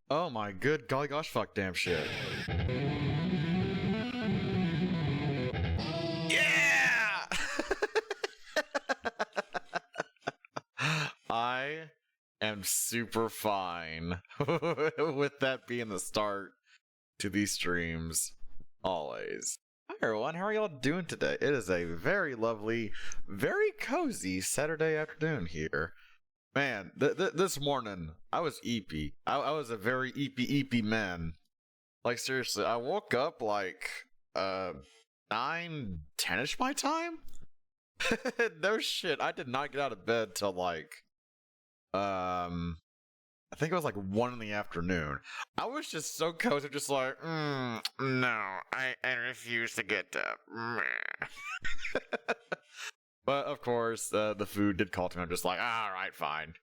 Oh my good golly gosh fuck damn shit. Yeah! I am super fine with that being the start to these streams. Always. Hi everyone, how are y'all doing today? It is a very lovely, very cozy Saturday afternoon here. Man, this morning, I was eepy. I was a very eepy man. Like, seriously, I woke up like, 9:10ish my time? No shit, I did not get out of bed till like, I think it was like 1 in the afternoon. I was just so cozy, just like, no, I refuse to get up. But of course, the food did call to me. I'm just like, alright, fine.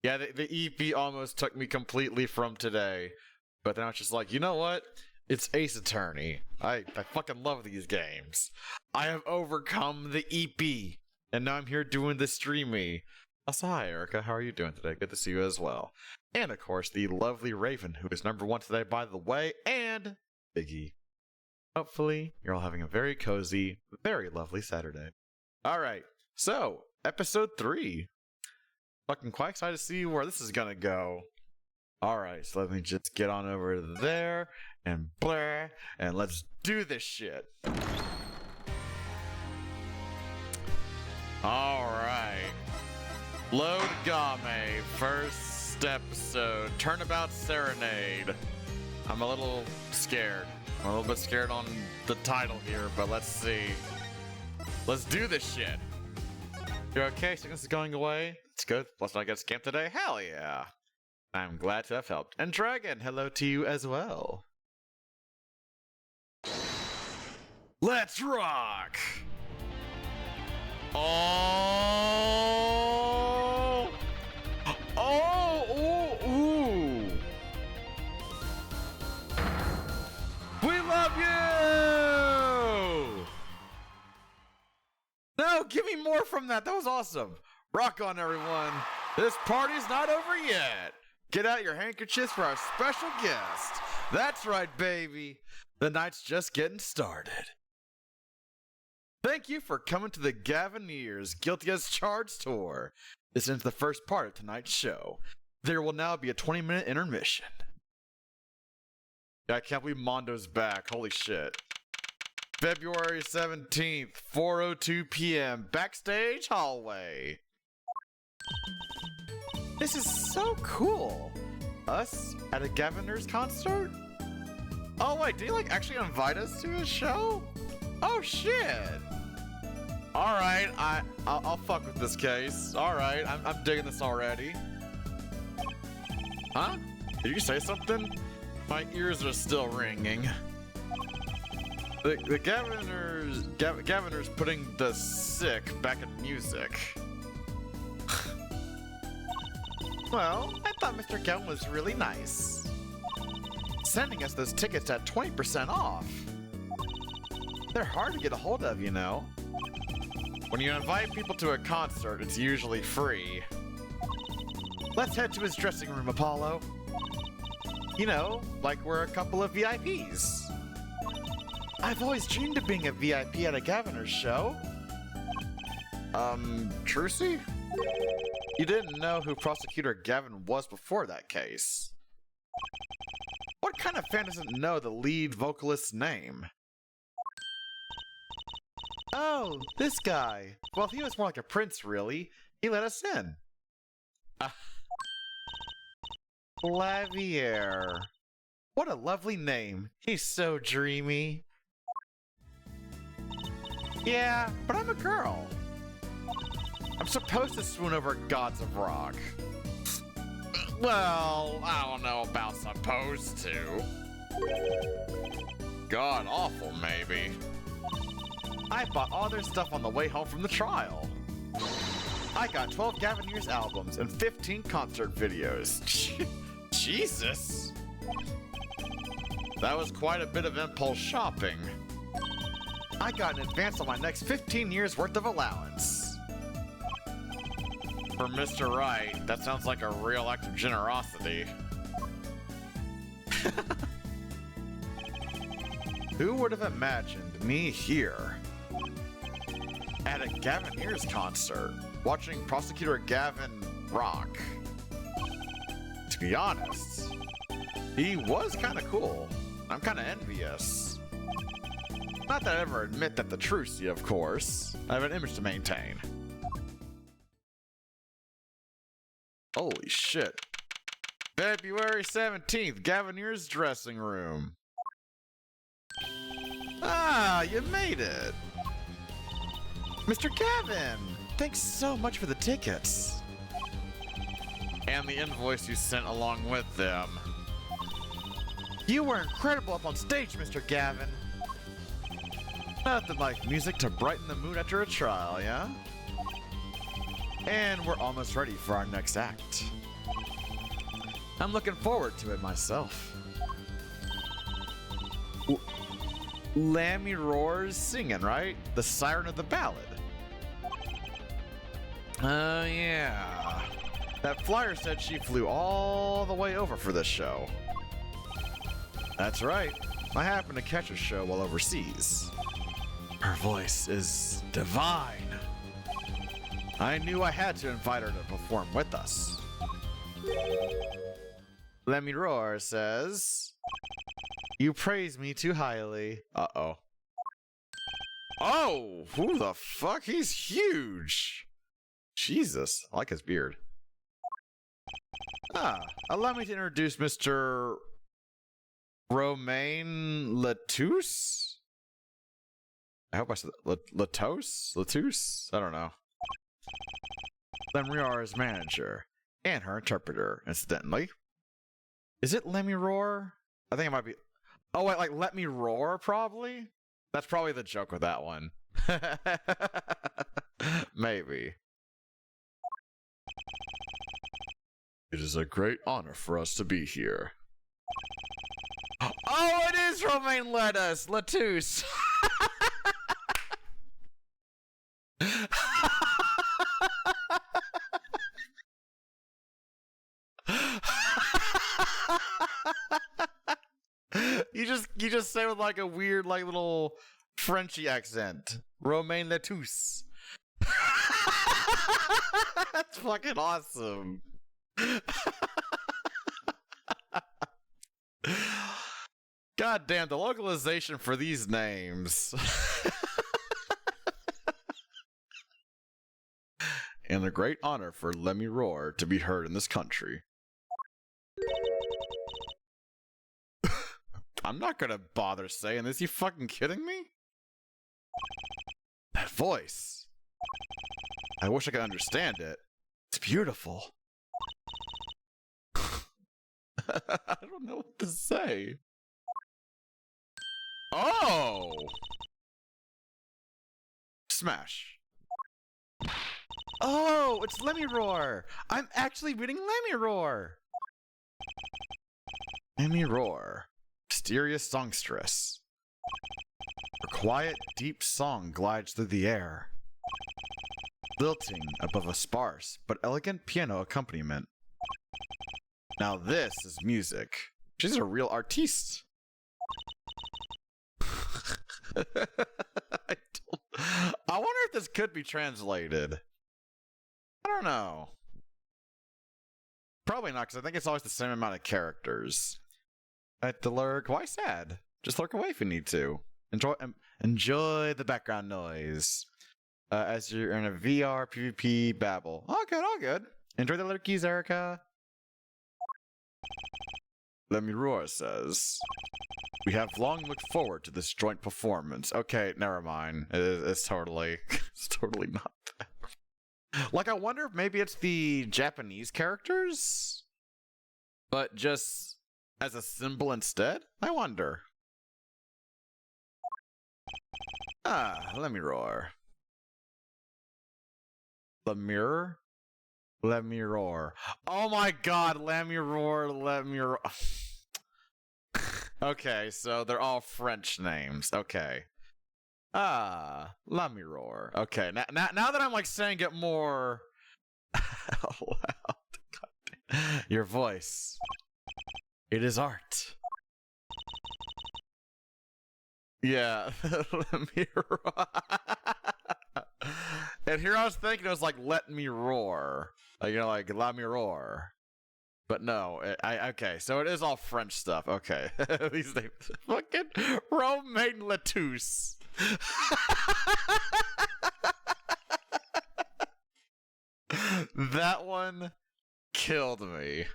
Yeah, the EP almost took me completely from today. But then I was just like, you know what? It's Ace Attorney. I fucking love these games. I have overcome the EP. And now I'm here doing the streamy. Also, hi, Erica. How are you doing today? Good to see you as well. And of course, the lovely Raven, who is #1 today, by the way, and Biggie. Hopefully, you're all having a very cozy, very lovely Saturday. Alright, so, episode 3. Fucking quite excited to see where this is gonna go. Alright, so let me just get on over there, and blah, and let's do this shit. Alright. Load Game, first episode, Turnabout Serenade. I'm a little scared. I'm a little bit scared on the title here, but let's see. Let's do this shit. You're okay? Sickness is going away? It's good. Let's not get scammed today? Hell yeah. I'm glad to have helped. And Dragon, hello to you as well. Let's rock! Oh! Oh! Ooh! Ooh! We love you! No, give me more from that. That was awesome. Rock on, everyone. This party's not over yet. Get out your handkerchiefs for our special guest. That's right, baby. The night's just getting started. Thank you for coming to the Gavineers Guilty as Charged tour. This ends the first part of tonight's show. There will now be a 20-minute intermission. Yeah, I can't believe Mondo's back. Holy shit. February 17th, 4:02 p.m. Backstage hallway. This is so cool. Us at a Gavineers concert? Oh wait, did he like actually invite us to his show? Oh shit. Alright, I'll fuck with this case. Alright, I'm digging this already. Huh? Did you say something? My ears are still ringing. The Gavineers putting the sick back in music. Well, I thought Mr. Gavin was really nice. Sending us those tickets at 20% off. They're hard to get a hold of, you know. When you invite people to a concert, it's usually free. Let's head to his dressing room, Apollo. You know, like we're a couple of VIPs. I've always dreamed of being a VIP at a Gavineers show. Trucy? You didn't know who Prosecutor Gavin was before that case. What kind of fan doesn't know the lead vocalist's name? Oh, this guy. Well, he was more like a prince, really. He let us in. Lavier. What a lovely name. He's so dreamy. Yeah, but I'm a girl. I'm supposed to swoon over gods of rock. Well, I don't know about supposed to. God awful, maybe. I bought all their stuff on the way home from the trial. I got 12 Gavineers albums and 15 concert videos. Jesus. That was quite a bit of impulse shopping. I got an advance on my next 15 years worth of allowance. For Mr. Right, that sounds like a real act of generosity. Who would have imagined me here? At a Gavin Ears concert, watching Prosecutor Gavin rock. To be honest, he was kind of cool. I'm kind of envious. Not that I ever admit that the truth, of course. I have an image to maintain. Holy shit. February 17th, Gavin Ears dressing room. Ah, you made it. Mr. Gavin, thanks so much for the tickets. And the invoice you sent along with them. You were incredible up on stage, Mr. Gavin. Nothing like music to brighten the mood after a trial, yeah? And we're almost ready for our next act. I'm looking forward to it myself. Lammy Roar's singing, right? The siren of the ballad. Oh, yeah. That flyer said she flew all the way over for this show. That's right. I happened to catch a show while overseas. Her voice is divine. I knew I had to invite her to perform with us. Lemmy Roar says, "You praise me too highly." Uh-oh. Oh, who the fuck? He's huge. Jesus, I like his beard. Allow me to introduce Mr. Romain Latouche? I hope I said Latouche? Latouche? I don't know. Lemmy manager and her interpreter, incidentally. Is it Lemmy Roar? I think it might be. Oh, wait, like Let Me Roar, probably? That's probably the joke with that one. Maybe. It is a great honor for us to be here. Oh, it is Romain Latouche. You just say with like a weird like little Frenchy accent. Romain Latouche. That's fucking awesome. God damn, the localization for these names. And a great honor for Lemmy Roar to be heard in this country. I'm not gonna bother saying this. You fucking kidding me? That voice. I wish I could understand it. It's beautiful. I don't know what to say. Oh! Smash. Oh, it's Lemmy Roar. I'm actually reading Lemmy Roar. Lemmy Roar. Mysterious songstress. Her quiet, deep song glides through the air, lilting above a sparse but elegant piano accompaniment. Now this is music. She's a real artiste. I wonder if this could be translated. I don't know. Probably not, because I think it's always the same amount of characters. At the lurk, why sad? Just lurk away if you need to. Enjoy the background noise as you're in a VR PvP babble. All good, all good. Enjoy the lurkies, Erica. Lemmy Roar says, "We have long looked forward to this joint performance." Okay, never mind. It's totally, it's totally not that. Like, I wonder if maybe it's the Japanese characters, but just as a symbol instead? I wonder. Lemmy Roar. Lemmy Roar. Oh my god, Lemmy Roar, Lemmy Roar. Okay, so they're all French names. Okay. Lemmy Roar. Okay, now that I'm like saying it more out loud. Your voice. It is art. Yeah. Let me roar. And here I was thinking it was like let me roar. Like, you know, like let me roar. But no, okay, so it is all French stuff. Okay. These names fucking Romain Lettuce. That one killed me.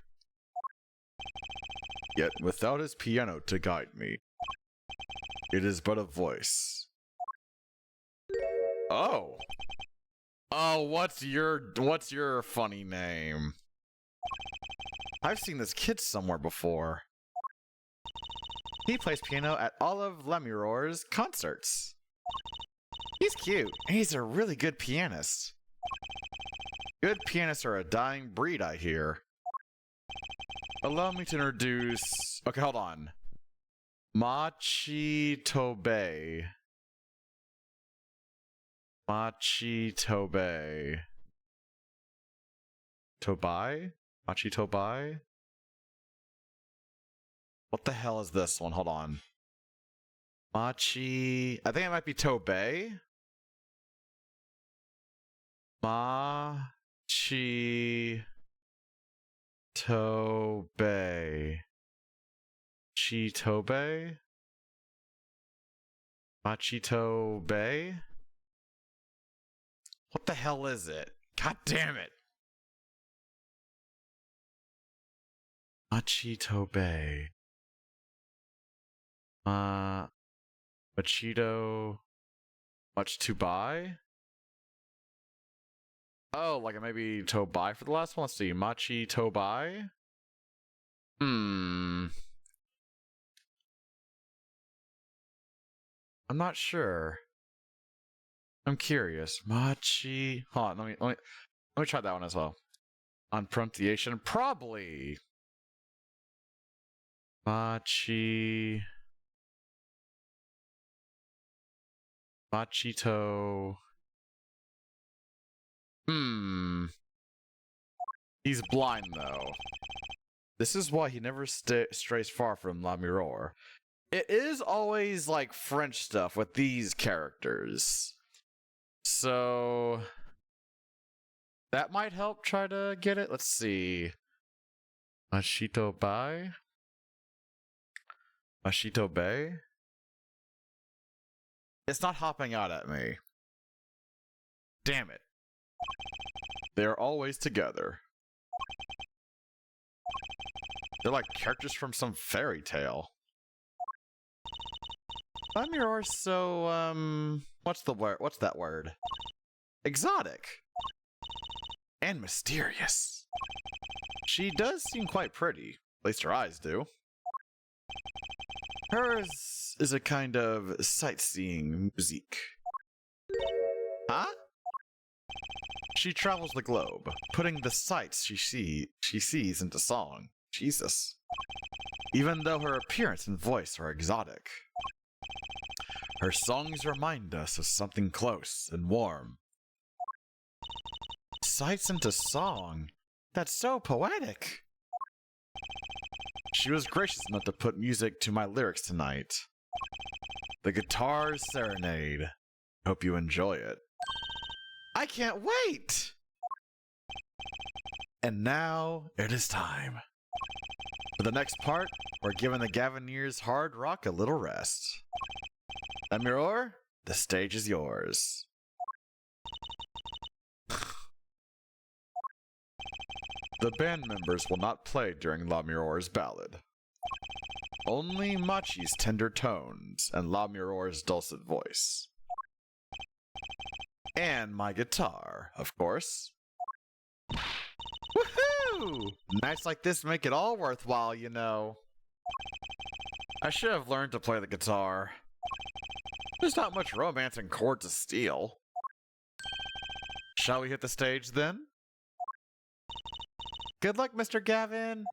Yet without his piano to guide me, it is but a voice. Oh. Oh, what's your funny name? I've seen this kid somewhere before. He plays piano at all of Lemiroir's concerts. He's cute, and he's a really good pianist. Good pianists are a dying breed, I hear. Allow me to introduce... Okay, hold on. Machi Tobe. Machi Tobe. Tobai? Machi Tobai? What the hell is this one? Hold on. Machi... I think it might be Tobe. Machi... Tobe. Chitobe? Machitobe? What the hell is it? God damn it. Machitobe. Machito. Much to buy? Oh, like maybe Tobai for the last one? Let's see. Machi Tobai? I'm not sure. I'm curious. Machi. Hold on, let me try that one as well. On pronunciation, probably. Machi. Machito. He's blind though. This is why he never strays far from Lemiroir. It is always like French stuff with these characters. So that might help try to get it. Let's see. Machito Bay? Machito Bay? It's not hopping out at me. Damn it. They're always together. They're like characters from some fairy tale. Lemiroir's so, what's the word? What's that word? Exotic. And mysterious. She does seem quite pretty. At least her eyes do. Hers is a kind of sightseeing musique. Huh? She travels the globe, putting the sights she sees into song. Jesus. Even though her appearance and voice are exotic. Her songs remind us of something close and warm. Sights into song? That's so poetic. She was gracious enough to put music to my lyrics tonight. The Guitar Serenade. Hope you enjoy it. I can't wait! And now, it is time. For the next part, we're giving the Gaviniers hard rock a little rest. Lemiroir, the stage is yours. The band members will not play during Lemiroir's ballad. Only Machi's tender tones and Lemiroir's dulcet voice. And my guitar, of course. Woohoo! Nights like this make it all worthwhile, you know. I should have learned to play the guitar. There's not much romance in chords of steel. Shall we hit the stage then? Good luck, Mr. Gavin.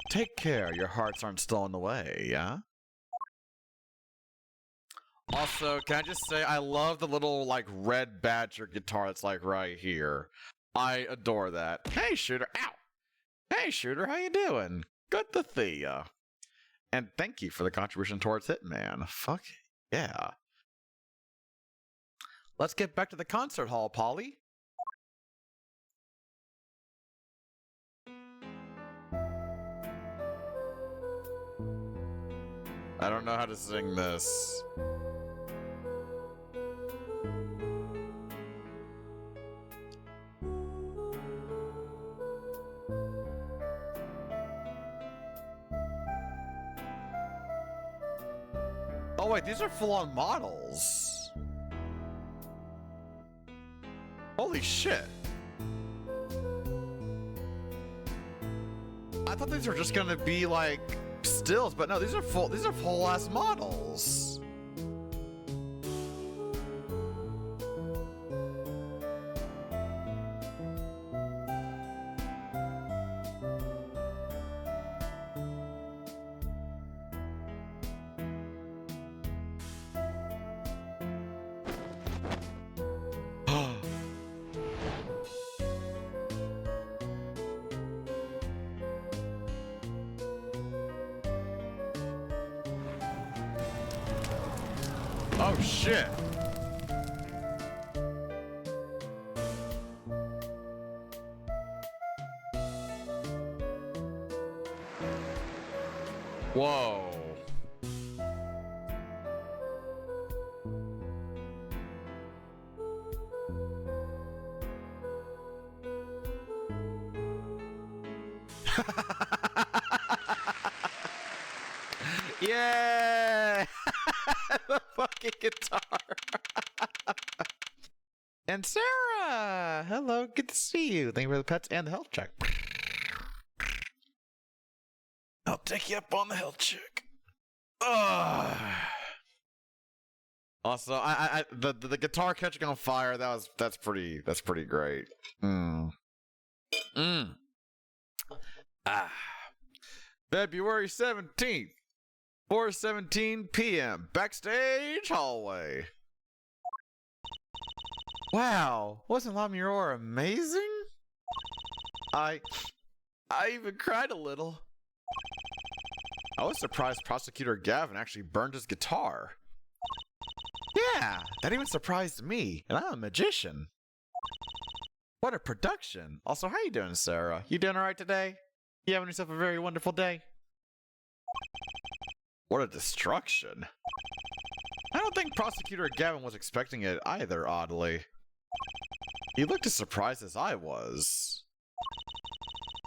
Take care, your hearts aren't stolen away, yeah? Also, can I just say, I love the little, like, red badger guitar that's, like, right here. I adore that. Hey, Shooter. Ow! Hey, Shooter, how you doing? Good to see ya. And thank you for the contribution towards Hitman. Fuck yeah. Let's get back to the concert hall, Polly. I don't know how to sing this. Oh wait, these are full-on models. Holy shit. I thought these were just gonna be like stills, but no, these are full ass models. Oh shit. Whoa. Yeah. The fucking guitar. And Sarah, hello, good to see you. Thank you for the pets and the health check. I'll take you up on the health check. Also, the guitar catching on fire, that's pretty great. February 17th. 4:17 p.m. Backstage hallway. Wow, wasn't La Mirror amazing? I even cried a little. I was surprised Prosecutor Gavin actually burned his guitar. Yeah, that even surprised me, and I'm a magician. What a production. Also, how you doing, Sarah? You doing alright today? You having yourself a very wonderful day? What a destruction. I don't think Prosecutor Gavin was expecting it either, oddly. He looked as surprised as I was.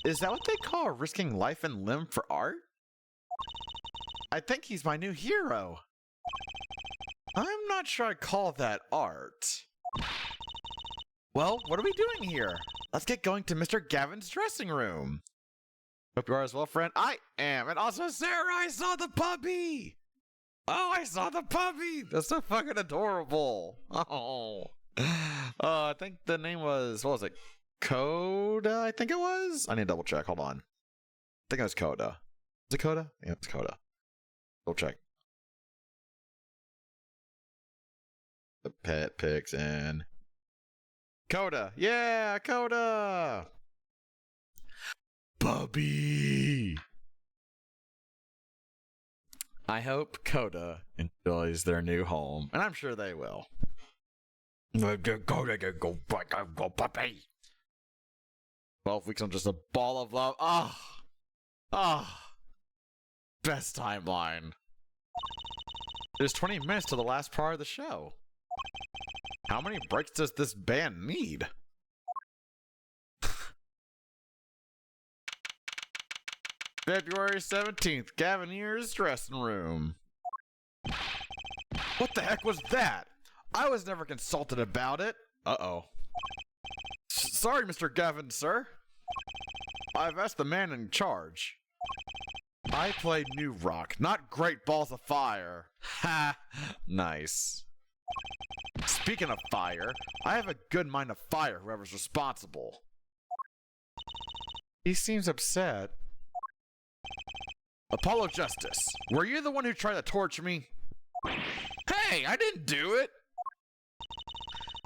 Is that what they call risking life and limb for art? I think he's my new hero. I'm not sure I'd call that art. Well, what are we doing here? Let's get going to Mr. Gavin's dressing room. Hope you are as well, friend. I am. And also, Sarah, I saw the puppy. Oh, I saw the puppy. That's so fucking adorable. Oh. I think the name was, what was it? Coda, I think it was? I need to double check. Hold on. I think it was Coda. Is it Coda? Yeah, it's Coda. Double check. The pet pics in. Coda. Yeah, Coda. Bubby. I hope Coda enjoys their new home, and I'm sure they will. Go, puppy. 12 weeks on just a ball of love. Best timeline. There's 20 minutes to the last part of the show. How many breaks does this band need? February 17th, Gavineer's dressing room. What the heck was that? I was never consulted about it. Uh-oh. Sorry, Mr. Gavin, sir. I've asked the man in charge. I played New Rock, not Great Balls of Fire. Ha! Nice. Speaking of fire, I have a good mind to fire whoever's responsible. He seems upset. Apollo Justice, were you the one who tried to torch me? Hey, I didn't do it!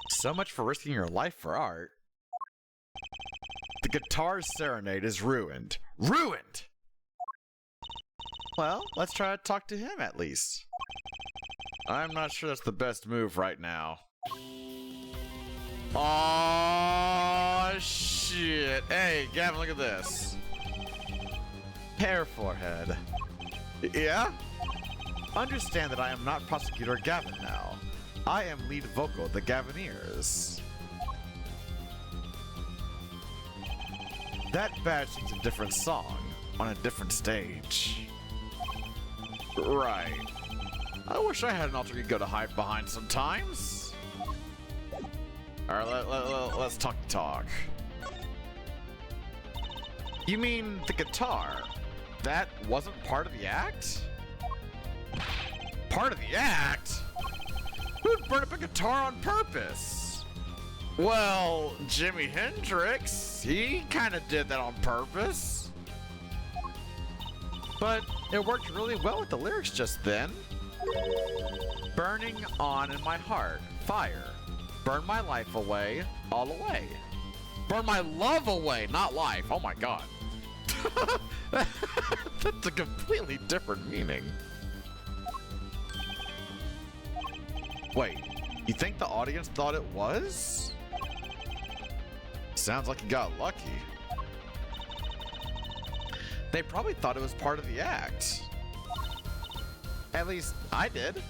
So much for risking your life for art. The guitar's serenade is ruined. Ruined! Well, let's try to talk to him at least. I'm not sure that's the best move right now. Oh shit. Hey, Gavin, look at this. Hair forehead. Yeah? Understand that I am not Prosecutor Gavin now. I am lead vocal of the Gavineers. That badge sings a different song on a different stage. Right. I wish I had an alter ego to hide behind sometimes. Alright, let's talk. You mean the guitar? That wasn't part of the act? Part of the act? Who'd burn up a guitar on purpose? Well, Jimi Hendrix, he kind of did that on purpose. But it worked really well with the lyrics just then. Burning on in my heart, fire. Burn my life away, all away. Burn my love away, not life. Oh my god. That's a completely different meaning. Wait, you think the audience thought it was? Sounds like you got lucky. They probably thought it was part of the act. At least I did.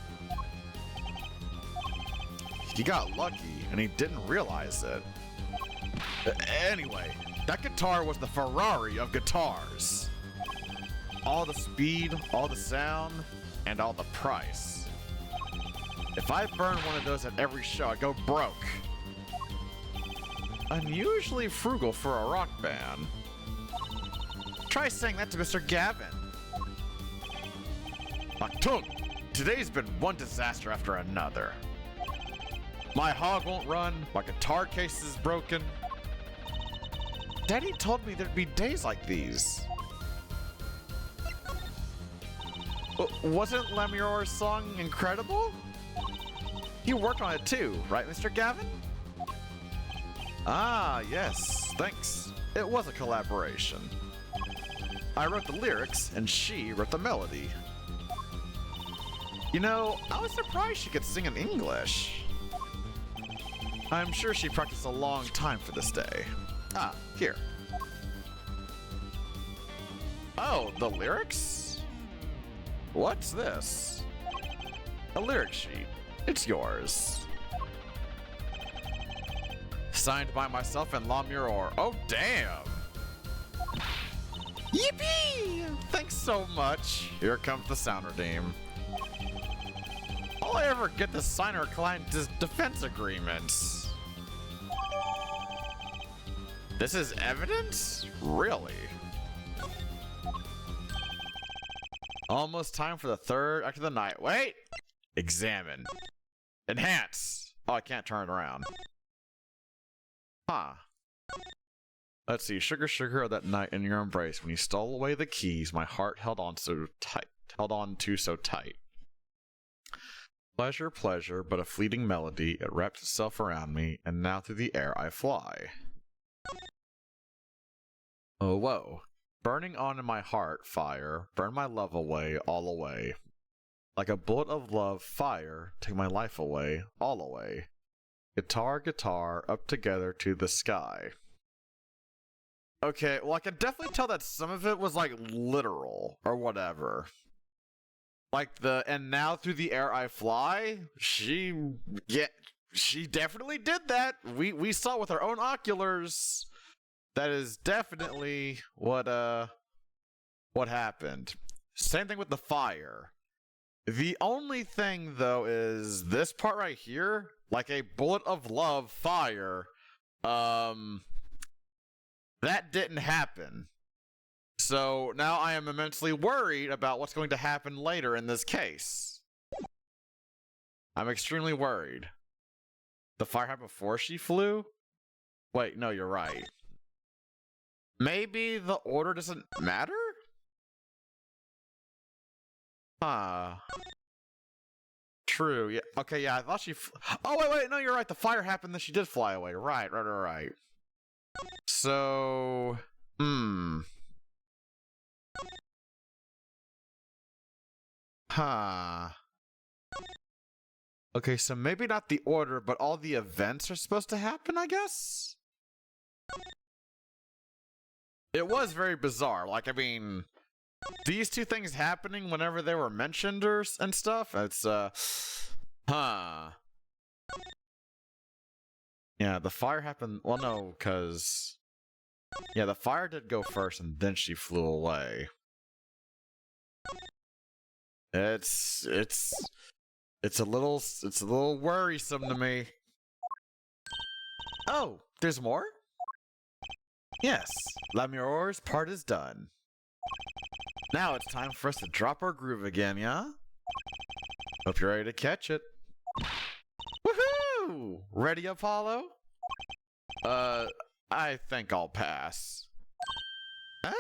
He got lucky and he didn't realize it. Anyway, that guitar was the Ferrari of guitars. All the speed, all the sound, and all the price. If I burn one of those at every show, I go broke. Unusually frugal for a rock band. Try saying that to Mr. Gavin. Achtung! Today's been one disaster after another. My hog won't run, my guitar case is broken. Daddy told me there'd be days like these. Wasn't Lemuror's song incredible? You worked on it too, right, Mr. Gavin? Ah, yes, thanks. It was a collaboration. I wrote the lyrics, and she wrote the melody. You know, I was surprised she could sing in English. I'm sure she practiced a long time for this day. Ah, here. Oh, the lyrics? What's this? A lyric sheet. It's yours. Signed by myself and Lemuror. Oh, damn! Yippee! Thanks so much. Here comes the sound redeem. All I ever get to sign are client defense agreements. This is evidence? Really? Almost time for the third act of the night. Wait! Examine. Enhance. Oh, I can't turn it around. Huh. Let's see. Sugar, sugar, that night in your embrace, when you stole away the keys, my heart held on to so tight. Pleasure, pleasure, but a fleeting melody, it wraps itself around me, and now through the air I fly. Oh, whoa. Burning on in my heart, fire, burn my love away, all away. Like a bullet of love, fire, take my life away, all away. Guitar, guitar, up together to the sky. Okay, well I can definitely tell that some of it was like literal, or whatever. Like the, and now through the air I fly, she definitely did that. We saw with our own oculars. That is definitely what happened. Same thing with the fire. The only thing though is this part right here, like a bullet of love fire, that didn't happen. So now I am immensely worried about what's going to happen later in this case. I'm extremely worried. The fire happened before she flew? Wait, no, you're right. Maybe the order doesn't matter? Huh. True, yeah. Okay, yeah, I thought she oh, wait, no, you're right. The fire happened, then she did fly away. Right. So... Huh. Okay, so maybe not the order, but all the events are supposed to happen, I guess? It was very bizarre. Like, I mean, these two things happening whenever they were mentioned and stuff, it's, huh. Yeah, the fire happened, well, no, because, yeah, the fire did go first, and then she flew away. It's a little worrisome to me. Oh, there's more? Yes, Lamiore's part is done. Now it's time for us to drop our groove again, yeah? Hope you're ready to catch it. Woohoo! Ready, Apollo? I think I'll pass. Huh?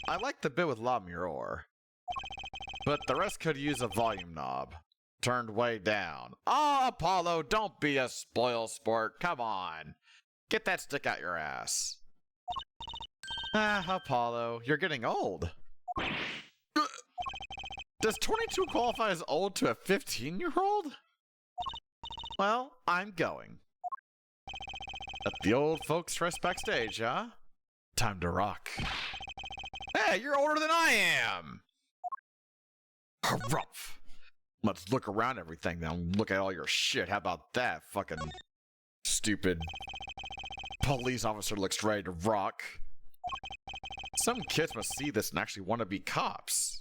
I like the bit with Lamure, but the rest could use a volume knob. Turned way down. Oh, Apollo, don't be a spoil sport. Come on. Get that stick out your ass. Ah, Apollo, you're getting old. Does 22 qualify as old to a 15-year-old? Well, I'm going. Let the old folks rest backstage, huh? Time to rock. Hey, you're older than I am! Ruff. Let's look around everything now and look at all your shit. How about that? Fucking stupid police officer looks ready to rock. Some kids must see this and actually want to be cops.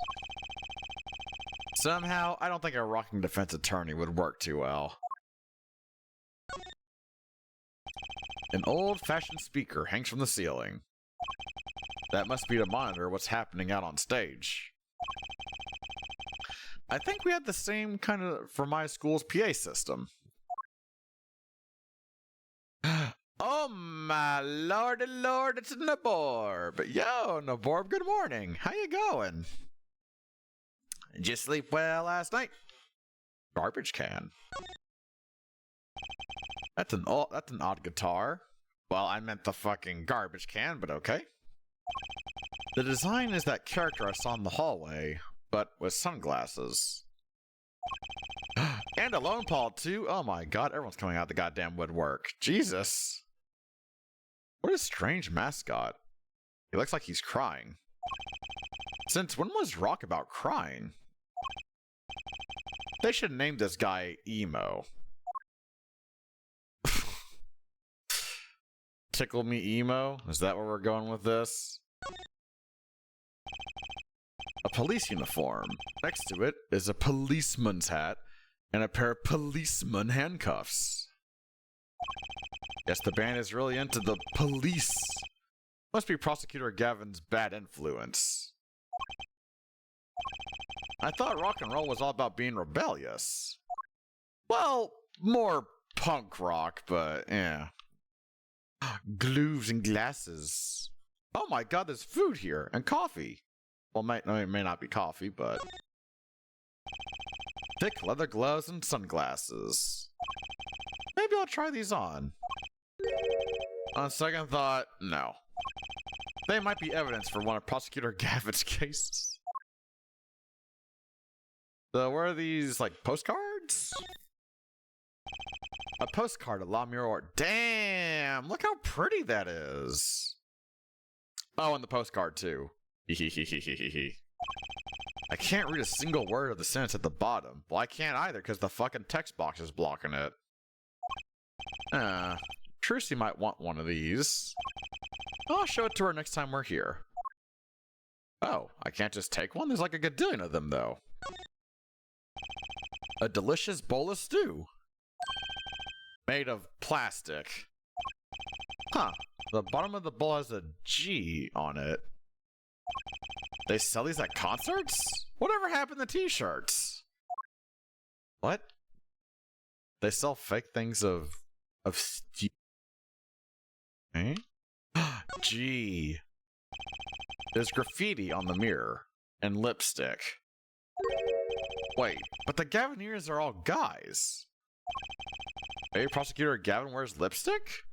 Somehow, I don't think a rocking defense attorney would work too well. An old-fashioned speaker hangs from the ceiling. That must be to monitor what's happening out on stage. I think we had the same kind of for my school's PA system. Oh my lordy lord, it's Naborb. Yo, Naborb, good morning. How you going? Did you sleep well last night? Garbage can. That's an odd guitar. Well, I meant the fucking garbage can, but okay. The design is that character I saw in the hallway, but with sunglasses. And a lone paw, too. Oh my god, everyone's coming out the goddamn woodwork. Jesus. What a strange mascot. He looks like he's crying. Since when was Rock about crying? They should name this guy Emo. Tickle me emo? Is that where we're going with this? A police uniform. Next to it is a policeman's hat and a pair of policeman handcuffs. Guess the band is really into the police. Must be Prosecutor Gavin's bad influence. I thought rock and roll was all about being rebellious. Well, more punk rock, but yeah. Glue and glasses. Oh my god, there's food here and coffee. Well, it may not be coffee, but thick leather gloves and sunglasses. Maybe I'll try these on. On second thought, no. They might be evidence for one of Prosecutor Gavin's cases. So, where are these, like, postcards? A postcard of Lamure. Damn, look how pretty that is. Oh, and the postcard, too. I can't read a single word of the sentence at the bottom. Well, I can't either, because the fucking text box is blocking it. Trucy might want one of these. I'll show it to her next time we're here. Oh, I can't just take one? There's like a gadillion of them, though. A delicious bowl of stew. Made of plastic. Huh. The bottom of the bowl has a G on it. They sell these at concerts? Whatever happened to t-shirts? What? They sell fake things of steel. Eh? Gee. There's graffiti on the mirror and lipstick. Wait, but the Gavineers are all guys. Maybe Prosecutor Gavin wears lipstick?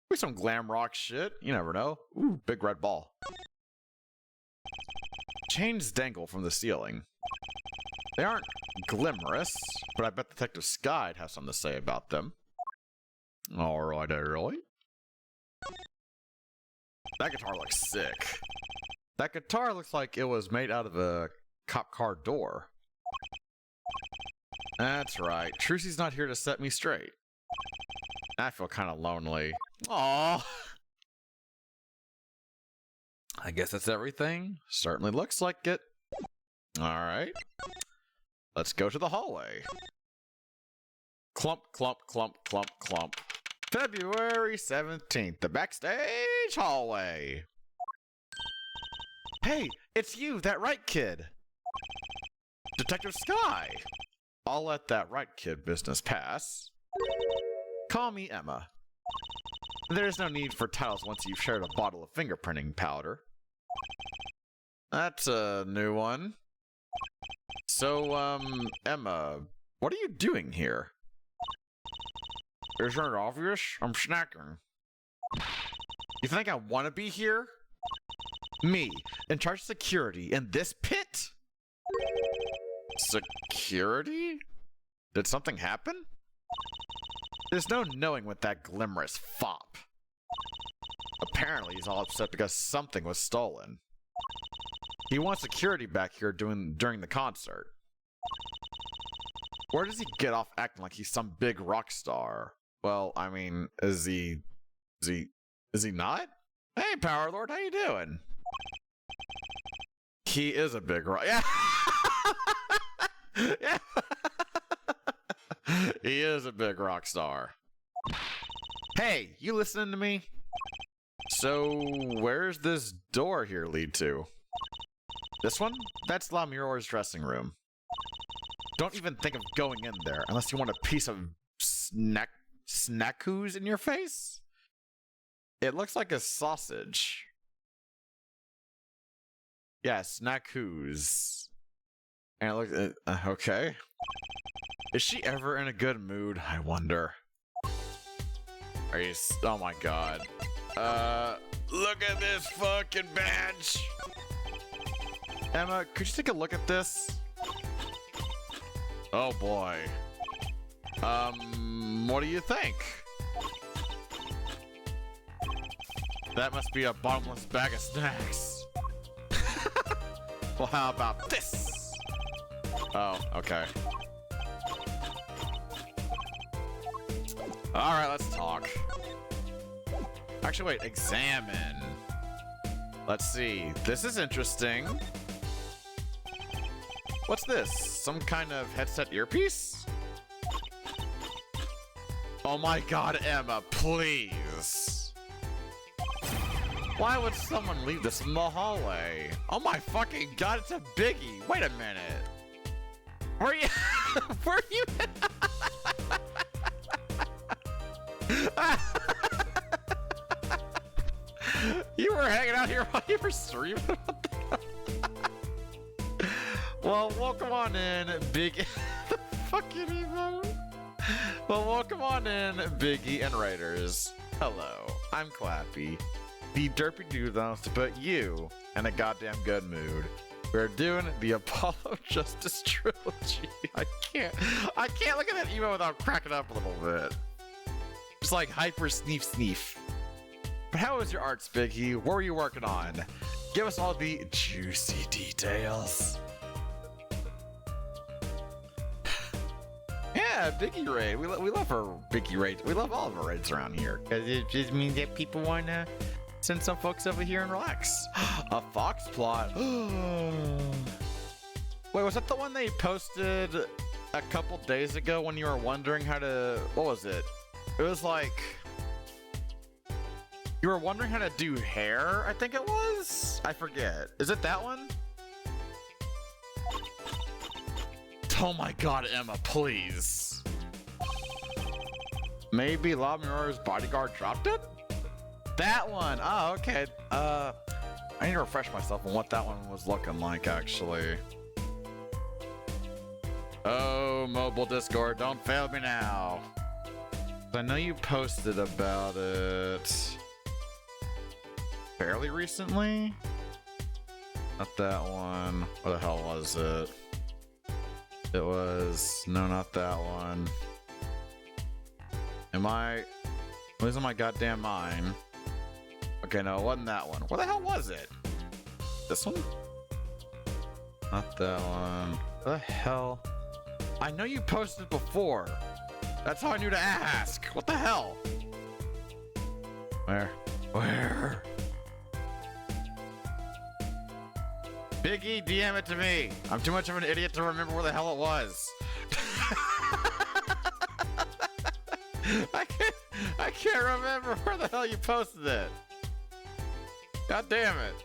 Maybe some glam rock shit. You never know. Ooh, big red ball. Chains dangle from the ceiling. They aren't glimmerous, but I bet Detective Sky'd have something to say about them. Alright, early. That guitar looks sick. That guitar looks like it was made out of a cop car door. That's right. Trucy's not here to set me straight. I feel kind of lonely. Aww. I guess that's everything. Certainly looks like it. Alright. Let's go to the hallway. Clump, clump, clump, clump, clump. February 17th, the backstage hallway. Hey, it's you, that right kid. Detective Sky. I'll let that right kid business pass. Call me Emma. There's no need for titles once you've shared a bottle of fingerprinting powder. That's a new one. So, Emma, what are you doing here? Isn't it obvious? I'm snacking. You think I want to be here? Me, in charge of security in this pit? Security? Did something happen? There's no knowing with that glimmerous fop. Apparently he's all upset because something was stolen. He wants security back here during the concert. Where does he get off acting like he's some big rock star? Well, I mean, is he not? Hey, Power Lord, how you doing? He is a big rock. Yeah. Yeah. He is a big rock star. Hey, you listening to me? So, where's this door here lead to? This one? That's La Mirror's dressing room. Don't even think of going in there unless you want a piece of snackoos in your face? It looks like a sausage. Yeah, snackoos. And it looks okay. Is she ever in a good mood? I wonder. Are you? Oh my god. Look at this fucking bench. Emma, could you take a look at this? Oh boy. What do you think? That must be a bottomless bag of snacks. Well, how about this? Oh, okay. Alright, let's talk. Actually, wait, examine. Let's see. This is interesting. What's this? Some kind of headset earpiece? Oh my god, Emma, please. Why would someone leave this in the hallway? Oh my fucking god, it's a biggie. Wait a minute. Where are you? Where are you? You were hanging out here while you were streaming? Well, welcome on in, Big... Fucking emo. Well, welcome on in, Biggie and Raiders. Hello, I'm Clappy, the derpy dude that wants to put you in a goddamn good mood. We're doing the Apollo Justice Trilogy. I can't look at that emo without cracking up a little bit. It's like hyper sneef. But how was your arts, Biggie? What were you working on? Give us all the juicy details. Yeah, Biggie raid. We love our Biggie raids. We love all of our raids around here because it just means that people want to send some folks over here and relax. A fox plot. Wait, was that the one they posted a couple days ago when you were wondering how to? What was it? It was like you were wondering how to do hair. I think it was. I forget. Is it that one? Oh my god, Emma, please. Maybe La Mirror's bodyguard dropped it? That one! Oh, okay. I need to refresh myself on what that one was looking like, actually. Oh, mobile Discord, don't fail me now. I know you posted about it fairly recently. Not that one. What the hell was it? It was... No, not that one. Am I losing my goddamn mind? Okay, no, it wasn't that one. Where the hell was it? This one? Not that one. What the hell? I know you posted before. That's how I knew to ask. What the hell? Where? Where? Biggie, DM it to me. I'm too much of an idiot to remember where the hell it was. I can't remember where the hell you posted it. God damn it.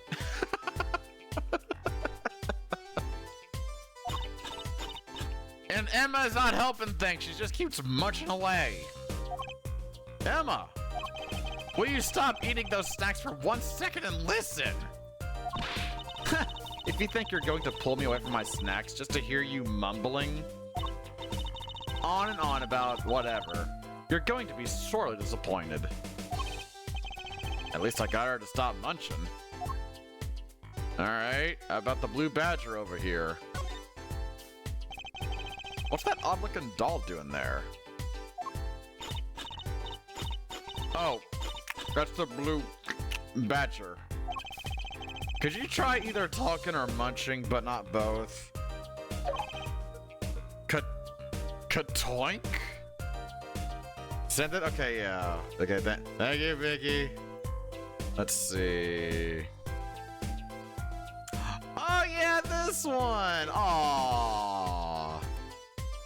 And Emma's not helping things. She just keeps munching away. Emma, will you stop eating those snacks for 1 second and listen? If you think you're going to pull me away from my snacks just to hear you mumbling on and on about whatever, you're going to be sorely disappointed. At least I got her to stop munching. Alright, how about the blue badger over here? What's that odd-looking doll doing there? Oh, that's the blue badger. Could you try either talking or munching, but not both? Katoink? Send it? Okay, yeah. Okay, thank you, Vicky. Let's see. Oh, yeah, this one! Aww.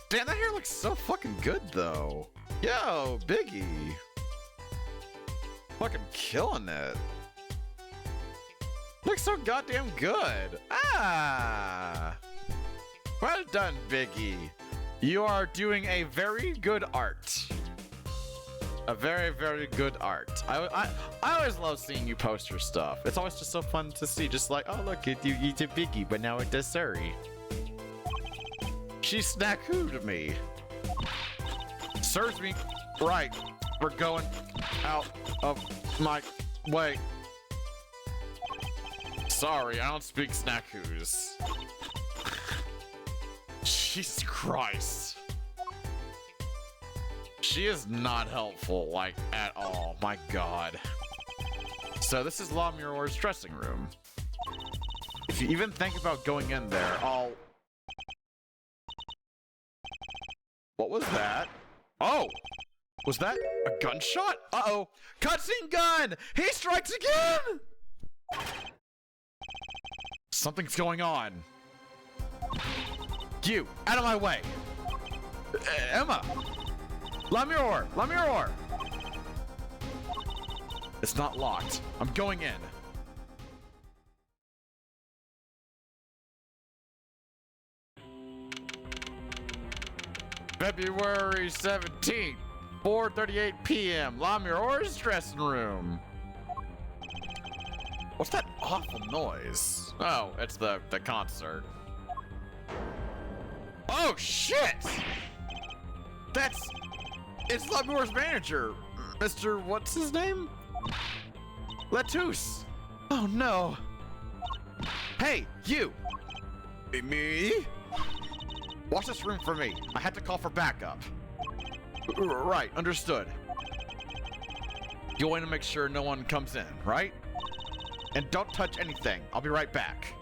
Damn, that hair looks so fucking good, though. Yo, Biggie. Fucking killing it. Looks so goddamn good. Ah. Well done, Biggie. You are doing a very good art. A very, very good art. I always love seeing you post your stuff. It's always just so fun to see. Just like, oh, look, you eat a Biggie, but now it does Suri. She snack-hooed me. Serves me right for going out of my way. Sorry, I don't speak snack-hoos. Jesus Christ. She is not helpful, like, at all. My god. So this is La Miroir's dressing room. If you even think about going in there, I'll... What was that? Oh! Was that a gunshot? Uh-oh! Cutscene gun! He strikes again! Something's going on. You, out of my way! Emma! La Miroir! La Miroir! It's not locked. I'm going in. February 17th, 4:38 p.m. La Miroir's dressing room. What's that awful noise? Oh, it's the concert. Oh shit! It's La Miroir's manager, Mr. What's his name? Latouche. Oh no. Hey, you. Me? Watch this room for me. I had to call for backup. Right, understood. You want to make sure no one comes in, right? And don't touch anything. I'll be right back.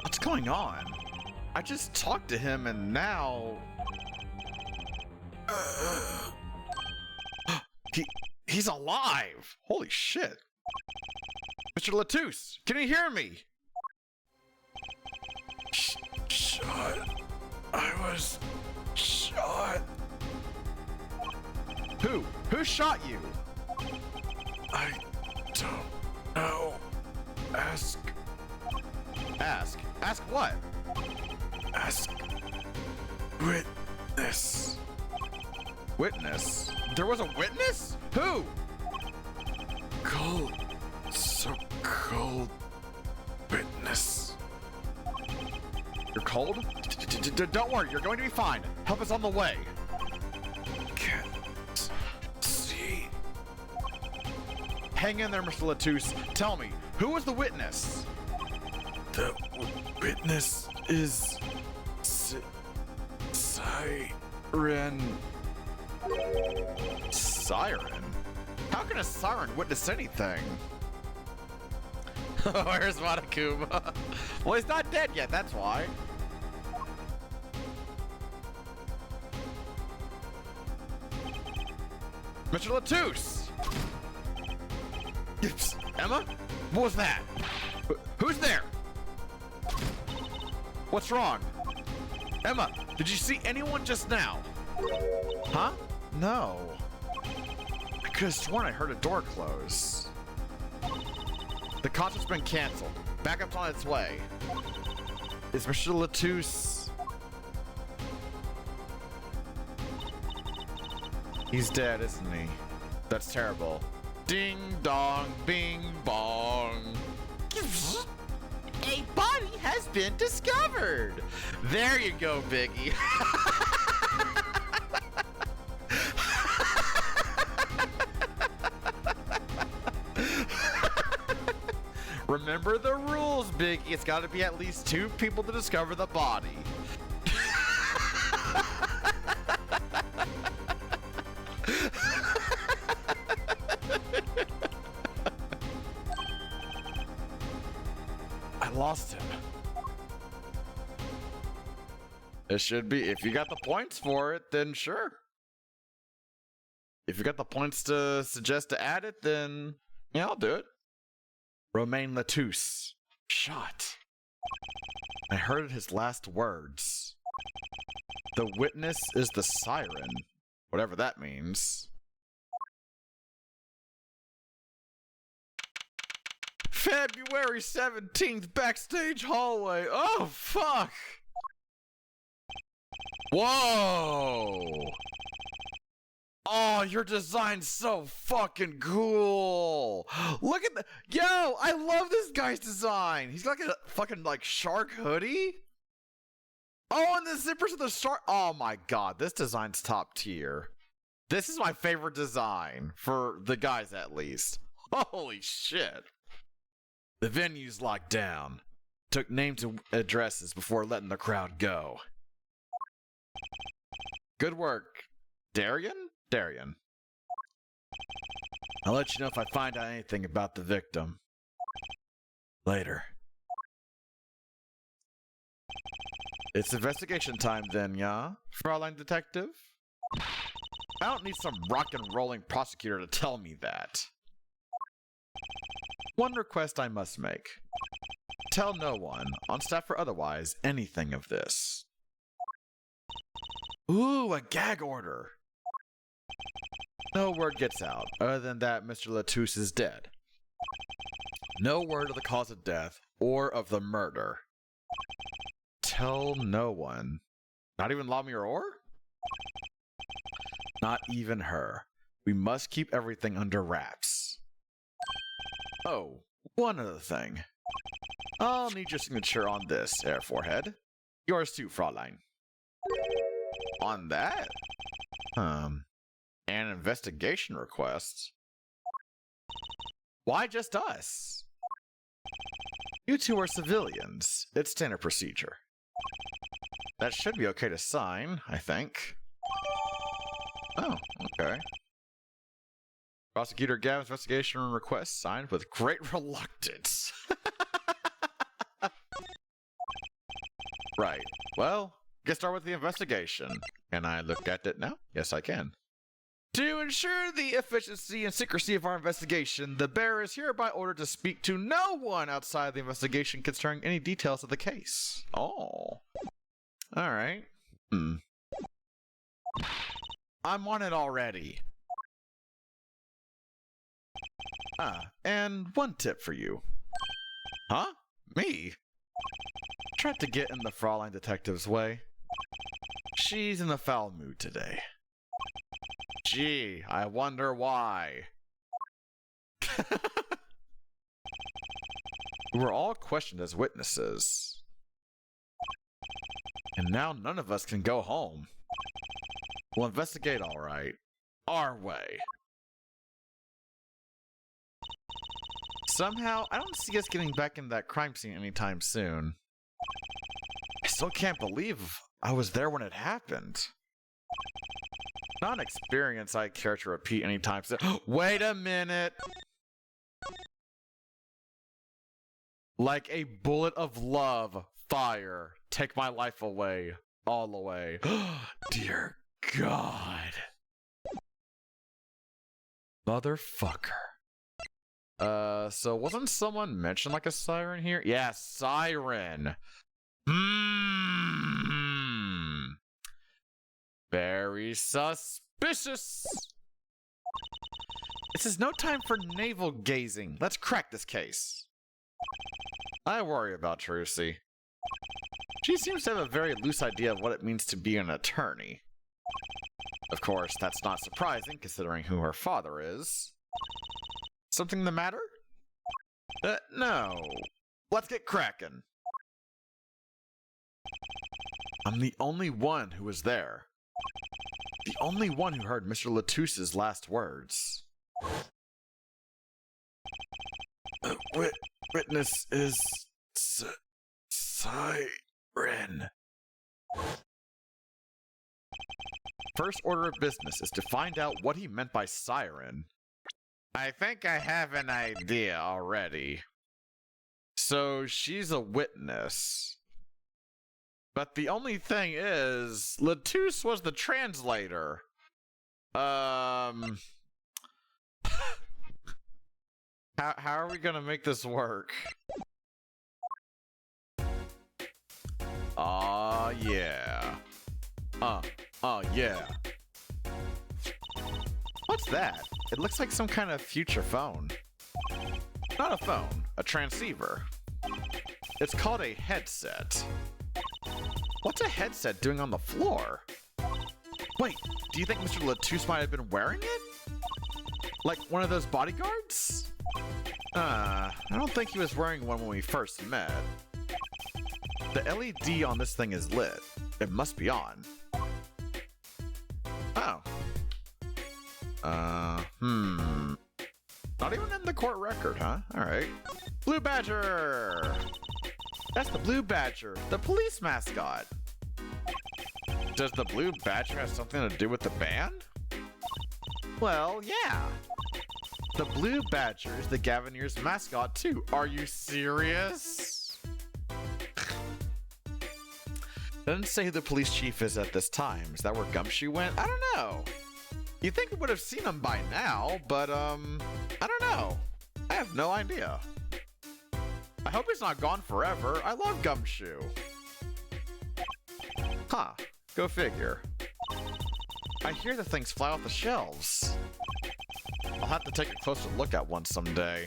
What's going on? I just talked to him and now... He's alive! Holy shit. Mr. Latouche, can you hear me? Shot. I was shot. Who? Who shot you? I don't know. Ask. Ask? Ask what? Ask witness. Witness? There was a witness? Who? Cold. So cold. Witness. You're cold? Don't worry, you're going to be fine. Help is on the way. Can't see. Hang in there, Mr. Latouche. Tell me, who was the witness? The witness is siren. Siren? How can a siren witness anything? Where's Monokuma? Well, he's not dead yet, that's why. Mr. Latouche! Emma? What was that? Who's there? What's wrong? Emma, did you see anyone just now? Huh? No. I could have sworn I heard a door close. The concert's been canceled. Backup's on its way. Is Mr. Latouche... He's dead, isn't he? That's terrible. Ding dong, bing bong. A body has been discovered. There you go, Biggie. Remember the rules, Biggie. It's got to be at least 2 people to discover the body. I lost him. It should be, if you got the points for it, then sure. If you got the points to suggest to add it, then yeah, I'll do it. Romain Latouche. Shot. I heard his last words. The witness is the siren. Whatever that means. February 17th, backstage hallway. Oh, fuck. Whoa. Oh, your design's so fucking cool. Look at the... Yo, I love this guy's design. He's got like a fucking like shark hoodie. Oh, and the zippers of the shark. Oh my god, this design's top tier. This is my favorite design, for the guys at least. Holy shit. The venue's locked down. Took names and addresses before letting the crowd go. Good work. Darian? Darian. I'll let you know if I find out anything about the victim. Later. It's investigation time then, yeah? Fraulein Detective? I don't need some rock and rolling prosecutor to tell me that. One request I must make. Tell no one, on staff or otherwise, anything of this. Ooh, a gag order. No word gets out, other than that Mr. Latouche is dead. No word of the cause of death, or of the murder. Tell no one. Not even La Mirror? Not even her. We must keep everything under wraps. Oh, one other thing. I'll need your signature on this, Herr Forehead. Yours too, Fraulein. On that? An investigation request? Why just us? You two are civilians. It's standard procedure. That should be okay to sign, I think. Oh, okay. Prosecutor Gavin's investigation request signed with great reluctance. Right. Well, get started with the investigation. Can I look at it now? Yes, I can. To ensure the efficiency and secrecy of our investigation, the bearer is hereby ordered to speak to no one outside the investigation concerning any details of the case. Oh. Alright. I'm on it already. And one tip for you. Huh? Me? Tried to get in the Fraulein Detective's way. She's in a foul mood today. Gee, I wonder why. We were all questioned as witnesses. And now none of us can go home. We'll investigate all right. Our way. Somehow, I don't see us getting back in that crime scene anytime soon. still can't believe I was there when it happened. Not an experience I care to repeat anytime soon. Wait a minute! Like a bullet of love, fire, take my life away, all away. Dear God. Motherfucker. So wasn't someone mentioned like a siren here? Yeah, siren. Very suspicious. This is no time for navel gazing. Let's crack this case. I worry about Trucy. She seems to have a very loose idea of what it means to be an attorney. Of course, that's not surprising considering who her father is. Something the matter? No. Let's get cracking. I'm the only one who was there. The only one who heard Mr. Latusse's last words. Witness is siren. First order of business is to find out what he meant by siren. I think I have an idea already. So she's a witness. But the only thing is, Latousse was the translator. How are we gonna make this work? Yeah. Yeah. What's that? It looks like some kind of future phone. Not a phone, a transceiver. It's called a headset. What's a headset doing on the floor? Wait, do you think Mr. Latousse might have been wearing it? Like one of those bodyguards? I don't think he was wearing one when we first met. The LED on this thing is lit. It must be on. Oh. Not even in the court record, huh? Alright. Blue Badger! That's the Blue Badger, the police mascot. Does the Blue Badger have something to do with the band? Well, yeah. The Blue Badger is the Gaviniers mascot too. Are you serious? Doesn't say who the police chief is at this time. Is that where Gumshoe went? I don't know. You'd think we would have seen him by now, but I don't know. I have no idea. I hope he's not gone forever. I love Gumshoe. Huh. Go figure. I hear the things fly off the shelves. I'll have to take a closer look at one someday.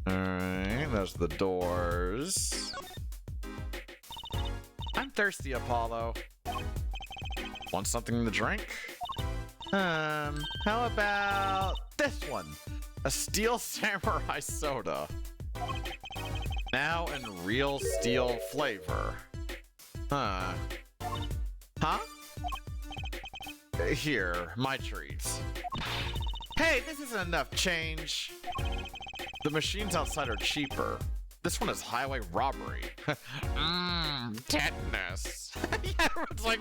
Alright, there's the doors. I'm thirsty, Apollo. Want something to drink? How about this one? A Steel Samurai soda. Now in real steel flavor. Huh? Here, my treats. Hey, this isn't enough change. The machines outside are cheaper. This one is highway robbery. Tetanus. Yeah, it's like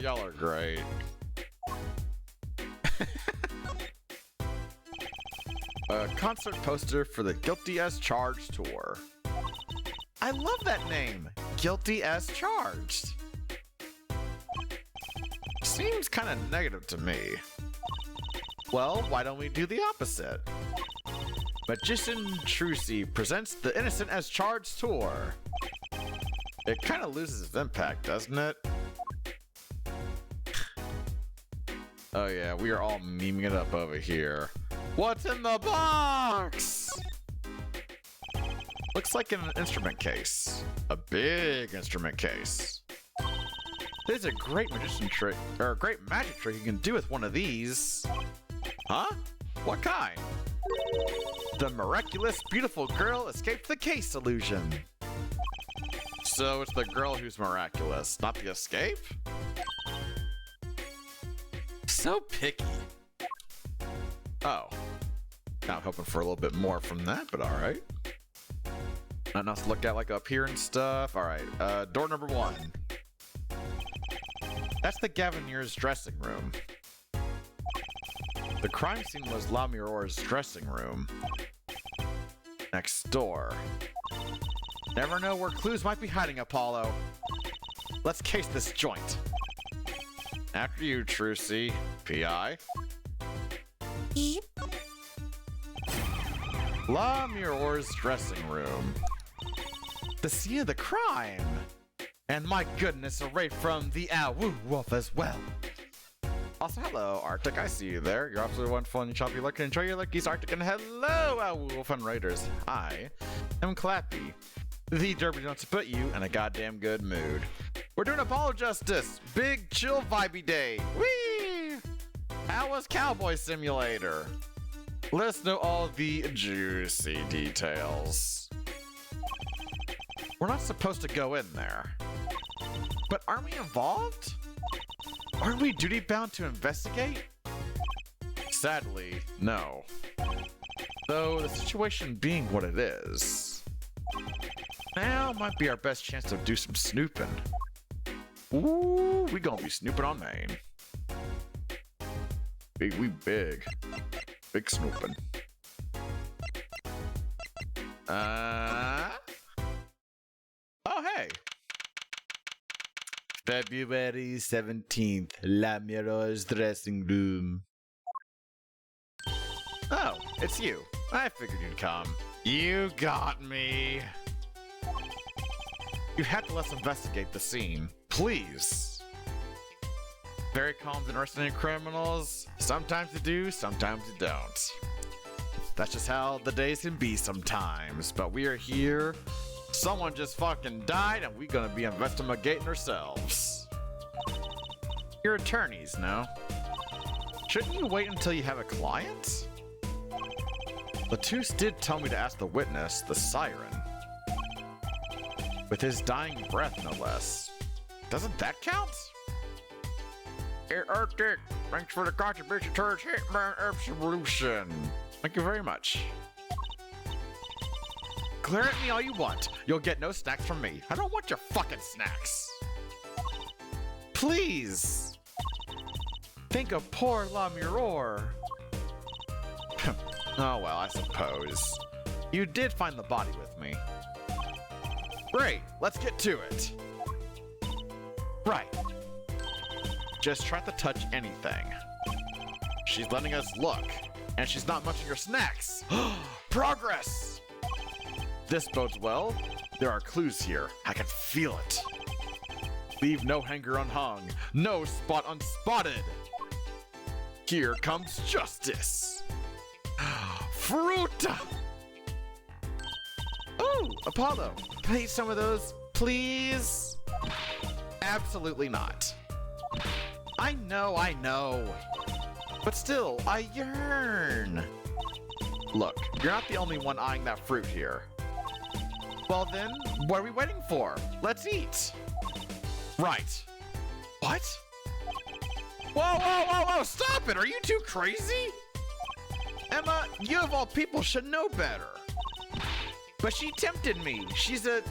y'all are great. A concert poster for the Guilty as Charged tour. I love that name, Guilty as Charged. Seems kind of negative to me. Well, why don't we do the opposite? Magician Trucy presents the Innocent as Charged tour. It kind of loses its impact, doesn't it? Oh yeah, we are all memeing it up over here. What's in the box? Looks like an instrument case. A big instrument case. There's a great magician trick, or a great magic trick you can do with one of these. Huh? What kind? The miraculous beautiful girl escaped the case illusion. So it's the girl who's miraculous, not the escape? So picky. Oh. Not hoping for a little bit more from that, but alright. Nothing else to look at, like up here and stuff. Alright, door number 1. That's the Gavinier's dressing room. The crime scene was La Mirore's dressing room. Next door. Never know where clues might be hiding, Apollo. Let's case this joint. After you, Trucy. P.I. Yep. La Mirore's dressing room. The scene of the crime. And my goodness, a raid from the Owl Wolf as well. Also, hello, Arctic. I see you there. You're absolutely wonderful and choppy luck. Enjoy your luckies, Arctic. And hello, Owl Wolf and Raiders. I am Clappy, the derby don't to put you in a goddamn good mood. We're doing Apollo Justice. Big chill vibey day. Whee! How was Cowboy Simulator? Let us know all the juicy details. We're not supposed to go in there. But aren't we involved? Aren't we duty-bound to investigate? Sadly, no. Though the situation being what it is, now might be our best chance to do some snooping. Ooh, we gonna be snooping on Maine. Big snooping. Oh, hey. February 17th, La Mirore's dressing room. Oh, it's you. I figured you'd come. You got me. You had to let's investigate the scene. Please. Very calm and interested in criminals. Sometimes you do, sometimes you don't. That's just how the days can be sometimes. But we are here. Someone just fucking died and we're gonna be investigating ourselves. You're attorneys, no? Shouldn't you wait until you have a client? Latouche did tell me to ask the witness, the siren. With his dying breath, no less. Doesn't that count? Hey, Arctic, thanks for the contribution towards Hitman Absolution. Thank you very much. Glare at me all you want. You'll get no snacks from me. I don't want your fucking snacks. Please. Think of poor La Mirore. Oh well, I suppose. You did find the body with me. Great, let's get to it. Right. Just try to touch anything. She's letting us look, and she's not munching your snacks. Progress! This bodes well. There are clues here. I can feel it. Leave no hanger unhung, no spot unspotted. Here comes justice. Fruta! Ooh, Apollo, can I eat some of those, please? Absolutely not. I know. But still, I yearn. Look, you're not the only one eyeing that fruit here. Well then, what are we waiting for? Let's eat. Right. What? Whoa, stop it! Are you too crazy? Emma, you of all people should know better. But she tempted me. She's a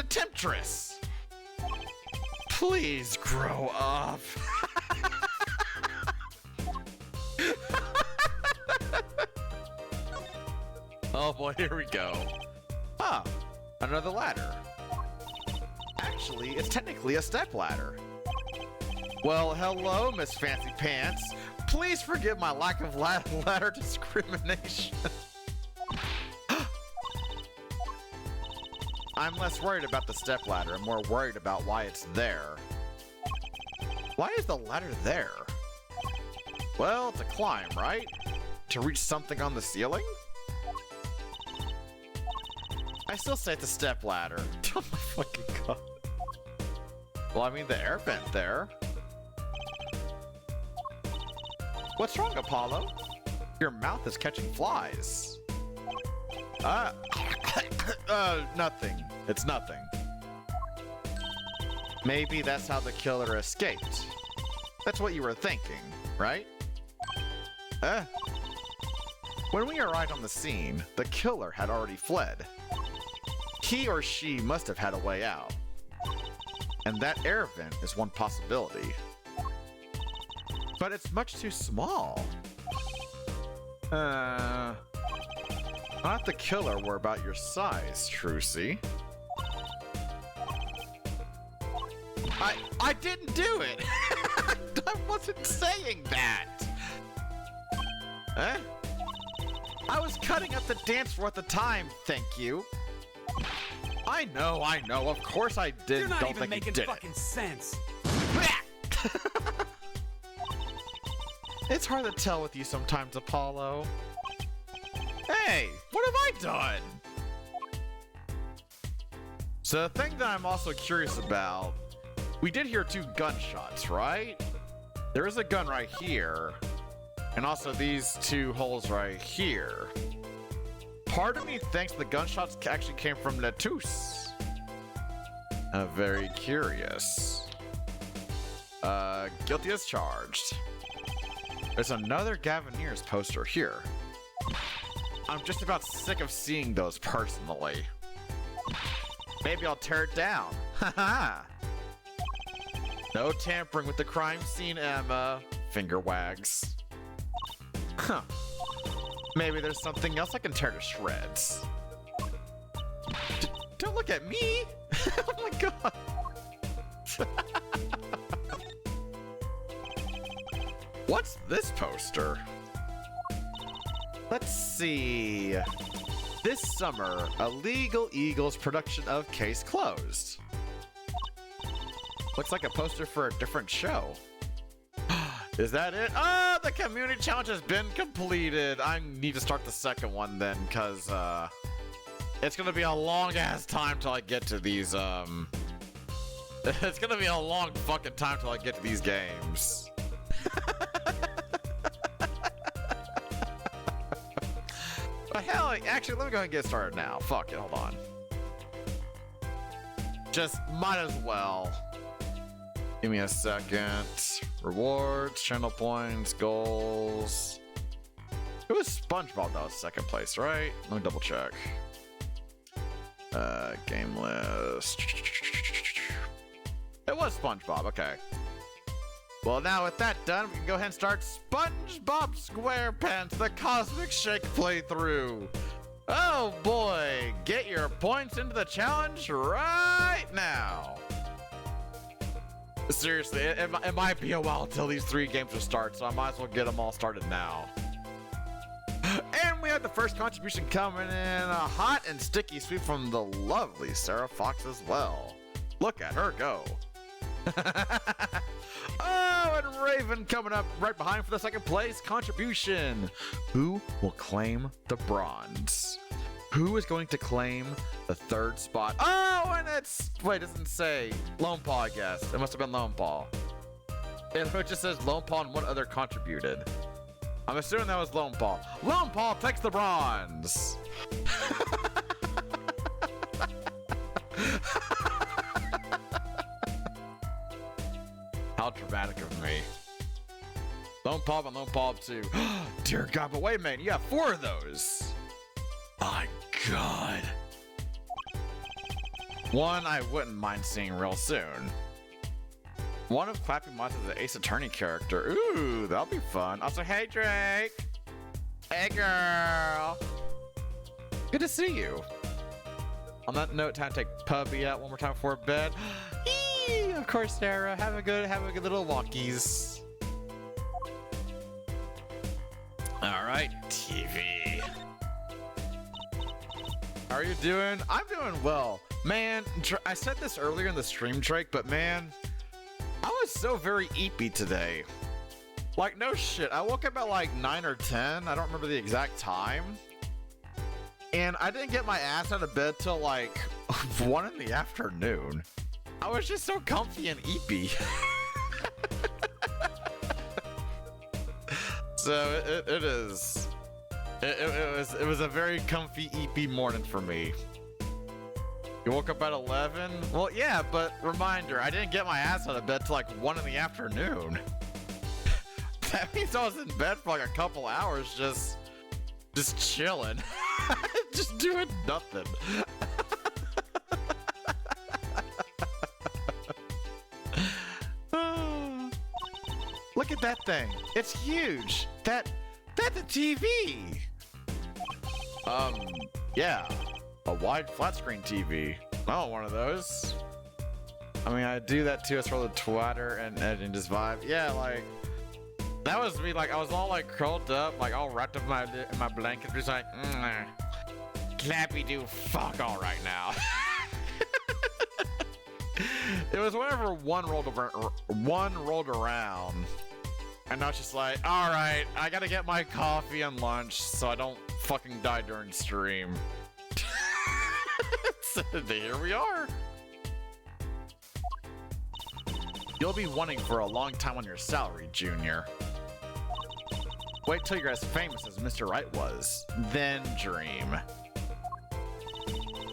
temptress. Please grow up. Oh boy, here we go. Huh, another ladder. Actually, it's technically a step ladder. Well, hello, Miss Fancy Pants. Please forgive my lack of ladder discrimination. I'm less worried about the step ladder and more worried about why it's there. Why is the ladder there? Well, to climb, right? To reach something on the ceiling? I still say it's a step ladder. Oh my fucking god. Well, I mean, the air vent there. What's wrong, Apollo? Your mouth is catching flies. Nothing. It's nothing. Maybe that's how the killer escaped. That's what you were thinking, right? When we arrived on the scene, the killer had already fled. He or she must have had a way out. And that air vent is one possibility. But it's much too small. Not the killer were about your size, Trucy. I didn't do it! I wasn't saying that! Eh? I was cutting up the dance floor at the time, thank you. I know, of course I did. You're not Don't even think making you did fucking sense. It's hard to tell with you sometimes, Apollo. Hey, what have I done? So the thing that I'm also curious about, we did hear 2 gunshots, right? There is a gun right here, and also these 2 holes right here. Part of me thinks the gunshots actually came from Natus. Very curious. Guilty as charged. There's another Gavineers poster here. I'm just about sick of seeing those personally. Maybe I'll tear it down. Haha. No tampering with the crime scene, Emma. Finger wags. Huh. Maybe there's something else I can tear to shreds. Don't look at me! Oh my god! What's this poster? Let's see. This summer, a Legal Eagles production of Case Closed. Looks like a poster for a different show. Is that it? Oh, the community challenge has been completed. I need to start the second one then, because it's gonna be a long ass time till I get to these it's gonna be a long fucking time till I get to these games. But hell, actually, let me go ahead and get started now. Fuck it, hold on. Just might as well. Give me a second. Rewards, channel points, goals. It was SpongeBob that was second place, right? Let me double check. Game list. It was SpongeBob, okay. Well, now with that done, we can go ahead and start SpongeBob SquarePants, the Cosmic Shake playthrough. Oh boy, get your points into the challenge right now. Seriously, it might be a while till these 3 games will start, so I might as well get them all started now. And we have the first contribution coming in, a hot and sticky sweep from the lovely Sarah Fox as well. Look at her go. Oh, and Raven coming up right behind for the second place contribution. Who will claim the bronze? Who is going to claim the 3rd spot? Oh, and it's, wait, it doesn't say. Lone Paw, I guess. It must have been Lone Paw. It just says Lone Paw and what other contributed. I'm assuming that was Lone Paw. Lone Paw takes the bronze. How dramatic of me. Lone Paw and Lone Paw 2. Dear God, but wait a minute, you have 4 of those. My God. One I wouldn't mind seeing real soon. One of Clappy Mods is the Ace Attorney character. Ooh, that'll be fun. Also, hey Drake. Hey girl. Good to see you. On that note, time to take Puppy out one more time before bed. Of course, Sarah. Have a good little walkies. All right, TV. How are you doing? I'm doing well. Man, I said this earlier in the stream, Drake, but man, I was so very eepy today. Like, no shit. I woke up at like 9 or 10. I don't remember the exact time. And I didn't get my ass out of bed till like 1 in the afternoon. I was just so comfy and eepy. So it was a very comfy eepy morning for me. You woke up at 11? Well, yeah, but reminder, I didn't get my ass out of bed till like 1 in the afternoon. That means I was in bed for like a couple hours just Just chilling. Just doing nothing. Look at that thing. It's huge. That's a TV. Yeah. A wide flat screen TV. I want one of those. I mean, I do that too. It's for the twatter and just vibe. Yeah, like that was me. Like I was all like curled up, like all wrapped up in my blanket, just like, clappy do fuck all right now. It was whenever one rolled around, and I was just like, all right, I gotta get my coffee and lunch so I don't fucking die during stream. So here we are. You'll be wanting for a long time on your salary, Junior. Wait till you're as famous as Mr. Right was, then dream.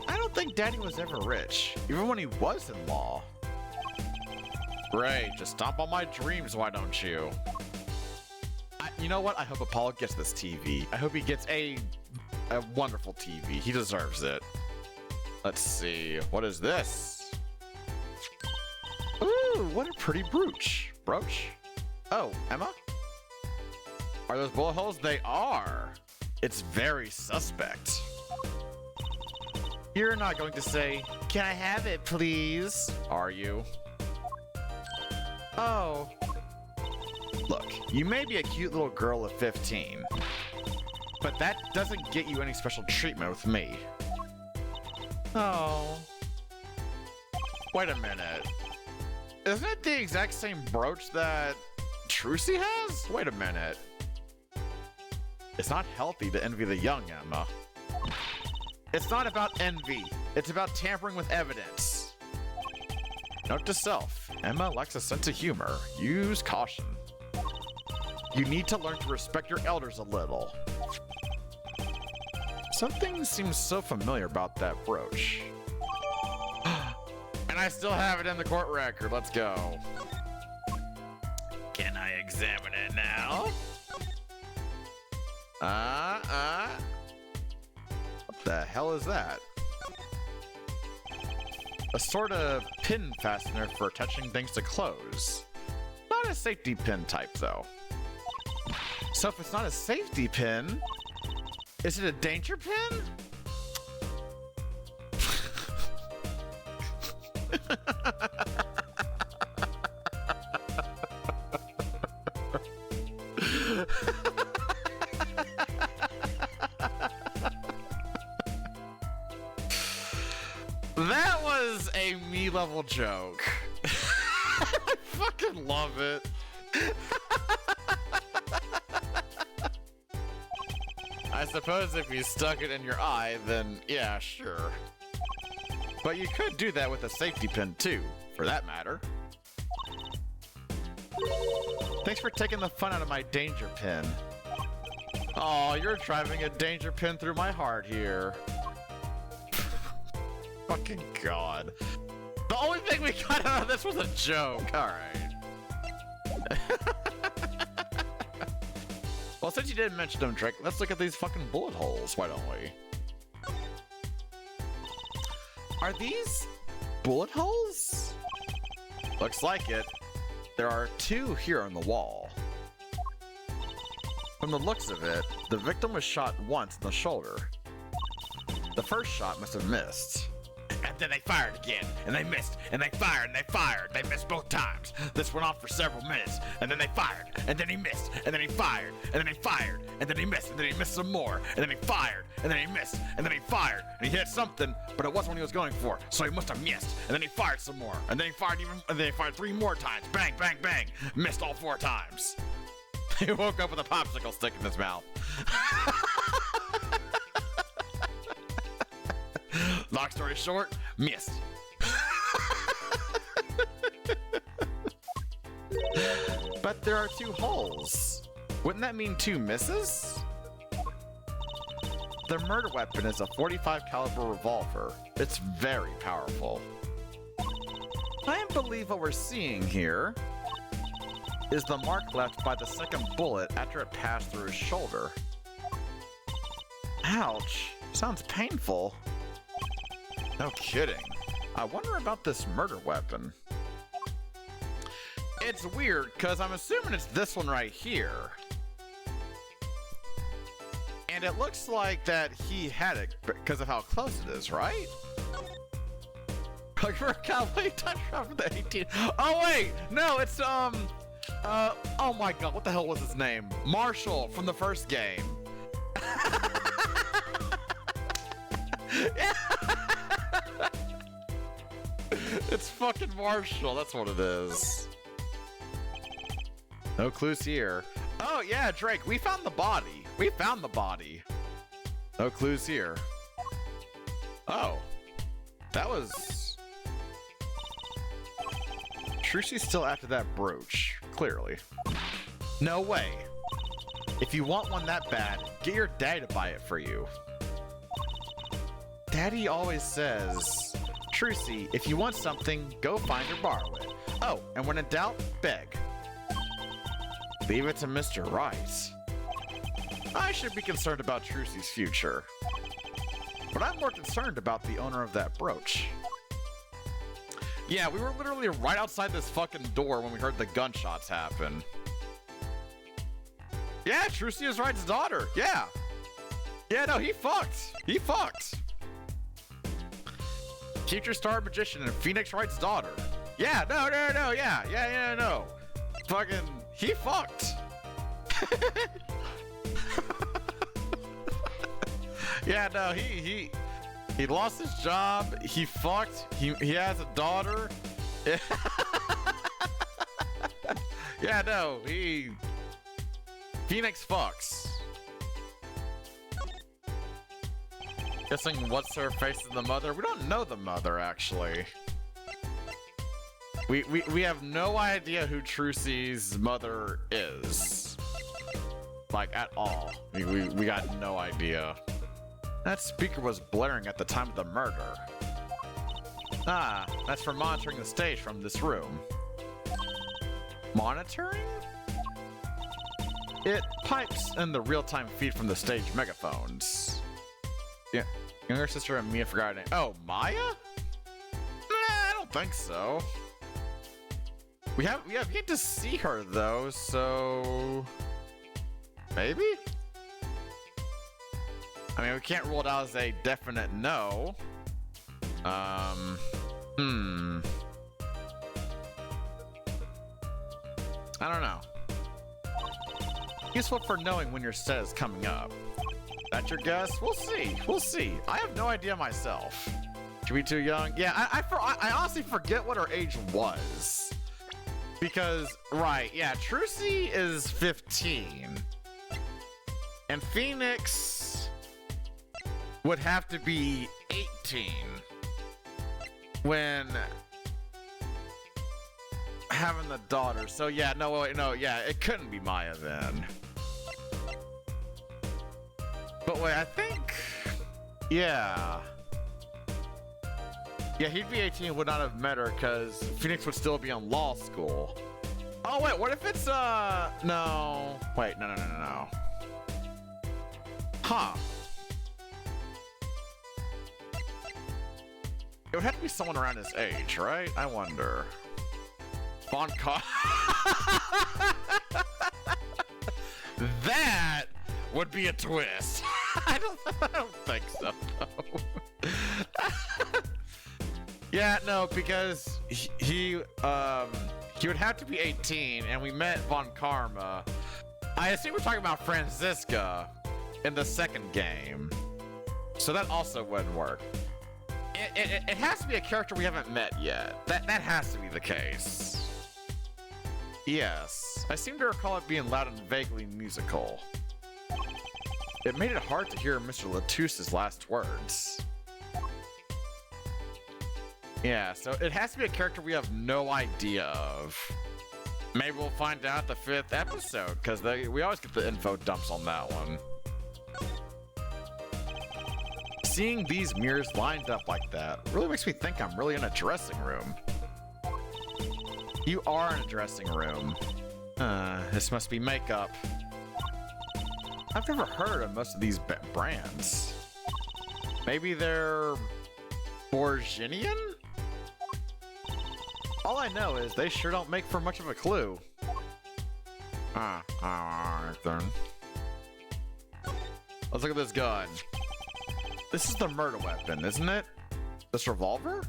I don't think Daddy was ever rich, even when he was in law. Ray, just stomp on my dreams, why don't you? You know what? I hope Apollo gets this TV. I hope he gets a wonderful TV. He deserves it. Let's see. What is this? Ooh, what a pretty brooch. Brooch? Oh, Emma? Are those bullet holes? They are. It's very suspect. You're not going to say, "Can I have it, please?" Are you? Oh. Look, you may be a cute little girl of 15, but that doesn't get you any special treatment with me. Oh. Wait a minute. Isn't it the exact same brooch that Trucy has? Wait a minute. It's not healthy to envy the young, Emma. It's not about envy. It's about tampering with evidence. Note to self, Emma lacks a sense of humor. Use caution. You need to learn to respect your elders a little. Something seems so familiar about that brooch. And I still have it in the court record. Let's go. Can I examine it now? What the hell is that? A sort of pin fastener for attaching things to clothes. Not a safety pin type, though. So if it's not a safety pin, is it a danger pin? That was a me-level joke. I fucking love it. I suppose if you stuck it in your eye, then yeah, sure. But you could do that with a safety pin too, for that matter. Thanks for taking the fun out of my danger pin. Aw, you're driving a danger pin through my heart here. Fucking God. The only thing we got out of this was a joke. Alright. Well, since you didn't mention them, Drake, let's look at these fucking bullet holes, why don't we? Are these bullet holes? Looks like it. There are 2 here on the wall. From the looks of it, the victim was shot once in the shoulder. The first shot must have missed. And then they fired again, and they missed, and they fired, and they fired. They missed both times. This went on for several minutes, and then they fired, and then he missed, and then he fired, and then he fired, and then he missed, and then he missed some more, and then he fired, and then he missed, and then he fired, and he hit something, but it wasn't what he was going for, so he must have missed, and then he fired some more, and then he fired and then he fired 3 more times. Bang, bang, bang. Missed all 4 times. He woke up with a popsicle stick in his mouth. Long story short, missed. But there are 2 holes. Wouldn't that mean 2 misses? The murder weapon is a .45 caliber revolver. It's very powerful. I believe what we're seeing here is the mark left by the second bullet after it passed through his shoulder. Ouch. Sounds painful. No kidding. I wonder about this murder weapon. It's weird, because I'm assuming it's this one right here. And it looks like that he had it because of how close it is, right? Like for a cowboy touch from the 18. Oh wait, no, it's oh my god, what the hell was his name? Marshall from the first game. It's fucking Marshall, that's what it is. No clues here. Oh yeah, Drake, we found the body. We found the body. No clues here. Oh. That was... Trucy's still after that brooch, clearly. No way. If you want one that bad, get your dad to buy it for you. Daddy always says, Trucy, if you want something, go find or borrow it. Oh, and when in doubt, beg. Leave it to Mr. Right. I should be concerned about Trucy's future. But I'm more concerned about the owner of that brooch. Yeah, we were literally right outside this fucking door when we heard the gunshots happen. Yeah, Trucy is Wright's daughter. Yeah. Yeah, no, he fucked. He fucked. Future star magician and Phoenix Wright's daughter. Yeah, no, yeah, no. Fucking, he fucked. Yeah, no, he lost his job. He fucked. He has a daughter. Yeah, no, Phoenix fucks. Guessing what's her face is the mother. We don't know the mother actually. We have no idea who Trucy's mother is. Like at all. We got no idea. That speaker was blaring at the time of the murder. Ah, that's for monitoring the stage from this room. Monitoring? It pipes in the real-time feed from the stage megaphones. Yeah, younger sister and Mia forgot her name. Oh, Maya? Nah, I don't think so. We have yet to see her though, so maybe? I mean, we can't rule it out as a definite no. I don't know. Useful for knowing when your set is coming up. That's your guess? We'll see. We'll see. I have no idea myself. Should we be too young? Yeah, I honestly forget what her age was. Because, right, yeah, Trucy is 15. And Phoenix would have to be 18 when having the daughter. So yeah, no, wait, no, yeah, it couldn't be Maya then. But wait, I think, yeah. Yeah, he'd be 18, would not have met her because Phoenix would still be in law school. Oh wait, what if it's, no. Wait, no. Huh. It would have to be someone around his age, right? I wonder. Von Car- That would be a twist. I don't think so, though. Yeah, no, because he would have to be 18, and we met Von Karma. I assume we're talking about Franziska in the second game. So that also wouldn't work. It has to be a character we haven't met yet. That has to be the case. Yes. I seem to recall it being loud and vaguely musical. It made it hard to hear Mr. Latusse's last words. Yeah, so it has to be a character we have no idea of. Maybe we'll find out the 5th episode, because we always get the info dumps on that one. Seeing these mirrors lined up like that really makes me think I'm really in a dressing room. You are in a dressing room. This must be makeup. I've never heard of most of these brands. Maybe they're Borginian? All I know is they sure don't make for much of a clue. Alright then. Let's look at this gun. This is the murder weapon, isn't it? This revolver?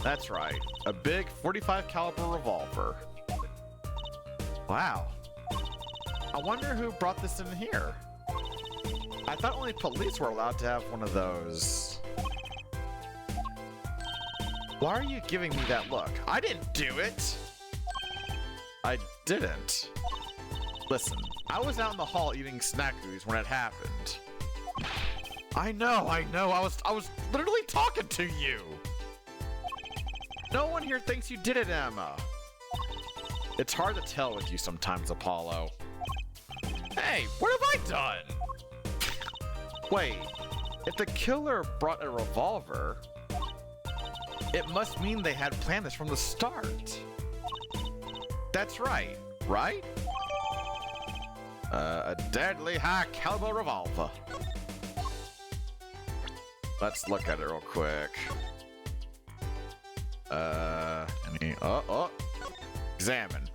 That's right. A big 45 caliber revolver. Wow. I wonder who brought this in here. I thought only police were allowed to have one of those. Why are you giving me that look? I didn't do it! I didn't. Listen, I was out in the hall eating snackoos when it happened. I know, I was literally talking to you! No one here thinks you did it, Emma. It's hard to tell with you sometimes, Apollo. Hey, what have I done? Wait, if the killer brought a revolver, it must mean they had planned this from the start. That's right, right? A deadly high caliber revolver. Let's look at it real quick. Examine.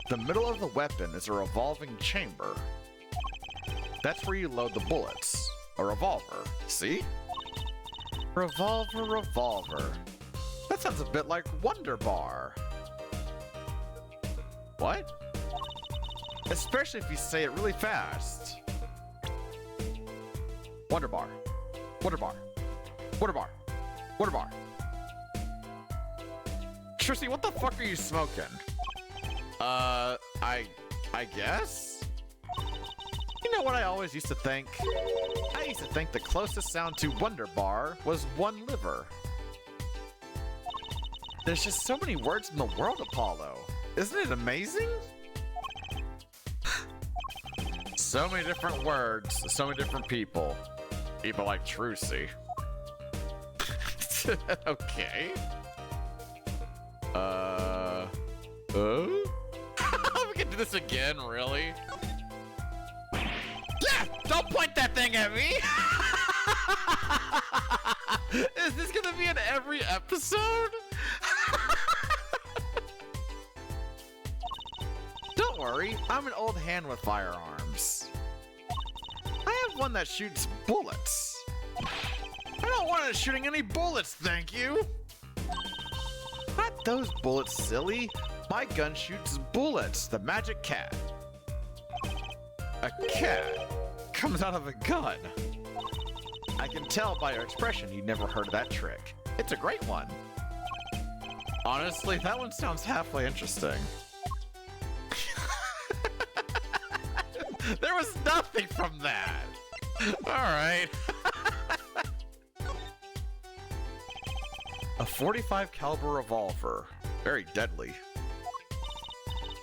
The middle of the weapon is a revolving chamber. That's where you load the bullets. A revolver, see? Revolver, revolver. That sounds a bit like Wonder Bar. What? Especially if you say it really fast. Wonder Bar. Wonder Bar. Wonder Bar. Wonder Bar. Tristy, what the fuck are you smoking? I guess? You know what I always used to think? I used to think the closest sound to Wonder Bar was one liver. There's just so many words in the world, Apollo. Isn't it amazing? So many different words, so many different people. People like Trucy. Okay. We can do this again, really? Yeah! Don't point that thing at me! Is this gonna be in every episode? Don't worry, I'm an old hand with firearms. I have one that shoots bullets. I don't want it shooting any bullets, thank you! Not those bullets, silly. My gun shoots bullets, the magic cat. A cat comes out of a gun. I can tell by your expression you never heard of that trick. It's a great one. Honestly, that one sounds halfway interesting. There was nothing from that. All right. A 45 caliber revolver. Very deadly.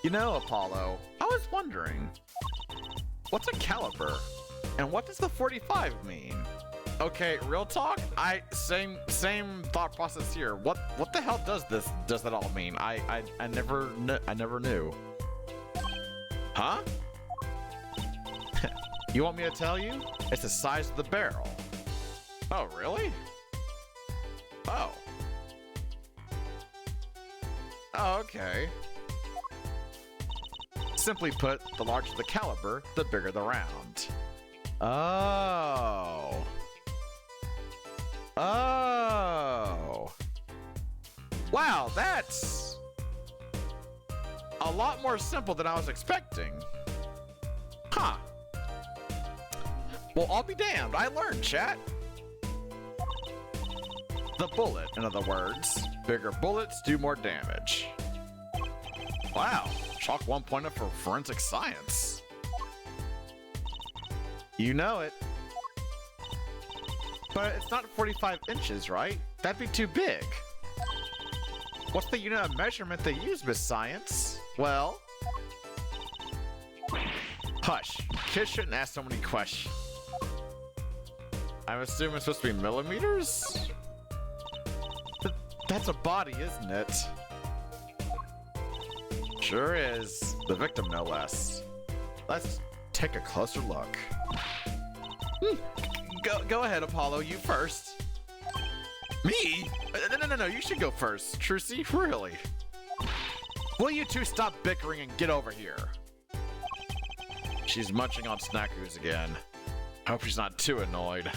You know, Apollo, I was wondering, what's a caliber? And what does the 45 mean? Okay, real talk, same thought process here. What the hell does that all mean? I never knew. Huh? You want me to tell you? It's the size of the barrel. Oh, really? Oh. Oh, okay. Simply put, the larger the caliber, the bigger the round. Oh. Oh. Wow, that's a lot more simple than I was expecting. Huh. Well, I'll be damned. I learned, chat. The bullet, in other words. Bigger bullets do more damage. Wow. Chalk 1 point up for forensic science. You know it. But it's not 45 inches, right? That'd be too big. What's the unit of measurement they use, Miss Science? Well... Hush. Kids shouldn't ask so many questions. I'm assuming it's supposed to be millimeters? That's a body, isn't it? Sure is. The victim, no less. take a closer look. Go ahead, Apollo, you first. Me? No, you should go first, Trucy, really. Will you two stop bickering and get over here? She's munching on Snackoos again. Hope she's not too annoyed.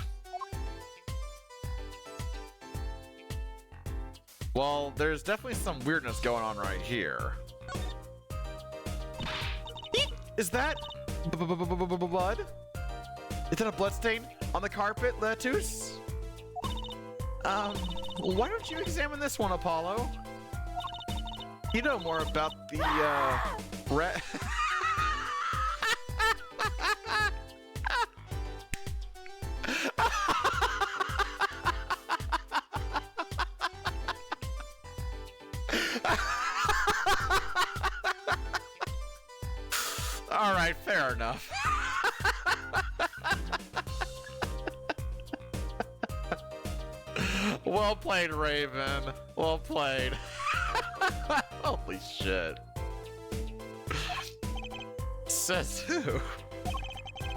Well, there's definitely some weirdness going on right here. Is that blood? Is that a bloodstain on the carpet, Lettuce? Why don't you examine this one, Apollo? You know more about the, rat. All right, fair enough. Well played, Raven. Well played. Holy shit. Says who?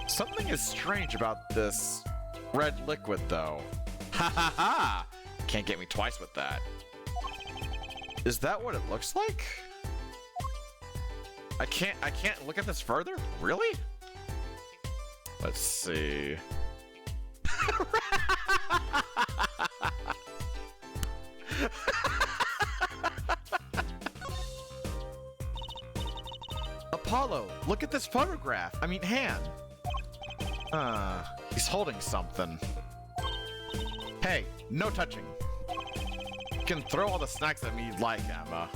Something is strange about this red liquid, though. Ha ha ha! Can't get me twice with that. Is that what it looks like? I can't look at this further? Really? Let's see. Apollo, look at this photograph. I mean, hand. He's holding something. Hey, no touching. You can throw all the snacks at me you'd like, Emma.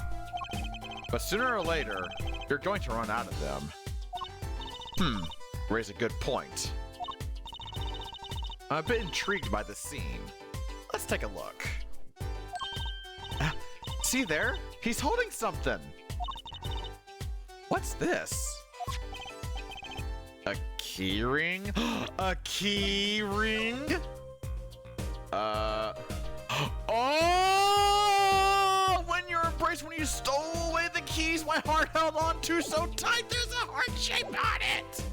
But sooner or later, you're going to run out of them. Raise a good point. I'm a bit intrigued by the scene. Let's take a look. See there? He's holding something. What's this? A key ring? A key ring? Oh! When you're embraced, when you stole away the keys my heart held on to so tight, there's a heart shape on it!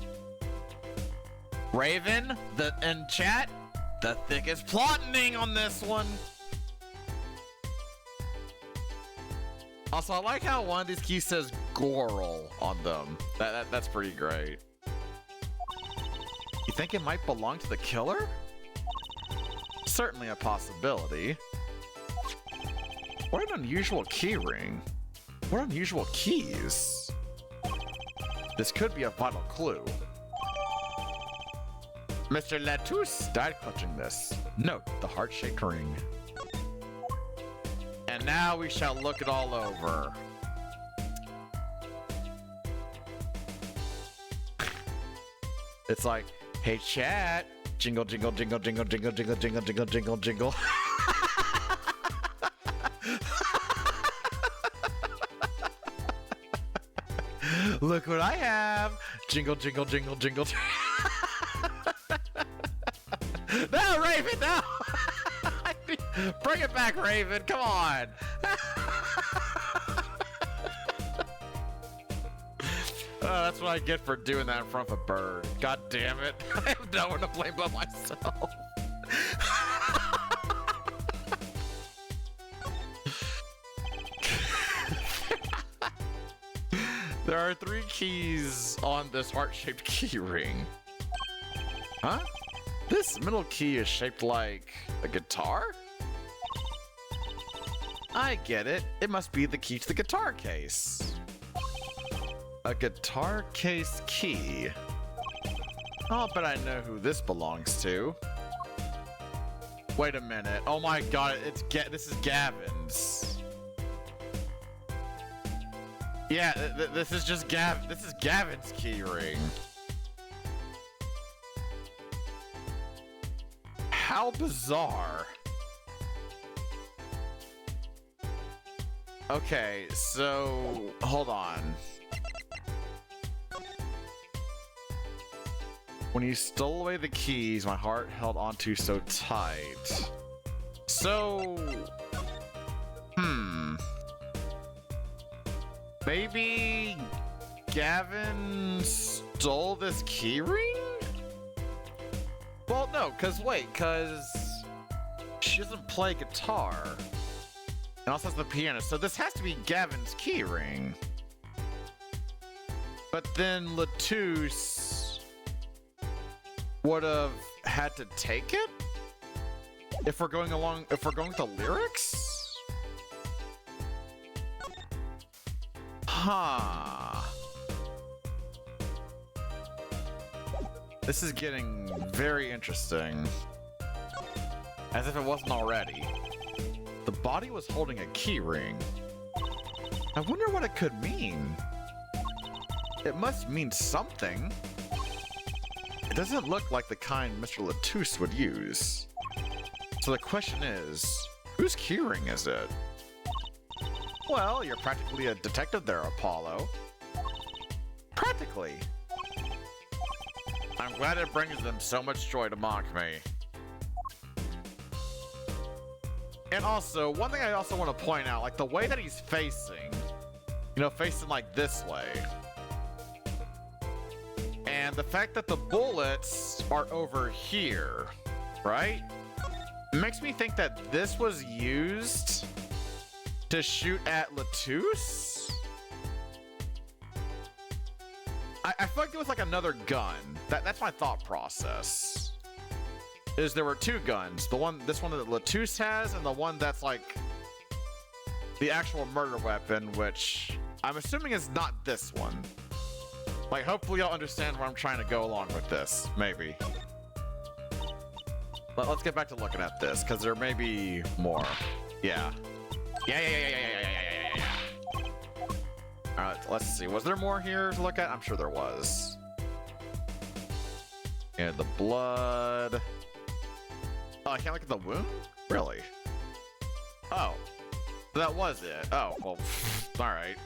Raven, in chat, the thickest plotting on this one. Also, I like how one of these keys says Goral on them. That's pretty great. You think it might belong to the killer? Certainly a possibility. What an unusual key ring. What unusual keys. This could be a vital clue. Mr. Lettuce died clutching this. Note the heart-shaped ring. And now we shall look it all over. It's like, hey chat, jingle, jingle, jingle, jingle, jingle, jingle, jingle, jingle, jingle, jingle. Look what I have. Jingle, jingle, jingle, jingle. No, Raven, no. Bring it back, Raven. Come on. That's what I get for doing that in front of a bird. God damn it. I have no one to blame but myself. There are 3 keys on this heart-shaped key ring. Huh? This middle key is shaped like a guitar? I get it. It must be the key to the guitar case. A guitar case key. I'll bet I know who this belongs to. Wait a minute. Oh my god, this is Gavin's. Yeah, this is just this is Gavin's key ring. How bizarre. Okay, so hold on. When you stole away the keys, my heart held onto so tight. So, maybe Gavin stole this keyring? Well, no, because she doesn't play guitar. And also has the piano, so this has to be Gavin's keyring. But then Latouche would have had to take it? If we're going with the lyrics? Huh. This is getting very interesting. As if it wasn't already. The body was holding a keyring. I wonder what it could mean. It must mean something. It doesn't look like the kind Mr. Latouche would use. So the question is, whose keyring is it? Well, you're practically a detective there, Apollo. Practically. I'm glad it brings them so much joy to mock me. And also, one thing I also want to point out, like the way that he's facing, you know, facing like this way. And the fact that the bullets are over here, right? Makes me think that this was used to shoot at Latouche? I feel like there was like another gun. That's my thought process. Is there were two guns. This one that Latouche has, and the one that's like the actual murder weapon, which I'm assuming is not this one. Like, hopefully y'all understand where I'm trying to go along with this, maybe. Let's get back to looking at this, because there may be more. Yeah. Yeah. Alright, let's see. Was there more here to look at? I'm sure there was. And the blood. Oh, I can't look at the wound? Really? Oh. That was it. Oh, well, alright.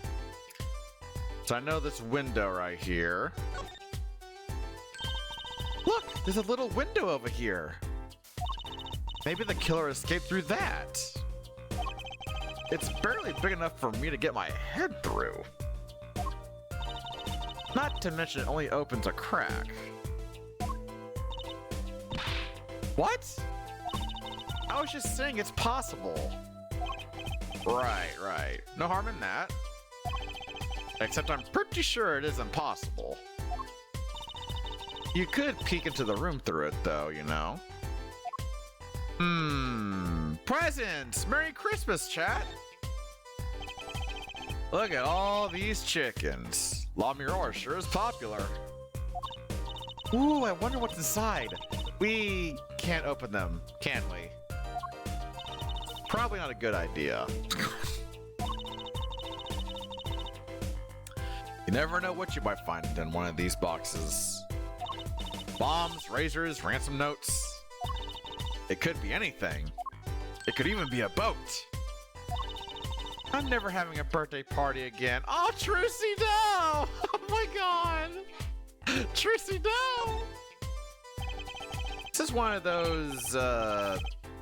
So I know this window right here. Look! There's a little window over here. Maybe the killer escaped through that. It's barely big enough for me to get my head through. Not to mention it only opens a crack. What? I was just saying it's possible. Right. No harm in that. Except I'm pretty sure it is impossible. You could peek into the room through it though, you know. Presents! Merry Christmas, chat! Look at all these chickens. La Mirror sure is popular. Ooh, I wonder what's inside. We can't open them, can we? Probably not a good idea. You never know what you might find in one of these boxes. Bombs, razors, ransom notes. It could be anything. It could even be a boat. I'm never having a birthday party again. Oh, Trucy, no! Oh my god! Trucy, no! This is one of those,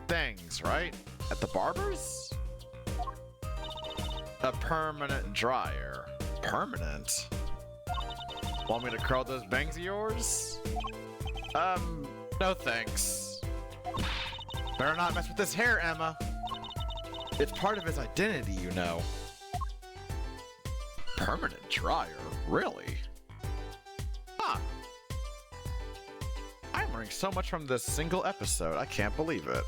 things, right? At the barber's? A permanent dryer. Permanent? Want me to curl those bangs of yours? No thanks. Better not mess with this hair, Emma. It's part of his identity, you know. Permanent dryer? Really? Huh. I'm learning so much from this single episode. I can't believe it.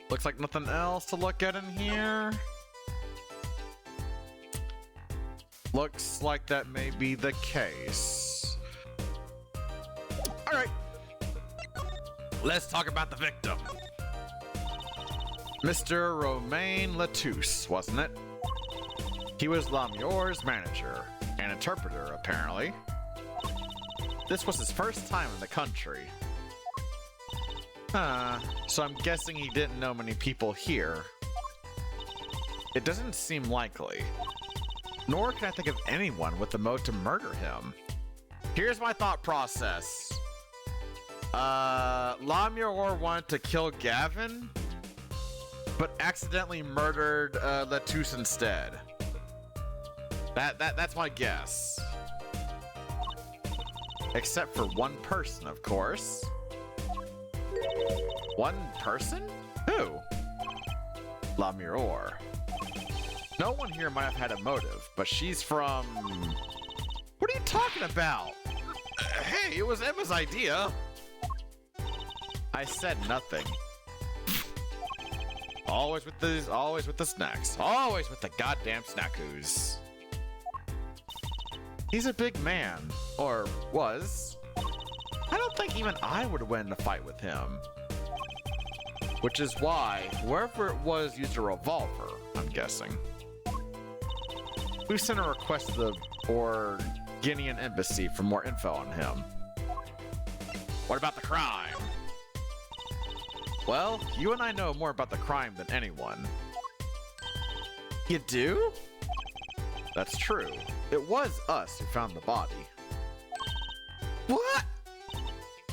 Looks like nothing else to look at in here. Looks like that may be the case. Alright. Let's talk about the victim. Mr. Romain Latouche, wasn't it? He was La Mirror's manager and interpreter, apparently. This was his first time in the country. So I'm guessing he didn't know many people here. It doesn't seem likely. Nor can I think of anyone with the motive to murder him. Here's my thought process. La Mirror wanted to kill Gavin, but accidentally murdered Latouche instead. That's my guess. Except for one person, of course. One person? Who? La Mirror. No one here might have had a motive, but she's from... What are you talking about? Hey, it was Emma's idea. I said nothing. Always with the snacks. Always with the goddamn snackoos. He's a big man. Or was. I don't think even I would win a fight with him. Which is why whoever it was used a revolver, I'm guessing. We sent a request to the Guinean embassy for more info on him. What about the crime? Well, you and I know more about the crime than anyone. You do? That's true. It was us who found the body. What?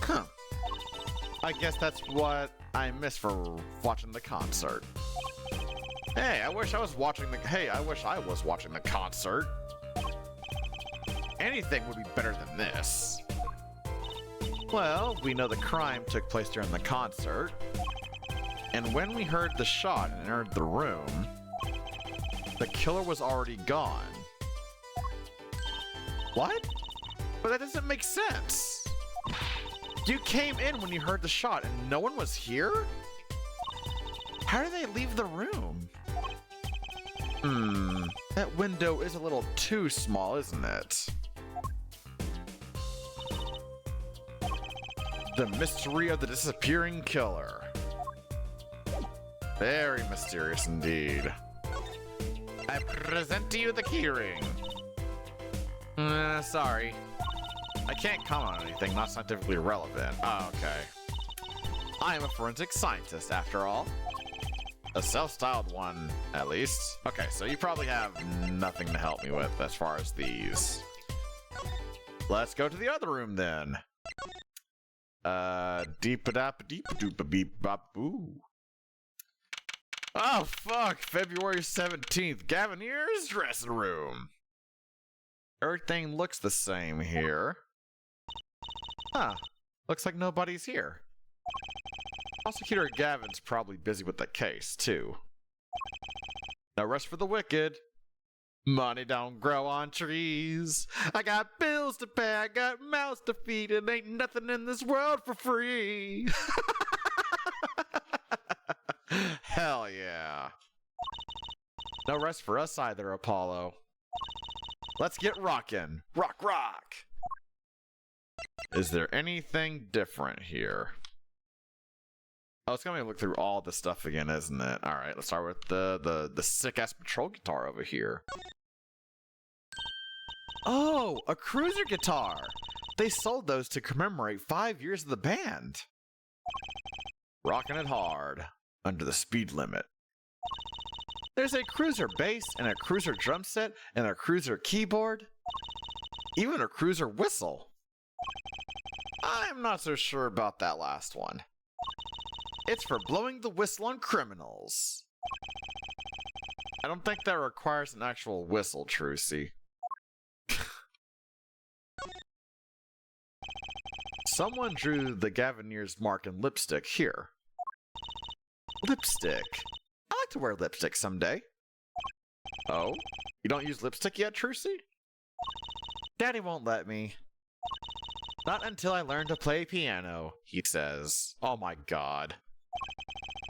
Huh. I guess that's what I missed for watching the concert. Hey, I wish I was watching the concert. Anything would be better than this. Well, we know the crime took place during the concert. And when we heard the shot and entered the room, the killer was already gone. What? But that doesn't make sense. You came in when you heard the shot and no one was here? How did they leave the room? That window is a little too small, isn't it? The mystery of the disappearing killer. Very mysterious indeed. I present to you the keyring. Sorry. I can't comment on anything not scientifically relevant. Oh, okay. I am a forensic scientist, after all. A self-styled one, at least. Okay, so you probably have nothing to help me with as far as these. Let's go to the other room, then. Deep-a-dap-a-deep-a-doop-a-beep-bop-boo. Oh, fuck! February 17th, Gavanier's dressing room. Everything looks the same here. Huh. Looks like nobody's here. Prosecutor Gavin's probably busy with the case, too. No rest for the wicked. Money don't grow on trees. I got bills to pay, I got mouths to feed, and ain't nothing in this world for free. Hell yeah. No rest for us either, Apollo. Let's get rockin'. Rock, rock! Is there anything different here? Oh, it's gonna look through all the stuff again, isn't it? Alright, let's start with the sick-ass patrol guitar over here. Oh, a cruiser guitar! They sold those to commemorate 5 years of the band. Rockin' it hard, under the speed limit. There's a cruiser bass, and a cruiser drum set, and a cruiser keyboard. Even a cruiser whistle. I'm not so sure about that last one. It's for blowing the whistle on criminals. I don't think that requires an actual whistle, Trucy. Someone drew the Gavanier's mark in lipstick here. Lipstick. I like to wear lipstick someday. Oh? You don't use lipstick yet, Trucy? Daddy won't let me. Not until I learn to play piano, he says. Oh my god.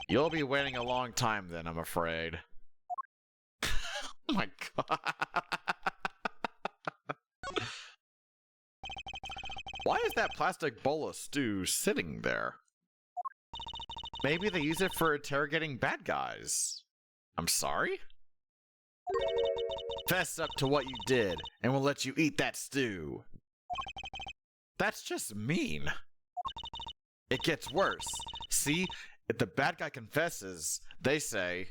You'll be waiting a long time then, I'm afraid. Oh my god. Why is that plastic bowl of stew sitting there? Maybe they use it for interrogating bad guys. I'm sorry? Fess up to what you did, and we'll let you eat that stew. That's just mean. It gets worse. See, if the bad guy confesses, they say,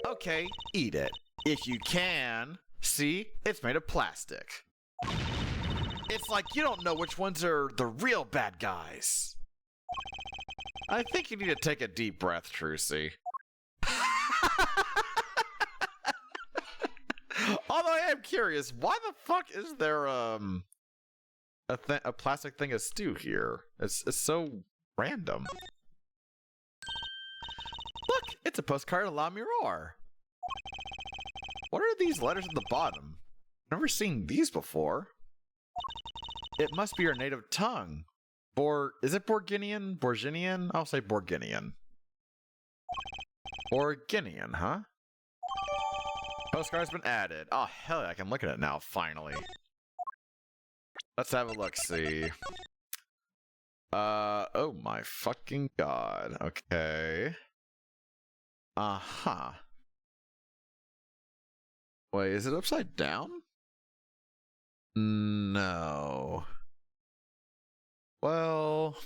okay, eat it. If you can, see, it's made of plastic. It's like you don't know which ones are the real bad guys. I think you need to take a deep breath, Trucy. Although I am curious, why the fuck is there, a a plastic thing of stew here? It's so random. Look, it's a postcard of La Mirror. What are these letters at the bottom? Never seen these before. It must be your native tongue. Is it Borginian? Borginian? I'll say Borginian. Borginian, huh? Postcard's been added. Oh, hell yeah, I can look at it now, finally. Let's have a look-see. Oh my fucking god. Okay. Uh-huh. Wait, is it upside down? No. Well...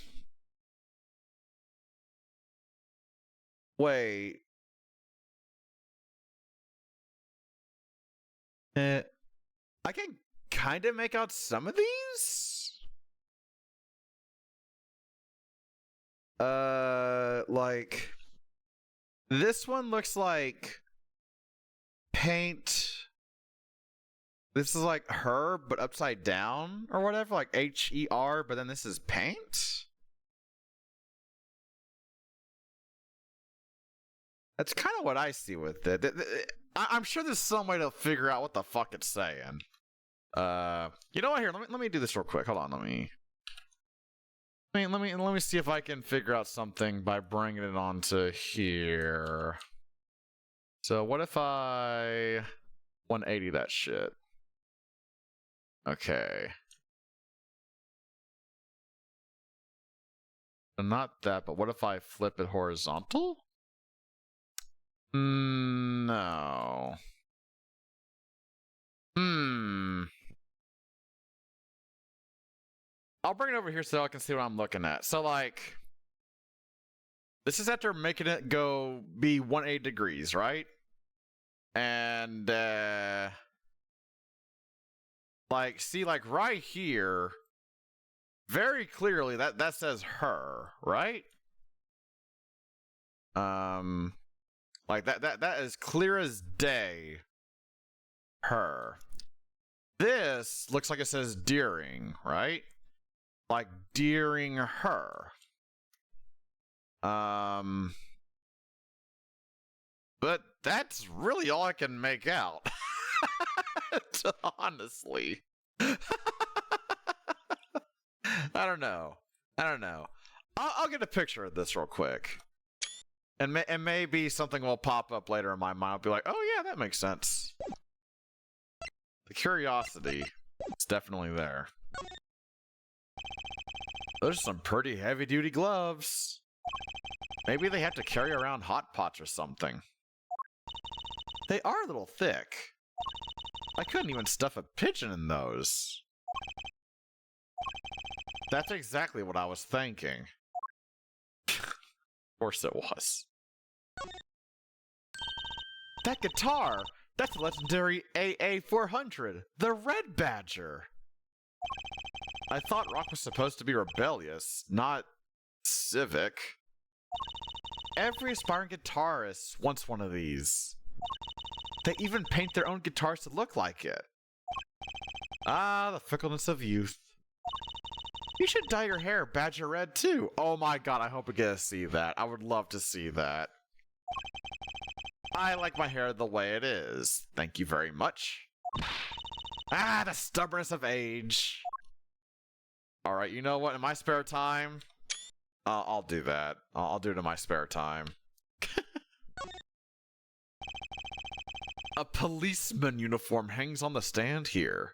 Wait. I can kind of make out some of these? Like... This one looks like... paint... This is like her, but upside down or whatever, like H-E-R, but then this is paint? That's kind of what I see with it. I'm sure there's some way to figure out what the fuck it's saying. You know what? Here, let me do this real quick. Hold on, let me see if I can figure out something by bringing it onto here. So what if I 180 that shit? Okay. Not that, but what if I flip it horizontal? No. I'll bring it over here so I can see what I'm looking at. So, like, this is after making it be 180 degrees, right? And, like, see, like, right here, very clearly, that says her, right? Like, that is clear as day, her. This looks like it says Deering, right? Like, Deering her. But that's really all I can make out. Honestly. I don't know. I'll get a picture of this real quick. And maybe something will pop up later in my mind. I'll be like, oh yeah, that makes sense. The curiosity is definitely there. Those are some pretty heavy-duty gloves. Maybe they have to carry around hot pots or something. They are a little thick. I couldn't even stuff a pigeon in those. That's exactly what I was thinking. Of course it was. That guitar! That's the legendary AA400, the Red Badger! I thought rock was supposed to be rebellious, not civic. Every aspiring guitarist wants one of these. They even paint their own guitars to look like it. Ah, the fickleness of youth. You should dye your hair badger red too. Oh my god, I hope we get to see that. I would love to see that. I like my hair the way it is. Thank you very much. Ah, the stubbornness of age. Alright, you know what? In my spare time, I'll do that. I'll do it in my spare time. A policeman uniform hangs on the stand here.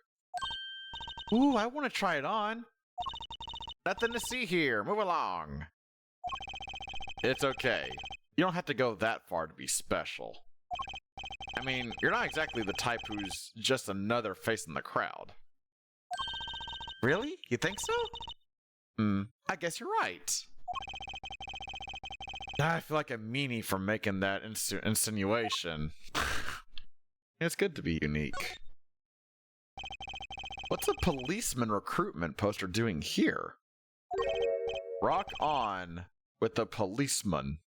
Ooh, I want to try it on. Nothing to see here. Move along. It's okay. You don't have to go that far to be special. I mean, you're not exactly the type who's just another face in the crowd. Really? You think so? I guess you're right. I feel like a meanie for making that insinuation. It's good to be unique. What's a policeman recruitment poster doing here? Rock on with the policeman.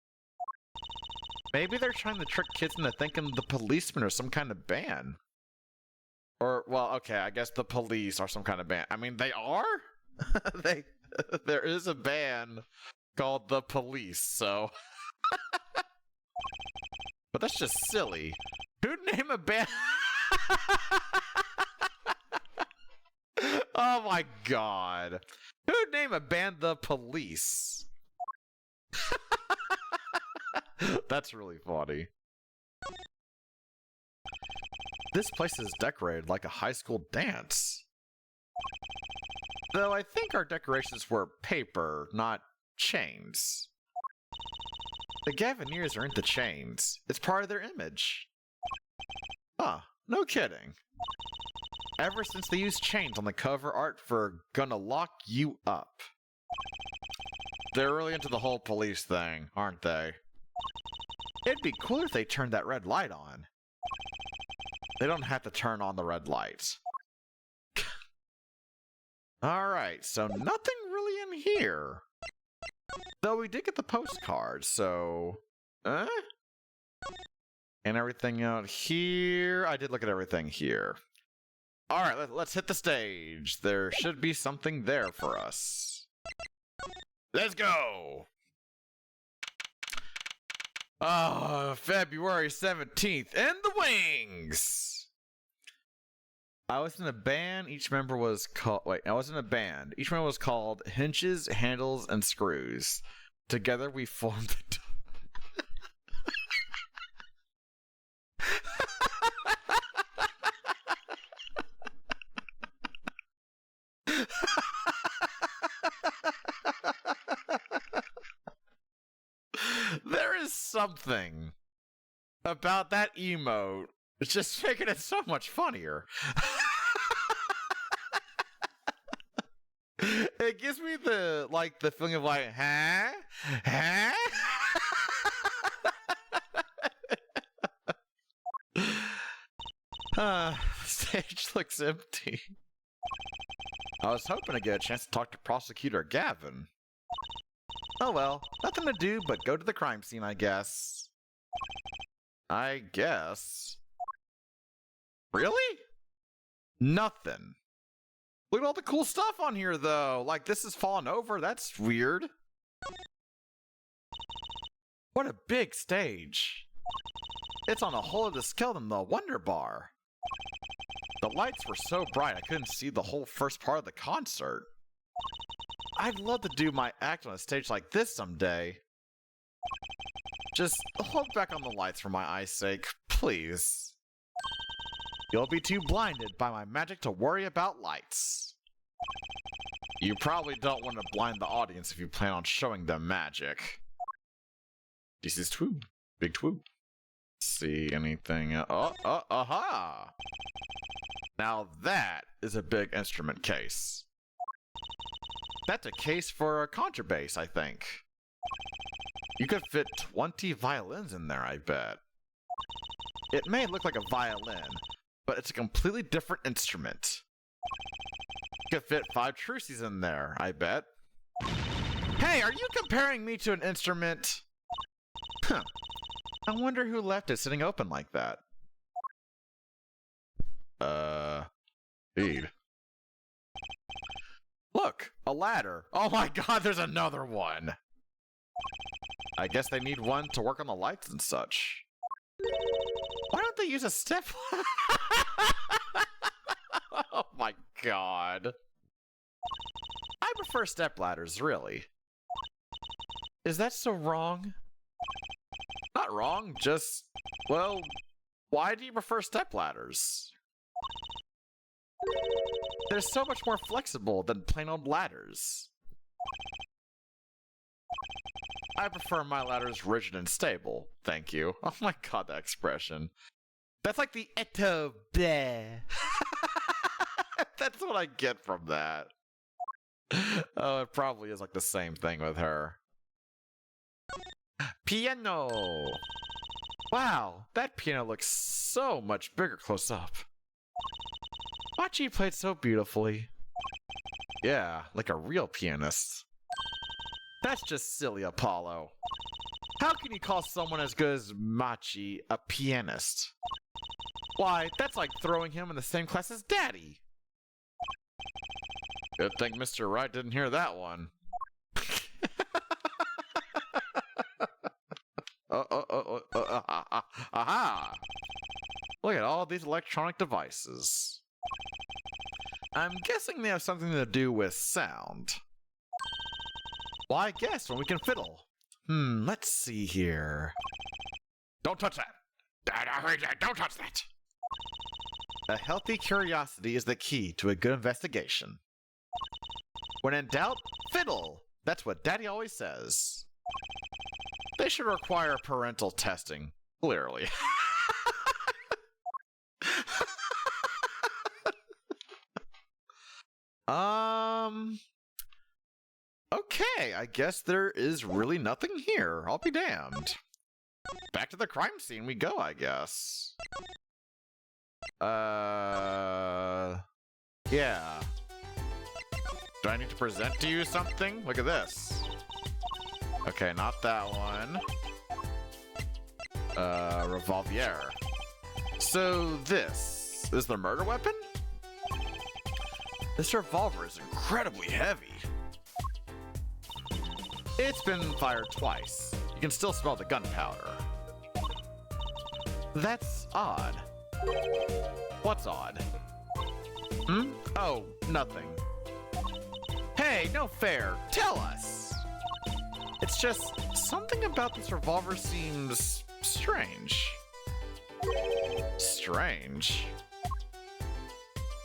Maybe they're trying to trick kids into thinking the policemen are some kind of band. Or, well, okay, I guess the police are some kind of band. I mean, they are? There is a band called The Police, so. But that's just silly. Who'd name a band? Oh my god. Who'd name a band The Police? That's really funny. This place is decorated like a high school dance. Though I think our decorations were paper, not chains. The Gavineers are into chains. It's part of their image. Huh, no kidding. Ever since they used chains on the cover art for Gonna Lock You Up. They're really into the whole police thing, aren't they? It'd be cool if they turned that red light on. They don't have to turn on the red lights. Alright, so nothing really in here. Though we did get the postcard, so... And everything out here... I did look at everything here. Alright, let's hit the stage. There should be something there for us. Let's go! February 17th, in the wings! I was in a band, each member was called... Wait, I was in a band. Each member was called Hinges, Handles, and Screws. Together we formed the... There is something about that emote. It's just making it so much funnier. It gives me the feeling of like, huh? The stage looks empty. I was hoping to get a chance to talk to Prosecutor Gavin. Oh well, nothing to do but go to the crime scene, I guess. I guess. Really? Nothing. Look at all the cool stuff on here, though. Like, this is falling over. That's weird. What a big stage. It's on a whole other scale than the Wonder Bar. The lights were so bright I couldn't see the whole first part of the concert. I'd love to do my act on a stage like this someday. Just hold back on the lights for my eye's sake, please. You'll be too blinded by my magic to worry about lights. You probably don't want to blind the audience if you plan on showing them magic. This is true. Big true. See anything? Aha! Now that is a big instrument case. That's a case for a contrabass, I think. You could fit 20 violins in there, I bet. It may look like a violin, but it's a completely different instrument. You could fit 5 truces in there, I bet. Hey, are you comparing me to an instrument? Huh. I wonder who left it sitting open like that. Indeed. Look, a ladder. Oh my god, there's another one! I guess they need one to work on the lights and such. Why don't they use a step? Oh my god. I prefer step ladders, really. Is that so wrong? Not wrong, just... Well, why do you prefer step ladders? They're so much more flexible than plain old ladders. I prefer my ladders rigid and stable, thank you. Oh my god, that expression. That's like the eto bleh. That's what I get from that. Oh, it probably is like the same thing with her. Piano! Wow, that piano looks so much bigger close up. Machi played so beautifully. Yeah, like a real pianist. That's just silly, Apollo. How can you call someone as good as Machi a pianist? Why, that's like throwing him in the same class as Daddy. Good thing Mr. Wright didn't hear that one. Aha! Look at all these electronic devices. I'm guessing they have something to do with sound. Well, I guess when we can fiddle. Let's see here. Don't touch that! Don't touch that! A healthy curiosity is the key to a good investigation. When in doubt, fiddle! That's what Daddy always says. They should require parental testing, clearly. Okay, I guess there is really nothing here. I'll be damned. Back to the crime scene we go, I guess. Yeah. Do I need to present to you something? Look at this. Okay, not that one. Revolvier. So this is the murder weapon? This revolver is incredibly heavy. It's been fired twice. You can still smell the gunpowder. That's odd. What's odd? Oh, nothing. Hey, no fair. Tell us. It's just something about this revolver seems strange. Strange?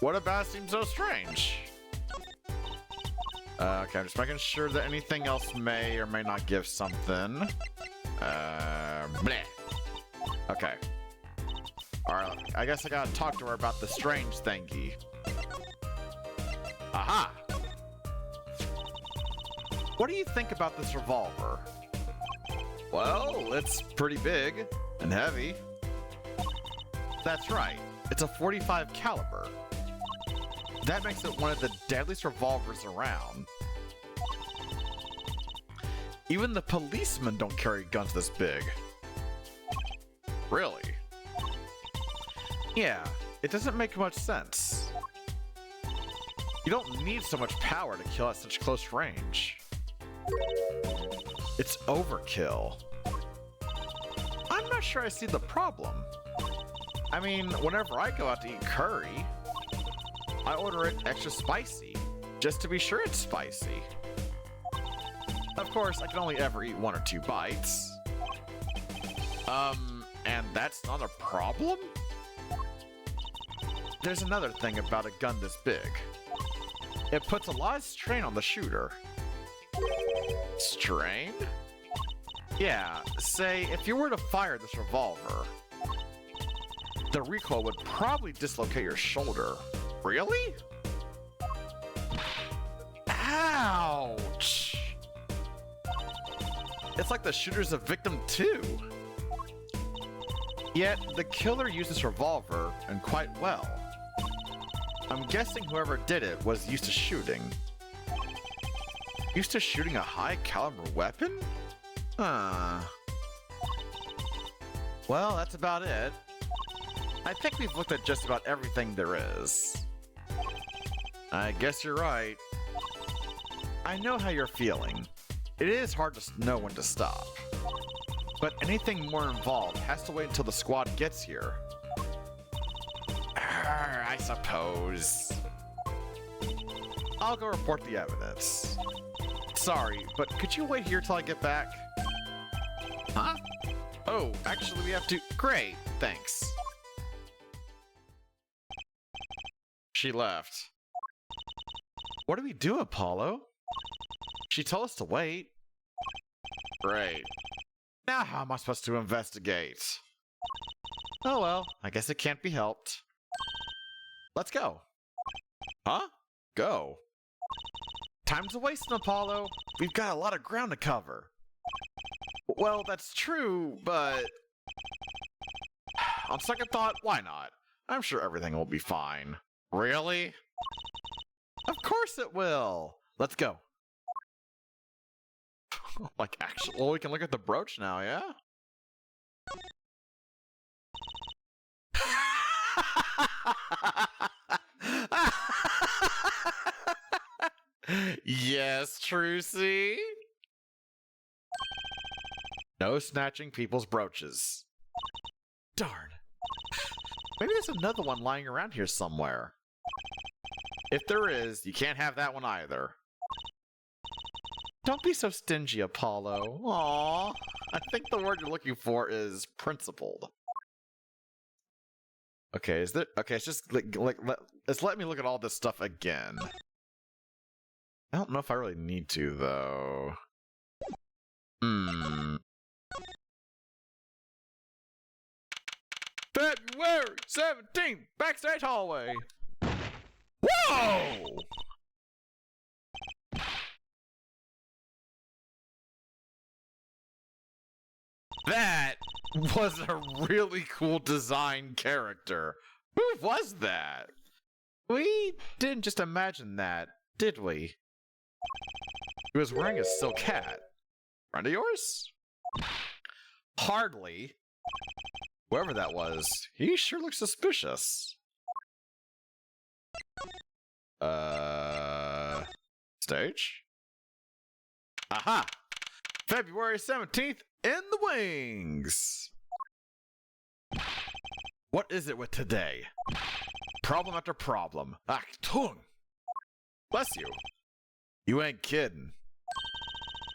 What about it seems so strange? Okay, I'm just making sure that anything else may or may not give something. Bleh. Okay. Alright, I guess I gotta talk to her about the strange thingy. Aha! What do you think about this revolver? Well, it's pretty big and heavy. That's right, it's a .45 caliber. That makes it one of the deadliest revolvers around. Even the policemen don't carry guns this big. Really? Yeah, it doesn't make much sense. You don't need so much power to kill at such close range. It's overkill. I'm not sure I see the problem. I mean, whenever I go out to eat curry, I order it extra spicy, just to be sure it's spicy. Of course, I can only ever eat 1 or 2 bites. And that's not a problem? There's another thing about a gun this big. It puts a lot of strain on the shooter. Strain? Yeah, say, if you were to fire this revolver, the recoil would probably dislocate your shoulder. Really? Ouch! It's like the shooter's a victim too. Yet, the killer used this revolver, and quite well. I'm guessing whoever did it was used to shooting. Used to shooting a high-caliber weapon? Huh. Well, that's about it. I think we've looked at just about everything there is. I guess you're right. I know how you're feeling. It is hard to know when to stop. But anything more involved has to wait until the squad gets here. I suppose. I'll go report the evidence. Sorry, but could you wait here till I get back? Huh? Oh, actually we have to... Great, thanks. She left. What do we do, Apollo? She told us to wait. Great. Now how am I supposed to investigate? Oh well, I guess it can't be helped. Let's go. Huh? Go. Time's a wasting, Apollo. We've got a lot of ground to cover. Well, that's true, but... On second thought, why not? I'm sure everything will be fine. Really? Of course it will! Let's go. Like, actually, well, we can look at the brooch now, yeah? Yes, Trucy. No snatching people's brooches. Darn. Maybe there's another one lying around here somewhere. If there is, you can't have that one either. Don't be so stingy, Apollo. Aww. I think the word you're looking for is principled. Okay, is there? Okay, it's just let's let me look at all this stuff again. I don't know if I really need to though. February 17th, backstage hallway. Whoa! That was a really cool design character. Who was that? We didn't just imagine that, did we? He was wearing a silk hat. Friend of yours? Hardly. Whoever that was, he sure looks suspicious. Stage? Aha! February 17th in the wings! What is it with today? Problem after problem. Achtung! Bless you. You ain't kidding.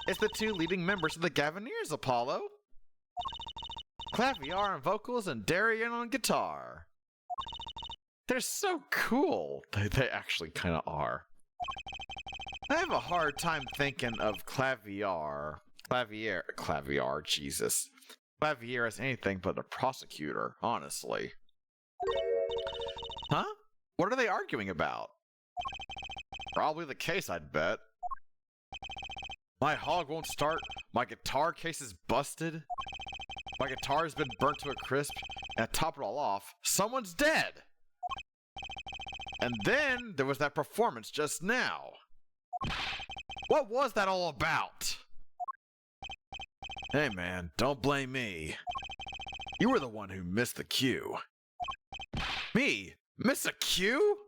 It's the two leading members of the Gaviniers, Apollo. Clavier on vocals and Darian on guitar. They're so cool. They actually kind of are. I have a hard time thinking of Clavier, Jesus. Clavier as anything but a prosecutor, honestly. Huh? What are they arguing about? Probably the case, I'd bet. My hog won't start, my guitar case is busted, my guitar's been burnt to a crisp, and to top it all off, someone's dead! And then there was that performance just now. What was that all about? Hey man, don't blame me. You were the one who missed the cue. Me? Miss a cue?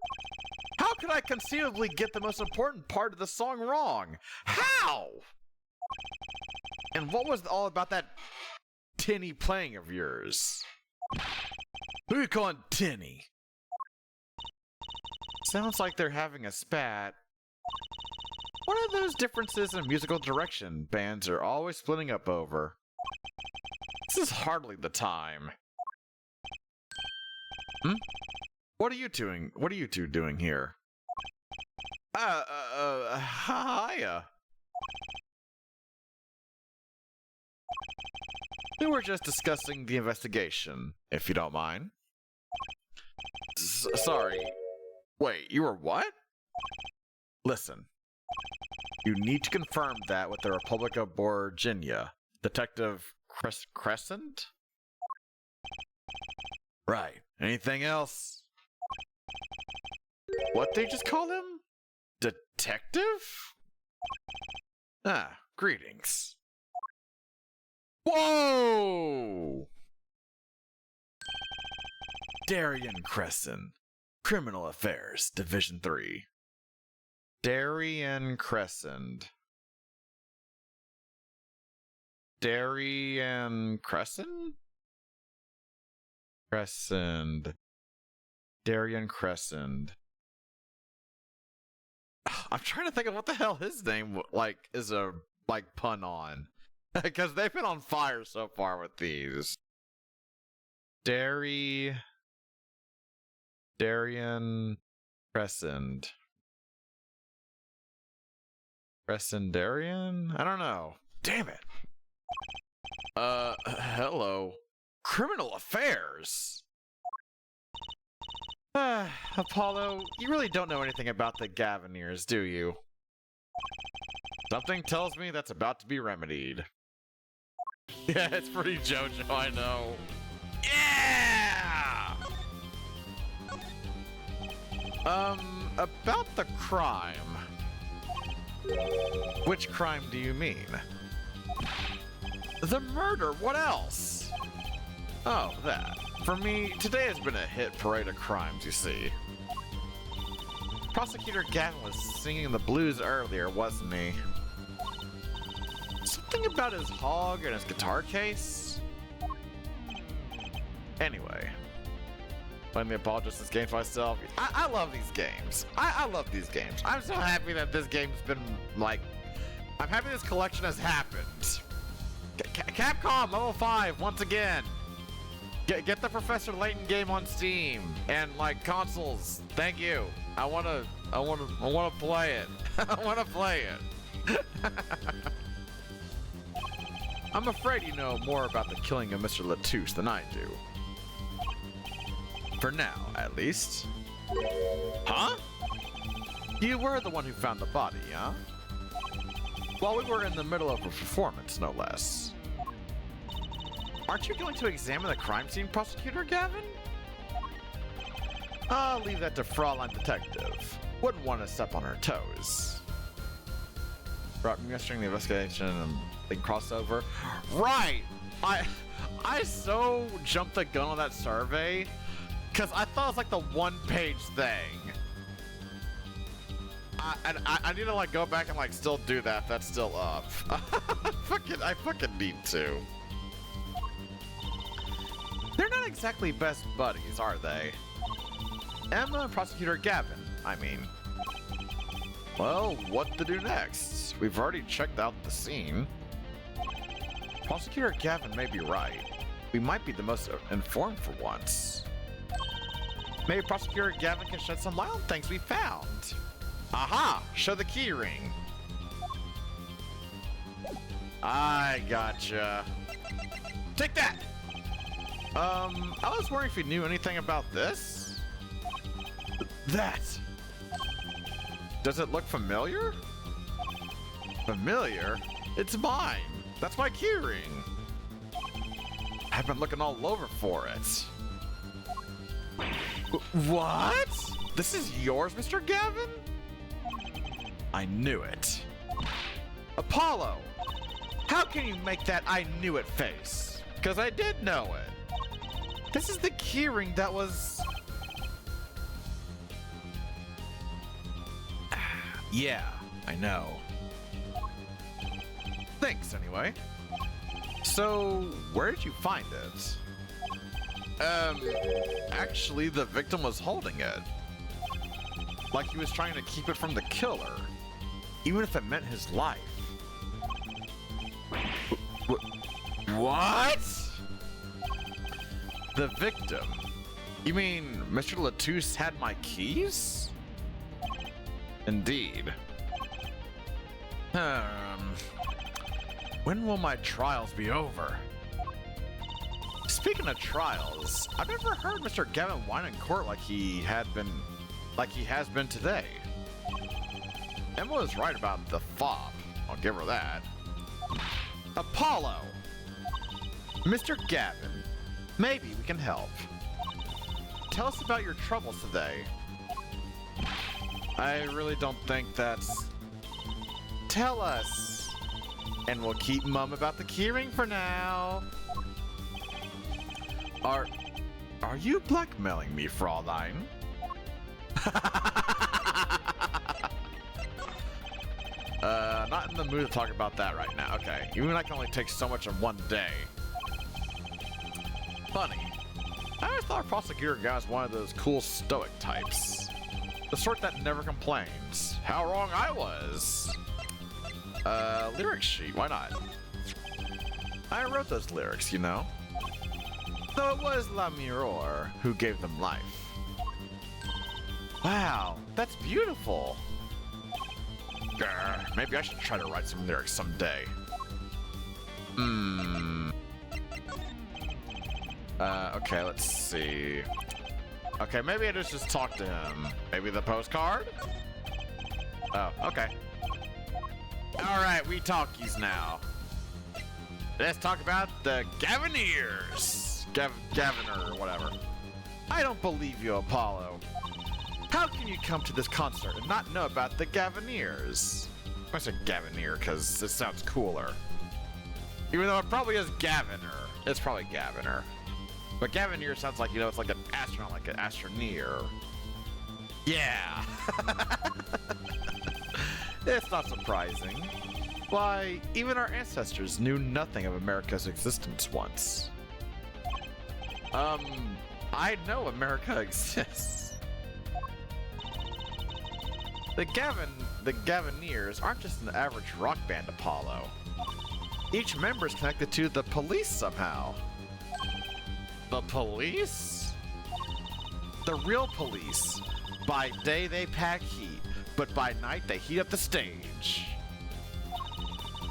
How could I conceivably get the most important part of the song wrong? How? And what was all about that tinny playing of yours? Who are you calling tinny? Sounds like they're having a spat. What are those differences in musical direction bands are always splitting up over? This is hardly the time. What are you doing? What are you two doing here? Hiya. We were just discussing the investigation, if you don't mind. Sorry. Wait, you were what? Listen. You need to confirm that with the Republic of Virginia. Detective Crescent? Right. Anything else? What they just call him? Detective? Ah, greetings. Whoa! Darian Crescent. Criminal Affairs, Division 3. Darian Crescent. Darian Crescent? Crescent. Darian Crescent. I'm trying to think of what the hell his name is a pun on. Because they've been on fire so far with these. Darian Crescent. Crescendarian? I don't know. Damn it. Hello. Criminal Affairs? Apollo, you really don't know anything about the Gaviniers, do you? Something tells me that's about to be remedied. Yeah, it's pretty JoJo, I know. Yeah! About the crime. Which crime do you mean? The murder, what else? Oh, that. For me, today has been a hit parade of crimes, you see. Prosecutor Gavin was singing the blues earlier, wasn't he? Something about his hog and his guitar case? Anyway. Playing the apologist this game for myself. I love these games. I love these games. I'm so happy that this game's been, like... I'm happy this collection has happened. Capcom level 5 once again. Get the Professor Layton game on Steam and like consoles. Thank you. I wanna play it. I wanna play it. I'm afraid you know more about the killing of Mr. Latouche than I do. For now, at least. Huh? You were the one who found the body, huh? While we were in the middle of a performance, no less. Aren't you going to examine the crime scene, Prosecutor Gavin? I'll leave that to Fraulein Detective. Wouldn't want to step on her toes. Administering the investigation and big crossover. Right! I so jumped the gun on that survey because I thought it was like the one-page thing. I need to like go back and like still do that. That's still up. I fucking need to. They're not exactly best buddies, are they? Emma and Prosecutor Gavin, I mean. Well, what to do next? We've already checked out the scene. Prosecutor Gavin may be right. We might be the most informed for once. Maybe Prosecutor Gavin can shed some light on things we found. Aha! Show the key ring. I gotcha. Take that! I was wondering if you knew anything about this? That! Does it look familiar? Familiar? It's mine! That's my key ring! I've been looking all over for it. What? This is yours, Mr. Gavin? I knew it. Apollo! How can you make that I knew it face? Because I did know it. This is the keyring that was... Yeah, I know. Thanks, anyway. So, where did you find it? Actually, the victim was holding it. Like he was trying to keep it from the killer. Even if it meant his life. What? The victim? You mean Mr. Latouche had my keys? Indeed. When will my trials be over? Speaking of trials, I've never heard Mr. Gavin whine in court like he has been today. Emma was right about the fob. I'll give her that. Apollo! Mr. Gavin, maybe we can help. Tell us about your troubles today. I really don't think that's... Tell us! And we'll keep mum about the keyring for now. Are you blackmailing me, Fraulein? Not in the mood to talk about that right now. Okay, even I can only take so much in one day. Funny. I always thought Prosecutor Guy was one of those cool stoic types. The sort that never complains. How wrong I was. Lyric sheet, why not? I wrote those lyrics, you know. Though it was La Mirror who gave them life. Wow, that's beautiful. Grr, maybe I should try to write some lyrics someday. Okay, let's see. Okay, maybe I just talk to him. Maybe the postcard? Oh, okay. Alright, we talkies now. Let's talk about the Gavineers. Gaviner or whatever. I don't believe you, Apollo. How can you come to this concert and not know about the Gavineers? I said Gavineer because it sounds cooler. Even though it probably is Gaviner. It's probably Gaviner. But Gavineer sounds like, you know, it's like an astronaut, like an astroneer. Yeah! It's not surprising. Why, even our ancestors knew nothing of America's existence once. I know America exists. The Gavineers aren't just an average rock band, Apollo. Each member is connected to the police somehow. The police? The real police. By day they pack heat, but by night they heat up the stage.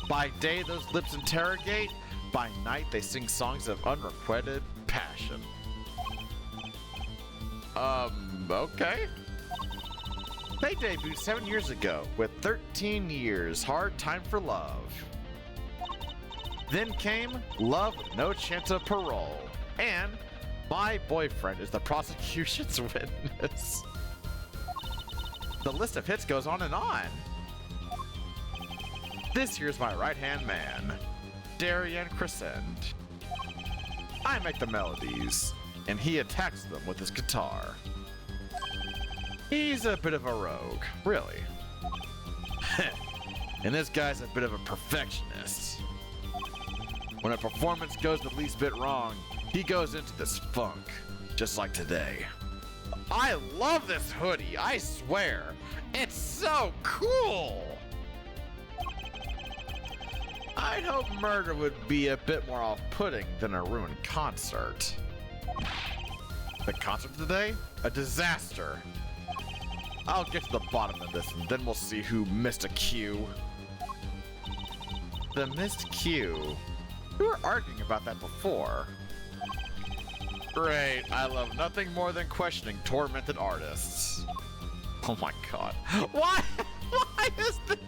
By day those lips interrogate, by night they sing songs of unrequited passion. Okay. They debuted 7 years ago with 13 Years, Hard Time for Love. Then came Love with No Chance of Parole, and My Boyfriend is the Prosecution's Witness. The list of hits goes on and on. This here's my right-hand man, Darien Crescent. I make the melodies, and he attacks them with his guitar. He's a bit of a rogue, really. And this guy's a bit of a perfectionist. When a performance goes the least bit wrong, he goes into this funk, just like today. I love this hoodie, I swear. It's so cool! I'd hope murder would be a bit more off-putting than a ruined concert. The concert today? A disaster. I'll get to the bottom of this and then we'll see who missed a cue. The missed cue? We were arguing about that before. Great, I love nothing more than questioning tormented artists. Oh my god. Why? Why is this?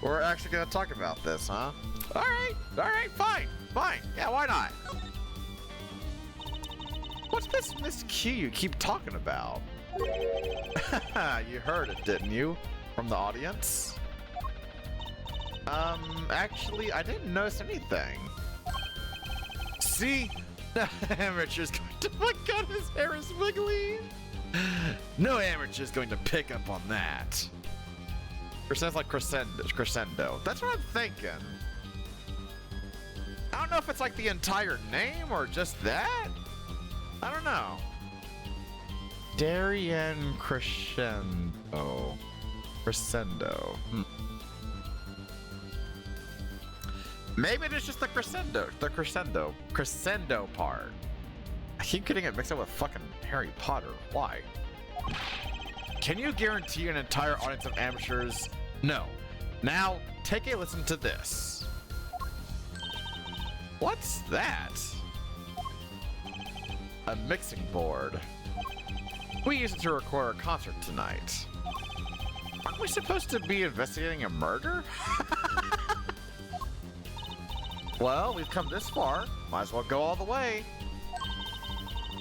We're actually gonna talk about this, huh? Alright, fine. Yeah, why not? What's this missed cue you keep talking about? You heard it, didn't you? From the audience? Actually, I didn't notice anything. See? The amateur's going to... Oh my god, his hair is wiggly! No amateur's going to pick up on that. Or sounds like crescendo. That's what I'm thinking. I don't know if it's like the entire name or just that. I don't know. Darien Crescendo. Crescendo. Maybe it is just the crescendo part. I keep getting it mixed up with fucking Harry Potter. Why? Can you guarantee an entire audience of amateurs? No. Now, take a listen to this. What's that? A mixing board. We used it to record our concert tonight. Aren't we supposed to be investigating a murder? Well, we've come this far. Might as well go all the way.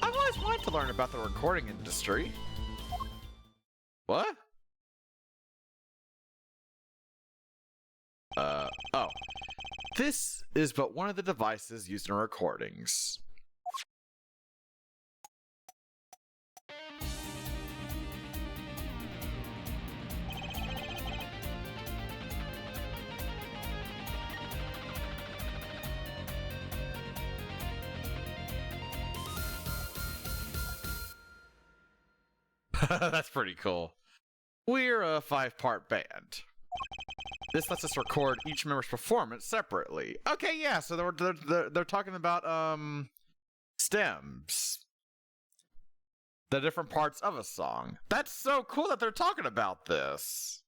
I've always wanted to learn about the recording industry. What? Oh. This is but one of the devices used in recordings. That's pretty cool. We're a 5-part band. This lets us record each member's performance separately. Okay, yeah, so they're talking about stems. The different parts of a song. That's so cool that they're talking about this.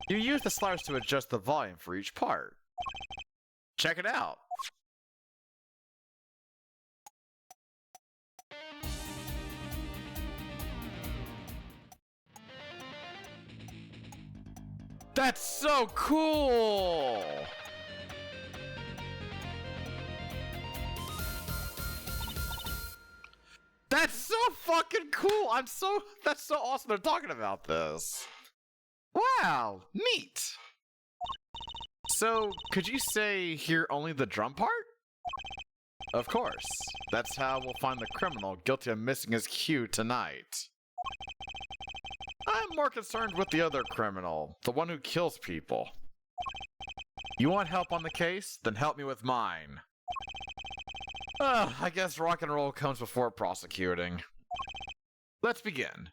You use the sliders to adjust the volume for each part. Check it out. That's so cool! That's so fucking cool! That's so awesome they're talking about this. Wow, neat. So, could you say hear only the drum part? Of course. That's how we'll find the criminal guilty of missing his cue tonight. I'm more concerned with the other criminal, the one who kills people. You want help on the case? Then help me with mine. I guess rock and roll comes before prosecuting. Let's begin.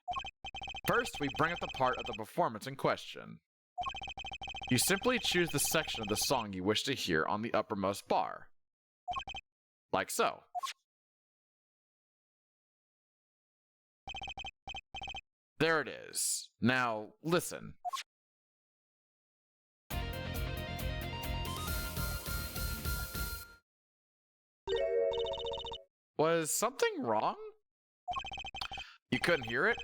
First, we bring up the part of the performance in question. You simply choose the section of the song you wish to hear on the uppermost bar. Like so. There it is. Now, listen. Was something wrong? You couldn't hear it?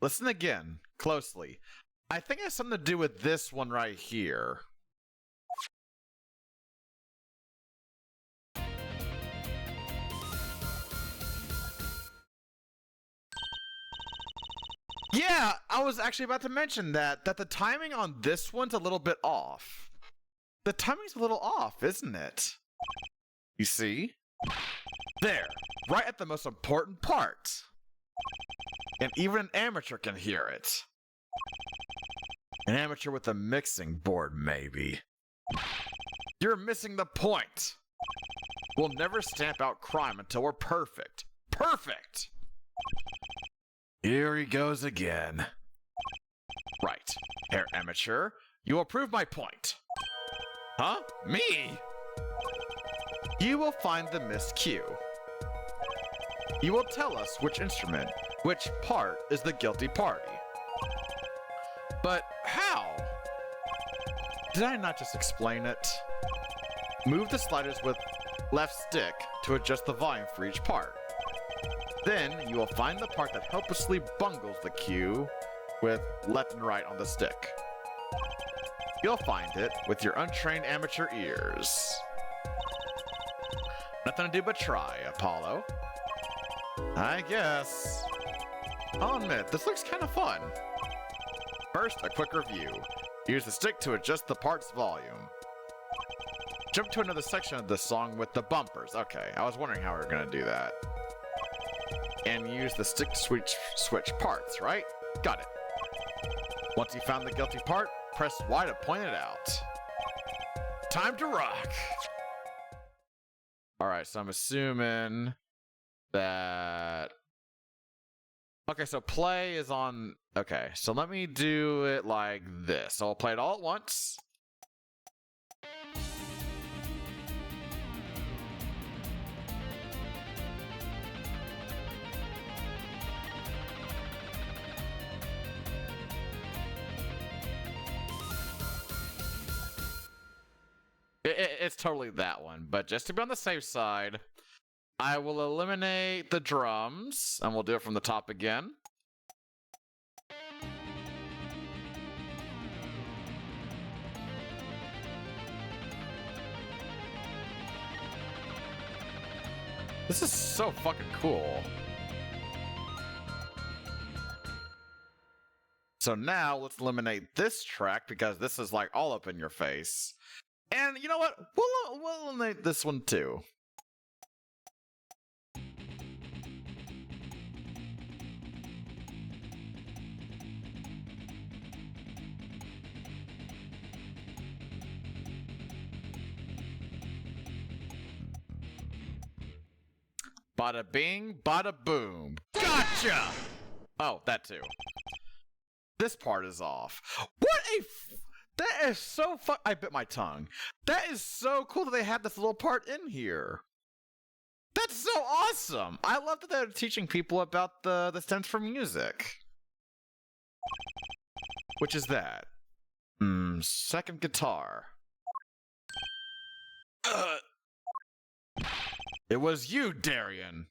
Listen again, closely. I think it has something to do with this one right here. Yeah, I was actually about to mention that the timing on this one's a little bit off. The timing's a little off, isn't it? You see? There, right at the most important part. And even an amateur can hear it. An amateur with a mixing board, maybe. You're missing the point. We'll never stamp out crime until we're perfect. Perfect! Here he goes again. Right. Herr Amateur, you will prove my point. Huh? Me? You will find the missed cue. You will tell us which instrument, which part is the guilty party. But how? Did I not just explain it? Move the sliders with left stick to adjust the volume for each part. Then you will find the part that helplessly bungles the cue with left and right on the stick. You'll find it with your untrained amateur ears. Nothing to do but try, Apollo. I guess. I'll admit, this looks kind of fun. First, a quick review. Use the stick to adjust the part's volume. Jump to another section of the song with the bumpers. Okay, I was wondering how we were going to do that. And use the stick to switch parts, right? Got it. Once you found the guilty part, press Y to point it out. Time to rock! Alright, so I'm assuming that... Okay, so play is on... Okay, so let me do it like this. So I'll play it all at once. It's totally that one, but just to be on the safe side, I will eliminate the drums, and we'll do it from the top again. This is so fucking cool. So now let's eliminate this track because this is like all up in your face. And you know what? We'll eliminate this one too. Bada bing, bada boom. Gotcha! Oh, that too. This part is off. What a... That is so I bit my tongue. That is so cool that they had this little part in here. That's so awesome. I love that they're teaching people about the stems for music. Which is that? Second guitar. It was you, Darian.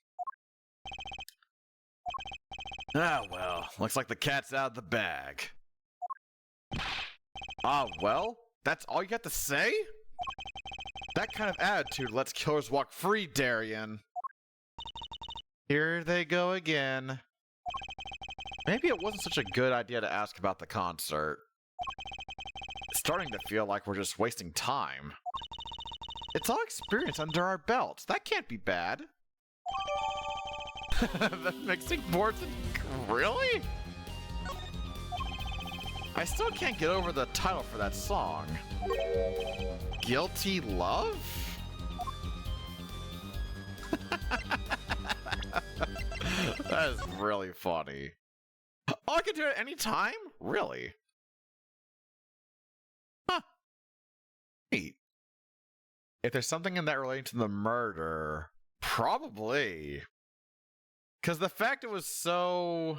Ah, well, looks like the cat's out of the bag. Ah, well, that's all you got to say? That kind of attitude lets killers walk free, Darian. Here they go again. Maybe it wasn't such a good idea to ask about the concert. It's starting to feel like we're just wasting time. It's all experience under our belts. That can't be bad. The mixing boards? Really? I still can't get over the title for that song. Guilty Love? That is really funny. Oh, I can do it any time? Really? Huh. Neat. If there's something in that relating to the murder, probably. Because the fact it was so...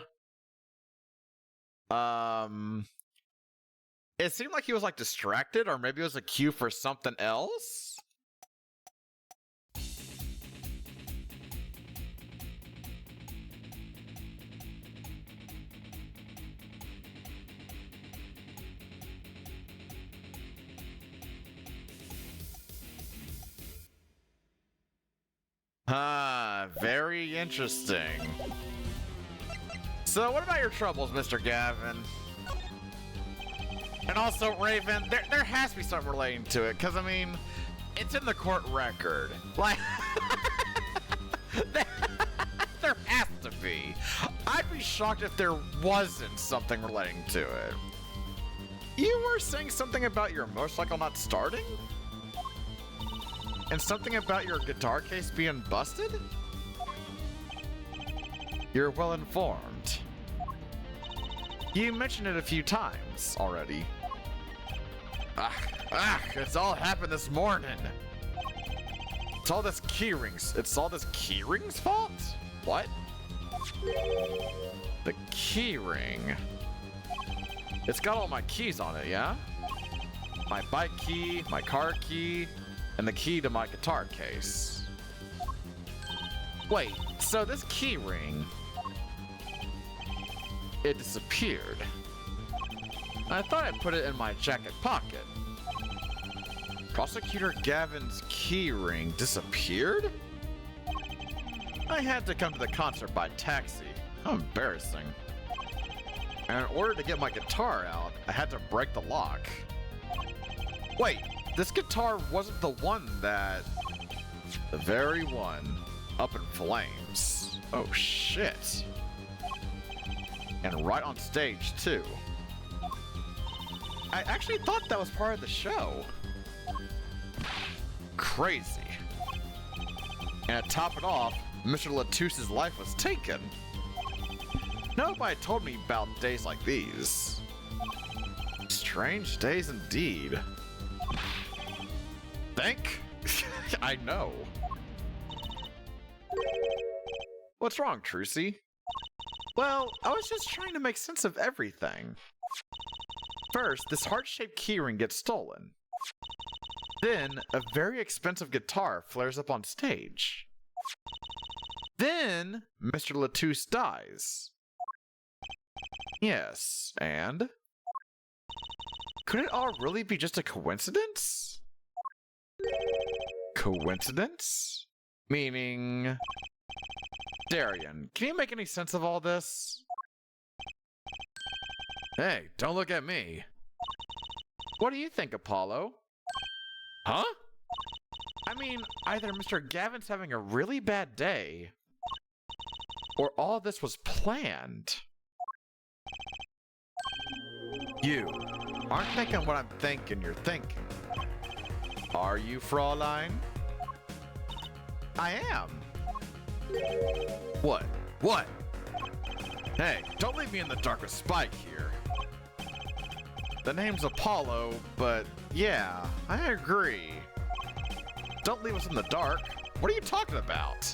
It seemed like he was, like, distracted, or maybe it was a cue for something else? Very interesting. So, what about your troubles, Mr. Gavin? And also, Raven, there has to be something relating to it, because, I mean, it's in the court record. Like, there has to be. I'd be shocked if there wasn't something relating to it. You were saying something about your motorcycle not starting? And something about your guitar case being busted? You're well informed. You mentioned it a few times already. It's all happened this morning. It's all this keyring's fault? What? The keyring. It's got all my keys on it, yeah? My bike key, my car key, and the key to my guitar case. Wait, so this keyring, it disappeared. I thought I put it in my jacket pocket. Prosecutor Gavin's keyring disappeared? I had to come to the concert by taxi. How embarrassing. And in order to get my guitar out, I had to break the lock. Wait, this guitar wasn't the one that... The very one. Up in flames. Oh shit. And right on stage too. I actually thought that was part of the show. Crazy. And to top it off, Mr. Latouche's life was taken. Nobody told me about days like these. Strange days indeed. Think? I know. What's wrong, Trucy? Well, I was just trying to make sense of everything. First, this heart-shaped keyring gets stolen. Then, a very expensive guitar flares up on stage. Then, Mr. Latouche dies. Yes, and? Could it all really be just a coincidence? Coincidence? Meaning... Darian, can you make any sense of all this? Hey, don't look at me. What do you think, Apollo? Huh? I mean, either Mr. Gavin's having a really bad day, or all this was planned. You aren't thinking what I'm thinking you're thinking. Are you, Fraulein? I am. What? What? Hey, don't leave me in the dark with Spike here. The name's Apollo, but yeah, I agree. Don't leave us in the dark. What are you talking about?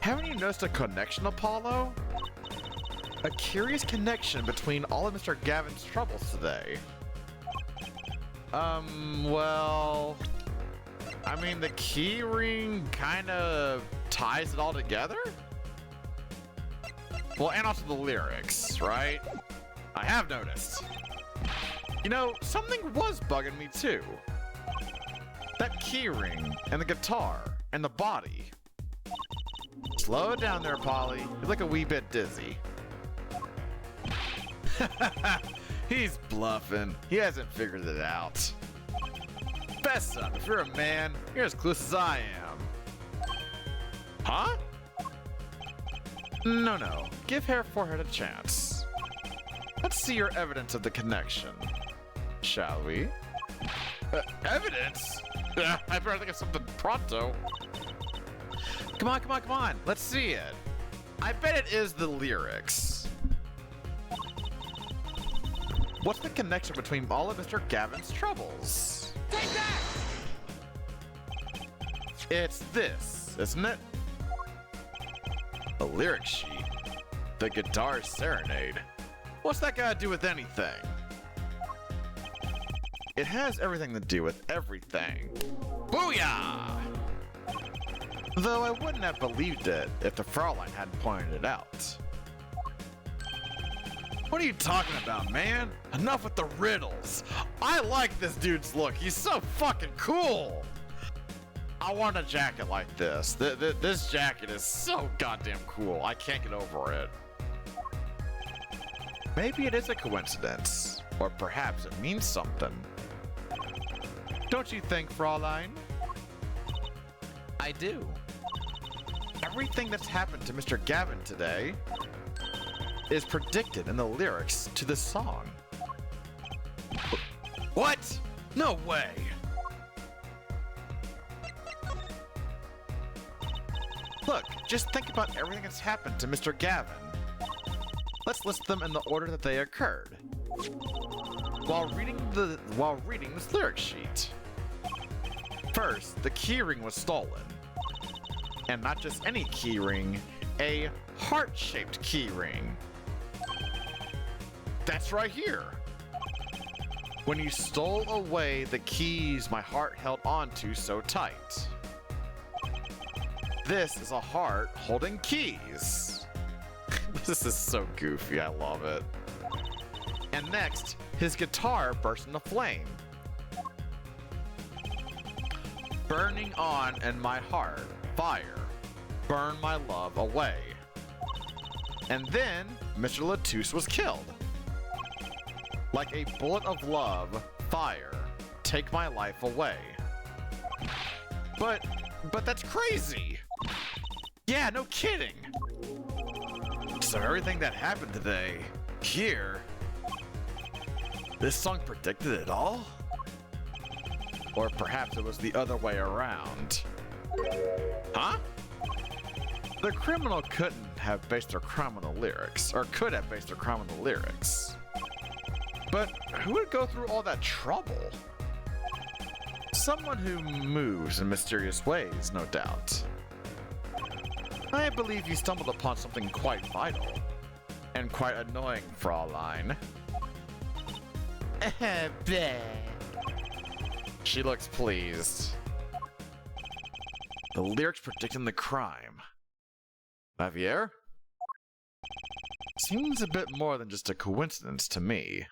Haven't you noticed a connection, Apollo? A curious connection between all of Mr. Gavin's troubles today. Well... I mean, the keyring kind of ties it all together? Well, and also the lyrics, right? I have noticed. You know, something was bugging me too. That keyring, and the guitar, and the body. Slow it down there, Polly. You look a wee bit dizzy. He's bluffing. He hasn't figured it out. Fess up. If you're a man, you're as close as I am. Huh? No. Give Hair Forehead a chance. Let's see your evidence of the connection. Shall we? Evidence? I better think of something pronto. Come on. Let's see it. I bet it is the lyrics. What's the connection between all of Mr. Gavin's troubles? Take that! It's this, isn't it? A lyric sheet. The Guitar Serenade. What's that got to do with anything? It has everything to do with everything. Booyah! Though I wouldn't have believed it if the Fraulein hadn't pointed it out. What are you talking about, man? Enough with the riddles. I like this dude's look. He's so fucking cool. I want a jacket like this. This jacket is so goddamn cool. I can't get over it. Maybe it is a coincidence. Or perhaps it means something. Don't you think, Fraulein? I do. Everything that's happened to Mr. Gavin today is predicted in the lyrics to this song. What? No way! Look, just think about everything that's happened to Mr. Gavin. Let's list them in the order that they occurred. While reading this lyric sheet. First, the keyring was stolen. And not just any keyring, a heart-shaped keyring. That's right here. When you stole away the keys my heart held onto so tight. This is a heart holding keys. This is so goofy, I love it. And next, his guitar burst into flame. Burning on in my heart, fire, burn my love away. And then, Mr. Latouche was killed. Like a bullet of love, fire, take my life away. But that's crazy! Yeah, no kidding! So everything that happened today, here, this song predicted it all? Or perhaps it was the other way around. Huh? The criminal couldn't have based their crime on the lyrics, or could have based their crime on the lyrics. But who would go through all that trouble? Someone who moves in mysterious ways, no doubt. I believe you stumbled upon something quite vital. And quite annoying, Fraulein. She looks pleased. The lyrics predicting the crime. Javier? Seems a bit more than just a coincidence to me.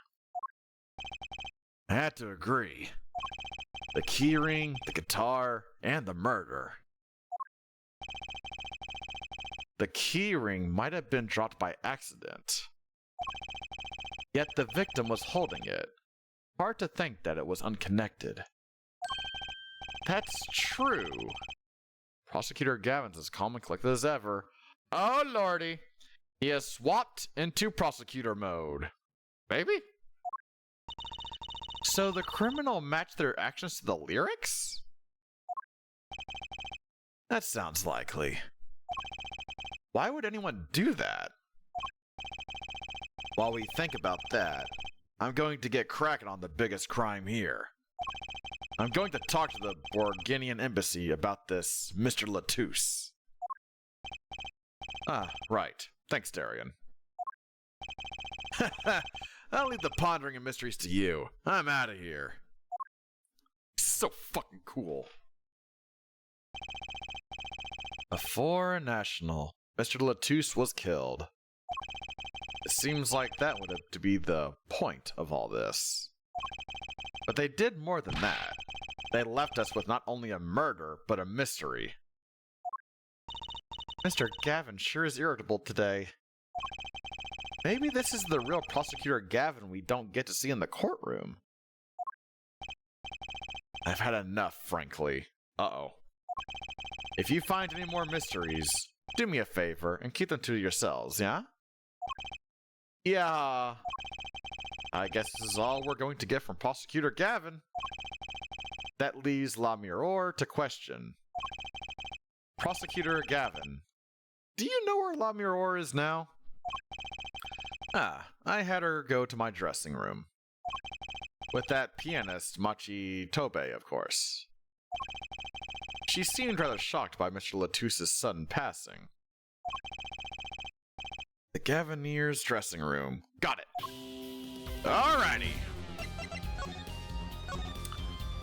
I had to agree. The keyring, the guitar, and the murder. The keyring might have been dropped by accident. Yet the victim was holding it. Hard to think that it was unconnected. That's true. Prosecutor Gavin's as calm and collected as ever. Oh lordy! He has swapped into prosecutor mode. Baby? So the criminal matched their actions to the lyrics? That sounds likely. Why would anyone do that? While we think about that, I'm going to get cracking on the biggest crime here. I'm going to talk to the Borginian embassy about this Mr. Latouche. Ah, right. Thanks, Darian. I'll leave the pondering of mysteries to you. I'm out of here. So fucking cool. A foreign national. Mr. Latouche was killed. It seems like that would have to be the point of all this. But they did more than that. They left us with not only a murder, but a mystery. Mr. Gavin sure is irritable today. Maybe this is the real Prosecutor Gavin we don't get to see in the courtroom. I've had enough, frankly. Uh-oh. If you find any more mysteries, do me a favor and keep them to yourselves, yeah? Yeah. I guess this is all we're going to get from Prosecutor Gavin. That leaves La Mirror to question. Prosecutor Gavin, do you know where La Mirror is now? I had her go to my dressing room. With that pianist, Machi Tobe, of course. She seemed rather shocked by Mr. Latus's sudden passing. The Gaviniers' dressing room. Got it. Alrighty.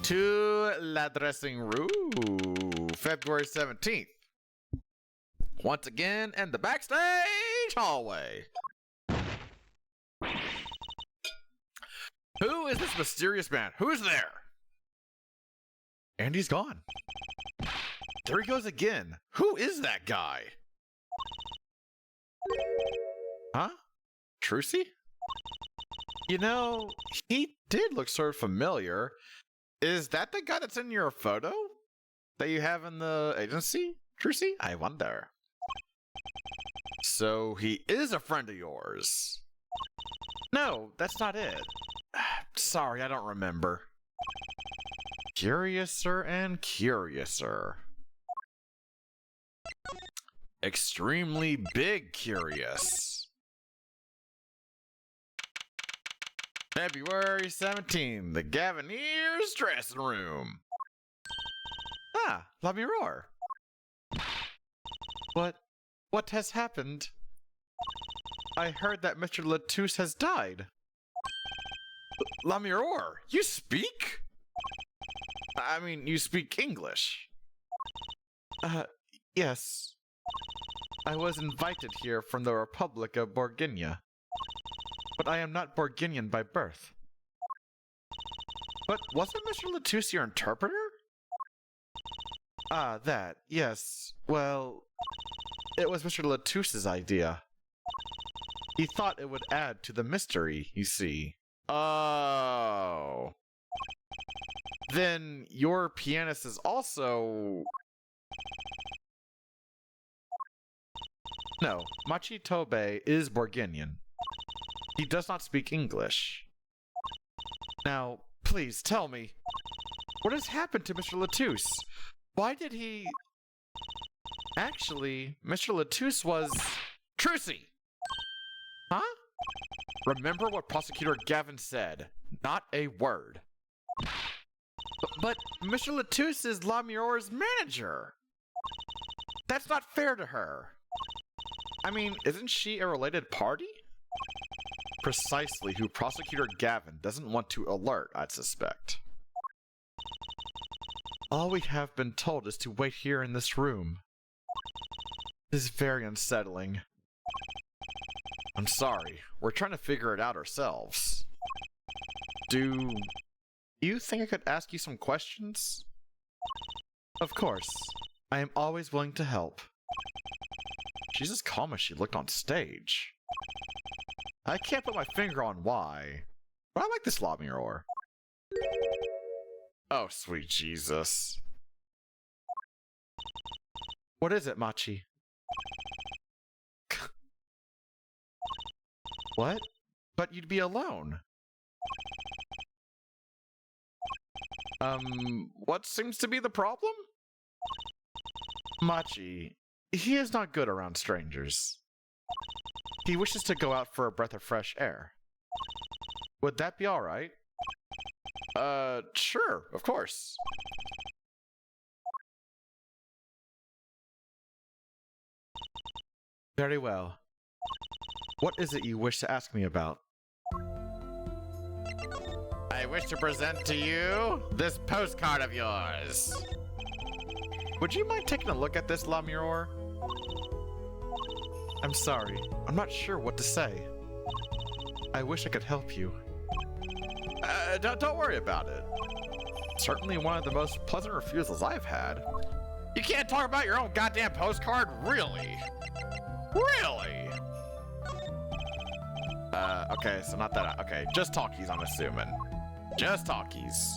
To la dressing room. February 17th. Once again in the backstage hallway. Who is this mysterious man? Who's there? And he's gone. There he goes again. Who is that guy? Huh? Trucy? You know, he did look sort of familiar. Is that the guy that's in your photo that you have in the agency, Trucy? I wonder. So he is a friend of yours. No, that's not it. Sorry, I don't remember. Curiouser and curiouser. Extremely big curious. February 17th, the Gaviniers' dressing room. Ah, La Mirror. What has happened? I heard that Mr. Latus has died. La Mirror, you speak? I mean, you speak English. Yes. I was invited here from the Republic of Borginia. But I am not Borginian by birth. But wasn't Mr. Latus your interpreter? Ah, that, yes. Well, it was Mr. Latus's idea. He thought it would add to the mystery, you see. Oh. Then your pianist is also... No, Machi Tobe is Borginian. He does not speak English. Now, please tell me, what has happened to Mr. Latus? Why did he... Actually, Mr. Latus was... Trucy! Huh? Remember what Prosecutor Gavin said. Not a word. But Mr. Latus is La Mirror's manager. That's not fair to her. I mean, isn't she a related party? Precisely who Prosecutor Gavin doesn't want to alert, I'd suspect. All we have been told is to wait here in this room. It is very unsettling. I'm sorry, we're trying to figure it out ourselves. Do you think I could ask you some questions? Of course. I am always willing to help. She's as calm as she looked on stage. I can't put my finger on why, but I like this La Mirror. Oh, sweet Jesus. What is it, Machi? What? But you'd be alone. What seems to be the problem? Machi, he is not good around strangers. He wishes to go out for a breath of fresh air. Would that be alright? Sure, of course. Very well. What is it you wish to ask me about? I wish to present to you this postcard of yours. Would you mind taking a look at this, La Mirror? I'm sorry. I'm not sure what to say. I wish I could help you. Don't worry about it. Certainly one of the most pleasant refusals I've had. You can't talk about your own goddamn postcard? Really? Really? Okay, so not that. Okay, just talkies, I'm assuming. Just talkies.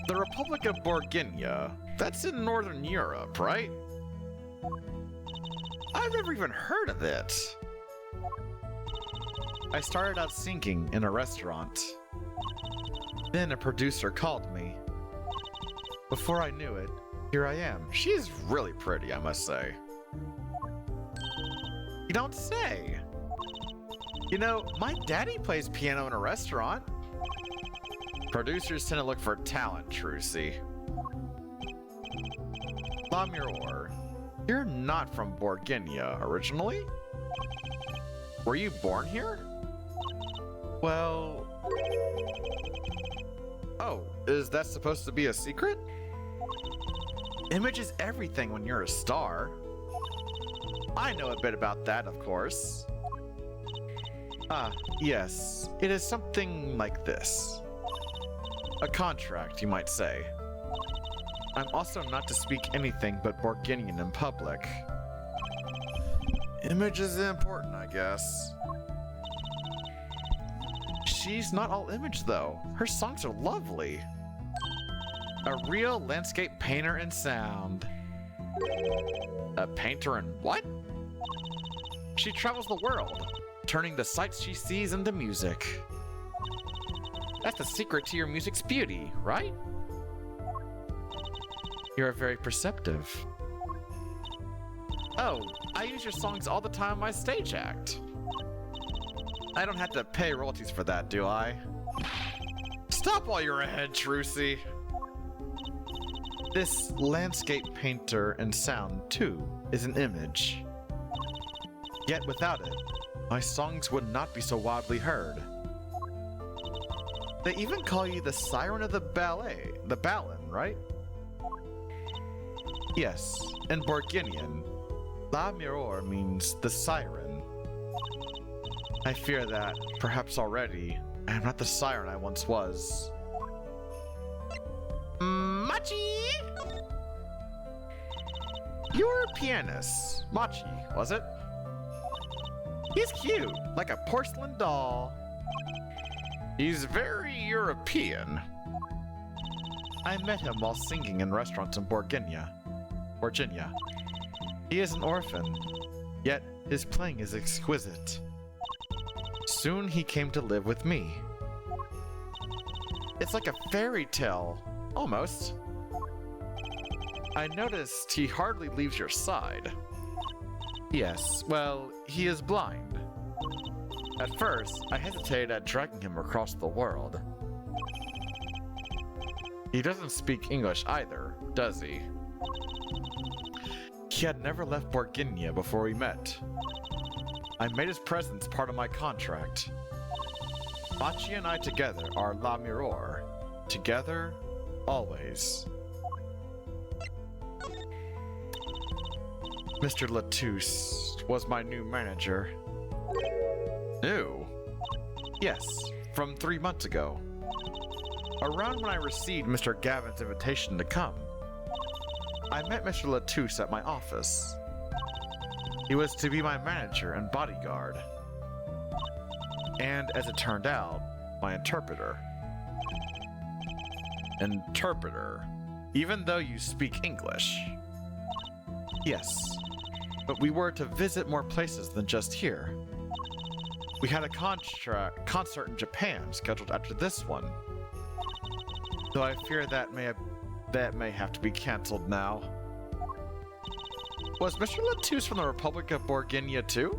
The Republic of Borginia. That's in Northern Europe, right? I've never even heard of it. I started out singing in a restaurant. Then a producer called me. Before I knew it, here I am. She is really pretty, I must say. You don't say. You know, my daddy plays piano in a restaurant. Producers tend to look for talent, Trucy. La Mirror, you're not from Borginia originally? Were you born here? Well... Oh, is that supposed to be a secret? Image is everything when you're a star. I know a bit about that, of course. Yes. It is something like this. A contract, you might say. I'm also not to speak anything but Borginian in public. Image is important, I guess. She's not all image, though. Her songs are lovely. A real landscape painter in sound. A painter in what? She travels the world, turning the sights she sees into music. That's the secret to your music's beauty, right? You're very perceptive. Oh, I use your songs all the time in my stage act. I don't have to pay royalties for that, do I? Stop while you're ahead, Trucy. This landscape painter and sound, too, is an image. Yet without it, my songs would not be so widely heard. They even call you the siren of the ballet, the Balin, right? Yes, in Borginian, La Mirror means the siren. I fear that, perhaps already, I am not the siren I once was. Machi! You were a pianist, Machi, was it? He's cute, like a porcelain doll. He's very European. I met him while singing in restaurants in Virginia. He is an orphan, yet his playing is exquisite. Soon he came to live with me. It's like a fairy tale, almost. I noticed he hardly leaves your side. Yes, well, he is blind. At first, I hesitated at dragging him across the world. He doesn't speak English either, does he? He had never left Borginia before we met. I made his presence part of my contract. Machi and I together are La Mirror. Together, always. Mr. Latouche was my new manager. New? Yes, from 3 months ago. Around when I received Mr. Gavin's invitation to come, I met Mr. Latouche at my office. He was to be my manager and bodyguard. And as it turned out, my interpreter. Interpreter, even though you speak English. Yes, but we were to visit more places than just here. We had a concert in Japan scheduled after this one. Though I fear that may have to be cancelled now. Was Mr. Latouche from the Republic of Borginia too?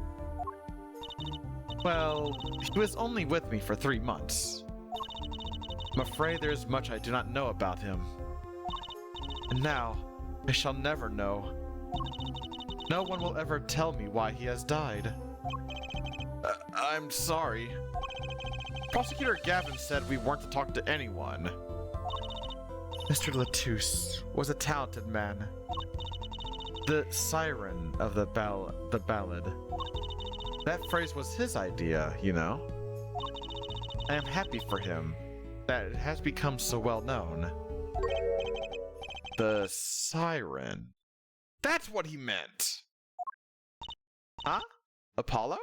Well, he was only with me for 3 months. I'm afraid there is much I do not know about him. And now, I shall never know. No one will ever tell me why he has died. I'm sorry. Prosecutor Gavin said we weren't to talk to anyone. Mr. Latouche was a talented man. The siren of the ballad. That phrase was his idea, you know. I am happy for him that it has become so well known. The siren. That's what he meant. Huh? Apollo?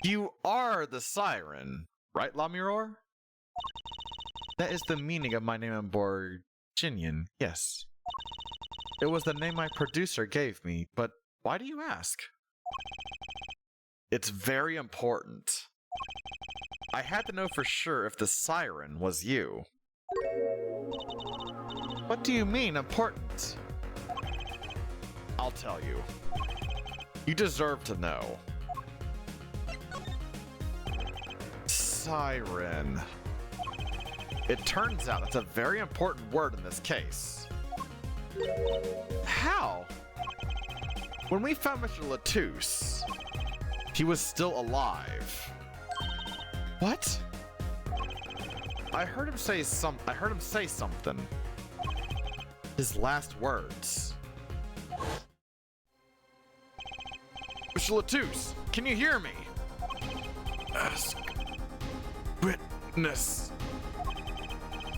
You are the siren, right, La Mirror? That is the meaning of my name on board Jinyan, yes. It was the name my producer gave me, but why do you ask? It's very important. I had to know for sure if the siren was you. What do you mean, important? I'll tell you. You deserve to know. Siren. It turns out that's a very important word in this case. How? When we found Mr. Latouche, he was still alive. What? I heard him say something. His last words. Mr. Latouche, can you hear me? Ask witness.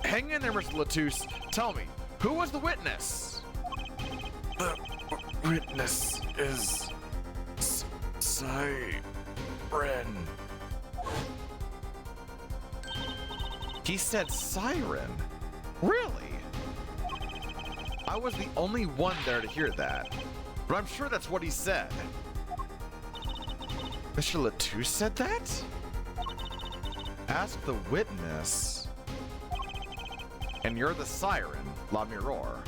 Hang in there, Mr. Latouche. Tell me, who was the witness? The witness is Siren. He said siren. Really? I was the only one there to hear that, but I'm sure that's what he said. Mr. Latouche said that? Ask the witness. And you're the siren, La Mirror.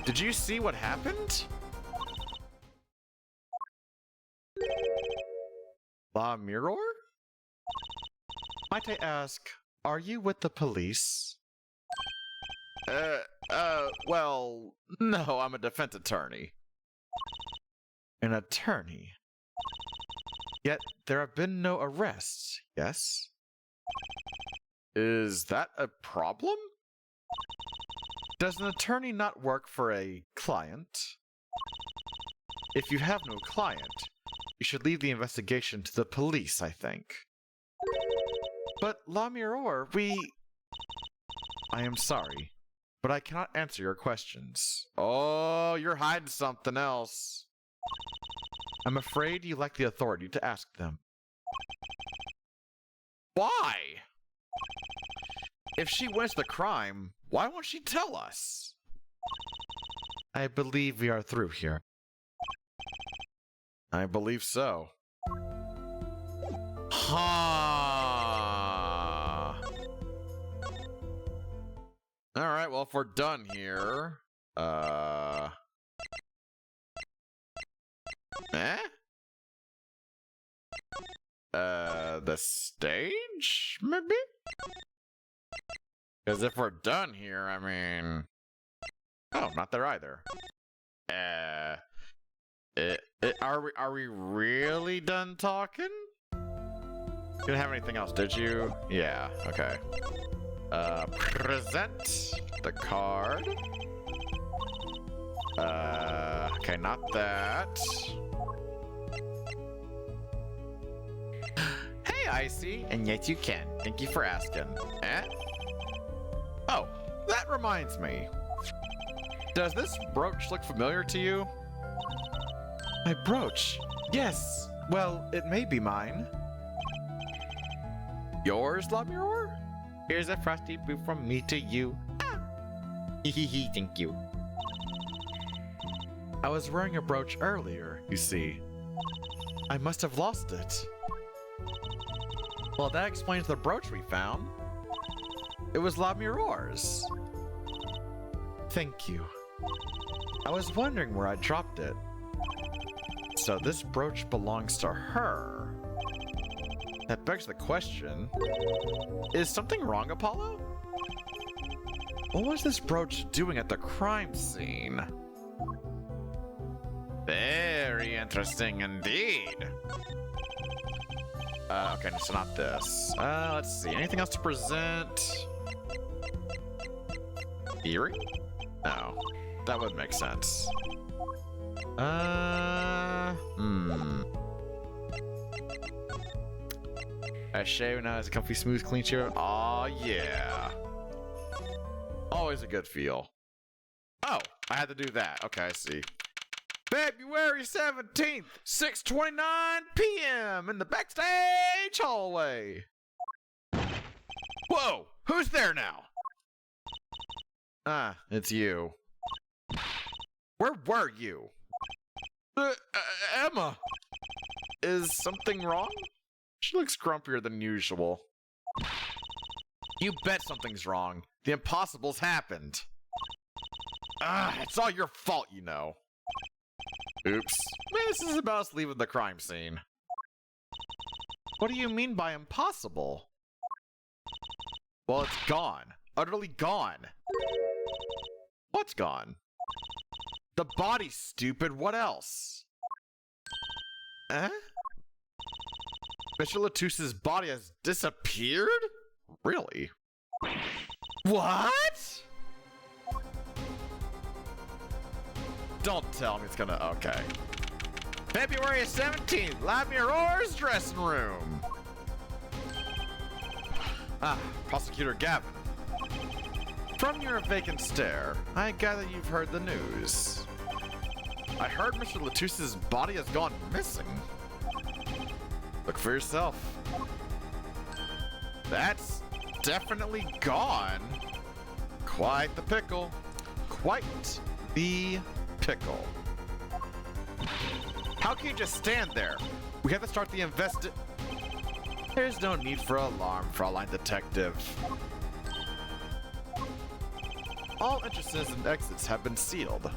Did you see what happened? La Mirror? Might I ask, are you with the police? Well, no, I'm a defense attorney. An attorney? Yet there have been no arrests, yes? Is that a problem? Does an attorney not work for a client? If you have no client, you should leave the investigation to the police, I think. But La Mirror, I am sorry, but I cannot answer your questions. Oh, you're hiding something else. I'm afraid you lack the authority to ask them. Why? If she witnessed the crime, why won't she tell us? I believe we are through here. I believe so. Ha! Alright, well, if we're done here... The stage, maybe? Because if we're done here, I mean... Oh, not there either. Are we really done talking? You didn't have anything else, did you? Yeah, okay. Present the card. Okay, not that. Hey, Icy! And yet you can. Thank you for asking. Oh, that reminds me. Does this brooch look familiar to you? My brooch? Yes. Well, it may be mine. Yours, La Mirror? Here's a frosty boo from me to you. Ah. Hehehe, thank you. I was wearing a brooch earlier, you see. I must have lost it. Well, that explains the brooch we found. It was La Mirror's. Thank you. I was wondering where I dropped it. So this brooch belongs to her. That begs the question, is something wrong, Apollo? What was this brooch doing at the crime scene? Very interesting indeed. Okay, so not this. Let's see, anything else to present? Earring? No, that would make sense. A shave now has a comfy, smooth, clean shave. Aw, yeah. Always a good feel. Oh, I had to do that. Okay, I see. February 17th, 6:29 p.m. in the backstage hallway. Who's there now? Ah, it's you. Where were you? Emma! Is something wrong? She looks grumpier than usual. You bet something's wrong. The impossible's happened. Ah, it's all your fault, you know. Oops. Maybe this is about us leaving the crime scene. What do you mean by impossible? Well, it's gone. Utterly gone. What's gone? The body, stupid. What else? Eh? Mr. Latusse's body has disappeared? Really? What? Don't tell me it's gonna... Okay. February 17th, Lamierre's dressing room. Ah, Prosecutor Gavin. From your vacant stare, I gather you've heard the news. I heard Mr. Latusse's body has gone missing. Look for yourself. That's definitely gone. Quite the pickle. Quite the pickle. How can you just stand there? We have to start the There's no need for alarm, Fraulein Detective. All entrances and exits have been sealed.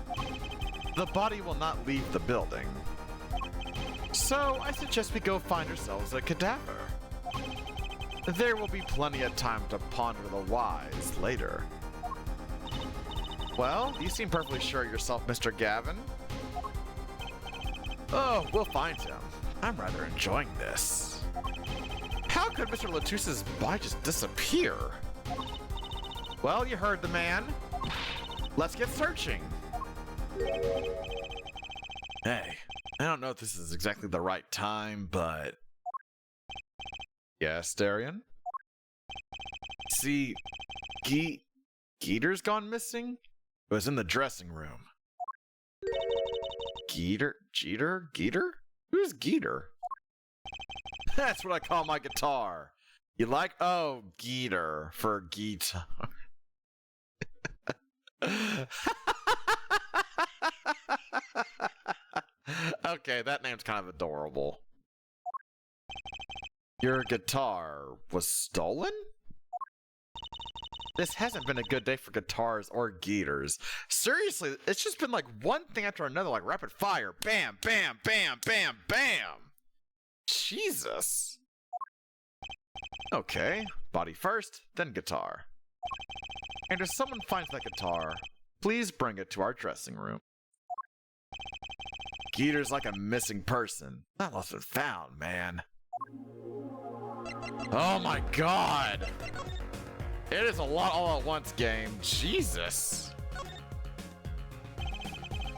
The body will not leave the building. So, I suggest we go find ourselves a cadaver. There will be plenty of time to ponder the whys later. Well, you seem perfectly sure of yourself, Mr. Gavin. Oh, we'll find him. I'm rather enjoying this. How could Mr. Latusse's body just disappear? Well, you heard the man. Let's get searching. Hey, I don't know if this is exactly the right time, but... Yes, Darian? See, Geeter's gone missing? It was in the dressing room. Geeter? Who's Geeter? That's what I call my guitar. You like? Oh, Geeter for guitar. Okay, that name's kind of adorable. Your guitar was stolen? This hasn't been a good day for guitars or Geeters. Seriously, it's just been like one thing after another, like rapid fire. Bam, bam, bam, bam, bam. Jesus. Okay, body first, then guitar. And if someone finds that guitar, please bring it to our dressing room. Geeter's like a missing person. Not lost and found, man. Oh my god! It is a lot all at once game. Jesus!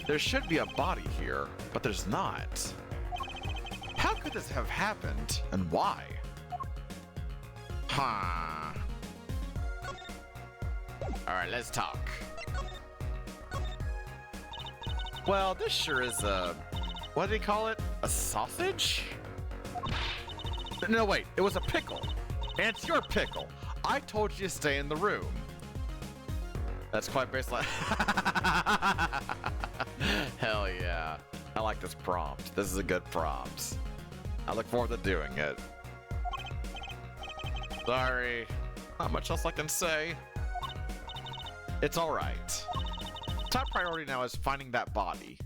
There should be a body here, but there's not. How could this have happened, and why? Huh. Alright, let's talk. Well, this sure is a... What did he call it? A sausage? No, wait. It was a pickle. And it's your pickle. I told you to stay in the room. That's quite baseline. Hell yeah. I like this prompt. This is a good prompt. I look forward to doing it. Sorry. Not much else I can say. It's alright. Top priority now is finding that body.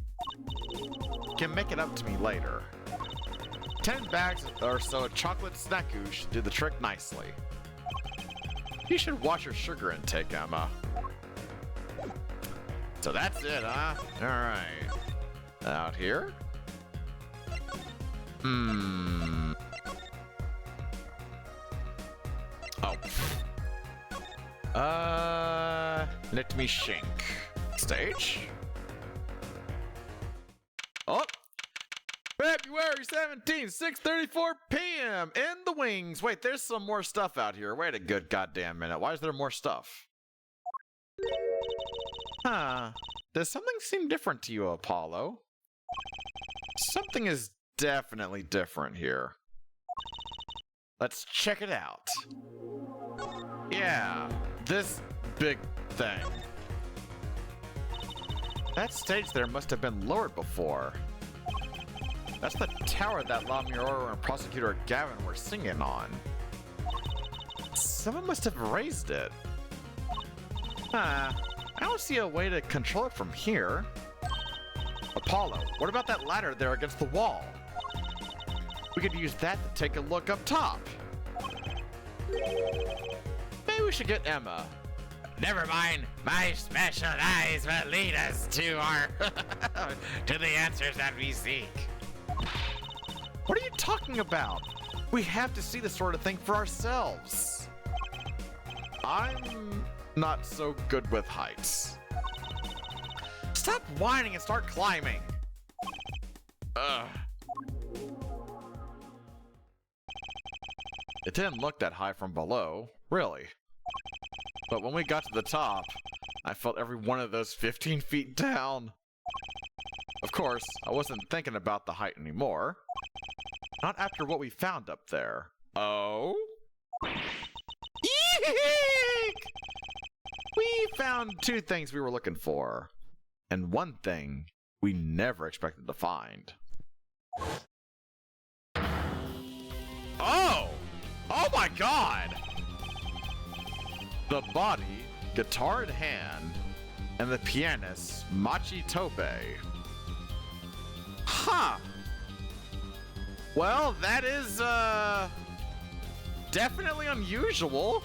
Can make it up to me later. 10 bags or so of chocolate snack-oo should do the trick nicely. You should watch your sugar intake, Emma. So that's it, huh? Alright. Out here? Oh. Let me shink. Stage? Oh! February 17th, 6:34 p.m. in the wings. Wait, there's some more stuff out here. Wait a good goddamn minute. Why is there more stuff? Huh. Does something seem different to you, Apollo? Something is definitely different here. Let's check it out. Yeah, this big thing. That stage there must have been lowered before. That's the tower that La Miroro and Prosecutor Gavin were singing on. Someone must have raised it. I don't see a way to control it from here. Apollo, what about that ladder there against the wall? We could use that to take a look up top. Maybe we should get Emma. Never mind, my special eyes will lead us to our to the answers that we seek. What are you talking about? We have to see this sort of thing for ourselves. I'm not so good with heights. Stop whining and start climbing. Ugh. It didn't look that high from below, really. But when we got to the top, I felt every one of those 15 feet down. Of course, I wasn't thinking about the height anymore. Not after what we found up there. Oh? Eek! We found two things we were looking for. And one thing we never expected to find. Oh! Oh my god! The body, guitar in hand, and the pianist, Machi Tobe. Huh! Well, that is, definitely unusual.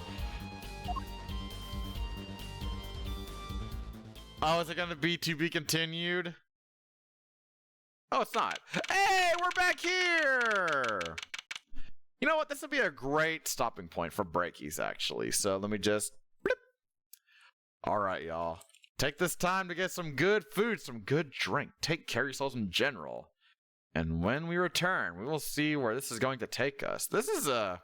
Oh, is it gonna be to be continued? Oh, it's not. Hey, we're back here! You know what? This would be a great stopping point for breakies, actually. So let me just... Blip. All right, y'all. Take this time to get some good food, some good drink. Take care of yourselves in general. And when we return, we will see where this is going to take us. This is a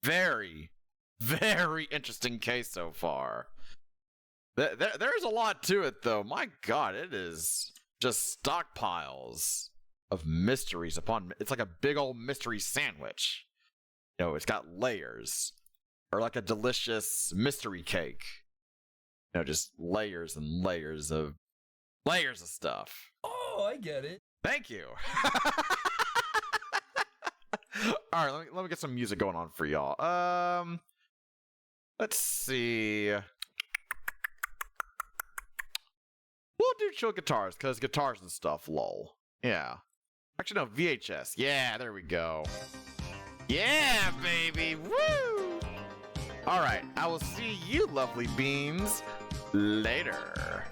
very, very interesting case so far. There's a lot to it, though. My God, it is just stockpiles of mysteries upon... It's like a big old mystery sandwich. You know, it's got layers. Or like a delicious mystery cake. You know, just layers and layers of stuff. Oh, I get it. Thank you. All right, let me get some music going on for y'all. Let's see. We'll do chill guitars, because guitars and stuff, lol. Yeah. Actually, no, VHS. Yeah, there we go. Yeah, baby. Woo! All right, I will see you, lovely beans, later.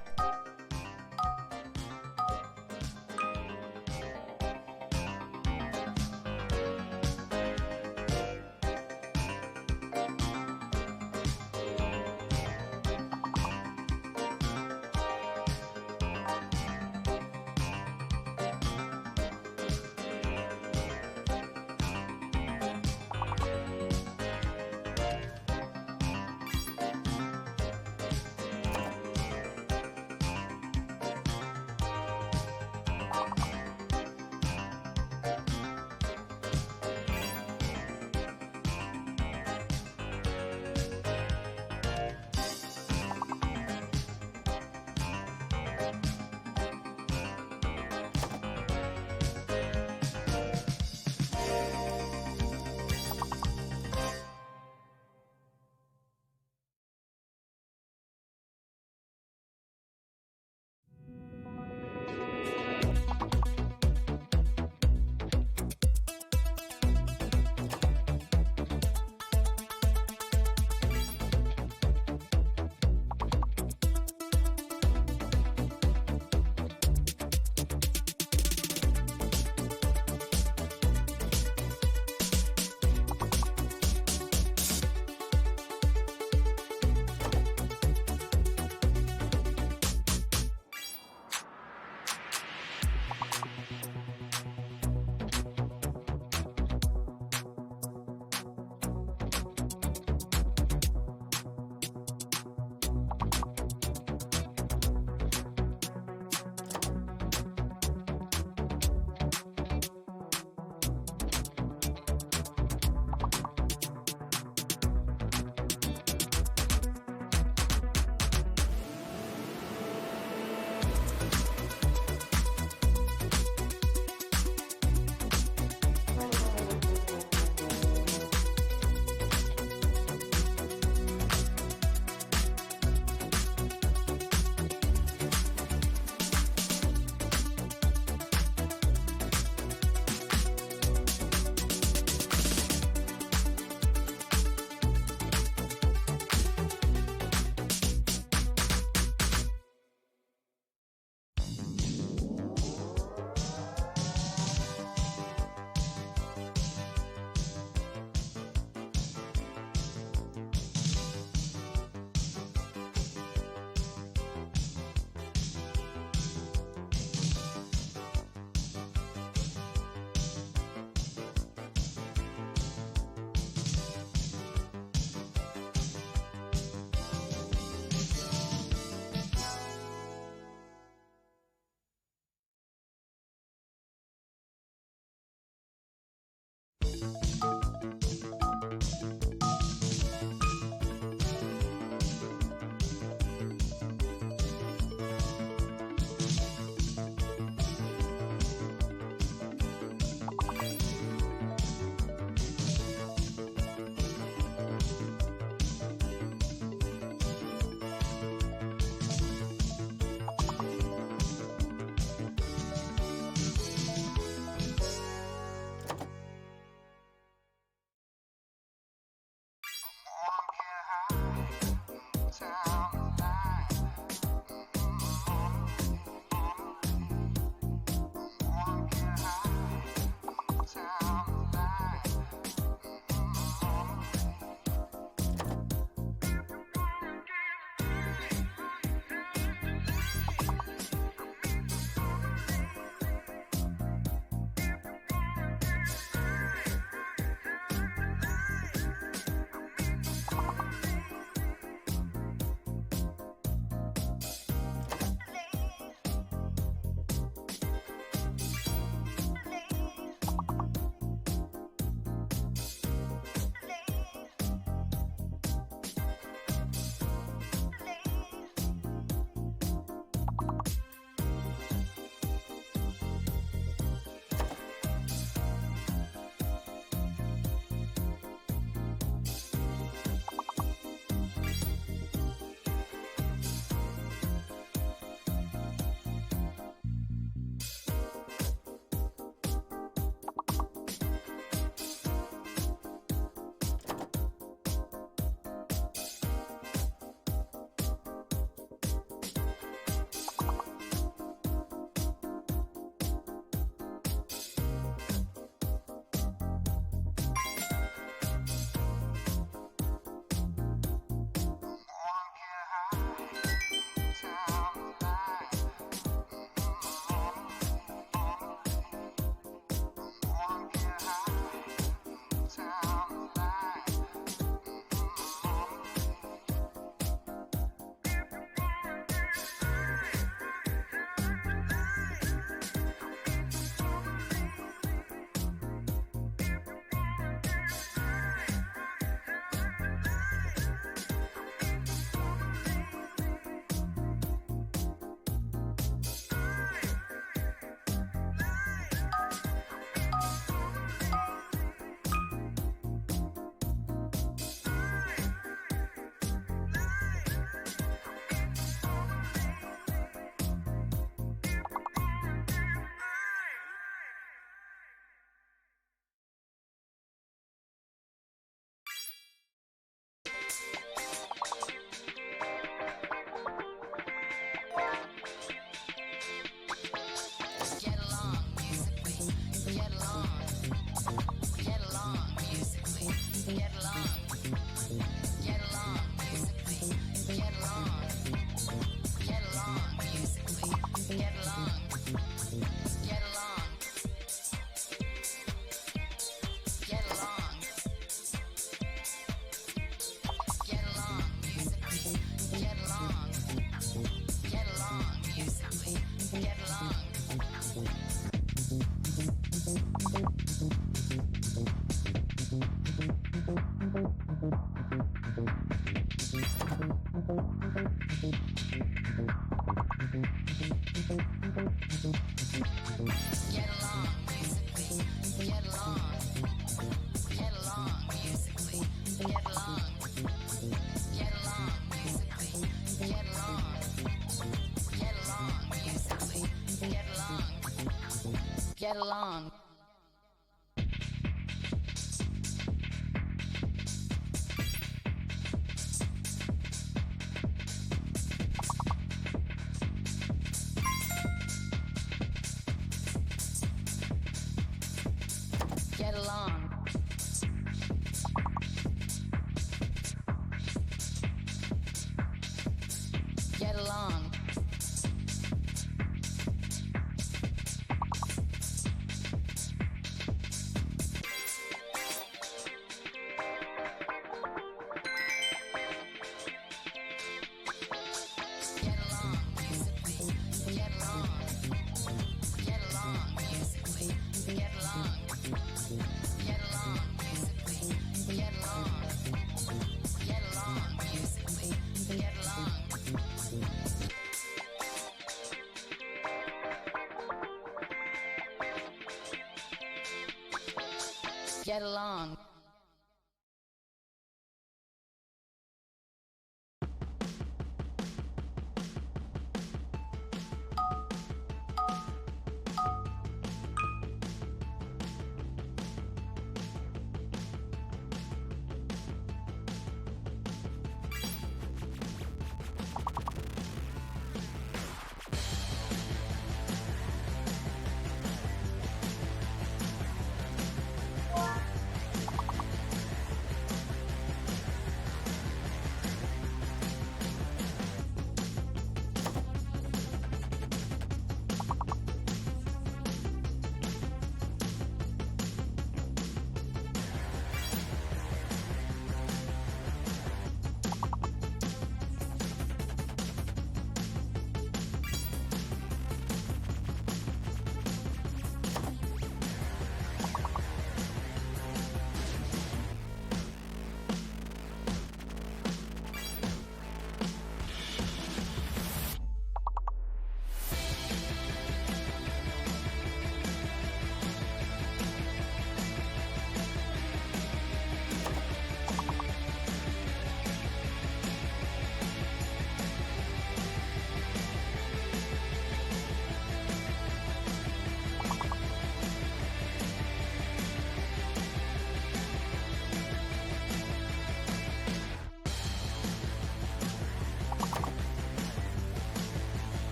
Get along musically. Get along. Get along musically. Get along. Get along musically. Get along. Get along musically. Get along. Get along. Get along. Get along. Get along musically. Get along. Get along musically. Get along. Get along musically. Get along. Get along musically. Get along. Get along.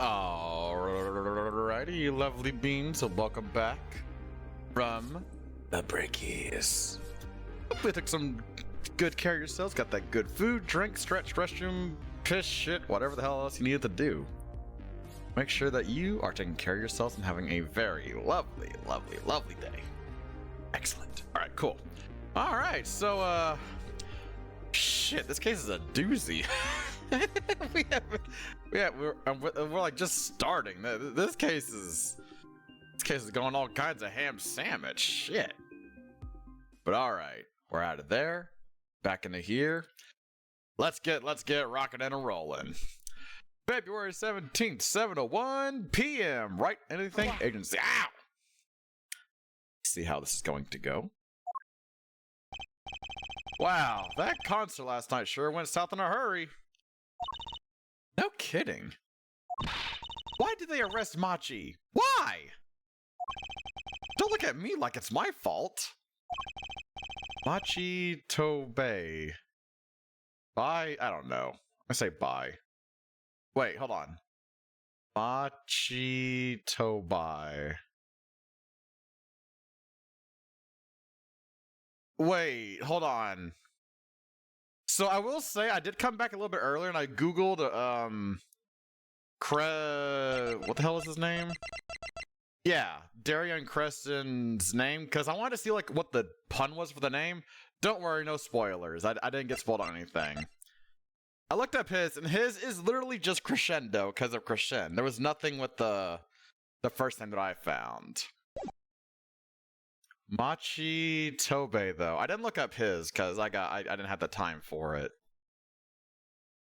Alrighty, you lovely beings, so welcome back from the Breakies. Hopefully took some good care of yourselves, got that good food, drink, stretch, restroom, piss, shit, whatever the hell else you needed to do. Make sure that you are taking care of yourselves and having a very lovely, lovely, lovely day. Excellent. Alright, cool. Alright, so, shit, this case is a doozy. we're like just starting. This case is going all kinds of ham sandwich shit. But all right, we're out of there, back into here. Let's get rocking and rolling. February 17th, 7:01 p.m. Right? Anything? Agency. Ow! See how this is going to go. Wow, that concert last night sure went south in a hurry. No kidding. Why did they arrest Machi? Why? Don't look at me like it's my fault. Machi Tobei. Bye? I don't know. I say bye. Wait, hold on. Machi Tobai. Wait, hold on. So I will say I did come back a little bit earlier and I googled what the hell is his name? Yeah, Darian Creston's name, because I wanted to see like what the pun was for the name. Don't worry, no spoilers. I didn't get spoiled on anything. I looked up his, and his is literally just Crescendo because of Crescendo. There was nothing with the first name that I found. Machi Tobei, though. I didn't look up his because I didn't have the time for it.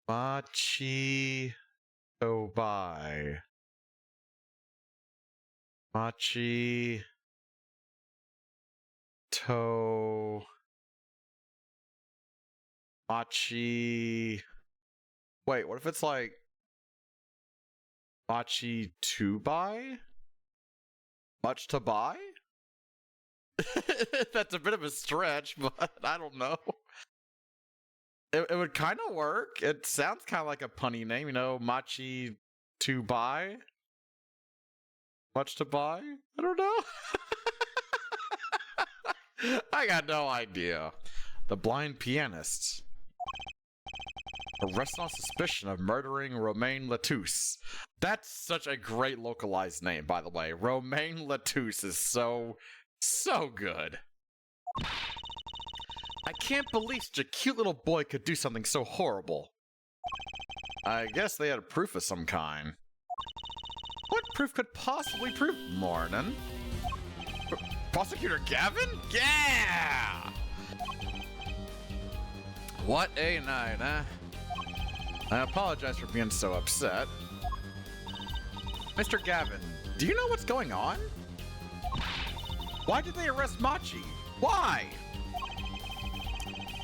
Machi Tobai. Machi To Machi. Wait, what if it's like Machi to buy? Much to buy? That's a bit of a stretch, but I don't know. It would kind of work. It sounds kind of like a punny name, you know, Machi to buy. Much to buy? I don't know. I got no idea. The blind pianist. Arrested on suspicion of murdering Romain Letouce. That's such a great localized name, by the way. Romain Letouce is so good. I can't believe such a cute little boy could do something so horrible. I guess they had a proof of some kind. What proof could possibly prove? Morning. Prosecutor Gavin? Yeah! What a night, huh? I apologize for being so upset. Mr. Gavin, do you know what's going on? Why did they arrest Machi? Why?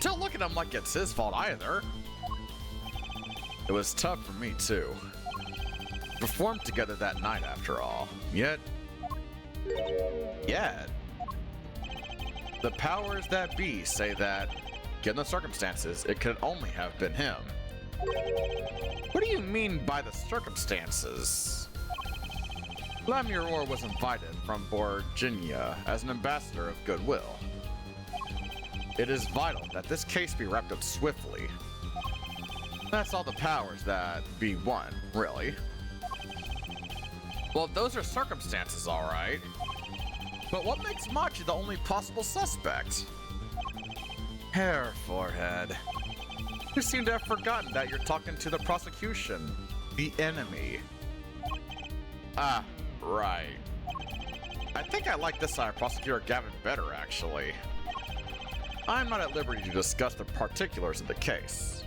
Don't look at him like it's his fault either. It was tough for me too. Performed together that night after all. Yet, the powers that be say that, given the circumstances, it could only have been him. What do you mean by the circumstances? Lamuror was invited from Borginia as an ambassador of goodwill. It is vital that this case be wrapped up swiftly. That's all the powers that be won, really. Well, those are circumstances, alright. But what makes Machi the only possible suspect? Hair forehead. You seem to have forgotten that you're talking to the prosecution, the enemy. Ah, right. I think I like this side of Prosecutor Gavin better, actually. I'm not at liberty to discuss the particulars of the case.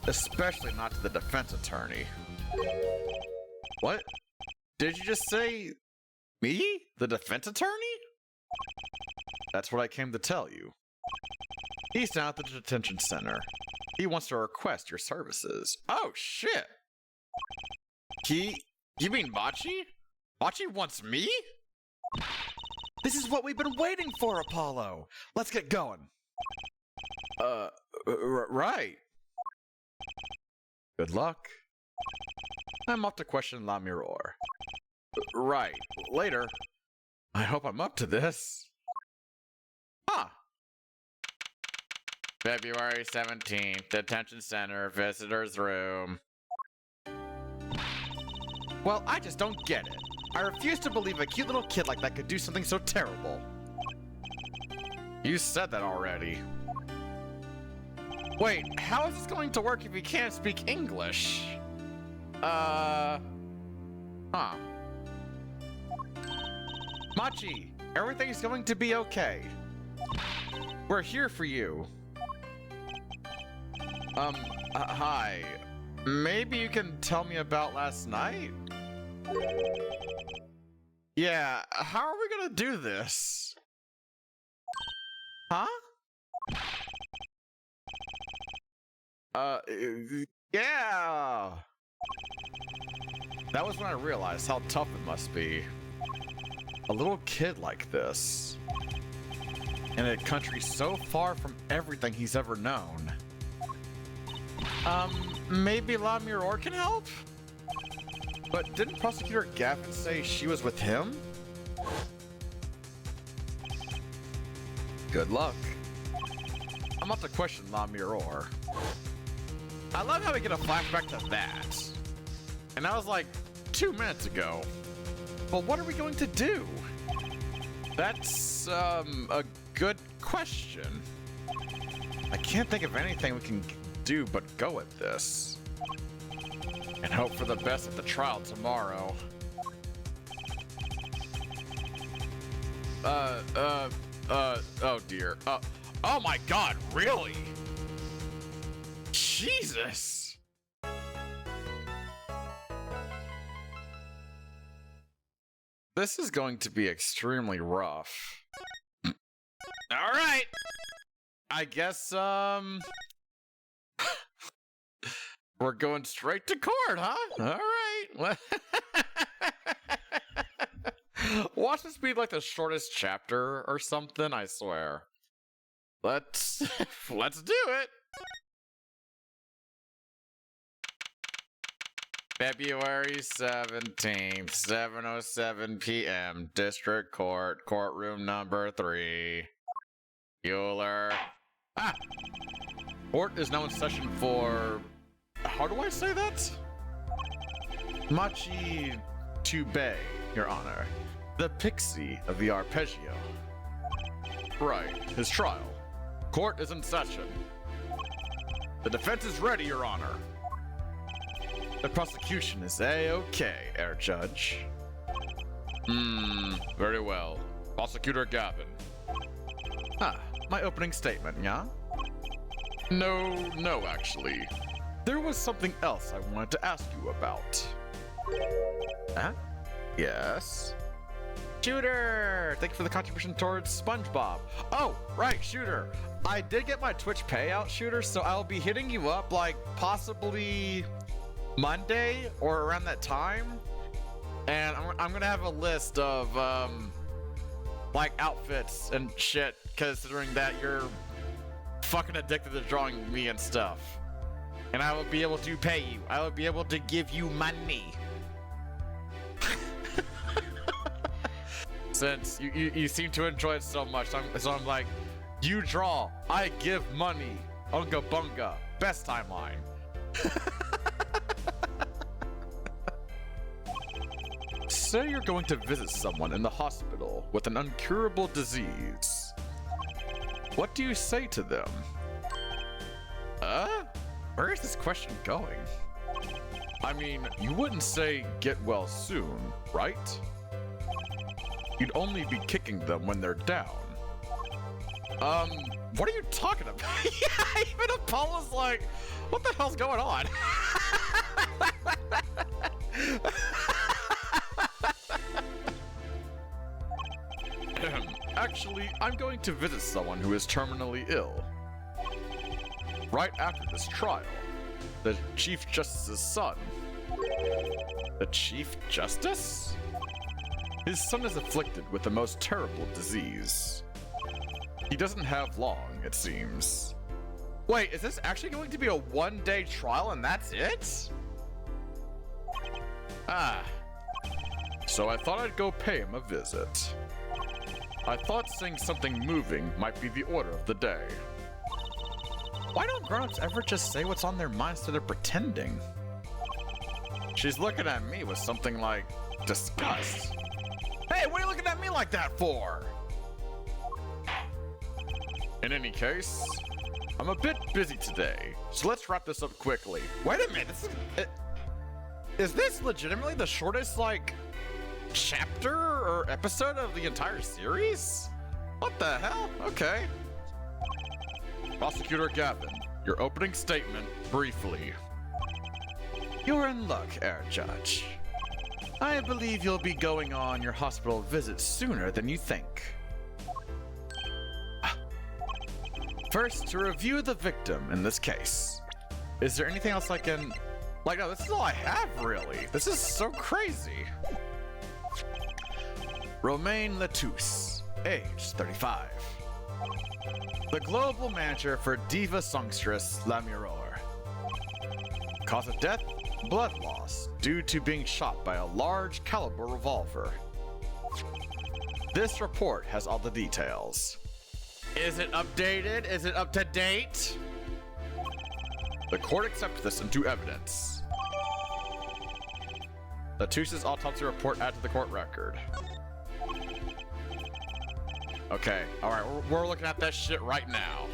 Especially not to the defense attorney. What? Did you just say me? The defense attorney? That's what I came to tell you. He's down at the detention center. He wants to request your services. Oh, shit! You mean Machi? Machi wants me? This is what we've been waiting for, Apollo! Let's get going. Right. Good luck. I'm off to question La Mirror. Right, later. I hope I'm up to this. Huh. February 17th, Detention Center, Visitor's Room. Well, I just don't get it. I refuse to believe a cute little kid like that could do something so terrible. You said that already. Wait, how is this going to work if he can't speak English? Huh. Machi, everything's going to be okay. We're here for you. Hi. Maybe you can tell me about last night? Yeah, how are we gonna do this? Huh? Yeah! That was when I realized how tough it must be. A little kid like this. In a country so far from everything he's ever known. Maybe La Mirror can help? But didn't Prosecutor Gavin say she was with him? Good luck. I'm about to question La Mirror. I love how we get a flashback to that. And that was like 2 minutes ago. But what are we going to do? That's, a good question. I can't think of anything we can do but go with this. And hope for the best at the trial tomorrow. Oh dear. Oh my god, really? Jesus! This is going to be extremely rough. Alright! I guess, we're going straight to court, huh? Alright. Watch this be like the shortest chapter or something, I swear. Let's do it! February 17th, 7:07 p.m., District Court, courtroom number 3. Bueller. Ah! Court is now in session for... How do I say that? Machi Tubei, Your Honor. The pixie of the arpeggio. Right, his trial. Court is in session. The defense is ready, Your Honor. The prosecution is A-okay, Herr Judge. Very well. Prosecutor Gavin. Ah, my opening statement, yeah? No, actually. There was something else I wanted to ask you about. Huh? Yes? Shooter! Thank you for the contribution towards SpongeBob. Oh, right, Shooter. I did get my Twitch payout, Shooter, so I'll be hitting you up, like, possibly Monday or around that time. And I'm gonna have a list of, like, outfits and shit, considering that you're fucking addicted to drawing me and stuff. And I will be able to pay you. I will be able to give you money. Since you seem to enjoy it so much, so I'm like, you draw, I give money. Unga bunga. Best timeline. Say you're going to visit someone in the hospital with an incurable disease. What do you say to them? Where is this question going? I mean, you wouldn't say get well soon, right? You'd only be kicking them when they're down. What are you talking about? Yeah, even Apollo's like, what the hell's going on? Actually, I'm going to visit someone who is terminally ill. Right after this trial, the Chief Justice's son. The Chief Justice? His son is afflicted with the most terrible disease. He doesn't have long, it seems. Wait, is this actually going to be a one-day trial and that's it? Ah. So I thought I'd go pay him a visit. I thought seeing something moving might be the order of the day. Why don't grown-ups ever just say what's on their minds instead of pretending? She's looking at me with something like disgust. Hey, what are you looking at me like that for? In any case, I'm a bit busy today, so let's wrap this up quickly. Wait a minute, is this legitimately the shortest, like, chapter or episode of the entire series? What the hell? Okay. Prosecutor Gavin, your opening statement, briefly. You're in luck, Air Judge. I believe you'll be going on your hospital visit sooner than you think. First, to review the victim in this case. Is there anything else I can... Like, no, this is all I have, really. This is so crazy. Romain Letousse, age 35. The global manager for Diva Songstress La Mirror. Cause of death? Blood loss due to being shot by a large caliber revolver. This report has all the details. Is it updated? Is it up to date? The court accepts this into evidence. Letousse's autopsy report added to the court record. Okay, alright, we're looking at that shit right now.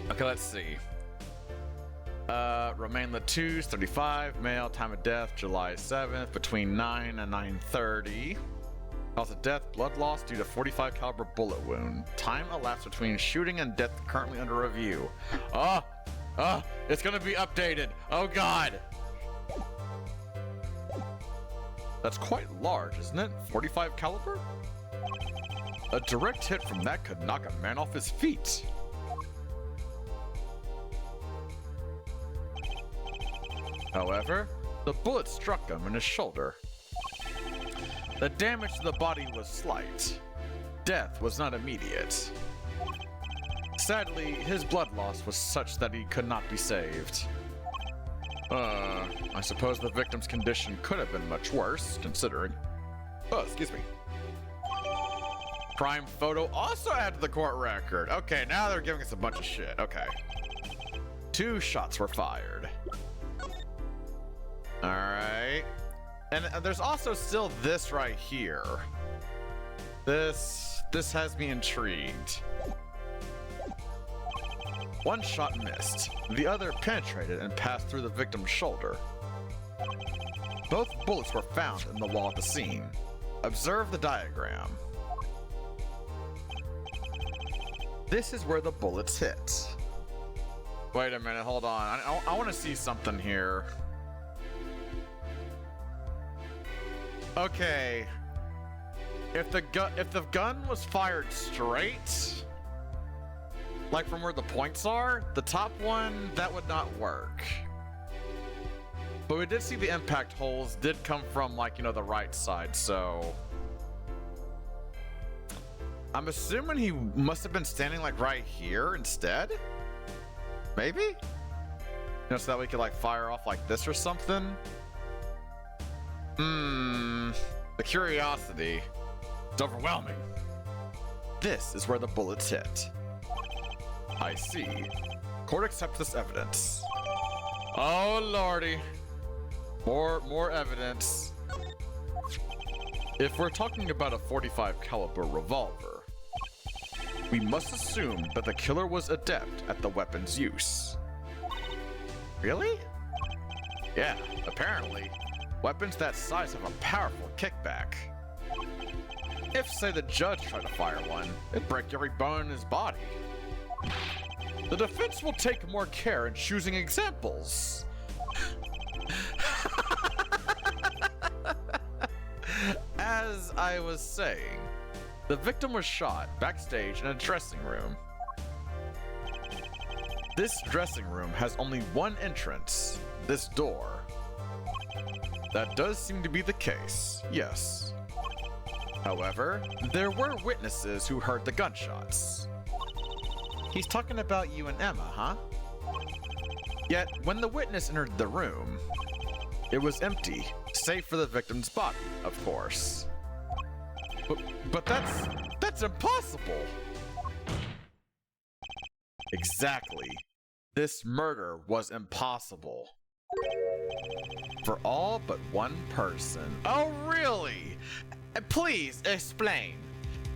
Okay, let's see. Romain Letousse, 35, male, time of death, July 7th, between 9 and 9:30. Cause of death, blood loss due to 45 caliber bullet wound. Time elapsed between shooting and death currently under review. It's gonna be updated. Oh god. That's quite large, isn't it? 45 caliber? A direct hit from that could knock a man off his feet. However, the bullet struck him in his shoulder. The damage to the body was slight. Death was not immediate. Sadly, his blood loss was such that he could not be saved. I suppose the victim's condition could have been much worse, considering... Oh, excuse me. Crime photo also added to the court record. Okay, now they're giving us a bunch of shit. Okay. 2 shots were fired. Alright. And there's also still this right here. This has me intrigued. 1 shot missed. The other penetrated and passed through the victim's shoulder. Both bullets were found in the wall at the scene. Observe the diagram. This is where the bullets hit. Wait a minute, hold on. I want to see something here. Okay. If the gun was fired straight, like from where the points are, the top one, that would not work. But we did see the impact holes did come from, like, you know, the right side, so... I'm assuming he must have been standing, like, right here instead? Maybe? You know, so that we could, like, fire off like this or something? The curiosity. It's overwhelming. This is where the bullets hit. I see. Court accepts this evidence. Oh lordy. More evidence. If we're talking about a 45 caliber revolver, we must assume that the killer was adept at the weapon's use. Really? Yeah, apparently. Weapons that size have a powerful kickback. If, say, the judge tried to fire one, it'd break every bone in his body. The defense will take more care in choosing examples. As I was saying, the victim was shot backstage in a dressing room. This dressing room has only one entrance, this door. That does seem to be the case, yes. However, there were witnesses who heard the gunshots. He's talking about you and Emma, huh? Yet, when the witness entered the room, it was empty, safe for the victim's body, of course. But that's impossible! Exactly. This murder was impossible. For all but one person. Oh, really? Please explain.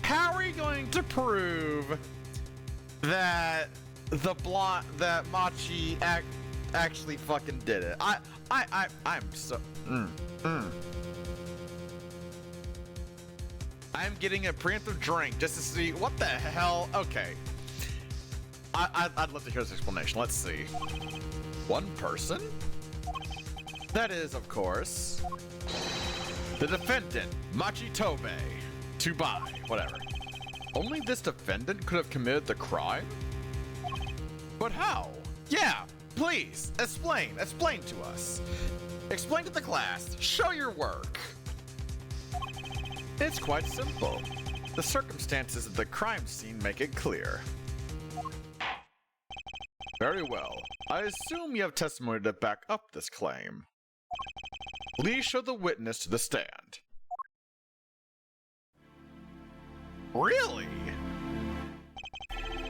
How are you going to prove that that Machi actually fucking did it? I'm so. I'm getting a preemptive drink just to see what the hell. Okay. I'd love to hear this explanation. Let's see. One person? That is, of course, the defendant, Machi Tobe. Whatever. Only this defendant could have committed the crime? But how? Yeah, please, explain to us. Explain to the class, show your work. It's quite simple. The circumstances of the crime scene make it clear. Very well. I assume you have testimony to back up this claim. Please show the witness to the stand. Really?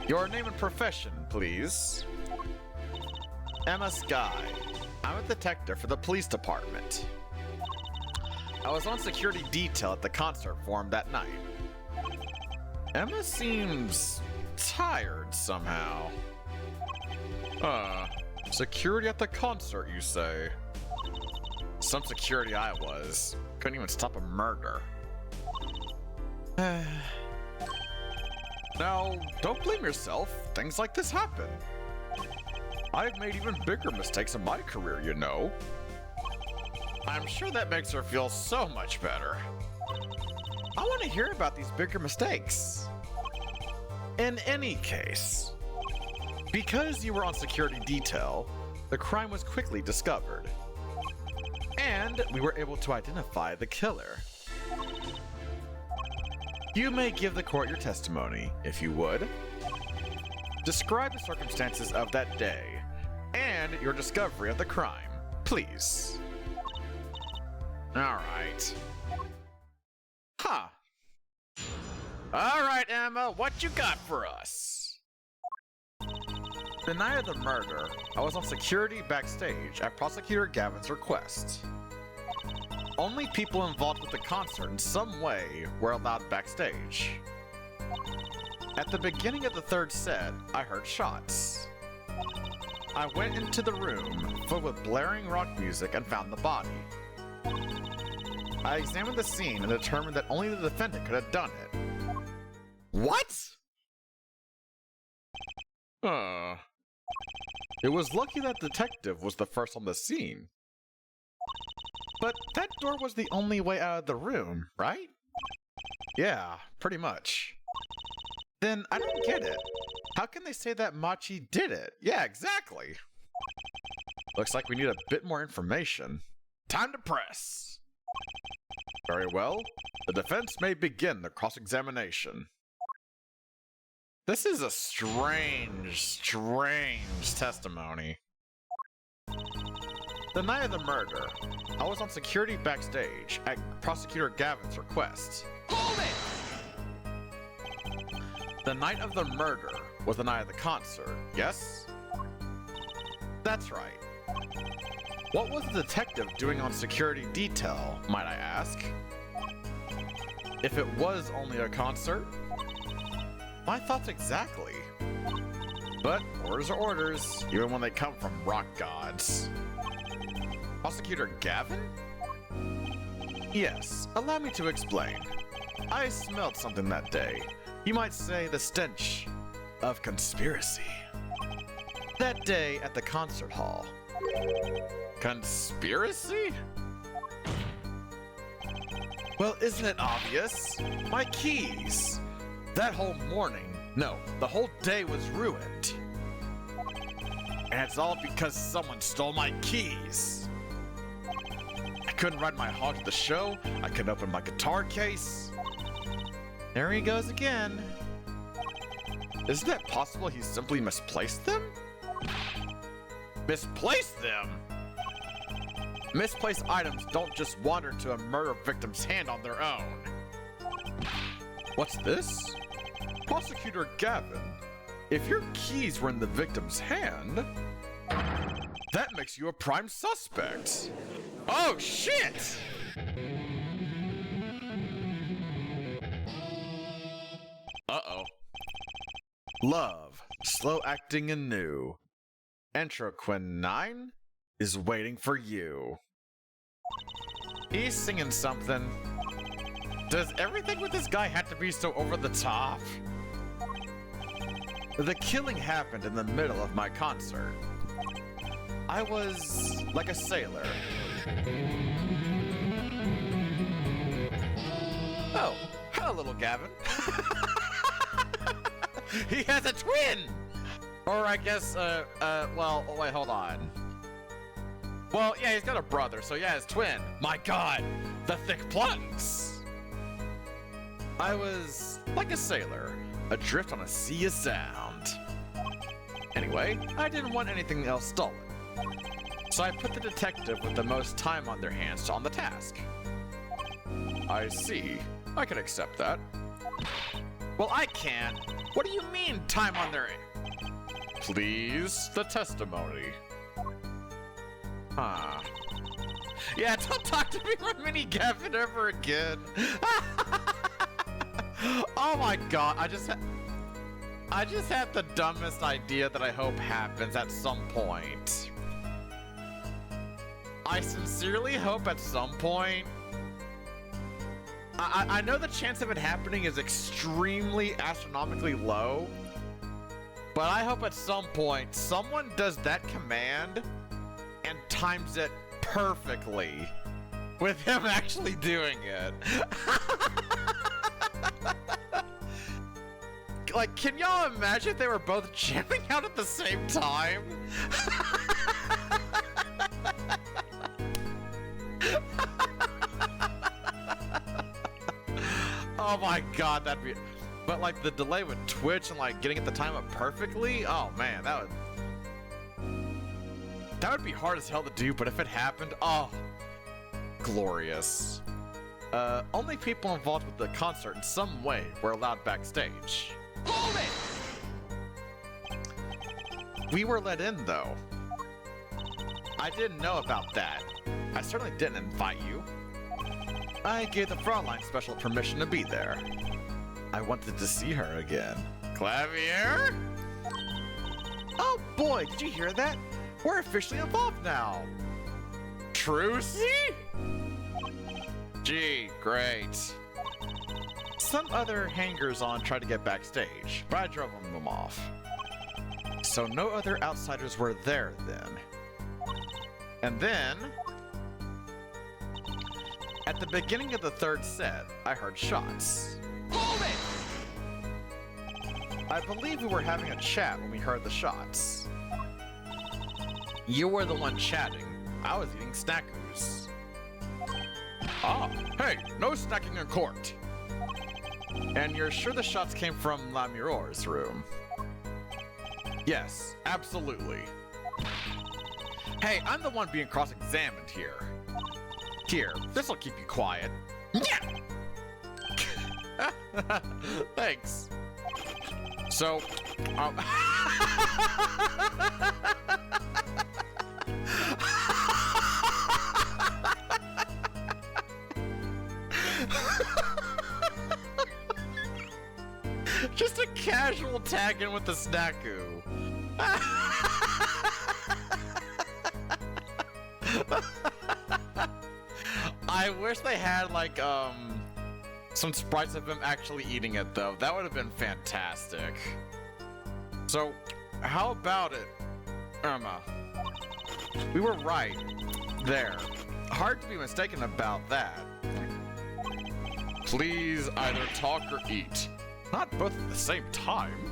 Your name and profession, please. Emma Sky. I'm a detective for the police department. I was on security detail at the concert forum that night. Emma seems tired somehow. Security at the concert, you say? Some security I was. Couldn't even stop a murder. Now, don't blame yourself. Things like this happen. I've made even bigger mistakes in my career, you know. I'm sure that makes her feel so much better. I want to hear about these bigger mistakes. In any case, because you were on security detail, the crime was quickly discovered. And we were able to identify the killer. You may give the court your testimony, if you would. Describe the circumstances of that day and your discovery of the crime, please. Alright. Huh. Alright, Emma, what you got for us? The night of the murder, I was on security backstage at Prosecutor Gavin's request. Only people involved with the concert in some way were allowed backstage. At the beginning of the third set, I heard shots. I went into the room filled with blaring rock music and found the body. I examined the scene and determined that only the defendant could have done it. What? It was lucky that detective was the first on the scene. But that door was the only way out of the room, right? Yeah, pretty much. Then I don't get it. How can they say that Machi did it? Yeah, exactly. Looks like we need a bit more information. Time to press. Very well. The defense may begin the cross-examination. This is a strange testimony. The night of the murder, I was on security backstage at Prosecutor Gavin's request. Hold it! The night of the murder was the night of the concert, yes? That's right. What was the detective doing on security detail, might I ask? If it was only a concert? My thoughts exactly. But orders are orders, even when they come from rock gods. Prosecutor Gavin? Yes, allow me to explain. I smelled something that day. You might say the stench of conspiracy. That day at the concert hall. Conspiracy? Well, isn't it obvious? My keys. That whole morning, no, the whole day was ruined. And it's all because someone stole my keys. I couldn't ride my hog to the show. I couldn't open my guitar case. There he goes again. Isn't it possible he simply misplaced them? Misplaced them? Misplaced items don't just wander into a murder victim's hand on their own. What's this? Prosecutor Gavin, if your keys were in the victim's hand, that makes you a prime suspect. Oh shit! Uh-oh. Love, slow acting and new. Entroquin 9 is waiting for you. He's singing something. Does everything with this guy have to be so over the top? The killing happened in the middle of my concert. I was like a sailor. Oh, hello, little Gavin. He has a twin! Or I guess, well, wait, hold on. Well, yeah, he's got a brother, so yeah, his twin. My god, the thick plugs! I was like a sailor, adrift on a sea of sound. Anyway, I didn't want anything else stolen. So I put the detective with the most time on their hands on the task. I see. I can accept that. Well, I can't. What do you mean, time on their... Please, the testimony. Huh. Yeah, don't talk to me or Mini Gavin ever again. Oh my god, I just had the dumbest idea that I hope happens at some point. I sincerely hope at some point... I know the chance of it happening is extremely astronomically low, but I hope at some point someone does that command and times it perfectly with him actually doing it. Like, can y'all imagine if they were both jamming out at the same time? Oh my god, that'd be... But like the delay with Twitch and like getting it the time up perfectly, oh man, that would be hard as hell to do, but if it happened, oh, glorious. Only people involved with the concert in some way were allowed backstage. Hold it! We were let in though. I didn't know about that. I certainly didn't invite you. I gave the Fraulein special permission to be there. I wanted to see her again. Clavier? Oh boy, did you hear that? We're officially involved now. Trucy? Gee, great. Some other hangers-on tried to get backstage, but I drove them off. So no other outsiders were there then. And then... at the beginning of the third set, I heard shots. Hold it! I believe we were having a chat when we heard the shots. You were the one chatting. I was eating snackoos. Ah, hey, no snacking in court. And you're sure the shots came from La Miror's room? Yes, absolutely. Hey, I'm the one being cross-examined here. Here, this'll keep you quiet. Yeah! Thanks. So, just a casual tag in with the snacku. I wish they had like some sprites of him actually eating it though. That would have been fantastic. So, how about it, Irma? We were right there. Hard to be mistaken about that. Please either talk or eat. Not both at the same time.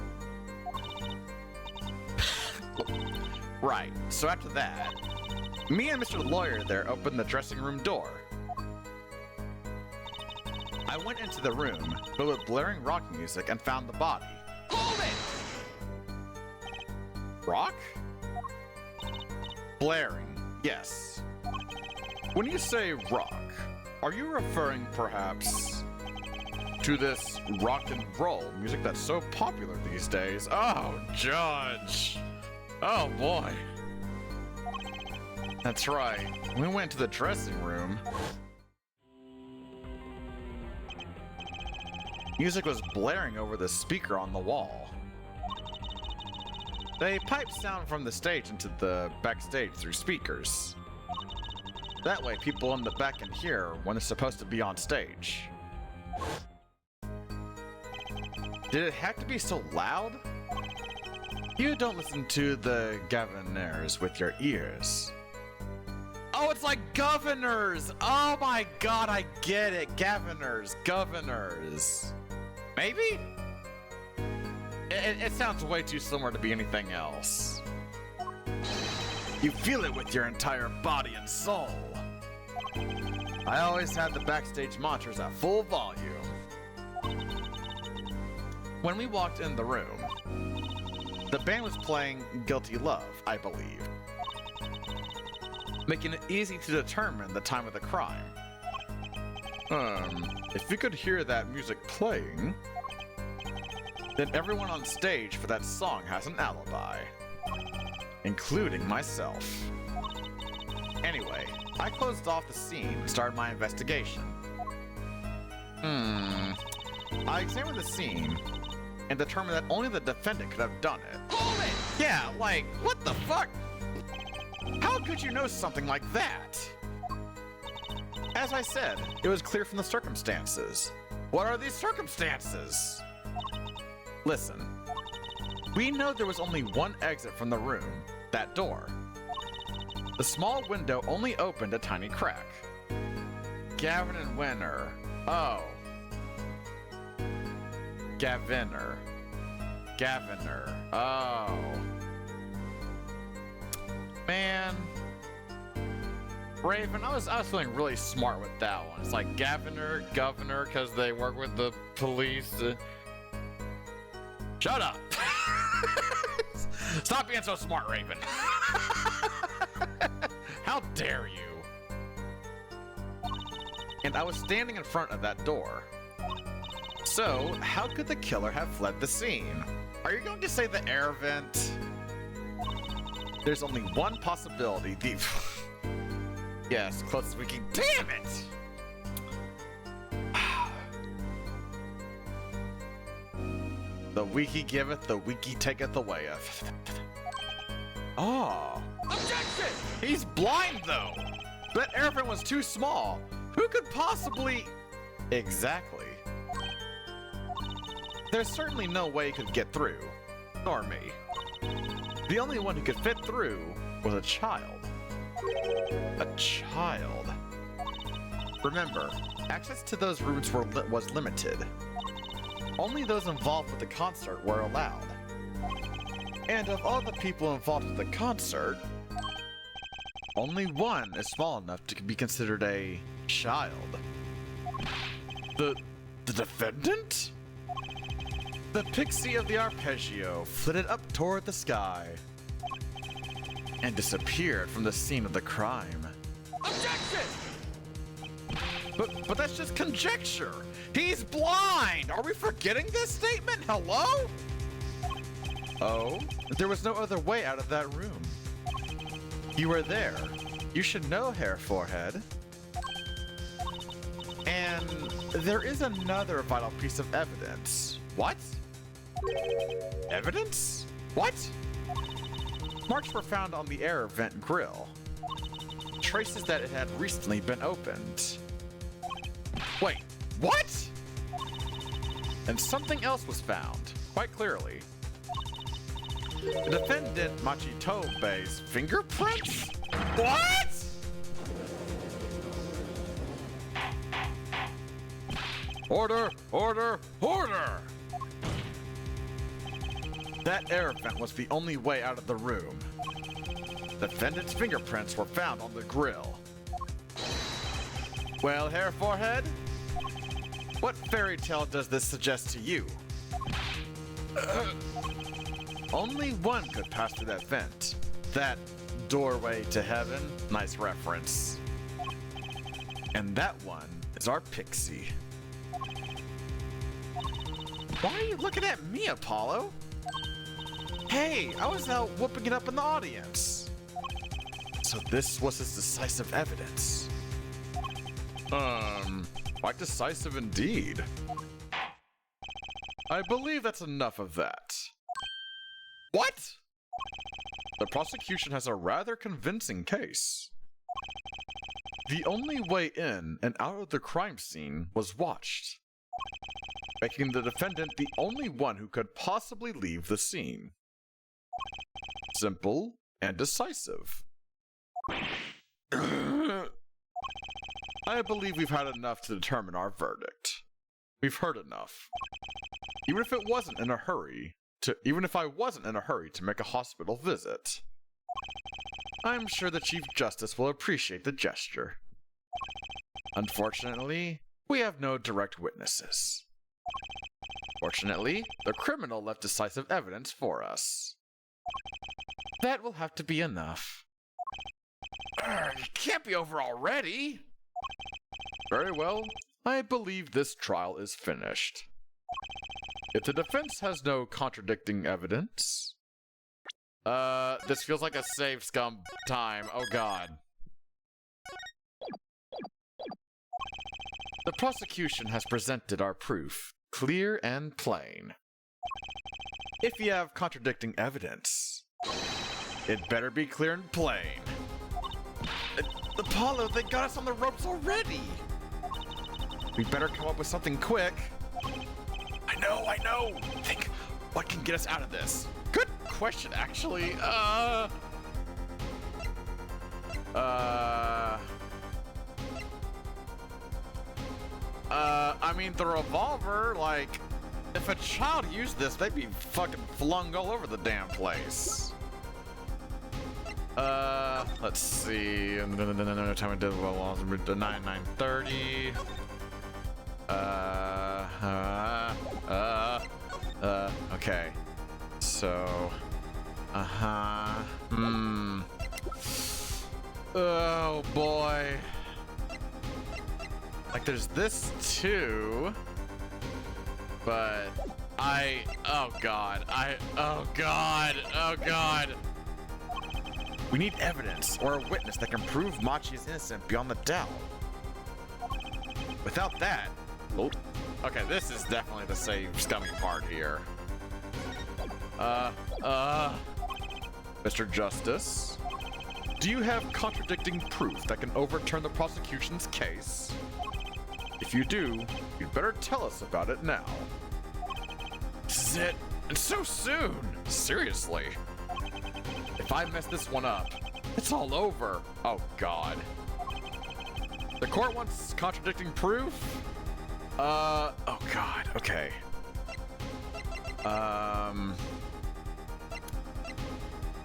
Right, so after that, me and Mr. Lawyer there opened the dressing room door. I went into the room, but with blaring rock music, and found the body. Hold it! Rock? Blaring, yes. When you say rock, are you referring perhaps to this rock and roll music that's so popular these days? Oh, Judge! Oh boy! That's right. We went to the dressing room. Music was blaring over the speaker on the wall. They piped sound from the stage into the backstage through speakers. That way people in the back can hear when they're supposed to be on stage. Did it have to be so loud? You don't listen to the Governors with your ears. Oh, it's like governors! Oh my god, I get it. Governors. Maybe? It sounds way too similar to be anything else. You feel it with your entire body and soul. I always had the backstage monitors at full volume. When we walked in the room, the band was playing Guilty Love, I believe, making it easy to determine the time of the crime. If you could hear that music playing, then everyone on stage for that song has an alibi, including myself. Anyway, I closed off the scene and started my investigation. I examined the scene and determined that only the defendant could have done it. Hold it! Yeah, like, what the fuck? How could you know something like that? As I said, it was clear from the circumstances. What are these circumstances? Listen, we know there was only one exit from the room, that door. The small window only opened a tiny crack. Gavin and Winner. Oh. Gaviner. Oh. Man. Raven, I was feeling really smart with that one. It's like Gaviner, Governor, because they work with the police. Shut up! Stop being so smart, Raven. How dare you? And I was standing in front of that door. So, how could the killer have fled the scene? Are you going to say the air vent? There's only one possibility. Yes, close as we can. Damn it! The wiki giveth, the wiki taketh awayeth. Oh. Objection! He's blind, though! That air vent was too small. Who could possibly... Exactly. There's certainly no way he could get through. Nor me. The only one who could fit through was a child. A child. Remember, access to those rooms was limited. Only those involved with the concert were allowed. And of all the people involved with the concert, only one is small enough to be considered a child. The defendant? The pixie of the arpeggio flitted up toward the sky and disappeared from the scene of the crime. Objection! But that's just conjecture. He's blind! Are we forgetting this statement? Hello? Oh? There was no other way out of that room. You were there. You should know, Hair Forehead. And there is another vital piece of evidence. What? Evidence? What? Marks were found on the air vent grill. Traces that it had recently been opened. Wait, what? And something else was found, quite clearly. The defendant Machitobe's fingerprints? What? Order! Order! Order! That air vent was the only way out of the room. The defendant's fingerprints were found on the grill. Well, Hair Forehead? What fairy tale does this suggest to you? Only one could pass through that vent. That doorway to heaven. Nice reference. And that one is our Pixie. Why are you looking at me, Apollo? Hey, I was out whooping it up in the audience. So this was his decisive evidence. Quite decisive indeed. I believe that's enough of that. What? The prosecution has a rather convincing case. The only way in and out of the crime scene was watched, making the defendant the only one who could possibly leave the scene. Simple and decisive. I believe we've had enough to determine our verdict. We've heard enough. Even if I wasn't in a hurry to make a hospital visit, I'm sure the Chief Justice will appreciate the gesture. Unfortunately, we have no direct witnesses. Fortunately, the criminal left decisive evidence for us. That will have to be enough. It can't be over already. Very well, I believe this trial is finished. If the defense has no contradicting evidence... this feels like a save scum time. Oh god. The prosecution has presented our proof, clear and plain. If you have contradicting evidence, it better be clear and plain. Apollo, they got us on the ropes already! We better come up with something quick. I know! Think, what can get us out of this? Good question, actually. I mean, the revolver, like, if a child used this, they'd be fucking flung all over the damn place. Let's see. Time I did well, 9:30. Okay. So, oh boy. Like, there's this too, but oh god. We need evidence or a witness that can prove Machi is innocent beyond the doubt. Without that, okay, this is definitely the save scummy part here. Mr. Justice, do you have contradicting proof that can overturn the prosecution's case? If you do, you'd better tell us about it now. This is it, and so soon! Seriously. If I mess this one up, it's all over. Oh god. The court wants contradicting proof? Oh god, okay.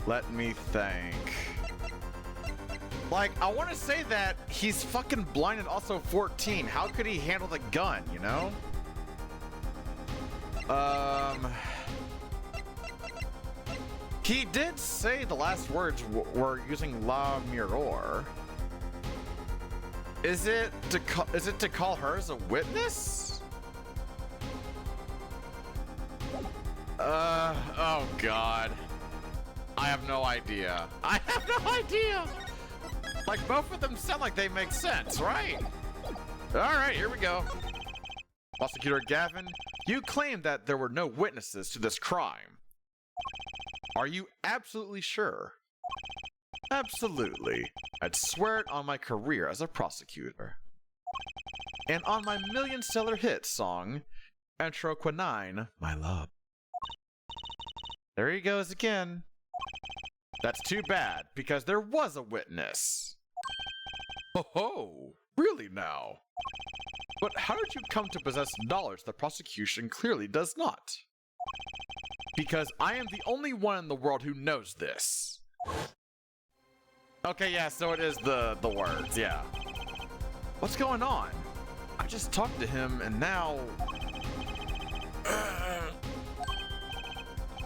Let me think. Like, I want to say that he's fucking blind and also 14. How could he handle the gun, you know? He did say the last words were using La Mirror. Is it to call her as a witness? Oh god. I have no idea. Like, both of them sound like they make sense, right? Alright, here we go. Prosecutor Gavin, you claim that there were no witnesses to this crime. Are you absolutely sure? Absolutely. I'd swear it on my career as a prosecutor. And on my million-seller hit song, Intro Quinine, My Love. There he goes again. That's too bad, because there was a witness. Oh, really now? But how did you come to possess knowledge the prosecution clearly does not? Because I am the only one in the world who knows this. Okay, yeah, so it is the words, yeah. What's going on? I just talked to him and now...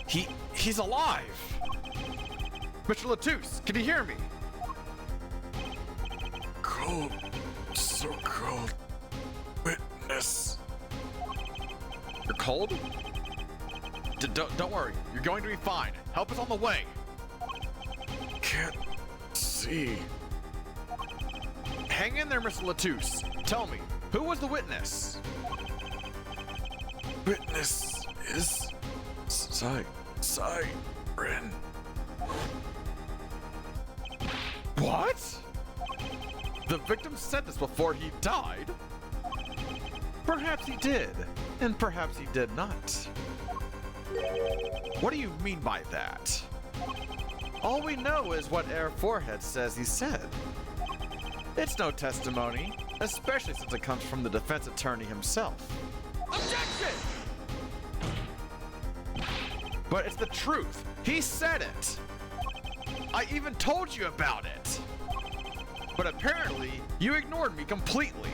He's alive! Mr. Latouche, can you hear me? so-called witness. You're cold? Don't worry, you're going to be fine. Help is on the way. Can't see. Hang in there, Mr. Latouche. Tell me, who was the witness? Witness is Siren. What? The victim said this before he died? Perhaps he did, and perhaps he did not. What do you mean by that? All we know is what Air Forehead says he said. It's no testimony, especially since it comes from the defense attorney himself. Objection! But it's the truth. He said it. I even told you about it. But apparently, you ignored me completely.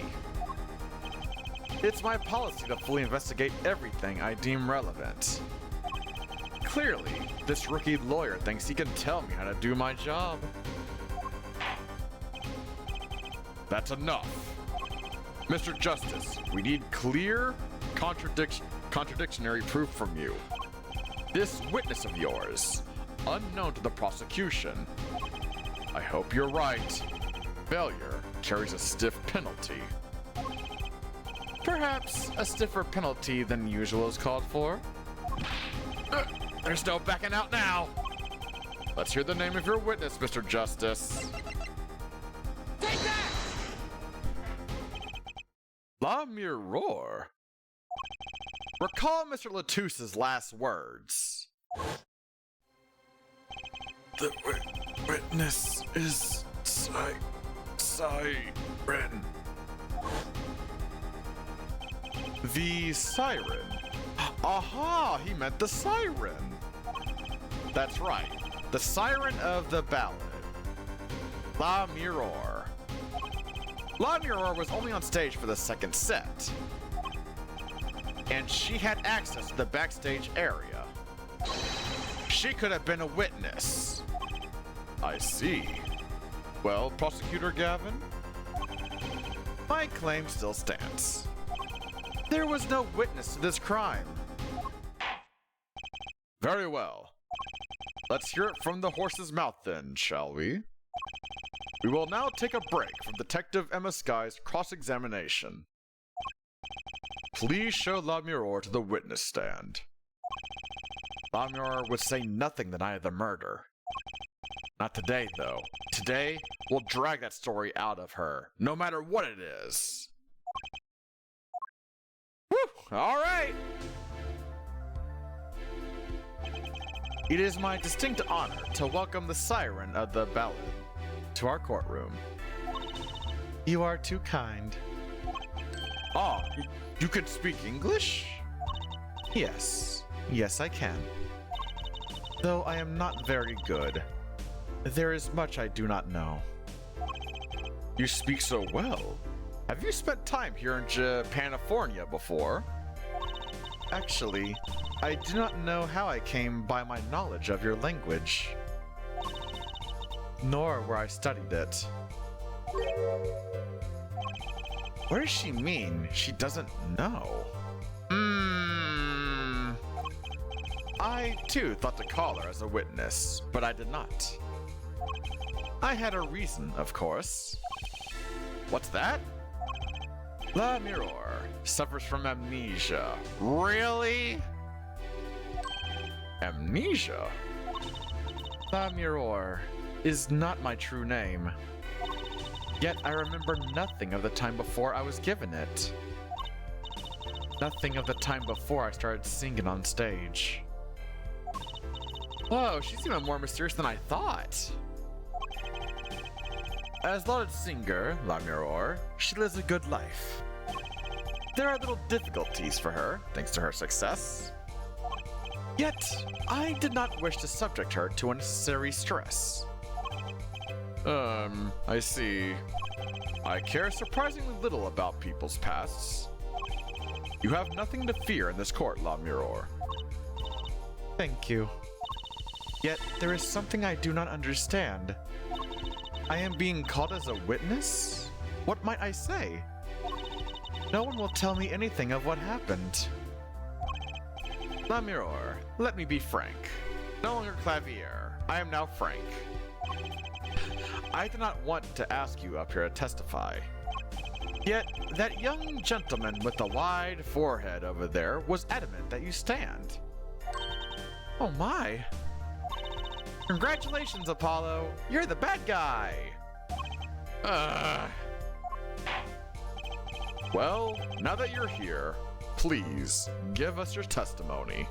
It's my policy to fully investigate everything I deem relevant. Clearly, this rookie lawyer thinks he can tell me how to do my job. That's enough. Mr. Justice, we need clear, contradictionary proof from you. This witness of yours, unknown to the prosecution. I hope you're right. Failure carries a stiff penalty. Perhaps a stiffer penalty than usual is called for. There's no backing out now. Let's hear the name of your witness, Mr. Justice. Take that! La Mirror. Recall Mr. Latouche's last words. The witness is Siren. The siren. Aha! He meant the siren. That's right. The siren of the ballad. La Mirror. La Mirror was only on stage for the second set. And she had access to the backstage area. She could have been a witness. I see. Well, Prosecutor Gavin? My claim still stands. There was no witness to this crime. Very well. Let's hear it from the horse's mouth then, shall we? We will now take a break from Detective Emma Sky's cross-examination. Please show La Mirror to the witness stand. La Mirror would say nothing denied the murder. Not today, though. Today, we'll drag that story out of her, no matter what it is. Whew, all right. It is my distinct honor to welcome the siren of the ballad to our courtroom. You are too kind. Ah, you can speak English? Yes, I can. Though I am not very good. There is much I do not know. You speak so well. Have you spent time here in Japanifornia before? Actually, I do not know how I came by my knowledge of your language, nor where I studied it. What does she mean? She doesn't know. I, too, thought to call her as a witness, but I did not. I had a reason, of course. What's that? La Mirror suffers from amnesia. Really? Amnesia? La Mirror is not my true name. Yet I remember nothing of the time before I was given it. Nothing of the time before I started singing on stage. Whoa, she's even more mysterious than I thought. As lauded singer, La Mirror, she lives a good life. There are little difficulties for her, thanks to her success. Yet, I did not wish to subject her to unnecessary stress. I see. I care surprisingly little about people's pasts. You have nothing to fear in this court, La Mirror. Thank you. Yet, there is something I do not understand. I am being called as a witness? What might I say? No one will tell me anything of what happened. La Mirror, let me be frank. No longer Clavier. I am now Frank. I do not want to ask you up here to testify. Yet, that young gentleman with the wide forehead over there was adamant that you stand. Oh my. Congratulations, Apollo. You're the bad guy. Well, now that you're here, please give us your testimony.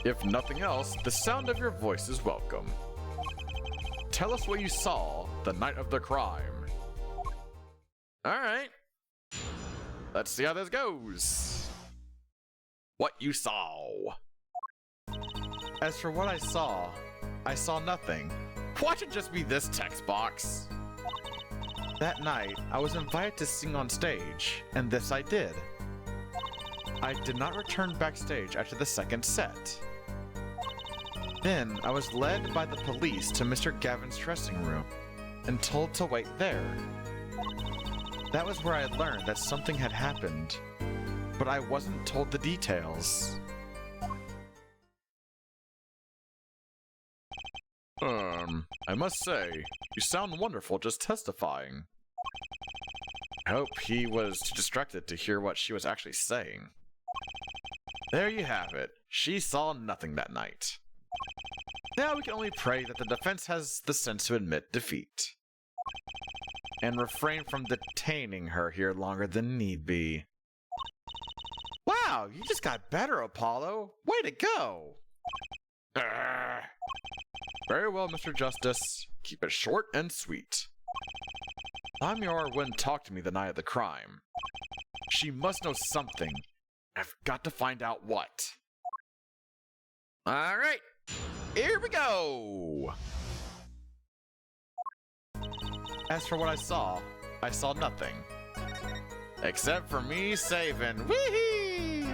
If nothing else, the sound of your voice is welcome. Tell us what you saw the night of the crime. Alright. Let's see how this goes. What you saw. As for what I saw nothing. Watch it just be this text box. That night, I was invited to sing on stage, and this I did. I did not return backstage after the second set. Then, I was led by the police to Mr. Gavin's dressing room, and told to wait there. That was where I learned that something had happened, but I wasn't told the details. I must say, you sound wonderful just testifying. I hope he was too distracted to hear what she was actually saying. There you have it. She saw nothing that night. Now we can only pray that the defense has the sense to admit defeat. And refrain from detaining her here longer than need be. Wow, you just got better, Apollo. Way to go! Very well, Mr. Justice. Keep it short and sweet. Amior wouldn't talk to me the night of the crime. She must know something. I've got to find out what. Alright, here we go! As for what I saw nothing. Except for me saving. Wee-hee!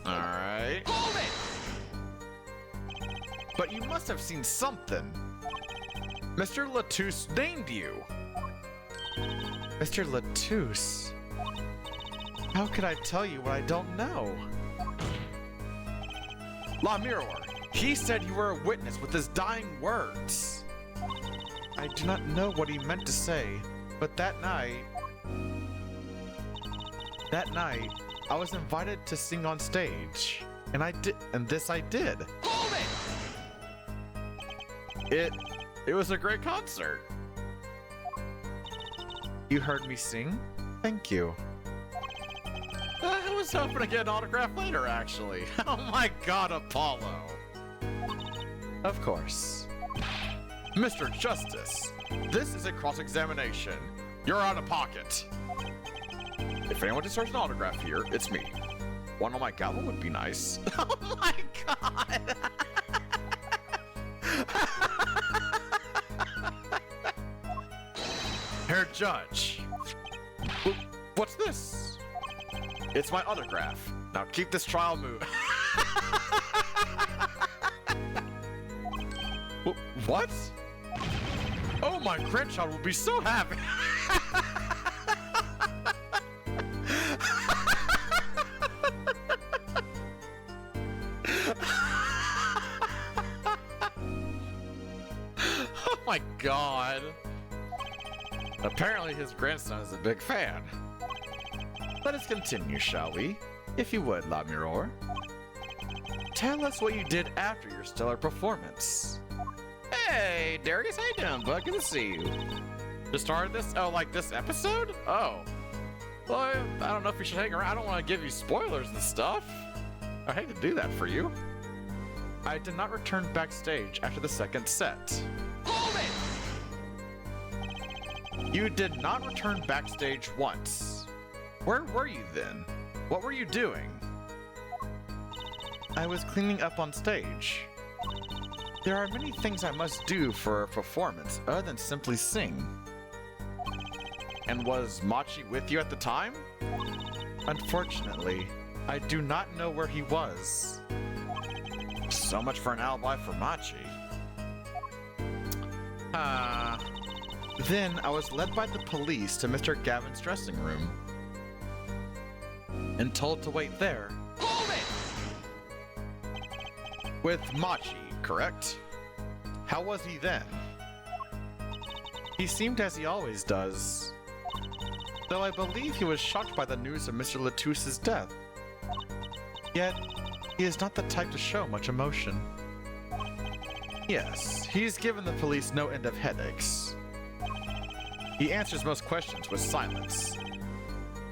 Alright. Hold it! But you must have seen something. Mr. Latouche named you. Mr. Latouche? How could I tell you what I don't know? La Mirror, he said you were a witness with his dying words. I do not know what he meant to say, but that night, I was invited to sing on stage, and this I did. Hold it! It was a great concert. You heard me sing? Thank you. I was hoping to get an autograph later, actually. Oh my god, Apollo. Of course. Mr. Justice, this is a cross-examination. You're out of pocket. If anyone deserves an autograph here, it's me. One on my gavel would be nice. Oh my god! Herr Judge. What's this? It's my autograph. Now keep this trial moving. What? Oh, my grandchild will be so happy. Oh my god. Apparently his grandson is a big fan. Let us continue, shall we? If you would, La Mirror. Tell us what you did after your stellar performance. Hey, Darius, how you doing, bud? Good to see you. The start of this? Oh, like this episode? Oh. Well, I don't know if you should hang around. I don't want to give you spoilers and stuff. I hate to do that for you. I did not return backstage after the second set. Hold it! You did not return backstage once. Where were you then? What were you doing? I was cleaning up on stage. There are many things I must do for a performance other than simply sing. And was Machi with you at the time? Unfortunately, I do not know where he was. So much for an alibi for Machi. Then I was led by the police to Mr. Gavin's dressing room and told to wait there. Hold it! With Machi, correct? How was he then? He seemed as he always does. Though I believe he was shocked by the news of Mr. Latusse's death. Yet, he is not the type to show much emotion. Yes, he's given the police no end of headaches. He answers most questions with silence,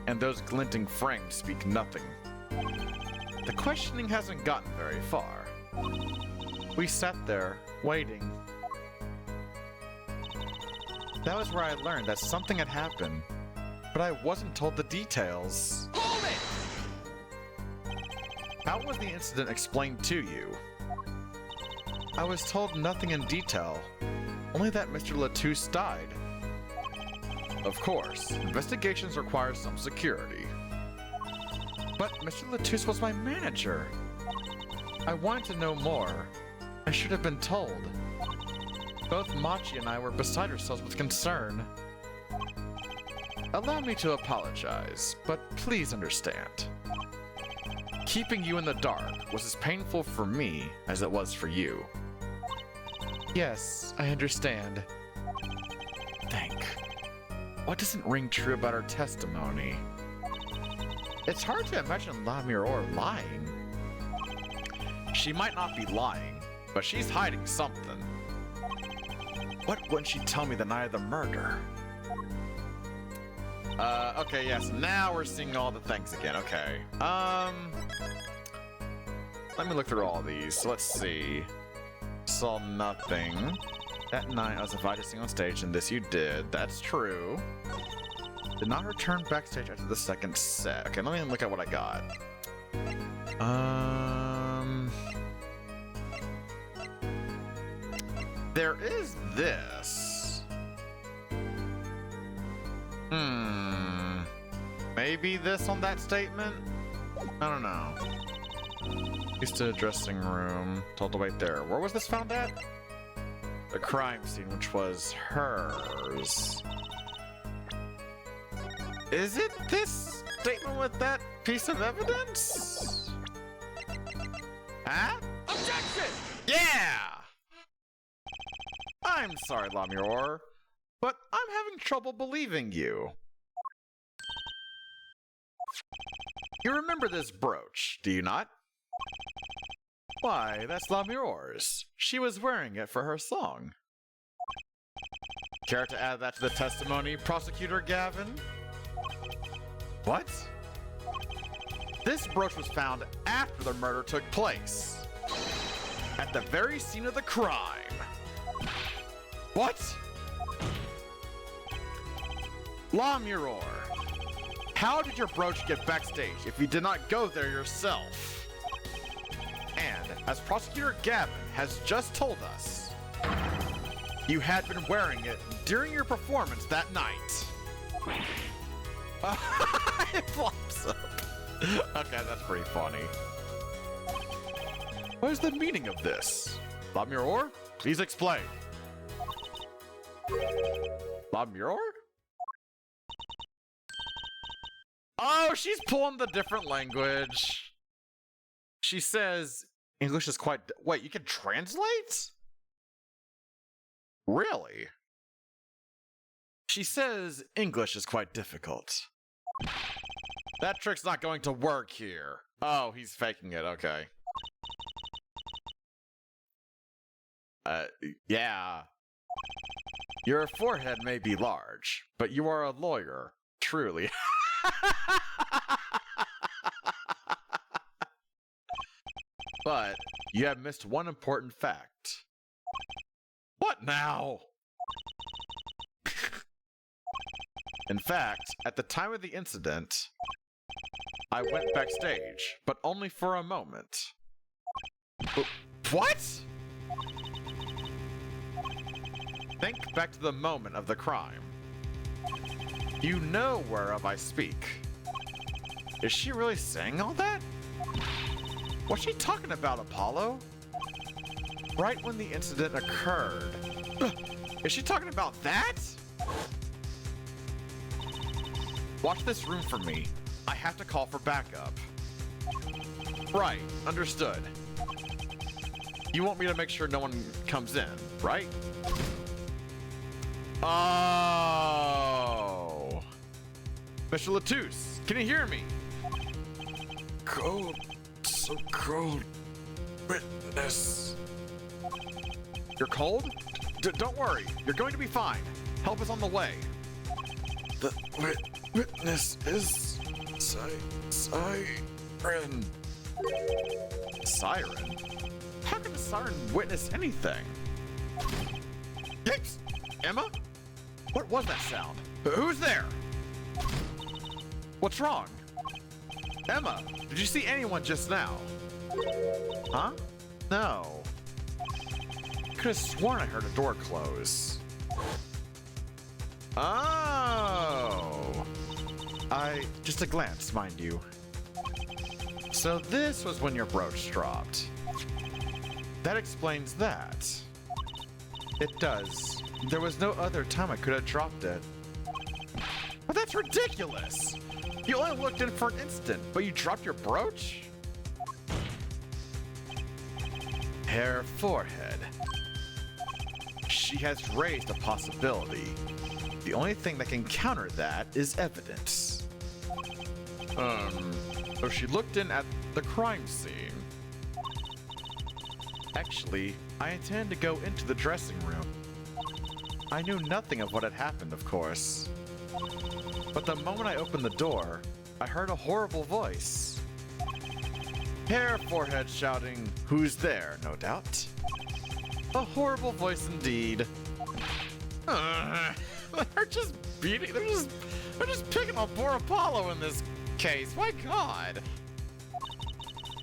and those glinting frames speak nothing. The questioning hasn't gotten very far. We sat there, waiting. That was where I learned that something had happened, but I wasn't told the details. Hold it! How was the incident explained to you? I was told nothing in detail, only that Mr. Latouche died. Of course, investigations require some security. But Mr. Latouche was my manager. I wanted to know more. I should have been told. Both Machi and I were beside ourselves with concern. Allow me to apologize, but please understand. Keeping you in the dark was as painful for me as it was for you. Yes, I understand. Think. What doesn't ring true about her testimony? It's hard to imagine La Mirror lying. She might not be lying, but she's hiding something. What wouldn't she tell me the night of the murder? Okay, yes, now we're seeing all the things again, okay. Let me look through all these. So let's see. Saw nothing. That night I was invited to sing on stage, and this you did. That's true. Did not return backstage after the second set. Okay, let me look at what I got. There is this. Maybe this on that statement? I don't know. Used to a dressing room. Told to wait there. Where was this found at? The crime scene, which was hers. Is it this statement with that piece of evidence? Huh? Objection! Yeah! I'm sorry, La Mirror, but I'm having trouble believing you. You remember this brooch, do you not? Why, that's La Mirror's. She was wearing it for her song. Care to add that to the testimony, Prosecutor Gavin? What? This brooch was found after the murder took place. At the very scene of the crime. What? La Mirror, how did your brooch get backstage if you did not go there yourself? And, as Prosecutor Gavin has just told us, you had been wearing it during your performance that night. It flops up. Okay, that's pretty funny. What is the meaning of this? La Mirror, please explain. La Mirror? Oh, she's pulling the different language. She says English is quite... Wait, you can translate? Really? She says English is quite difficult. That trick's not going to work here. Oh, he's faking it, okay. Yeah. Your forehead may be large, but you are a lawyer, truly. But you have missed one important fact. What now? In fact, at the time of the incident, I went backstage, but only for a moment. What? Think back to the moment of the crime. You know whereof I speak. Is she really saying all that? What's she talking about, Apollo? Right when the incident occurred. Is she talking about that? Watch this room for me. I have to call for backup. Right, understood. You want me to make sure no one comes in, right? Oh. Mr. Latus, can you hear me? Cold, so cold. Witness. You're cold? Don't worry, you're going to be fine. Help is on the way. The witness is Siren. Siren? How can a siren witness anything? Yikes! Emma? What was that sound? Who's there? What's wrong? Emma, did you see anyone just now? Huh? No. Could have sworn I heard a door close. Oh! Just a glance, mind you. So this was when your brooch dropped. That explains that. It does. There was no other time I could have dropped it. But that's ridiculous! You only looked in for an instant, but you dropped your brooch? Hair forehead. She has raised a possibility. The only thing that can counter that is evidence. So she looked in at the crime scene. Actually, I intended to go into the dressing room. I knew nothing of what had happened, of course. But the moment I opened the door, I heard a horrible voice. Hair forehead shouting, "Who's there?" no doubt. A horrible voice indeed. They're just beating. They're just picking on poor Apollo in this case. My God.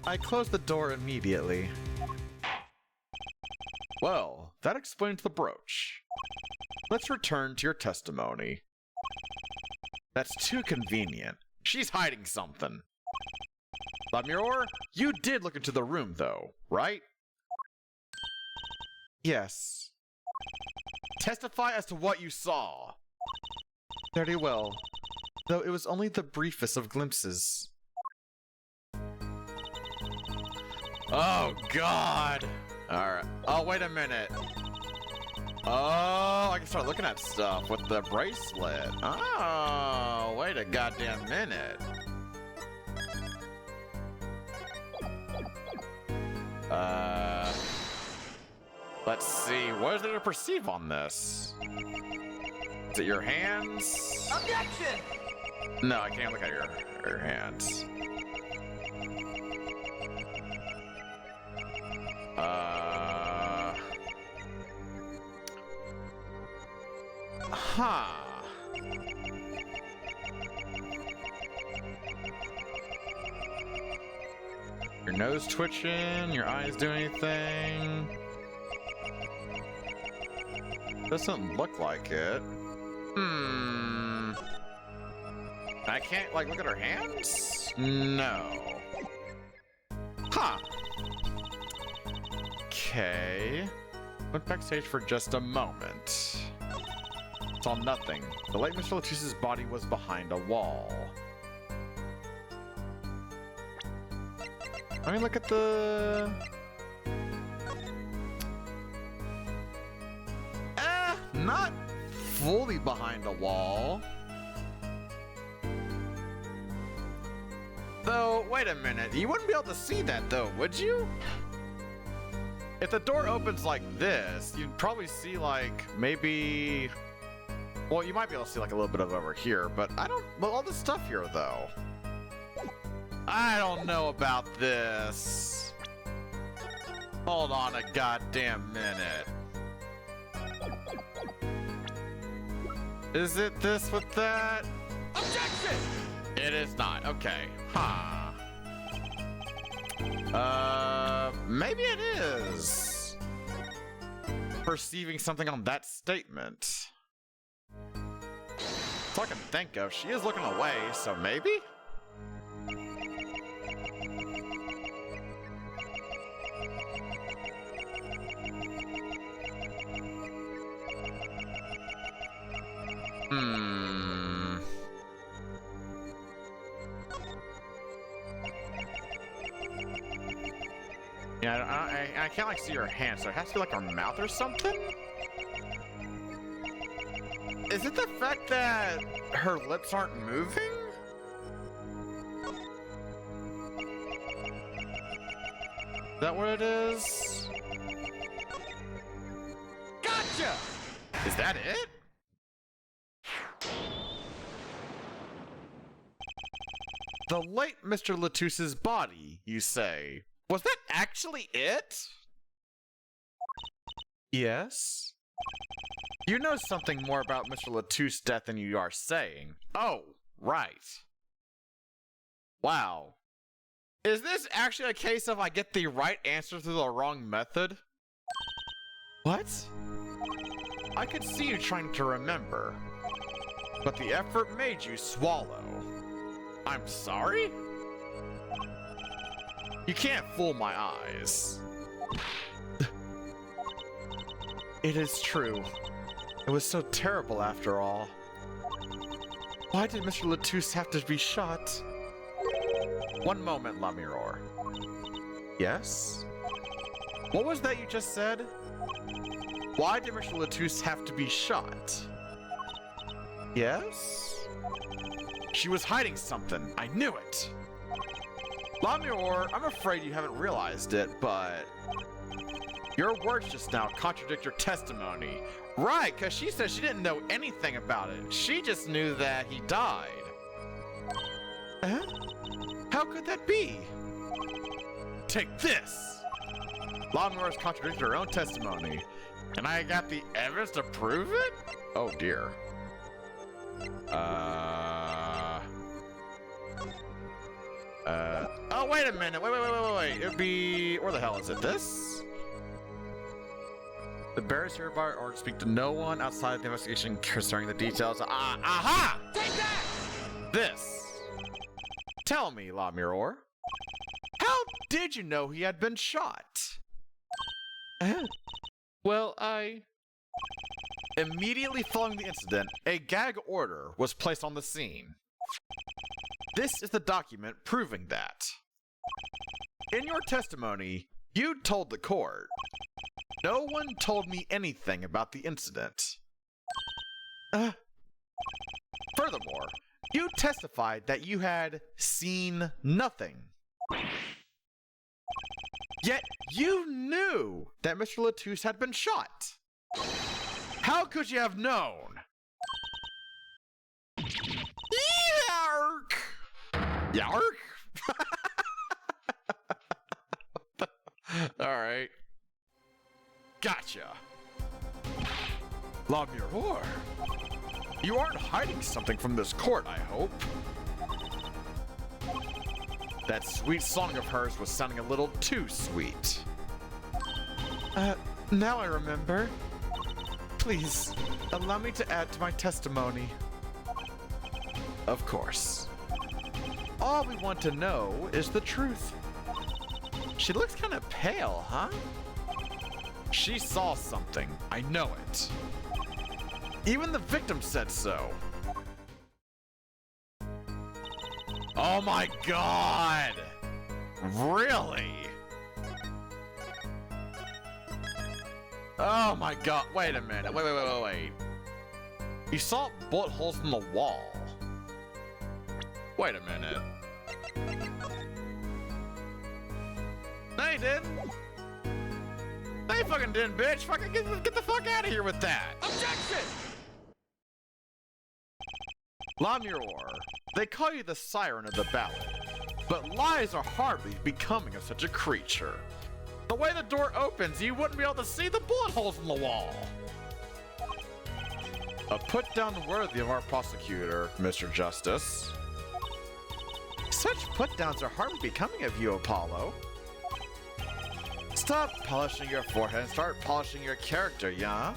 I closed the door immediately. Well, that explains the brooch. Let's return to your testimony. That's too convenient. She's hiding something. Lemure, you did look into the room, though, right? Yes. Testify as to what you saw. Very well. Though it was only the briefest of glimpses. Oh, God! Alright. Oh, wait a minute. Oh, I can start looking at stuff with the bracelet. Oh, wait a goddamn minute. Let's see. What is there to perceive on this? Is it your hands? Objection! No, I can't look at your hands. Huh. Your nose twitching, your eyes do anything? Doesn't look like it. I can't, like, look at her hands? No. Huh. Okay. Went backstage for just a moment. Saw nothing. The late Mr. Latus's body was behind a wall. Let me look at the... Not fully behind a wall. Though, wait a minute. You wouldn't be able to see that, though, would you? If the door opens like this, you'd probably see, like, maybe... Well, you might be able to see, like, a little bit of over here, but I don't... Well, all this stuff here, though. I don't know about this. Hold on a goddamn minute. Is it this with that? Objection! It is not. Okay. Huh. Maybe it is. Perceiving something on that statement. That's all I can think of. She is looking away, so maybe? Yeah, I can't like see her hand, so it has to be like her mouth or something? Is it the fact that her lips aren't moving? Is that what it is? Gotcha! Is that it? The late Mr. Latusse's body, you say. Was that actually it? Yes? You know something more about Mr. Latusse's death than you are saying. Oh, right. Wow. Is this actually a case of I get the right answer through the wrong method? What? I could see you trying to remember, but the effort made you swallow. I'm sorry? You can't fool my eyes. It is true. It was so terrible after all. Why did Mr. Latousse have to be shot? One moment, La Mirror. Yes? What was that you just said? Why did Mr. Latousse have to be shot? Yes? She was hiding something. I knew it. La Mirror, I'm afraid you haven't realized it, but your words just now contradict your testimony. Right, because she said she didn't know anything about it. She just knew that he died. Huh? How could that be? Take this! La Mirror has contradicted her own testimony, and I got the evidence to prove it? Oh dear. Oh, wait a minute. Wait. It'd be... Where the hell is it? This? The bearers hereby are to speak to no one outside the investigation concerning the details. Aha! Take that! This. Tell me, La Mirror. How did you know he had been shot? Well, Immediately following the incident, a gag order was placed on the scene. This is the document proving that. In your testimony, you told the court, "No one told me anything about the incident." Furthermore, you testified that you had seen nothing. Yet you knew that Mr. Latousse had been shot. How could you have known? Yark! Yark? Alright. Gotcha. La Mirror, you aren't hiding something from this court, I hope. That sweet song of hers was sounding a little too sweet. Now I remember. Please, allow me to add to my testimony. Of course. All we want to know is the truth. She looks kind of pale, huh? She saw something. I know it. Even the victim said so. Oh my god! Really? Oh my god, wait a minute, wait. You saw bullet holes in the wall. Wait a minute. No, you didn't. No, you fucking didn't, bitch. Fucking get the fuck out of here with that. Objection! La Mirror, they call you the siren of the ballad, but lies are hardly becoming of such a creature. The way the door opens, you wouldn't be able to see the bullet holes in the wall. A put down worthy of our prosecutor, Mr. Justice. Such put downs are hardly becoming of you, Apollo. Stop polishing your forehead and start polishing your character, yeah?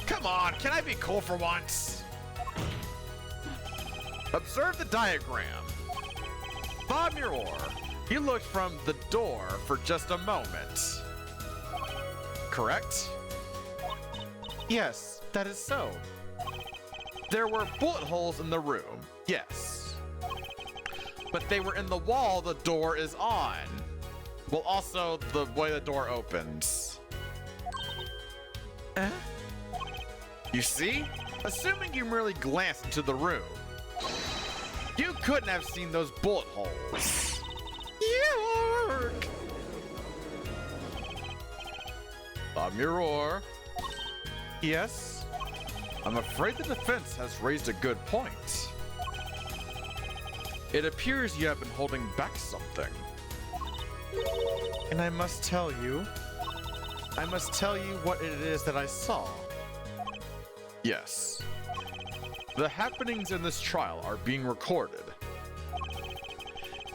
Come on, can I be cool for once? Observe the diagram. La Mirror, you looked from the door for just a moment. Correct? Yes, that is so. There were bullet holes in the room, yes. But they were in the wall the door is on. Well, also the way the door opens. You see? Assuming you merely glanced into the room, you couldn't have seen those bullet holes. York! Mirror. Yes? I'm afraid the defense has raised a good point. It appears you have been holding back something. And I must tell you what it is that I saw. Yes. The happenings in this trial are being recorded.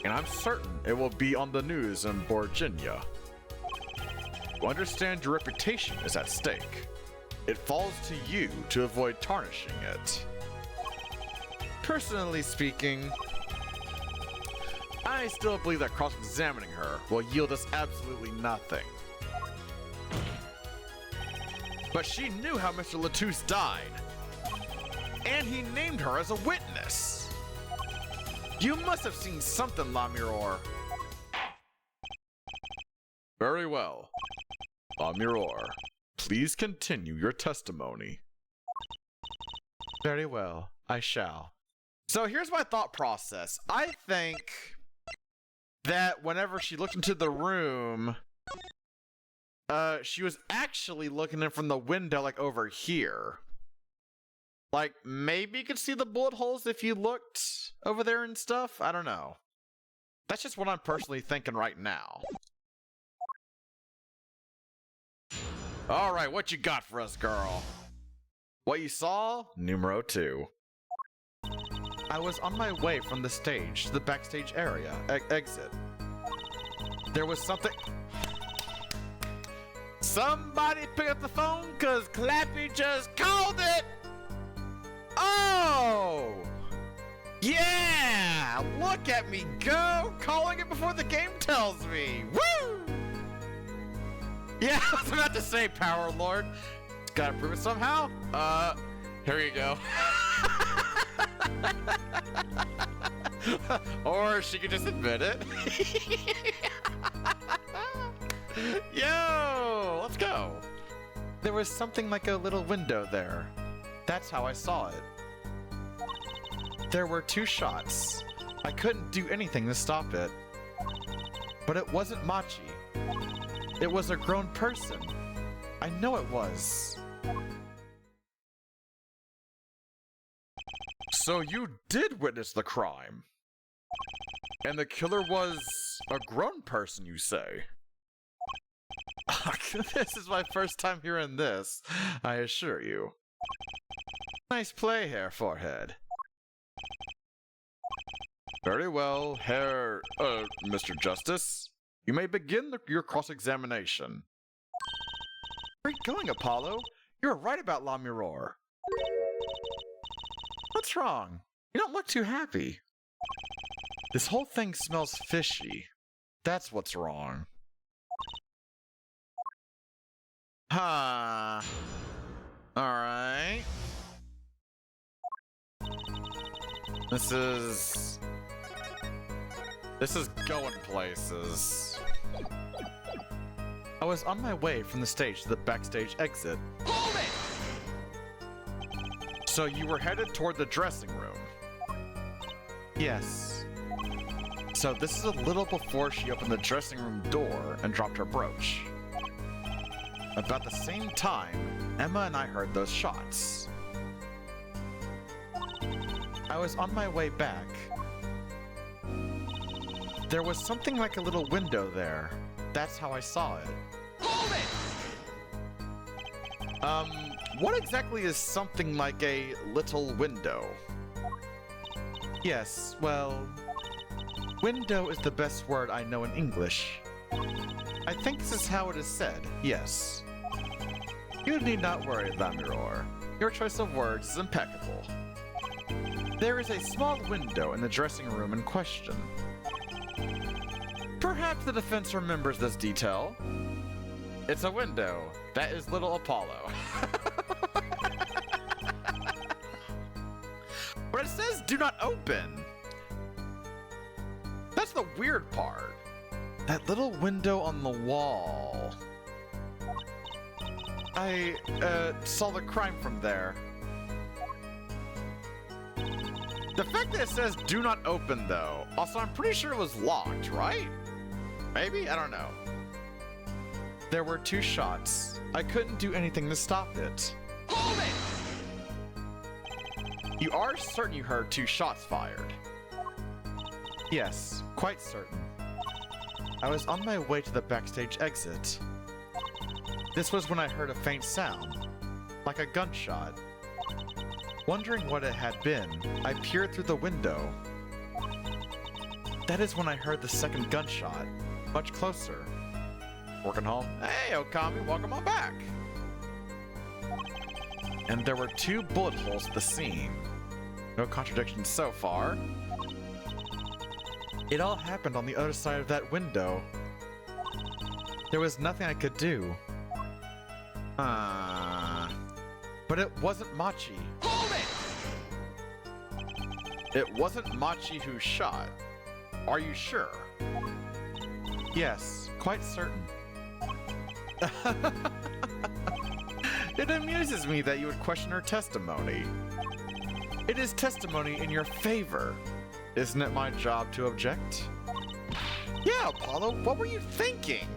And I'm certain it will be on the news in Borginia. You understand your reputation is at stake. It falls to you to avoid tarnishing it. Personally speaking, I still believe that cross-examining her will yield us absolutely nothing. But she knew how Mr. Latouche died, and he named her as a witness. You must have seen something, La Mirror. Very well. La Mirror, please continue your testimony. Very well, I shall. So here's my thought process. I think that whenever she looked into the room, she was actually looking in from the window, like over here. Like, maybe you could see the bullet holes if you looked over there and stuff? I don't know. That's just what I'm personally thinking right now. Alright, what you got for us, girl? What you saw? Numero 2. I was on my way from the stage to the backstage area, exit. There was something... Somebody pick up the phone, cause Clappy just called it! Oh! Yeah! Look at me go! Calling it before the game tells me! Woo! Yeah, I was about to say, Power Lord. Gotta prove it somehow. Here you go. Or she could just admit it. Yo, let's go. There was something like a little window there. That's how I saw it. There were 2 shots. I couldn't do anything to stop it. But it wasn't Machi. It was a grown person. I know it was. So you did witness the crime. And the killer was a grown person, you say? This is my first time hearing this, I assure you. Nice play, Herr Forehead. Very well, Herr, Mr. Justice. You may begin your cross-examination. Where are you going, Apollo? You're right about La Mirror. What's wrong? You don't look too happy. This whole thing smells fishy. That's what's wrong. Huh. Alright. This is going places. I was on my way from the stage to the backstage exit. Hold it! So you were headed toward the dressing room? Yes. So this is a little before she opened the dressing room door and dropped her brooch. About the same time, Emma and I heard those shots. I was on my way back. There was something like a little window there. That's how I saw it. Hold it! What exactly is something like a little window? Yes, well, window is the best word I know in English. I think this is how it is said, yes. You need not worry, La Mirror. Your choice of words is impeccable. There is a small window in the dressing room in question. Perhaps the defense remembers this detail. It's a window. That is little Apollo. But it says do not open. That's the weird part. That little window on the wall. I saw the crime from there. The fact that it says do not open though. Also, I'm pretty sure it was locked, right? Maybe? I don't know. There were 2 shots. I couldn't do anything to stop it. Hold it! You are certain you heard 2 shots fired? Yes, quite certain. I was on my way to the backstage exit. This was when I heard a faint sound, like a gunshot. Wondering what it had been, I peered through the window. That is when I heard the second gunshot, much closer. Working home? Hey, Okami, welcome on back! And there were 2 bullet holes at the scene. No contradictions so far. It all happened on the other side of that window. There was nothing I could do. But it wasn't Machi. Hold it! It wasn't Machi who shot. Are you sure? Yes, quite certain. It amuses me that you would question her testimony. It is testimony in your favor. Isn't it my job to object? Yeah, Apollo, what were you thinking?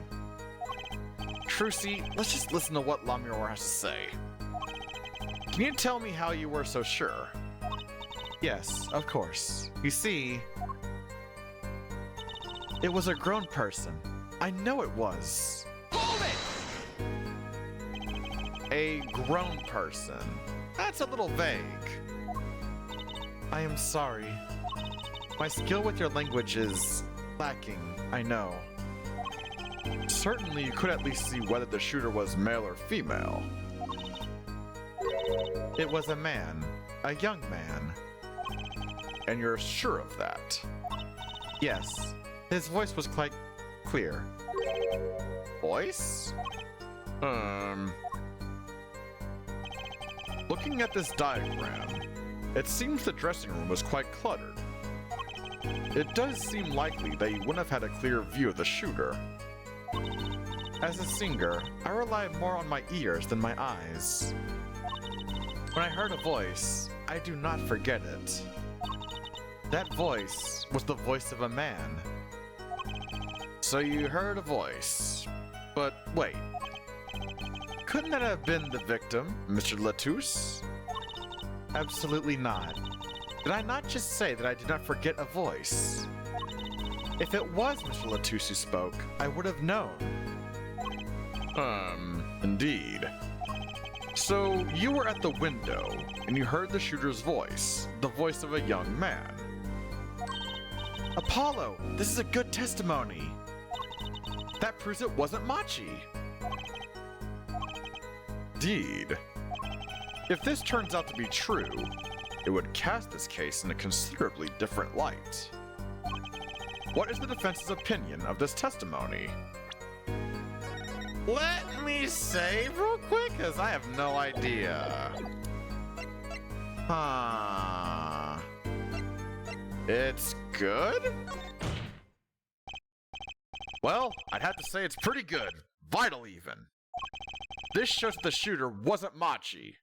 Trucy, let's just listen to what Lamure has to say. Can you tell me how you were so sure? Yes, of course. You see, it was a grown person. I know it was. Hold it! A grown person. That's a little vague. I am sorry. My skill with your language is lacking, I know. Certainly you could at least see whether the shooter was male or female. It was a man, a young man. And you're sure of that? Yes, his voice was quite clear. Voice? Looking at this diagram, it seems the dressing room was quite cluttered. It does seem likely that you wouldn't have had a clear view of the shooter. As a singer, I rely more on my ears than my eyes. When I heard a voice, I do not forget it. That voice was the voice of a man. So you heard a voice. But wait. Couldn't that have been the victim, Mr. Latouche? Absolutely not. Did I not just say that I did not forget a voice? If it was Mr. Latouche who spoke, I would have known. Indeed. So, you were at the window, and you heard the shooter's voice, the voice of a young man. Apollo, this is a good testimony. That proves it wasn't Machi. Indeed. If this turns out to be true, it would cast this case in a considerably different light. What is the defense's opinion of this testimony? Let me save real quick, because I have no idea. It's good? Well, I'd have to say it's pretty good. Vital even. This shows that the shooter wasn't Machi.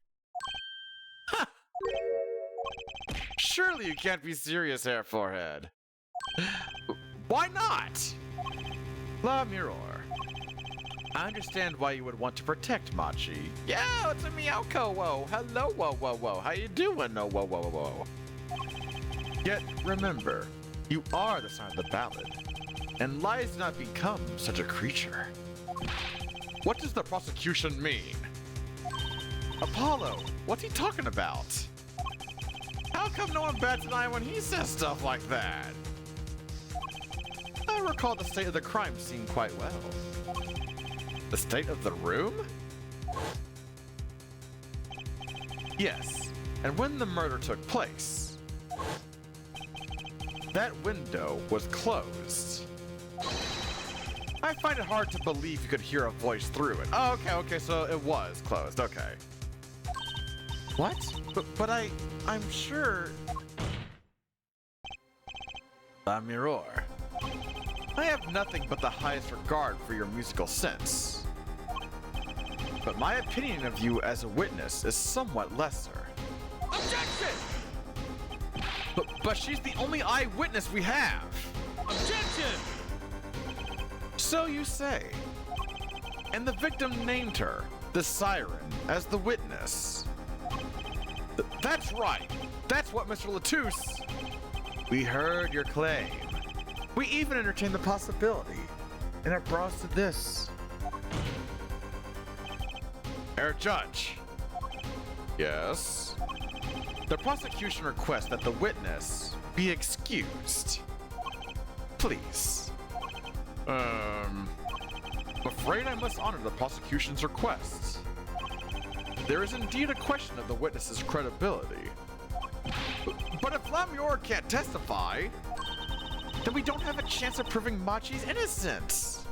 Ha! Surely you can't be serious, Hair Forehead. Why not? Lamure. I understand why you would want to protect Machi. Yeah, it's a Miyako, whoa. Hello, whoa. How you doing, whoa. Yet, remember, you are the sign of the ballad, and lies do not become such a creature. What does the prosecution mean? Apollo, what's he talking about? How come no one bats an eye when he says stuff like that? I recall the state of the crime scene quite well. The state of the room? Yes, and when the murder took place, that window was closed. I find it hard to believe you could hear a voice through it. Oh, okay, so it was closed, okay. What? But I'm sure... Lamure. I have nothing but the highest regard for your musical sense. But my opinion of you as a witness is somewhat lesser. Objection! But she's the only eyewitness we have! Objection! So you say. And the victim named her, the Siren, as the witness. That's right! That's what Mr. Latouche... We heard your claim. We even entertained the possibility. And it brought us to this. Herr Judge. Yes? The prosecution requests that the witness be excused. Please. Afraid I must honor the prosecution's request. There is indeed a question of the witness's credibility. But if Lamior can't testify, then we don't have a chance of proving Machi's innocence.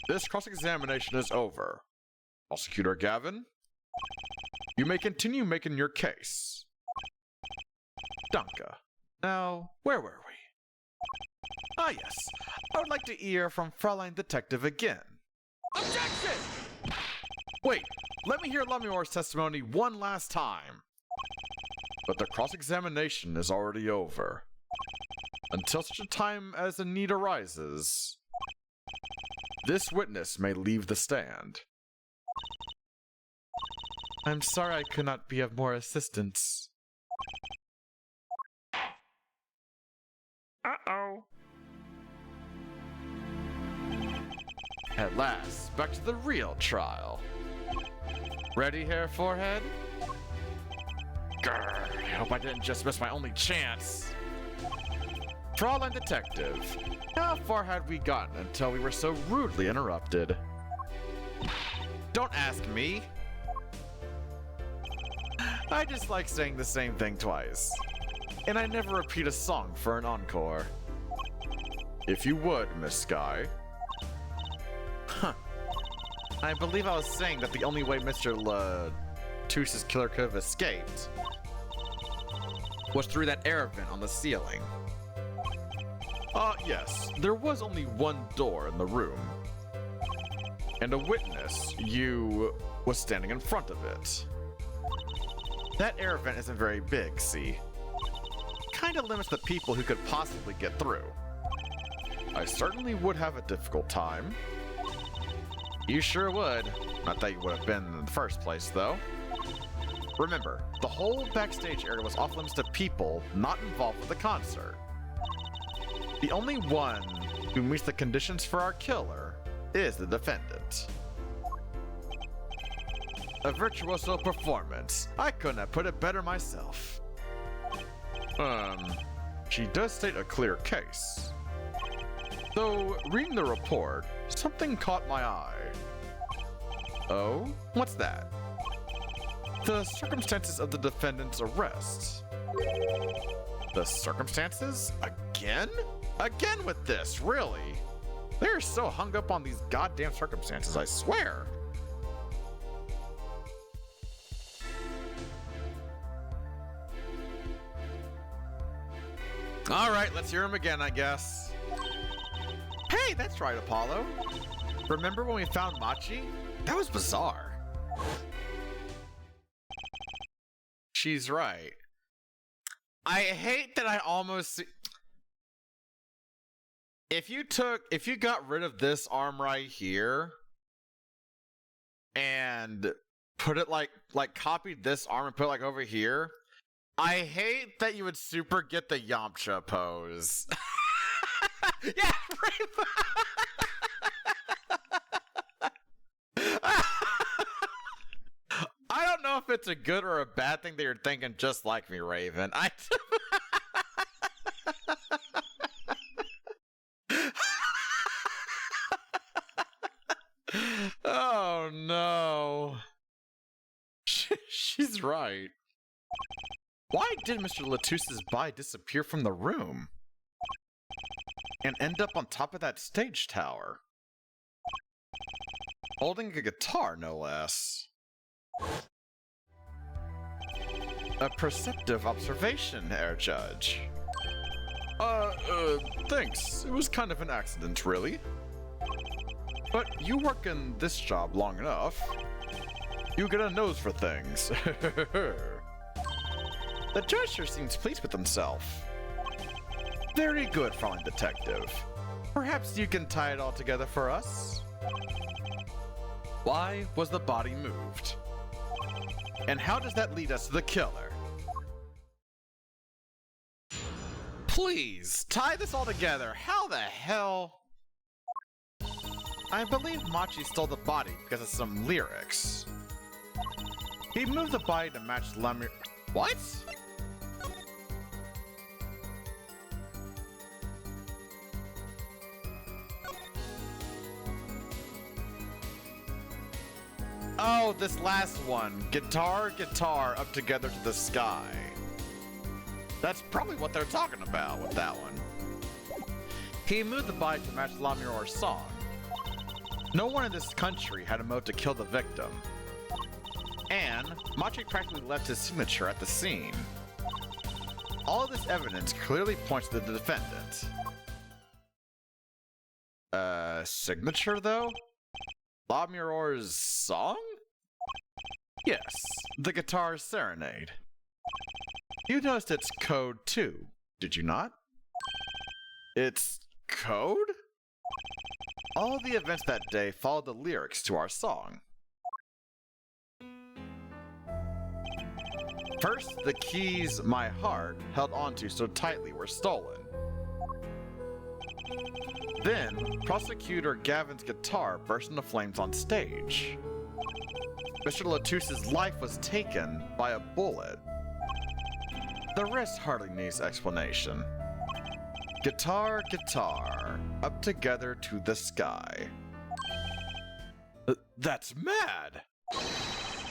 This cross-examination is over. Prosecutor Gavin, you may continue making your case. Danke. Now, where were we? Ah yes, I would like to hear from Fraulein Detective again. Objection! Wait, let me hear Lamior's testimony one last time. But the cross-examination is already over. Until such a time as a need arises, this witness may leave the stand. I'm sorry I could not be of more assistance. Uh-oh. At last, back to the real trial. Ready, Herr Forehead? Grr, I hope I didn't just miss my only chance. Fraulein Detective, how far had we gotten until we were so rudely interrupted? Don't ask me. I just like saying the same thing twice. And I never repeat a song for an encore. If you would, Miss Sky. Huh. I believe I was saying that the only way Mr. Latouche's killer could have escaped was through that air vent on the ceiling. Yes, there was only one door in the room. And a witness, you, was standing in front of it. That air vent isn't very big, see? Kinda limits the people who could possibly get through. I certainly would have a difficult time. You sure would. Not that you would have been in the first place, though. Remember, the whole backstage area was off limits to people not involved with the concert. The only one who meets the conditions for our killer is the defendant. A virtuoso performance. I couldn't have put it better myself. She does state a clear case. Though, reading the report, something caught my eye. Oh? What's that? The circumstances of the defendant's arrest. The circumstances? Again? Again with this, really? They're so hung up on these goddamn circumstances, I swear. Alright, let's hear him again, I guess. Hey, that's right, Apollo. Remember when we found Machi? That was bizarre. She's right. I hate that I almost... If you got rid of this arm right here and put it like copied this arm and put it like over here, I hate that you would super get the Yamcha pose. Yeah, I don't know if it's a good or a bad thing that you're thinking just like me, Raven. Oh no. She's right. Why did Mr. Latouche's body disappear from the room? And end up on top of that stage tower? Holding a guitar, no less. A perceptive observation, Herr Judge. Thanks. It was kind of an accident, really. But you work in this job long enough. You get a nose for things. The judge sure seems pleased with himself. Very good, Fraulein Detective. Perhaps you can tie it all together for us? Why was the body moved? And how does that lead us to the killer? Please, tie this all together. How the hell? I believe Machi stole the body because of some lyrics. He moved the body to match Lemmy. What? Oh, this last one. Guitar, guitar, up together to the sky. That's probably what they're talking about with that one. He moved the body to match La Miror's song. No one in this country had a motive to kill the victim. And Machi practically left his signature at the scene. All of this evidence clearly points to the defendant. Signature though? La Miror's song? Yes, the Guitar Serenade. You noticed it's code too, did you not? It's code? All of the events that day followed the lyrics to our song. First, the keys my heart held onto so tightly were stolen. Then, Prosecutor Gavin's guitar burst into flames on stage. Mr. Latus's life was taken by a bullet. The rest hardly needs explanation. Guitar, guitar, up together to the sky. That's mad!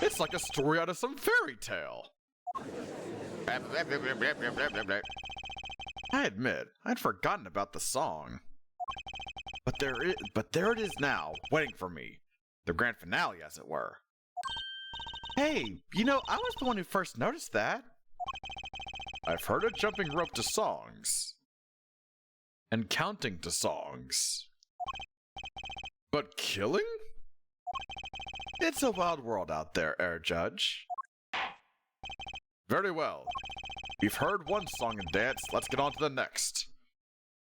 It's like a story out of some fairy tale. I admit, I'd forgotten about the song. But there it is now, waiting for me. The grand finale, as it were. Hey, you know, I was the one who first noticed that. I've heard of jumping rope to songs. And counting to songs. But killing? It's a wild world out there, Air Judge. Very well. We've heard one song and dance, let's get on to the next.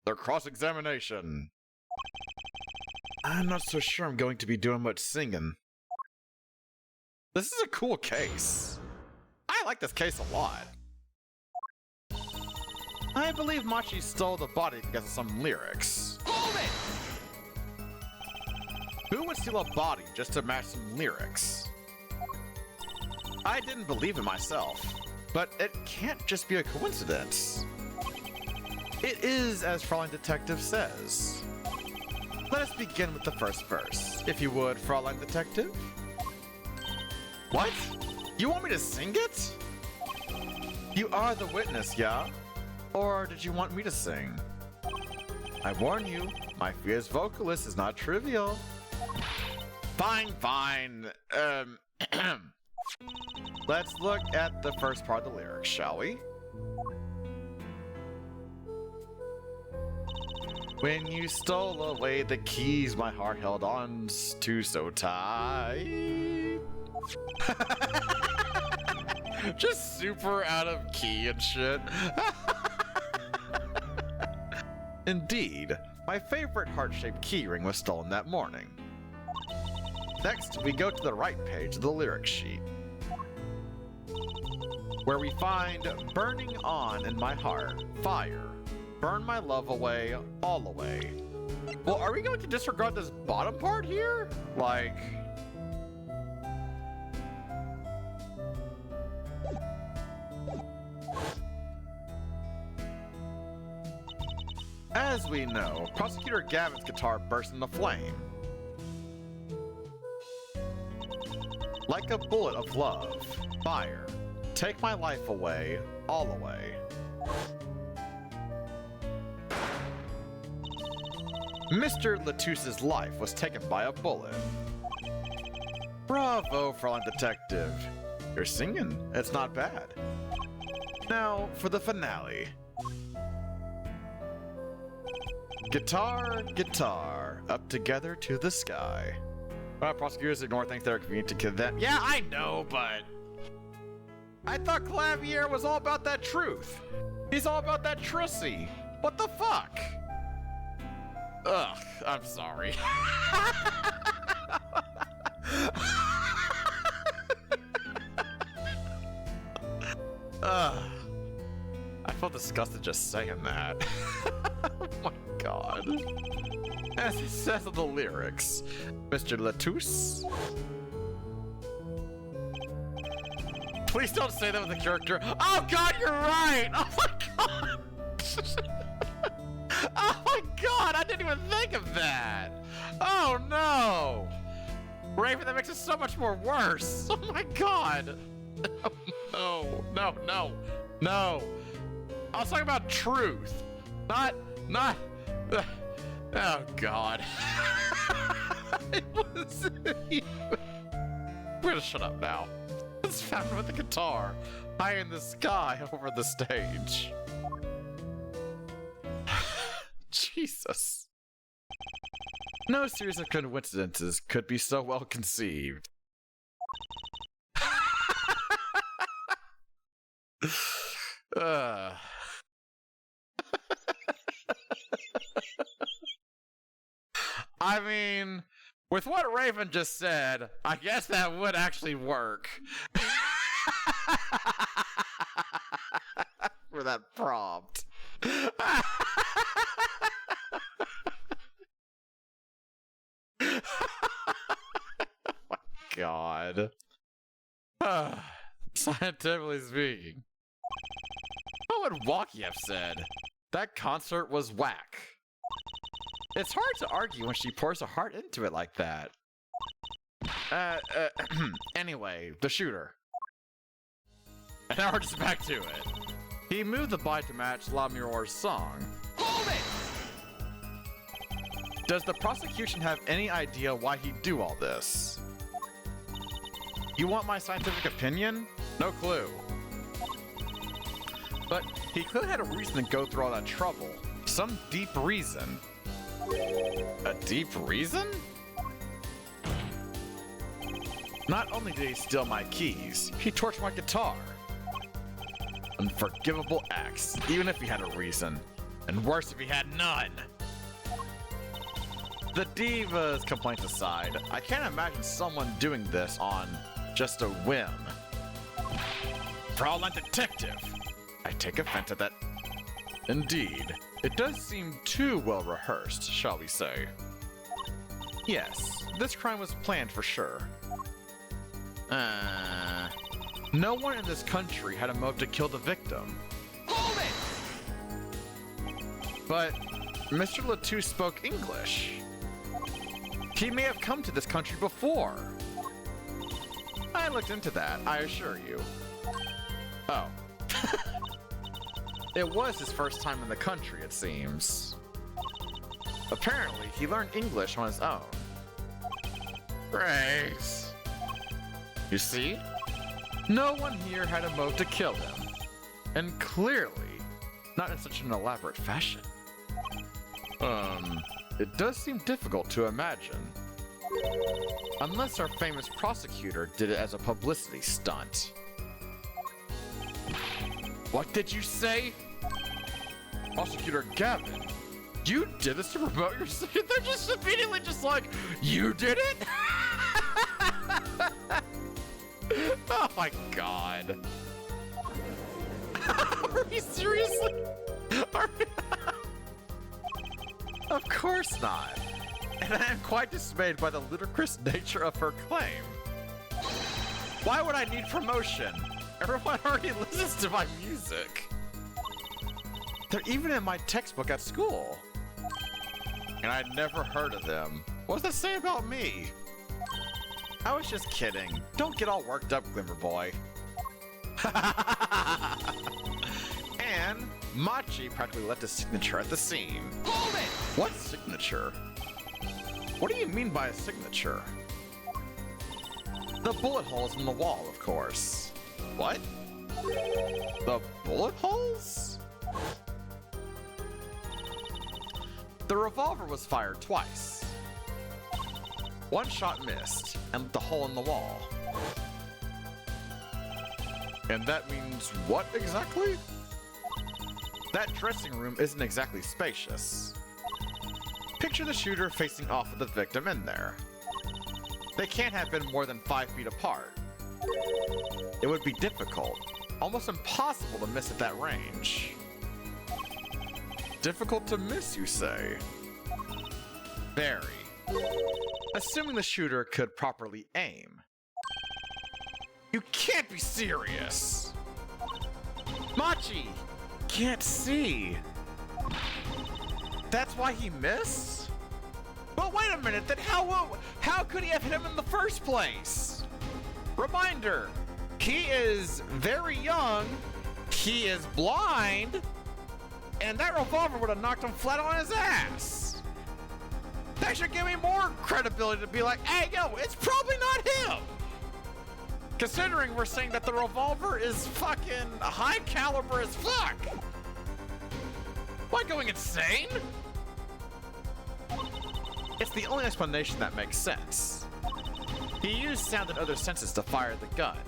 The cross-examination. I'm not so sure I'm going to be doing much singing. This is a cool case. I like this case a lot. I believe Machi stole the body because of some lyrics. Hold it! Who would steal a body just to match some lyrics? I didn't believe it myself, but it can't just be a coincidence. It is, as Fraulein Detective says. Let us begin with the first verse, if you would, Fraulein Detective. What? You want me to sing it? You are the witness, yeah? Or did you want me to sing? I warn you, my fee as vocalist is not trivial. Fine, fine. Let's look at the first part of the lyrics, shall we? When you stole away the keys my heart held on to so tight. Just super out of key and shit. Indeed, my favorite heart-shaped keyring was stolen that morning. Next, we go to the right page of the lyric sheet, where we find burning on in my heart, fire. Burn my love away, all away. Well, are we going to disregard this bottom part here? Like... As we know, Prosecutor Gavin's guitar burst into flame. Like a bullet of love, fire. Take my life away, all away. Mr. Latus's life was taken by a bullet. Bravo, Fraulein Detective. You're singing. It's not bad. Now, for the finale. Guitar, guitar, up together to the sky. Prosecutors ignore things that are convenient to kill them. Yeah, I know, but I thought Clavier was all about that truth. He's all about that trussy. What the fuck? Ugh, I'm sorry. I felt disgusted just saying that. Oh my god. As it says in the lyrics, Mr. Latouche. Please don't say that with a character. Oh god, you're right! Oh my god! Oh my god, I didn't even think of that! Oh no! Raven, that makes it so much more worse! Oh my god! Oh, no, no, no, no! I was talking about truth! Not... Oh god. It wasn't even... We're gonna shut up now. It's found with the guitar, high in the sky over the stage. Jesus. No series of coincidences could be so well conceived. I mean, with what Raven just said, I guess that would actually work. For that prompt. Oh my god. Scientifically speaking. What would Walkie have said? That concert was whack. It's hard to argue when she pours her heart into it like that. Anyway, the shooter. And now we're just back to it. He moved the body to match La Miroir's song. Hold it! Does the prosecution have any idea why he'd do all this? You want my scientific opinion? No clue. But he could have had a reason to go through all that trouble. Some deep reason. A deep reason? Not only did he steal my keys, he torched my guitar. Unforgivable acts, even if he had a reason. And worse if he had none. The diva's complaints aside, I can't imagine someone doing this on just a whim. Fraulein Detective! I take offense at that. Indeed, it does seem too well rehearsed, shall we say. Yes, this crime was planned for sure. No one in this country had a motive to kill the victim. Hold it! But Mr. Latouche spoke English. He may have come to this country before. I looked into that, I assure you. Oh. It was his first time in the country, it seems. Apparently, he learned English on his own. Grace. You see? No one here had a motive to kill him. And clearly, not in such an elaborate fashion. It does seem difficult to imagine. Unless our famous prosecutor did it as a publicity stunt. What did you say? Prosecutor Gavin, you did this to promote yourself? They're just immediately just like, you did it? Oh my god. Are we seriously? Of course not. And I am quite dismayed by the ludicrous nature of her claim. Why would I need promotion? Everyone already listens to my music. They're even in my textbook at school. And I'd never heard of them. What does that say about me? I was just kidding. Don't get all worked up, Glimmer Boy. And Machi practically left his signature at the scene. Hold it! What signature? What do you mean by a signature? The bullet holes in the wall, of course. What? The bullet holes? The revolver was fired twice. One shot missed and left a hole in the wall. And that means what exactly? That dressing room isn't exactly spacious. Picture the shooter facing off with the victim in there. They can't have been more than 5 feet apart. It would be difficult, almost impossible to miss at that range. Difficult to miss, you say? Very. Assuming the shooter could properly aim. You can't be serious! Machi! Can't see. That's why he missed? But wait a minute, then how could he have hit him in the first place? Reminder, he is very young, he is blind, and that revolver would have knocked him flat on his ass. That should give me more credibility to be like, hey, yo, it's probably not him. Considering we're saying that the revolver is fucking high caliber as fuck. Am I going insane? It's the only explanation that makes sense. He used sound and other senses to fire the gun.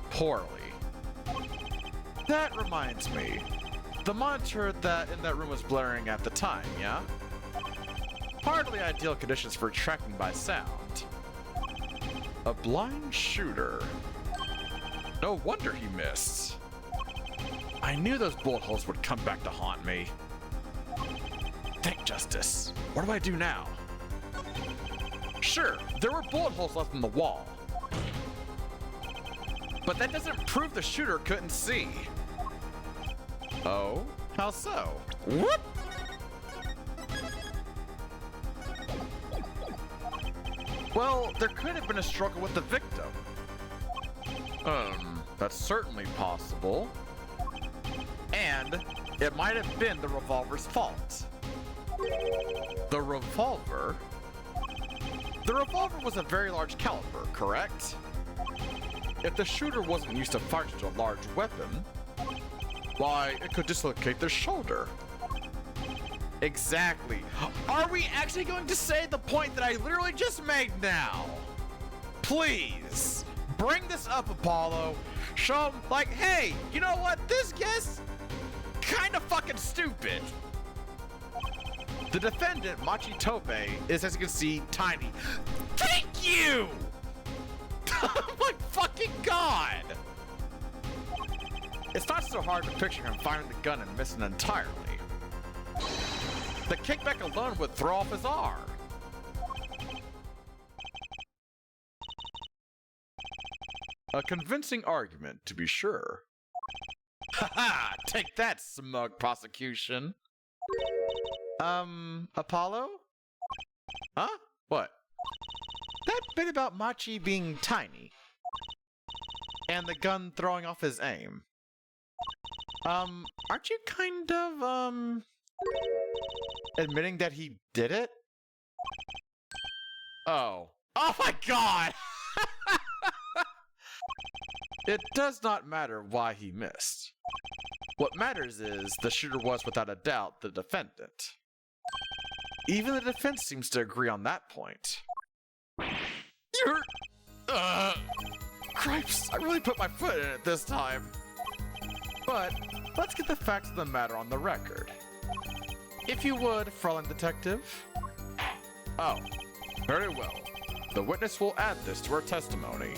Poorly. That reminds me. The monitor that in that room was blaring at the time, yeah? Hardly ideal conditions for tracking by sound. A blind shooter. No wonder he missed. I knew those bullet holes would come back to haunt me. Think, Justice. What do I do now? Sure, there were bullet holes left in the wall. But that doesn't prove the shooter couldn't see. Oh? How so? Whoop! Well, there could have been a struggle with the victim. That's certainly possible. And it might have been the revolver's fault. The revolver? The revolver was a very large caliber, correct? If the shooter wasn't used to firing such a large weapon, why, it could dislocate their shoulder. Exactly. Are we actually going to say the point that I literally just made now? Please, bring this up, Apollo. Show him, like, hey, you know what? This guess kind of fucking stupid. The defendant, Machi Tope, is, as you can see, tiny. Thank you! Oh my fucking god! It's not so hard to picture him firing the gun and missing entirely. The kickback alone would throw off his arm. A convincing argument, to be sure. Haha! Take that, smug prosecution. Apollo? Huh? What? That bit about Machi being tiny. And the gun throwing off his aim. Aren't you kind of, admitting that he did it? Oh. Oh my god! It does not matter why he missed. What matters is the shooter was without a doubt the defendant. Even the defense seems to agree on that point. Cripes, I really put my foot in it this time. But let's get the facts of the matter on the record. If you would, Fraulein Detective. Oh, very well. The witness will add this to her testimony.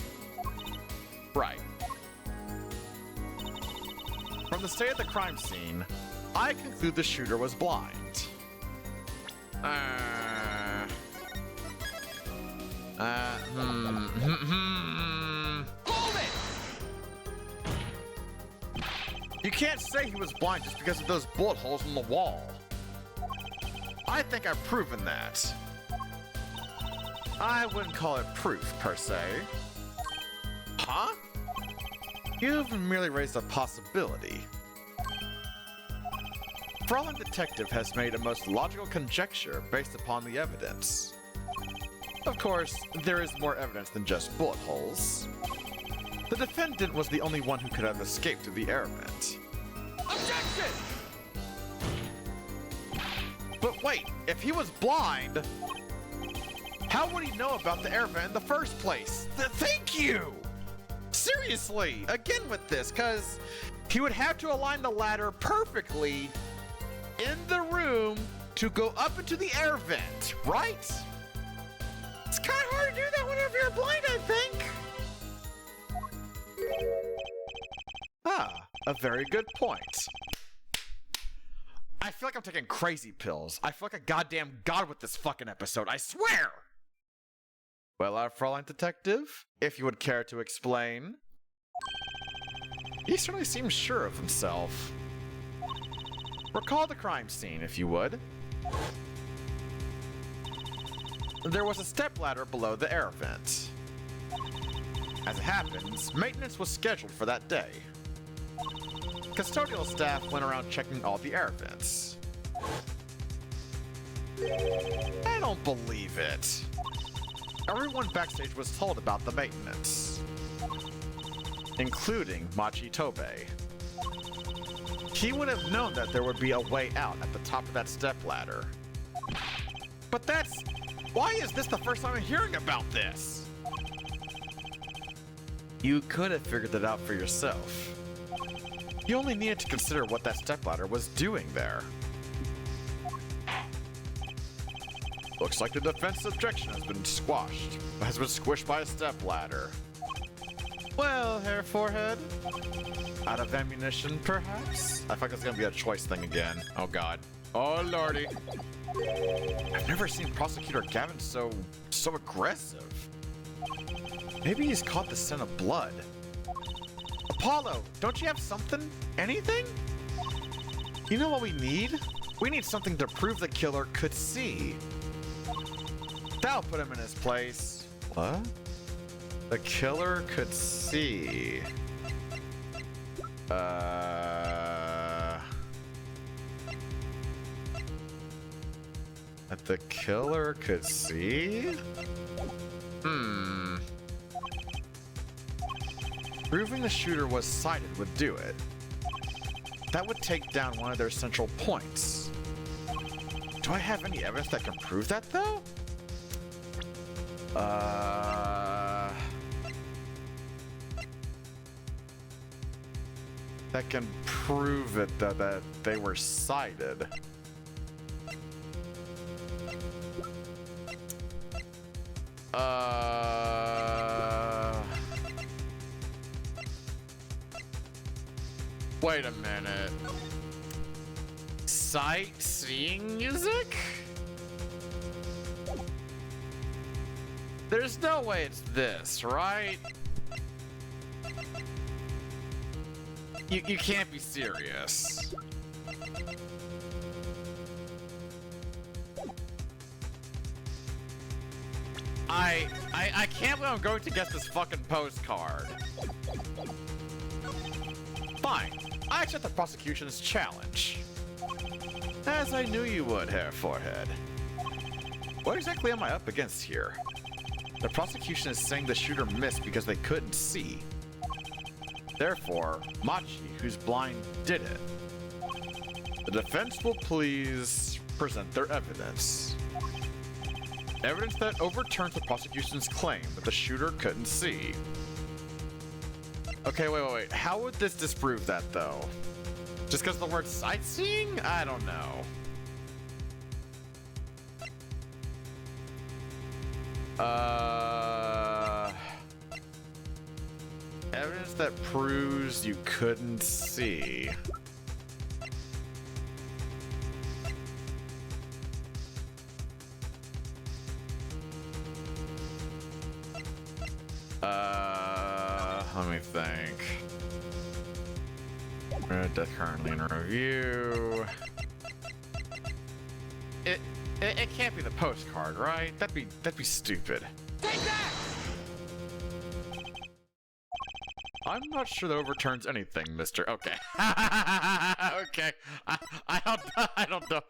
Right. From the state of the crime scene, I conclude the shooter was blind. Hold it! You can't say he was blind just because of those bullet holes in the wall. I think I've proven that. I wouldn't call it proof, per se. Huh? You've merely raised a possibility. Fraulein Detective has made a most logical conjecture based upon the evidence. Of course, there is more evidence than just bullet holes. The defendant was the only one who could have escaped through the air vent. Objection! Wait, if he was blind, how would he know about the air vent in the first place? Thank you! Seriously, again with this, because he would have to align the ladder perfectly in the room to go up into the air vent, right? It's kind of hard to do that whenever you're blind, I think. Ah, a very good point. I feel like I'm taking crazy pills. I feel like a goddamn god with this fucking episode, I swear! Well, our Fraulein Detective, if you would care to explain. He certainly seems sure of himself. Recall the crime scene, if you would. There was a stepladder below the air vent. As it happens, maintenance was scheduled for that day. Custodial staff went around checking all the air vents. I don't believe it. Everyone backstage was told about the maintenance, including Machi Tobe. He would have known that there would be a way out at the top of that stepladder. But why is this the first time I'm hearing about this? You could have figured it out for yourself. You only needed to consider what that stepladder was doing there. Looks like the defense objection has been squished by a stepladder. Well, Herr Forehead, out of ammunition, perhaps? I thought it's gonna be a choice thing again. Oh god. Oh lordy. I've never seen Prosecutor Gavin so aggressive. Maybe he's caught the scent of blood. Apollo, don't you have something? Anything? You know what we need? We need something to prove the killer could see. That'll put him in his place. What? The killer could see. That the killer could see? Proving the shooter was sighted would do it. That would take down one of their central points. Do I have any evidence that can prove that, though? That can prove it, that they were sighted. Wait a minute. Sightseeing music? There's no way it's this, right? You can't be serious. I can't believe I'm going to guess this fucking postcard. Fine. I accept the prosecution's challenge. As I knew you would, Herr Forehead. What exactly am I up against here? The prosecution is saying the shooter missed because they couldn't see. Therefore, Machi, who's blind, did it. The defense will please present their evidence. Evidence that overturns the prosecution's claim that the shooter couldn't see. Okay, wait. How would this disprove that, though? Just because the word sightseeing? I don't know. Evidence that proves you couldn't see. Let me think. Death currently in review. It can't be the postcard, right? That'd be stupid. Take that! I'm not sure that overturns anything, Mr. Okay. Okay. I don't know.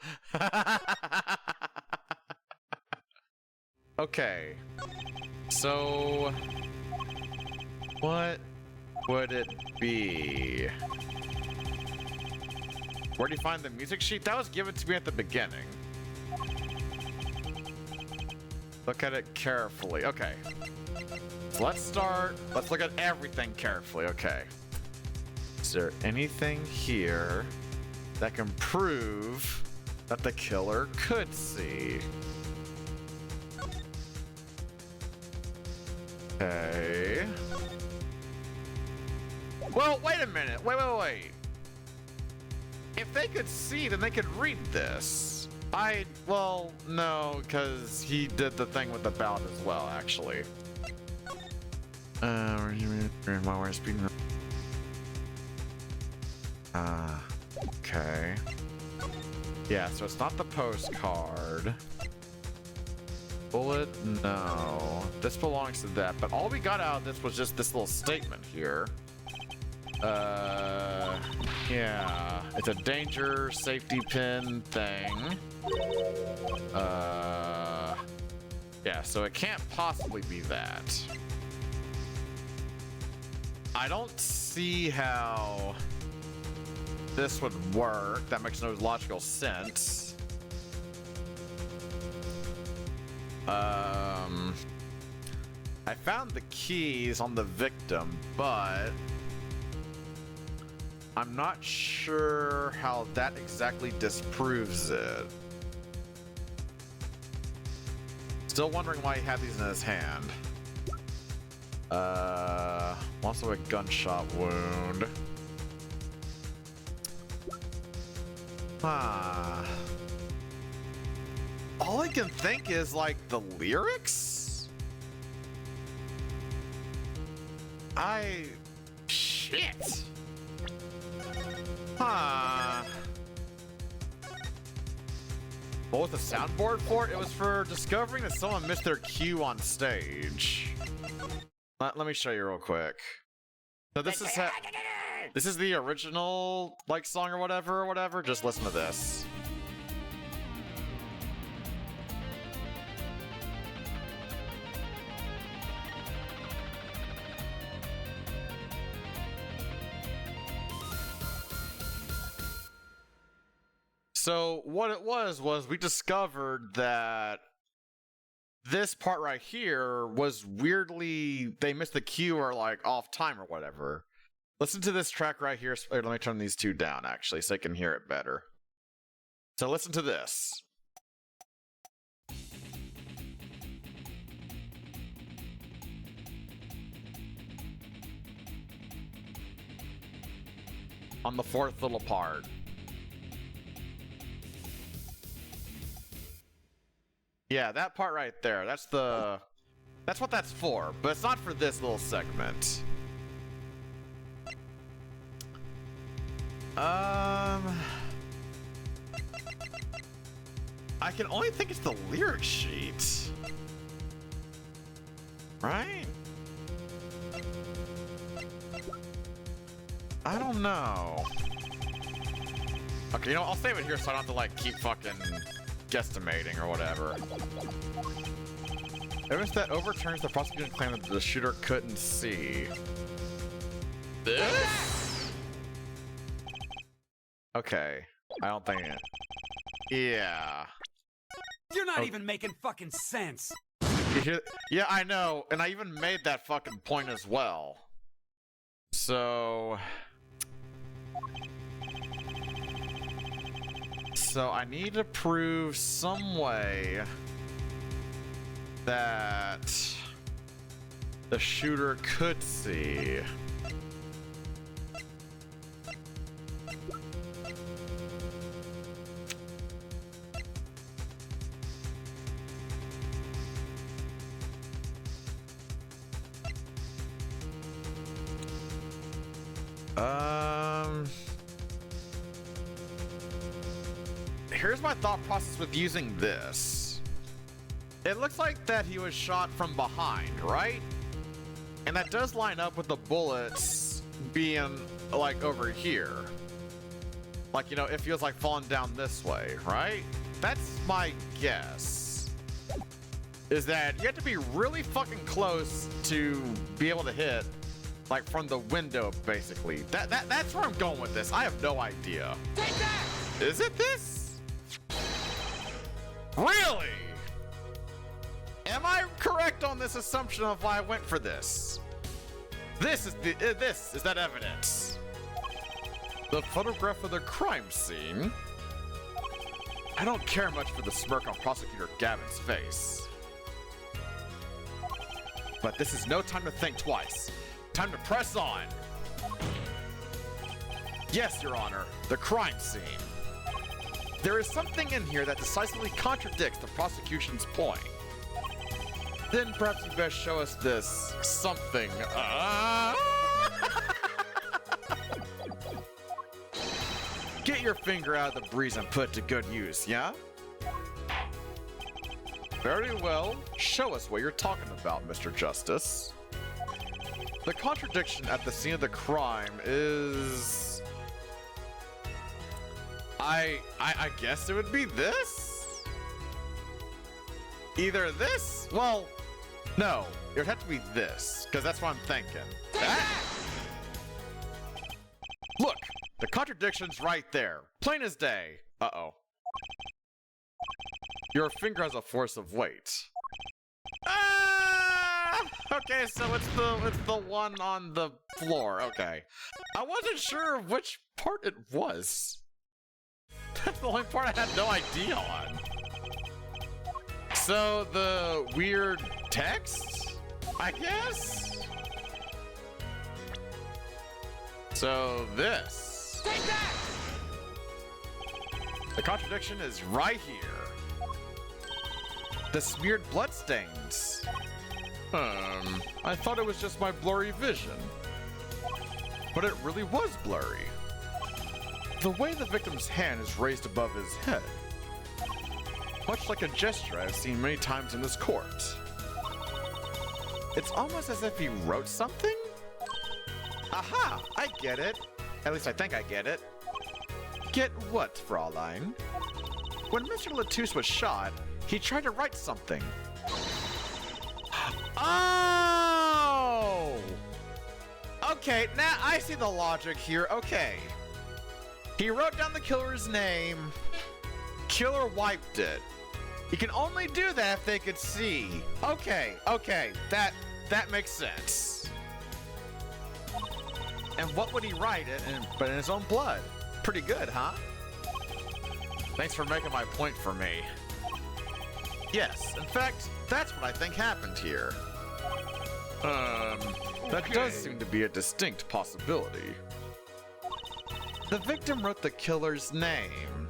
Okay. So what would it be? Where do you find the music sheet? That was given to me at the beginning. Look at it carefully. Okay. So let's start. Let's look at everything carefully. Okay. Is there anything here that can prove that the killer could see? Okay. Well, wait a minute. Wait. If they could see, then they could read this. Well, no, because he did the thing with the ballot as well, actually. Okay. Yeah, so it's not the postcard. Bullet, no. This belongs to that, but all we got out of this was just this little statement here. Yeah. It's a danger safety pin thing. Yeah, so it can't possibly be that. I don't see how this would work. That makes no logical sense. I found the keys on the victim, but I'm not sure how that exactly disproves it. Still wondering why he had these in his hand. Also a gunshot wound. All I can think is like the lyrics? Shit. What was the soundboard for? It was for discovering that someone missed their cue on stage. Let me show you real quick. So this is the original like song or whatever. Just listen to this. So what it was we discovered that this part right here was weirdly, they missed the cue or like off time or whatever. Listen to this track right here. Let me turn these two down actually so I can hear it better. So listen to this. On the fourth little part. Yeah, that part right there. That's what that's for, but it's not for this little segment. I can only think it's the lyric sheet. Right? I don't know. Okay, you know, I'll save it here so I don't have to like keep fucking guesstimating or whatever. Evidence that overturns the prosecution claim that the shooter couldn't see. This? Okay. I don't think it. Yeah. You're not even making fucking sense. Yeah, I know. And I even made that fucking point as well. So I need to prove some way that the shooter could see. Here's my thought process with using this. It looks like that he was shot from behind, right? And that does line up with the bullets being like over here. Like, you know, it feels like falling down this way, right? That's my guess. Is that you have to be really fucking close to be able to hit, like from the window, basically. That's where I'm going with this. I have no idea. Take that! Is it this? Really? Am correct on this assumption of why I went for this. This is that evidence. The photograph of the crime scene. I don't care much for the smirk on Prosecutor Gavin's face. But this is no time to think twice. Time to press on. Yes, Your Honor, the crime scene. There is something in here that decisively contradicts the prosecution's point. Then perhaps you best show us this something. Get your finger out of the breeze and put it to good use, yeah? Very well. Show us what you're talking about, Mr. Justice. The contradiction at the scene of the crime is... I guess it would be this? Either this? Well, no. It would have to be this, because that's what I'm thinking. Look! The contradiction's right there. Plain as day. Uh-oh. Your finger has a force of weight. Ah! Okay, so it's the one on the floor. Okay. I wasn't sure which part it was. That's the only part I had no idea on. So the weird text, I guess? So this. Take that! The contradiction is right here. The smeared bloodstains. I thought it was just my blurry vision. But it really was blurry. The way the victim's hand is raised above his head. Much like a gesture I've seen many times in this court. It's almost as if he wrote something? Aha! I get it. At least I think I get it. Get what, Fraulein? When Mr. Latouche was shot, he tried to write something. Oh! Okay, now I see the logic here. Okay. He wrote down the killer's name. Killer wiped it. You can only do that if they could see. Okay, that makes sense. And what would he write but in his own blood? Pretty good, huh? Thanks for making my point for me. Yes, in fact, that's what I think happened here. That does seem to be a distinct possibility. The victim wrote the killer's name.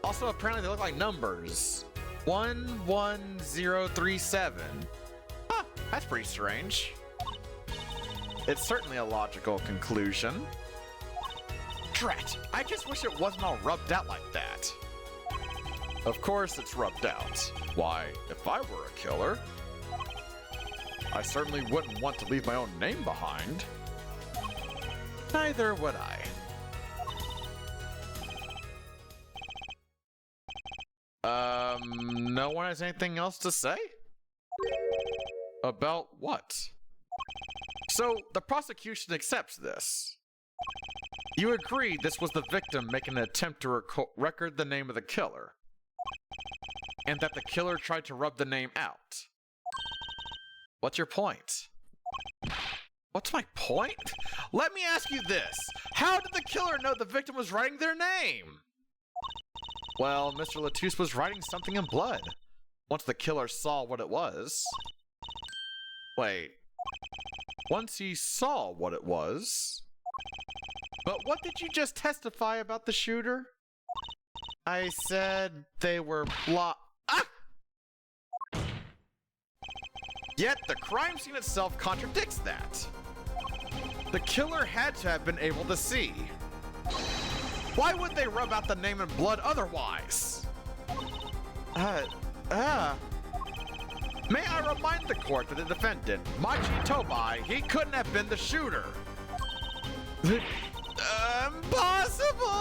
Also, apparently they look like numbers. 11037. Huh, that's pretty strange. It's certainly a logical conclusion. Drat, I just wish it wasn't all rubbed out like that. Of course it's rubbed out. Why, if I were a killer, I certainly wouldn't want to leave my own name behind. Neither would I. No one has anything else to say? About what? So, the prosecution accepts this. You agree this was the victim making an attempt to record the name of the killer, and that the killer tried to rub the name out. What's your point? What's my point? Let me ask you this. How did the killer know the victim was writing their name? Well, Mr. Latouche was writing something in blood. Once the killer saw what it was. Wait. Once he saw what it was. But what did you just testify about the shooter? I said they were Ah! Yet the crime scene itself contradicts that. The killer had to have been able to see. Why would they rub out the name in blood otherwise? May I remind the court that the defendant, Machi Tobai, he couldn't have been the shooter. Impossible!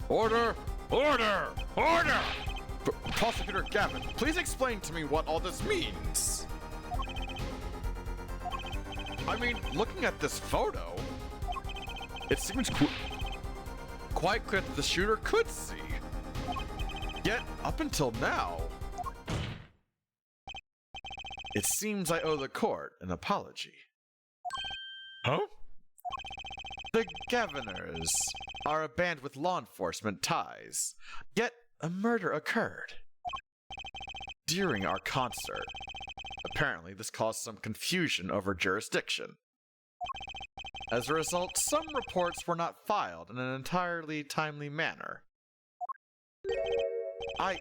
Order! Order! Order! Prosecutor Gavin, please explain to me what all this means. I mean, looking at this photo, it seems quite clear that the shooter could see. Yet, up until now, it seems I owe the court an apology. Huh? The Gaviners are a band with law enforcement ties, yet a murder occurred during our concert. Apparently, this caused some confusion over jurisdiction. As a result, some reports were not filed in an entirely timely manner. I'm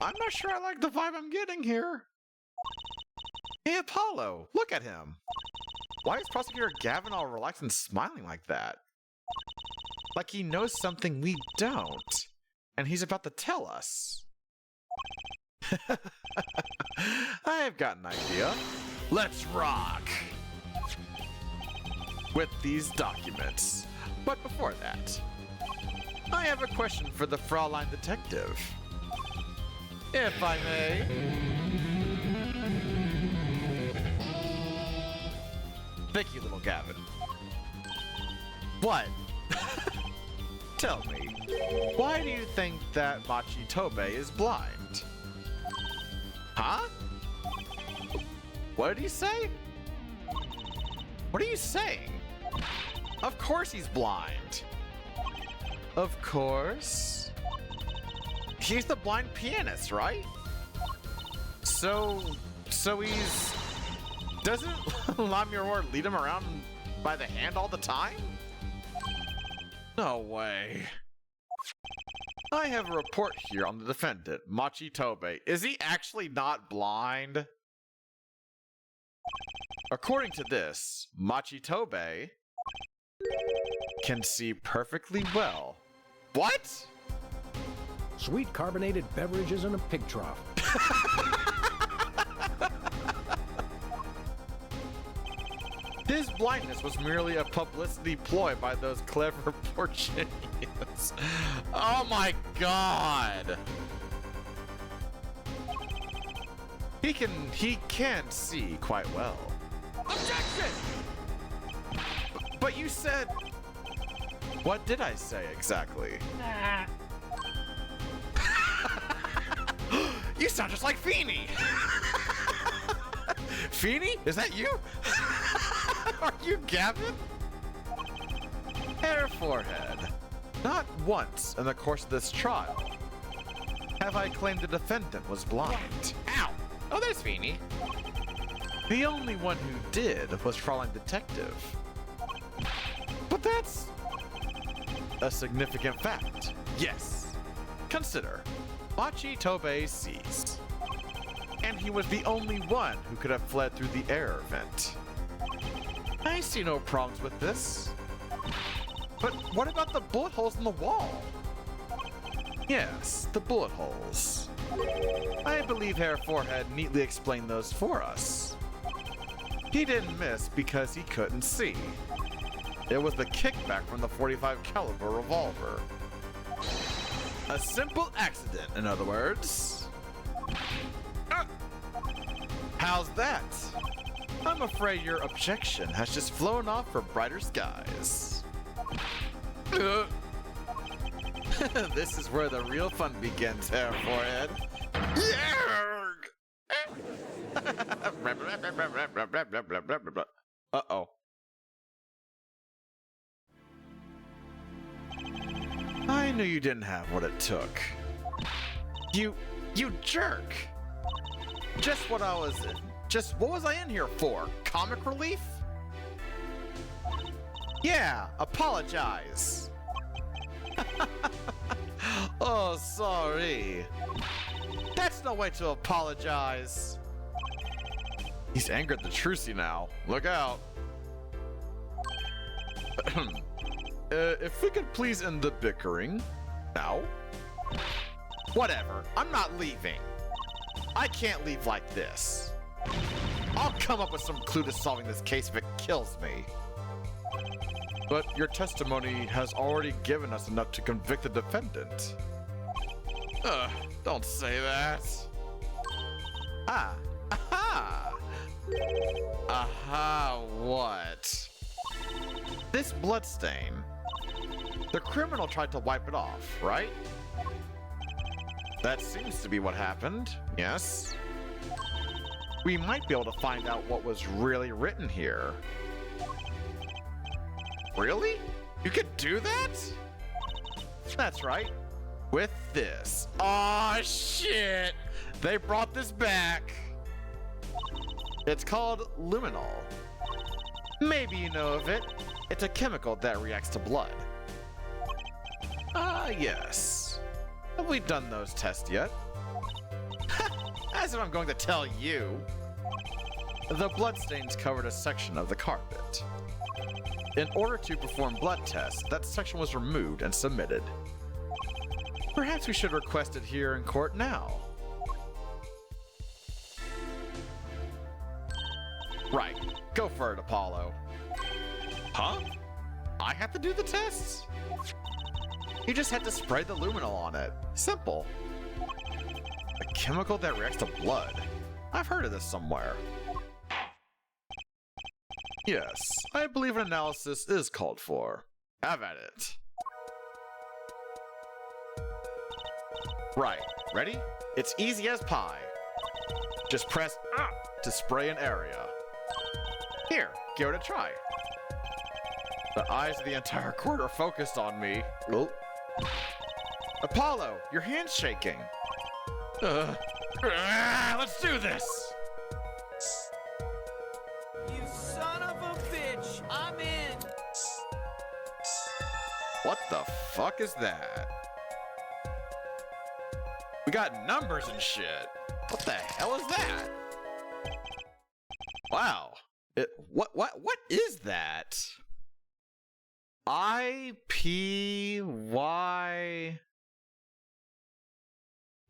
not sure I like the vibe I'm getting here. Hey, Apollo, look at him. Why is Prosecutor Gavin all relaxed and smiling like that? Like he knows something we don't, and he's about to tell us. I've got an idea. Let's rock! With these documents. But before that, I have a question for the Fraulein Detective. If I may. Thank you, little Gavin. What? Tell me, why do you think that Machi Tobe is blind? Huh? What did he say? What are you saying? Of course he's blind. Of course? He's the blind pianist, right? So he's... Doesn't Lamuror lead him around by the hand all the time? No way. I have a report here on the defendant, Machi Tobe. Is he actually not blind? According to this, Machi Tobe can see perfectly well. What? Sweet carbonated beverages in a pig trough. His blindness was merely a publicity ploy by those clever Portuguese. Oh my god! He can see quite well. Objection! But you said... What did I say exactly? You sound just like Feeny! Feeny? Is that you? Are you Gavin? Hair forehead. Not once in the course of this trial have I claimed the defendant was blind. Ow! Oh, there's Feeny. The only one who did was Fraulein Detective. But that's a significant fact. Yes. Consider, Machi Tobe sees. And he was the only one who could have fled through the error vent. I see no problems with this. But what about the bullet holes in the wall? Yes, the bullet holes. I believe Hair Forehead neatly explained those for us. He didn't miss because he couldn't see. It was the kickback from the .45 caliber revolver. A simple accident, in other words. How's that? I'm afraid your objection has just flown off for brighter skies. This is where the real fun begins, Hair Forehead. Uh-oh. I knew you didn't have what it took. You jerk! What was I in here for? Comic relief? Yeah, apologize. Oh, sorry. That's no way to apologize. He's angered the Trucy now. Look out. If we could please end the bickering. Now? Whatever. I'm not leaving. I can't leave like this. I'll come up with some clue to solving this case if it kills me. But your testimony has already given us enough to convict the defendant. Don't say that. Ah, aha! Aha, what? This bloodstain. The criminal tried to wipe it off, right? That seems to be what happened, yes. We might be able to find out what was really written here. Really? You could do that? That's right. With this. Aw, shit! They brought this back! It's called luminol. Maybe you know of it. It's a chemical that reacts to blood. Ah, yes. Have we done those tests yet? As if I'm going to tell you. The bloodstains covered a section of the carpet. In order to perform blood tests, that section was removed and submitted. Perhaps we should request it here in court now. Right. Go for it, Apollo. Huh? I have to do the tests? You just had to spray the luminol on it. Simple. A chemical that reacts to blood. I've heard of this somewhere. Yes, I believe an analysis is called for. Have at it. Right, ready? It's easy as pie. Just press to spray an area. Here, give it a try. The eyes of the entire court are focused on me. Oh. Apollo, your hand's shaking. Let's do this! You son of a bitch! I'm in! What the fuck is that? We got numbers and shit. What the hell is that? Wow. What is that? IPY.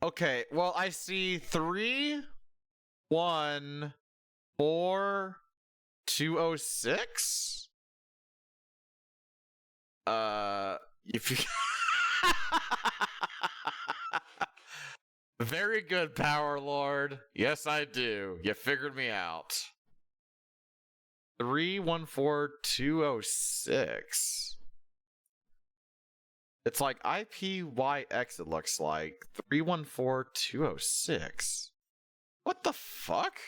Okay, well, I see 314206. If you Very good, Power Lord. Yes, I do. You figured me out. 314206. It's like IPYX, it looks like. 314206. What the fuck?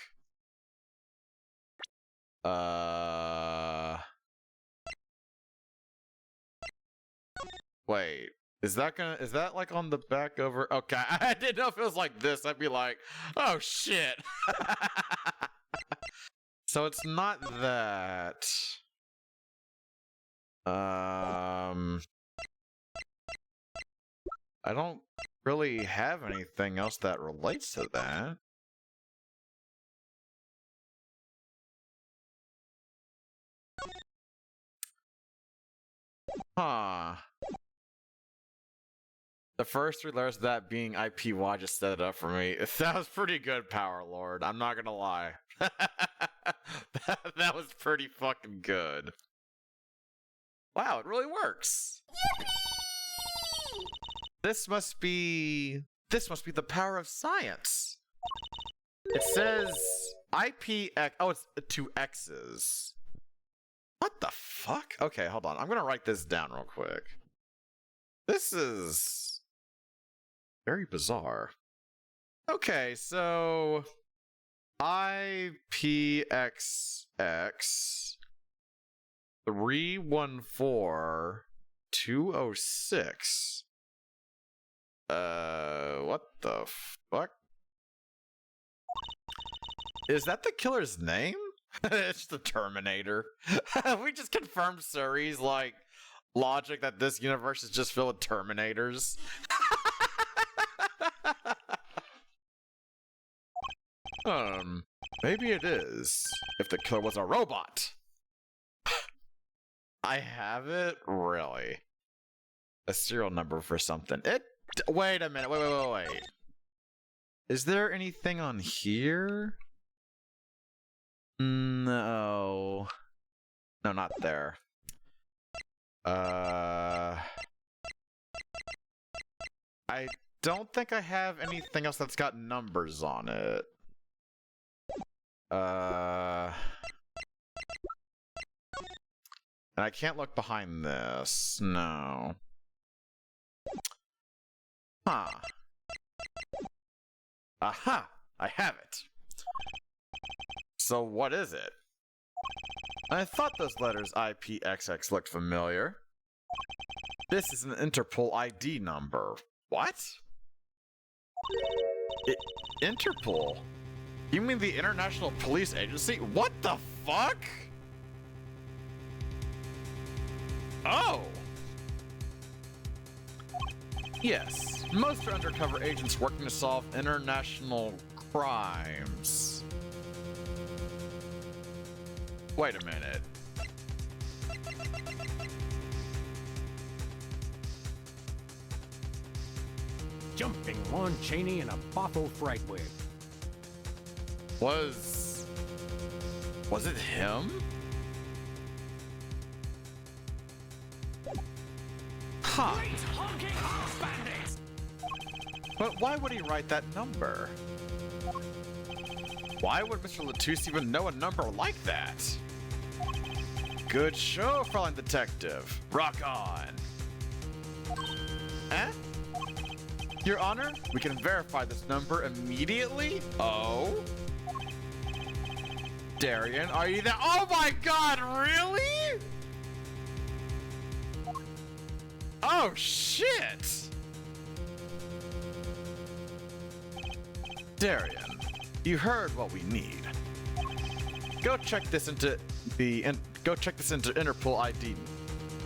Wait. Is that like on the back over? Okay, I didn't know if it was like this. I'd be like, oh shit. So it's not that. I don't really have anything else that relates to that. Huh. The first three letters of that being IPY just set it up for me. That was pretty good, Power Lord. I'm not gonna lie. that was pretty fucking good. Wow, it really works. Yippee! This must be the power of science. It says IPX. Oh, it's 2 X's. What the fuck? Okay, hold on. I'm gonna write this down real quick. This is very bizarre. Okay, so IPXX 314206. What the fuck? Is that the killer's name? It's the Terminator. We just confirmed Suri's like logic that this universe is just filled with Terminators. Maybe it is. If the killer was a robot. I have it? Really? A serial number for something. Wait a minute. Wait. Is there anything on here? No. No, not there. I don't think I have anything else that's got numbers on it. And I can't look behind this. No. Huh. Aha! I have it. So what is it? I thought those letters IPXX looked familiar. This is an Interpol ID number. What? Interpol? You mean the International Police Agency? What the fuck? Oh! Yes, most are undercover agents working to solve international crimes. Wait a minute. Jumping Lon Chaney in a Boffo fright wig. Was it him? Huh. But why would he write that number? Why would Mr. Latouche even know a number like that? Good show, Fraulein Detective. Rock on. Eh? Your Honor, we can verify this number immediately? Oh? Darian, are you there? Oh my god, really? Oh shit! Darian, you heard what we need. Go check this into Interpol ID.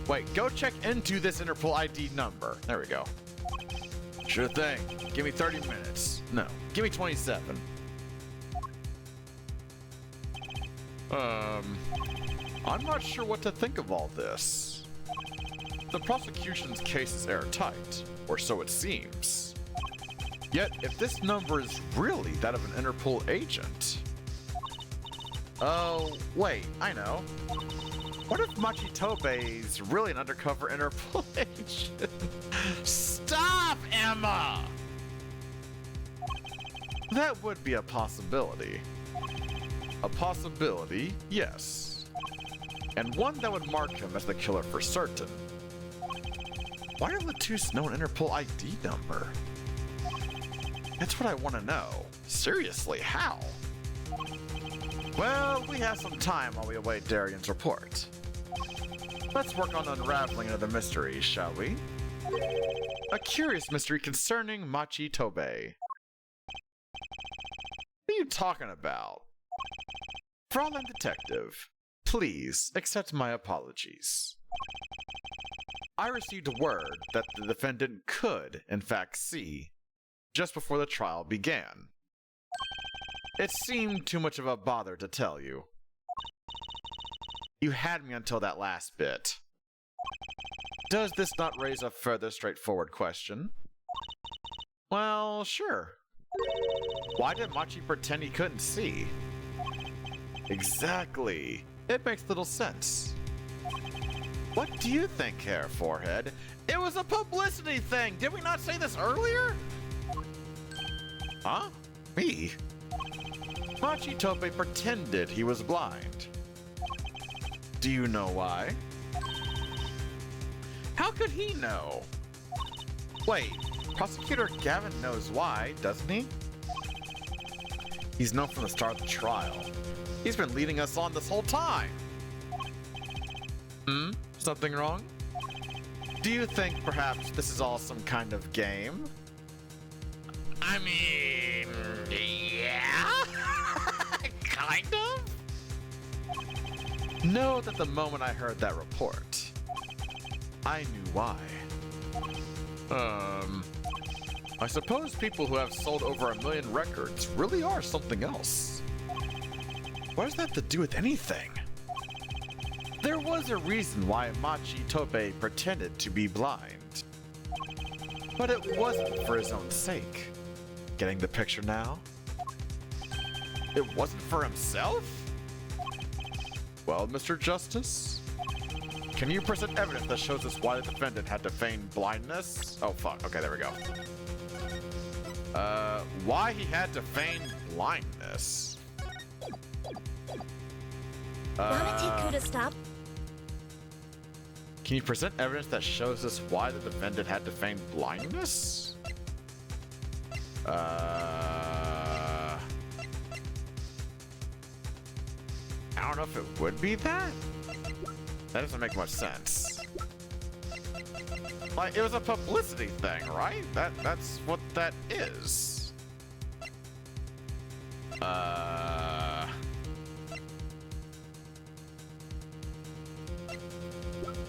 Wait, go check into this Interpol ID number. There we go. Sure thing. Give me 30 minutes. No, give me 27. I'm not sure what to think of all this. The prosecution's case is airtight, or so it seems. Yet, if this number is really that of an Interpol agent... Oh, wait, I know. What if Machitobe's really an undercover Interpol agent? Stop, Emma! That would be a possibility. A possibility, yes. And one that would mark him as the killer for certain. Why does Latouche know an Interpol ID number? That's what I want to know. Seriously, how? Well, we have some time while we await Darian's report. Let's work on unraveling another mystery, shall we? A curious mystery concerning Machitobe. What are you talking about? Fraulein Detective, please accept my apologies. I received word that the defendant could, in fact, see just before the trial began. It seemed too much of a bother to tell you. You had me until that last bit. Does this not raise a further straightforward question? Well, sure. Why did Machi pretend he couldn't see? Exactly. It makes little sense. What do you think, Hair Forehead? It was a publicity thing! Did we not say this earlier? Huh? Me? Machitobe pretended he was blind. Do you know why? How could he know? Wait, Prosecutor Gavin knows why, doesn't he? He's known from the start of the trial. He's been leading us on this whole time. Something wrong? Do you think perhaps this is all some kind of game? I mean, yeah, kind of. Know that the moment I heard that report, I knew why. I suppose people who have sold over 1 million records really are something else. What does that have to do with anything? There was a reason why Machitobe pretended to be blind. But it wasn't for his own sake. Getting the picture now? It wasn't for himself? Well, Mr. Justice? Can you present evidence that shows us why the defendant had to feign blindness? Oh fuck, okay, there we go. Why he had to feign blindness? Can you present evidence that shows us why the defendant had to feign blindness? I don't know if it would be that. That doesn't make much sense. Like, it was a publicity thing, right? That's what that is.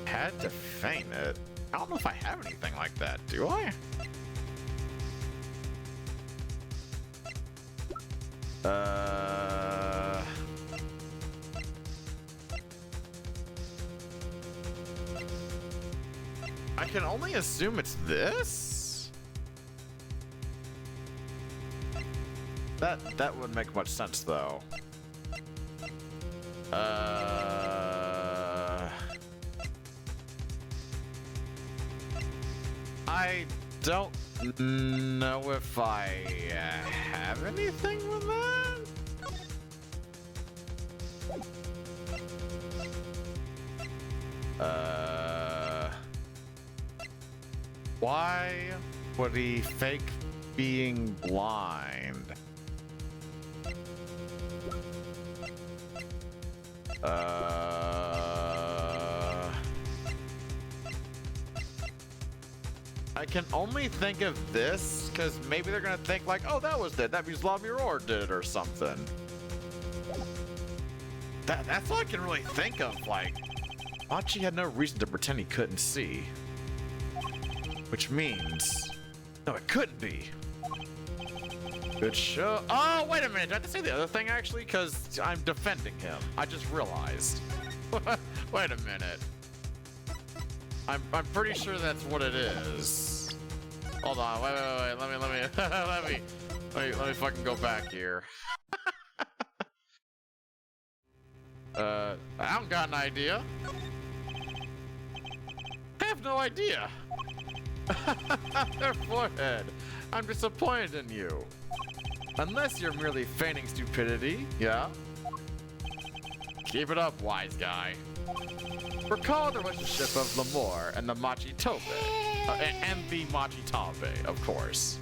Had to feign it. I don't know if I have anything like that, do I? I can only assume it's this? That wouldn't make much sense, though. I don't know if I have anything with that. Why would he fake being blind? I can only think of this because maybe they're gonna think like, oh, that was it. That means La Mirror did it or something. That's all I can really think of. Like, Machi had no reason to pretend he couldn't see. Which means... No, it couldn't be. Good show. Oh, wait a minute. Do I have to say the other thing, actually? Because I'm defending him. I just realized. Wait a minute. I'm pretty sure that's what it is. Hold on. Wait. Let me fucking go back here. I don't got an idea. I have no idea. Their forehead. I'm disappointed in you. Unless you're merely feigning stupidity, yeah? Keep it up, wise guy. Recall the relationship of Lamore and the Machi Tobe. And the Machi Tabe, of course.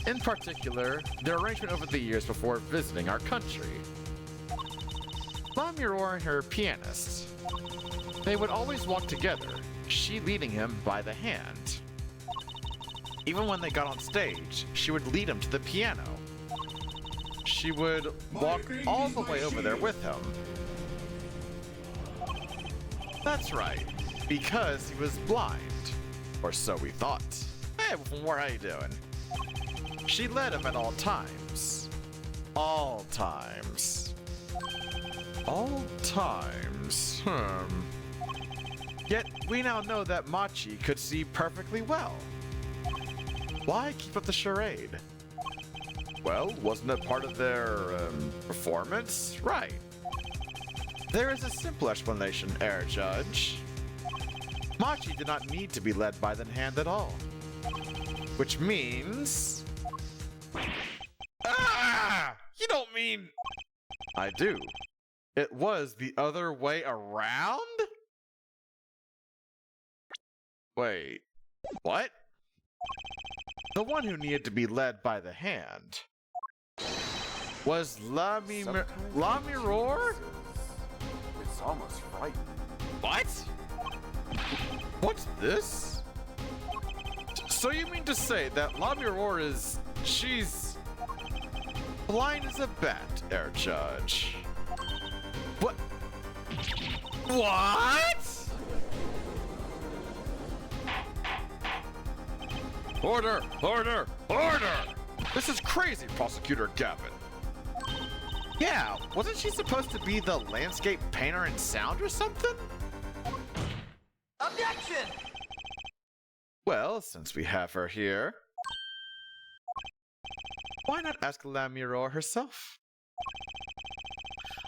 In particular, their arrangement over the years before visiting our country. La Mirror and her pianist. They would always walk together, she leading him by the hand. Even when they got on stage, she would lead him to the piano. She would walk all the way over there with him. That's right, because he was blind. Or so we thought. Hey, Lamore, how you doing? She led him at all times. All times. All times. Yet, we now know that Machi could see perfectly well. Why keep up the charade? Well, wasn't it part of their, performance? Right. There is a simple explanation, Air Judge. Machi did not need to be led by the hand at all. Which means... Ah! You don't mean... I do. It was the other way around? Wait, what? The one who needed to be led by the hand was La Mirror? It's almost frightening. What? What's this? So you mean to say that La Mirror is... she's... blind as a bat, Air Judge. What? What? Order! Order! Order! This is crazy, Prosecutor Gavin. Yeah, wasn't she supposed to be the landscape painter in sound or something? Objection! Well, since we have her here, why not ask La Mirror herself?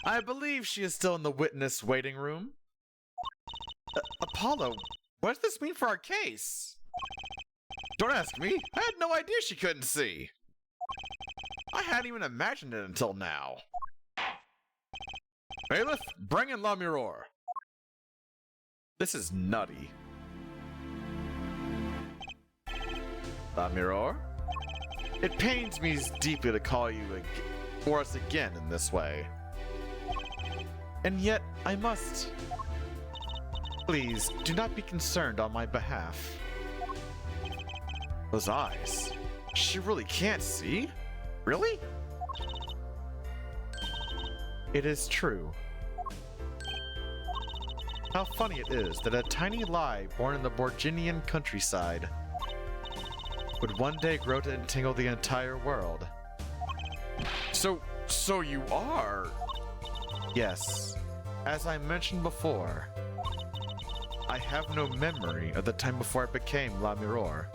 I believe she is still in the witness waiting room. Apollo, what does this mean for our case? Don't ask me. I had no idea she couldn't see. I hadn't even imagined it until now. Bailiff, bring in La Mirror. This is nutty. La Mirror? It pains me deeply to call you for us again in this way. And yet, I must. Please, do not be concerned on my behalf. Those eyes. She really can't see? Really? It is true. How funny it is that a tiny lie born in the Borginian countryside would one day grow to entangle the entire world. So you are? Yes. As I mentioned before, I have no memory of the time before I became La Mirror.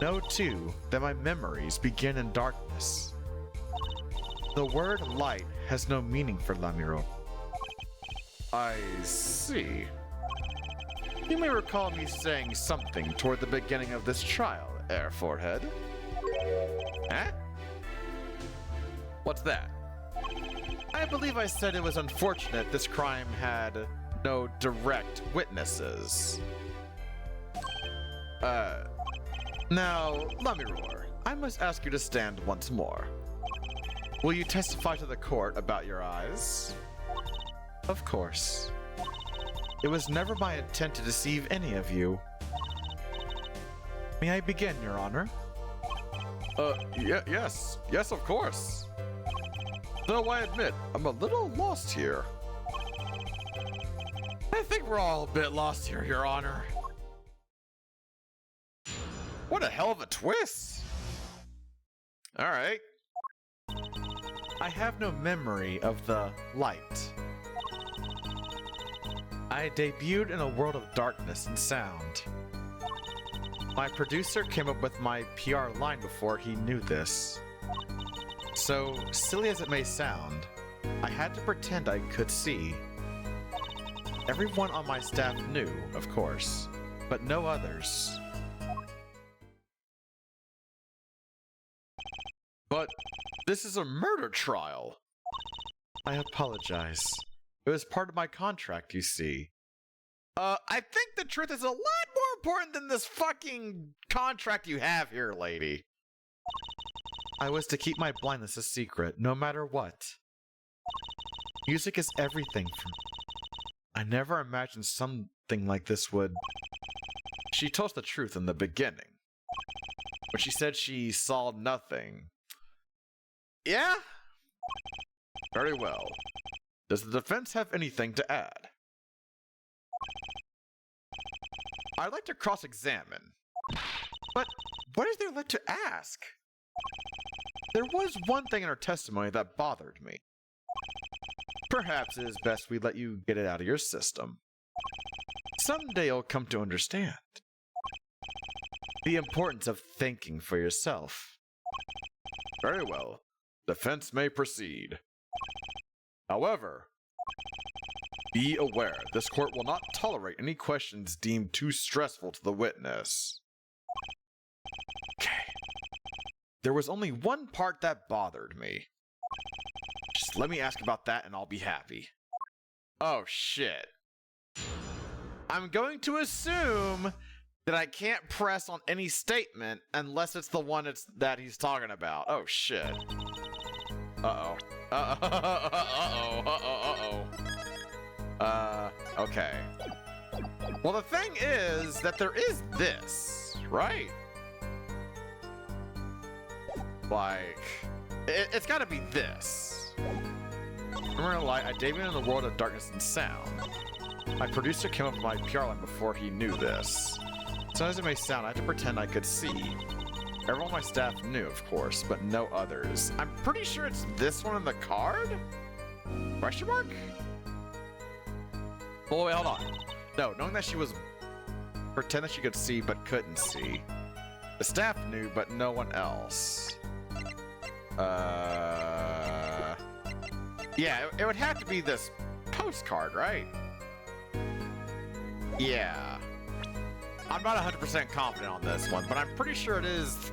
Know too that my memories begin in darkness. The word light has no meaning for La Mirror. I see. You may recall me saying something toward the beginning of this trial, Air Forehead. Huh? What's that? I believe I said it was unfortunate this crime had no direct witnesses. Now, La Mirror, I must ask you to stand once more. Will you testify to the court about your eyes? Of course. It was never my intent to deceive any of you. May I begin, Your Honor? Yes, of course. Though I admit, I'm a little lost here. I think we're all a bit lost here, Your Honor. What a hell of a twist! Alright. I have no memory of the light. I debuted in a world of darkness and sound. My producer came up with my PR line before he knew this. So, silly as it may sound, I had to pretend I could see. Everyone on my staff knew, of course, but no others. But this is a murder trial. I apologize. It was part of my contract, you see. I think the truth is a lot more important than this fucking contract you have here, lady. I was to keep my blindness a secret, no matter what. Music is everything for me. I never imagined something like this would... She told us the truth in the beginning. When she said she saw nothing. Yeah? Very well. Does the defense have anything to add? I'd like to cross-examine. But what is there left to ask? There was one thing in her testimony that bothered me. Perhaps it is best we let you get it out of your system. Someday you'll come to understand the importance of thinking for yourself. Very well. Defense may proceed. However, be aware this court will not tolerate any questions deemed too stressful to the witness. Okay. There was only one part that bothered me. Just let me ask about that and I'll be happy. Oh shit. I'm going to assume that I can't press on any statement unless it's the one that he's talking about. Oh shit. Uh-oh. Okay. Well, the thing is that there is this, right? Like, it's gotta be this. I'm gonna lie, I debuted in the world of darkness and sound. My producer came up with my PR line before he knew this. So as it may sound, I had to pretend I could see. Everyone on my staff knew, of course, but no others. I'm pretty sure it's this one in the card? Question mark? Oh, wait, hold on. No, knowing that she was... Pretend that she could see, but couldn't see. The staff knew, but no one else. Yeah, it would have to be this postcard, right? Yeah. I'm not 100% confident on this one, but I'm pretty sure it is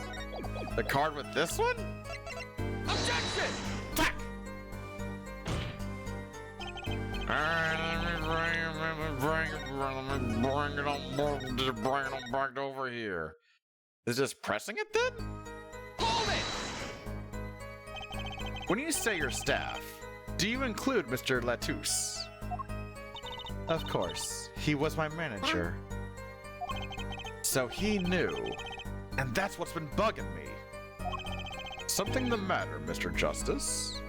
the card with this one? Objection! Fuck! Bring it back over here. Is this pressing it then? Hold it! When you say your staff, Do you include Mr. Latouche? Of course, he was my manager. So he knew, and that's what's been bugging me. Something the matter, Mr. Justice?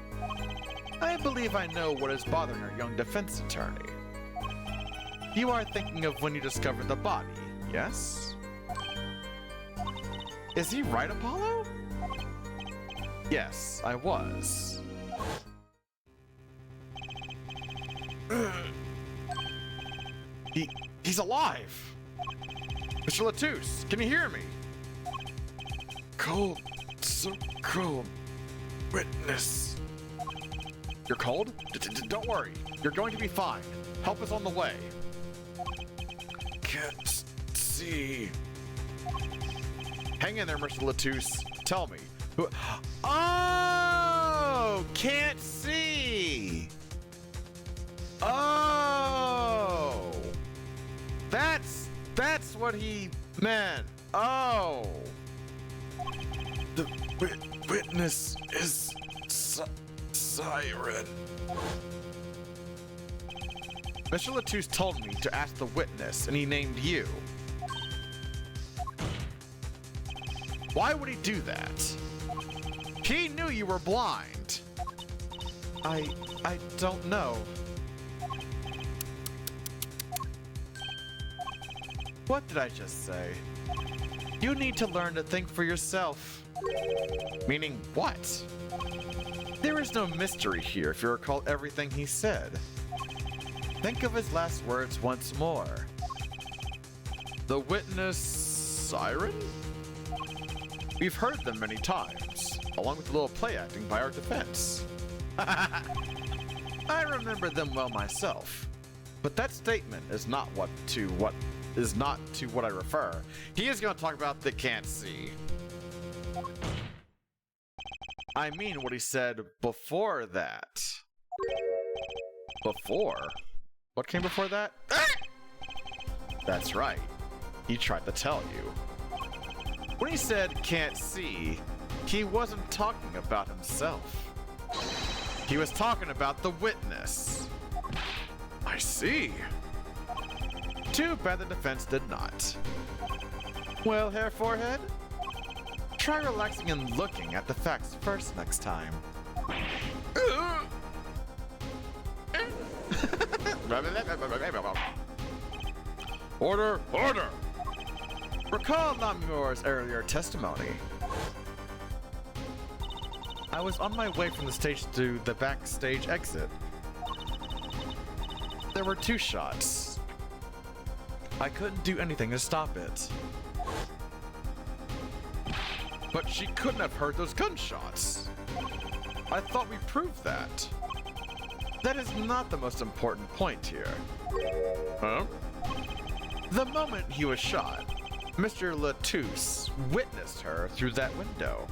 I believe I know what is bothering our young defense attorney. You are thinking of when you discovered the body, yes? Is he right, Apollo? Yes, I was. He's alive! Mr. Latouche, can you hear me? Cold, so cold. Witness. You're cold? Don't worry, you're going to be fine. Help is on the way. Can't see. Hang in there, Mr. Latouche. Tell me. Oh! Can't see! Oh! That's what he meant. Oh! The witness is Siren. Mr. Latouche told me to ask the witness, and he named you. Why would he do that? He knew you were blind. I don't know. What did I just say? You need to learn to think for yourself. Meaning what? There is no mystery here if you recall everything he said. Think of his last words once more. The witness Siren? We've heard them many times, along with a little play acting by our defense. I remember them well myself, but that statement is not to what I refer. He is going to talk about the can't see. I mean what he said before that. Before? What came before that? That's right. He tried to tell you. When he said can't see, he wasn't talking about himself. He was talking about the witness. I see. Too bad the defense did not. Well, Hair Forehead, try relaxing and looking at the facts first next time. Order! Order! Recall Namor's earlier testimony. I was on my way from the stage to the backstage exit. There were 2 shots. I couldn't do anything to stop it. But she couldn't have heard those gunshots. I thought we proved that. That is not the most important point here. Huh? The moment he was shot, Mr. Latouche witnessed her through that window.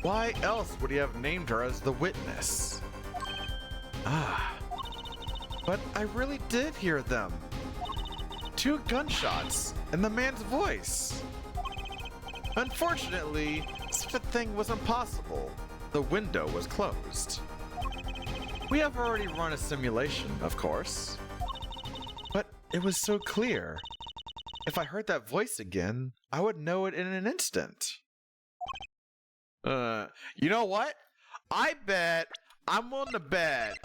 Why else would he have named her as the witness? But I really did hear them. 2 gunshots and the man's voice. Unfortunately, such a thing was impossible. The window was closed. We have already run a simulation, of course. But it was so clear. If I heard that voice again, I would know it in an instant. You know what? I bet, I'm willing to bet,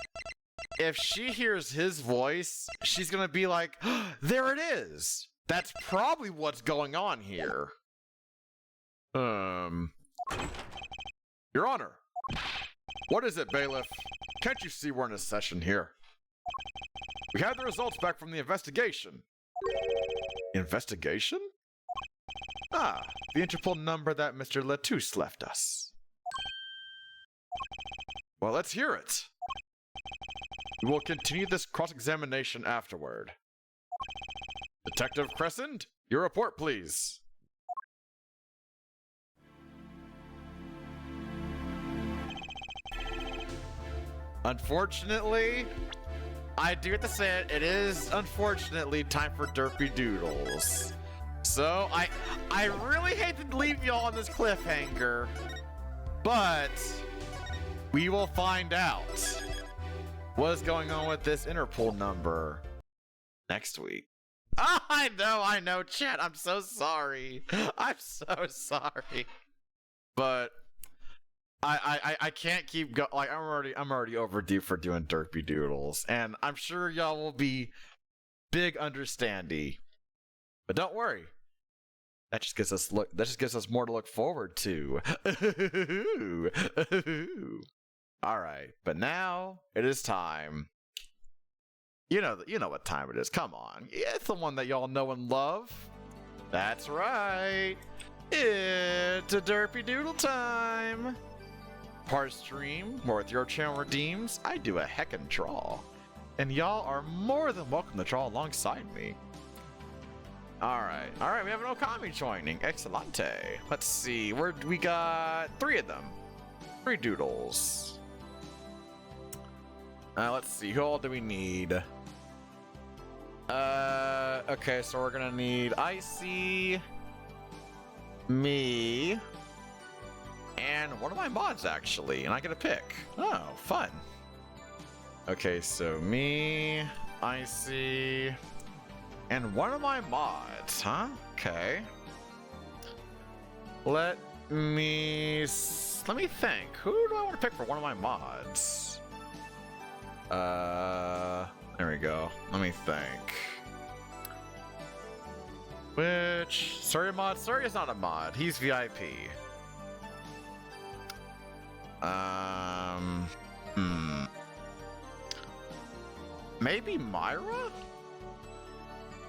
if she hears his voice, she's gonna be like, there it is! That's probably what's going on here. Your Honor. What is it, bailiff? Can't you see we're in a session here? We have the results back from the investigation. Investigation? Ah, the Interpol number that Mr. Latouche left us. Well, let's hear it. We will continue this cross-examination afterward. Detective Crescent, your report, please. Unfortunately, I do have to say it is unfortunately time for Derpy Doodles. So I really hate to leave y'all on this cliffhanger, but We will find out what's going on with this Interpol number next week. Oh, I know, chat. I'm so sorry. I'm so sorry. But I can't keep going. Like I'm already overdue for doing Derpy Doodles, and I'm sure y'all will be big understandy. But don't worry. That just gives us more to look forward to. All right, but now it is time. You know what time it is. Come on, it's the one that y'all know and love. That's right. It's a Derpy Doodle time. Part stream where with your channel redeems, I do a heckin' draw, and y'all are more than welcome to draw alongside me. All right, we have an Okami joining. Excelente. Let's see, we got 3 of them. 3 doodles. Let's see, who all do we need? Okay, so we're gonna need Icy, me, and one of my mods actually, and I get a pick. Oh, fun. Okay, so me, Icy, and one of my mods, huh? Okay. Let me think. Who do I want to pick for one of my mods? There we go. Let me think. Which Surya mod? Surya's not a mod. He's VIP. Maybe Myra?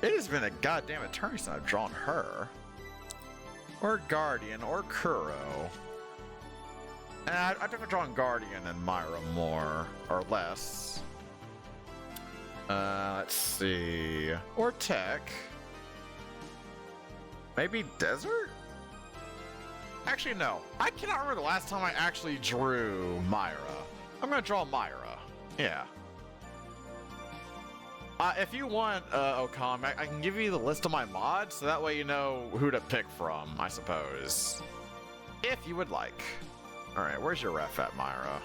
It has been a goddamn eternity since I've drawn her. Or Guardian, or Kuro. And I've definitely drawn Guardian and Myra more, or less. Let's see. Or Tech. Maybe Desert? Actually, no. I cannot remember the last time I actually drew Myra. I'm gonna draw Myra. Yeah. If you want, Okami, I can give you the list of my mods, so that way you know who to pick from, I suppose. If you would like. Alright, where's your ref at, Myra?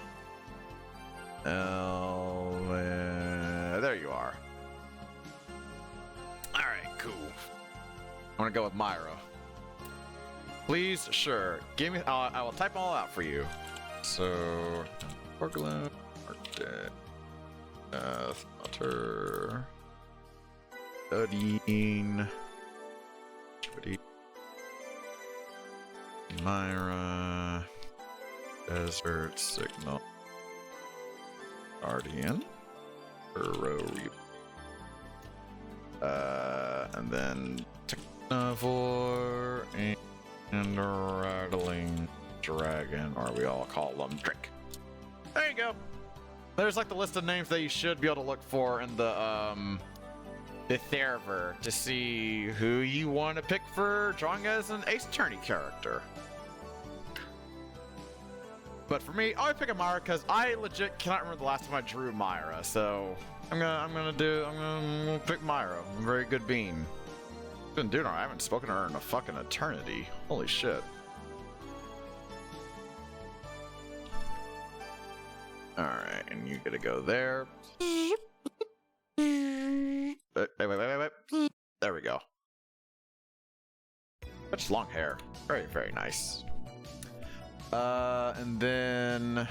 There you are. Alright, cool. I'm gonna go with Myra. Please, sure. Give me. I will type them all out for you. So, Porcelain, Otter, Odin, Myra, Desert Signal, Guardian, Hero, and then Technivore and Rattling Dragon, or we all call them Drink. There you go. There's like the list of names that you should be able to look for in the server to see who you want to pick for drawing as an Ace Attorney character. But for me, I'll pick a Myra because I legit cannot remember the last time I drew Myra, so I'm gonna pick Myra. I'm a very good bean. Been doing her. I haven't spoken to her in a fucking eternity. Holy shit. Alright, and you gotta go there. Wait. There we go. Such long hair. Very, very nice. And then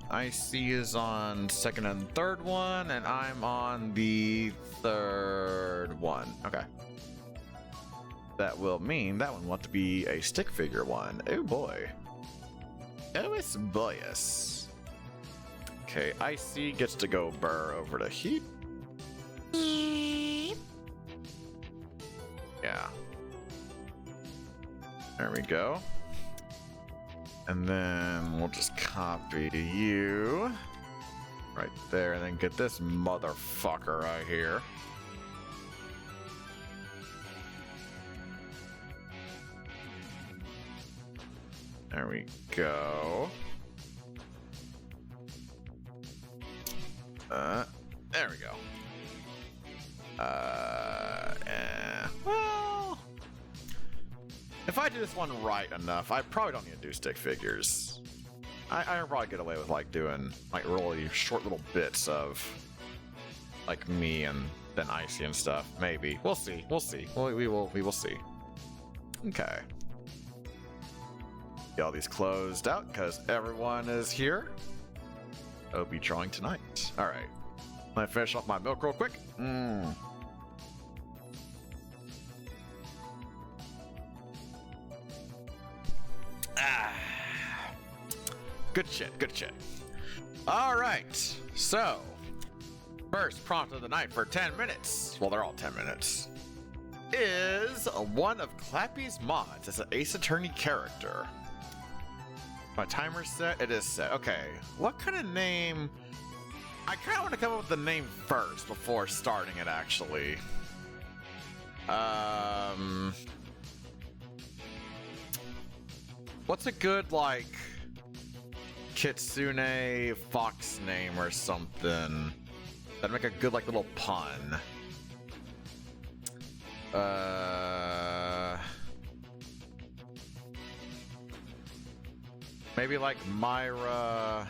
Icy is on second and third one, and I'm on the third one. Okay. That will mean that one will have to be a stick figure one. Oh boy. Oh, it's boyous. Okay, Icy gets to go burr over to Heat. Yeah. There we go. And then we'll just copy you right there, and then get this motherfucker right here. There we go. There we go. Well, if I do this one right enough, I probably don't need to do stick figures. I can probably get away with like doing like really short little bits of like me and then Icy and stuff. Maybe we'll see. We'll see. We will see. Okay. Get all these closed out because everyone is here. I'll be drawing tonight. All right. Let me finish off my milk real quick. Good shit, good shit. All right, so first prompt of the night for 10 minutes. Well, they're all 10 minutes. Is one of Clappy's mods as an Ace Attorney character. My timer's set. It is set. Okay, what kind of name? I kind of want to come up with the name first before starting it. Actually, what's a good like Kitsune fox name or something that'd make a good like little pun? Maybe like Myra.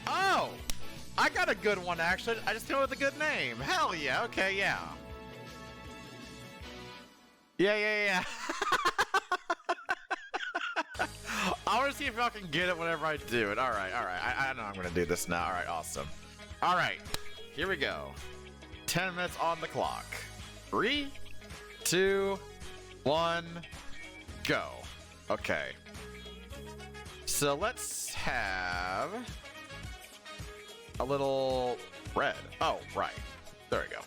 Oh, I got a good one actually. I just came up with a good name. Hell yeah. Okay, yeah. Yeah. I want to see if y'all can get it whenever I do it. All right. I know I'm going to do this now. All right, awesome. All right, here we go. 10 minutes on the clock. 3, 2, 1, go. Okay. So let's have a little red. Oh, right. There we go.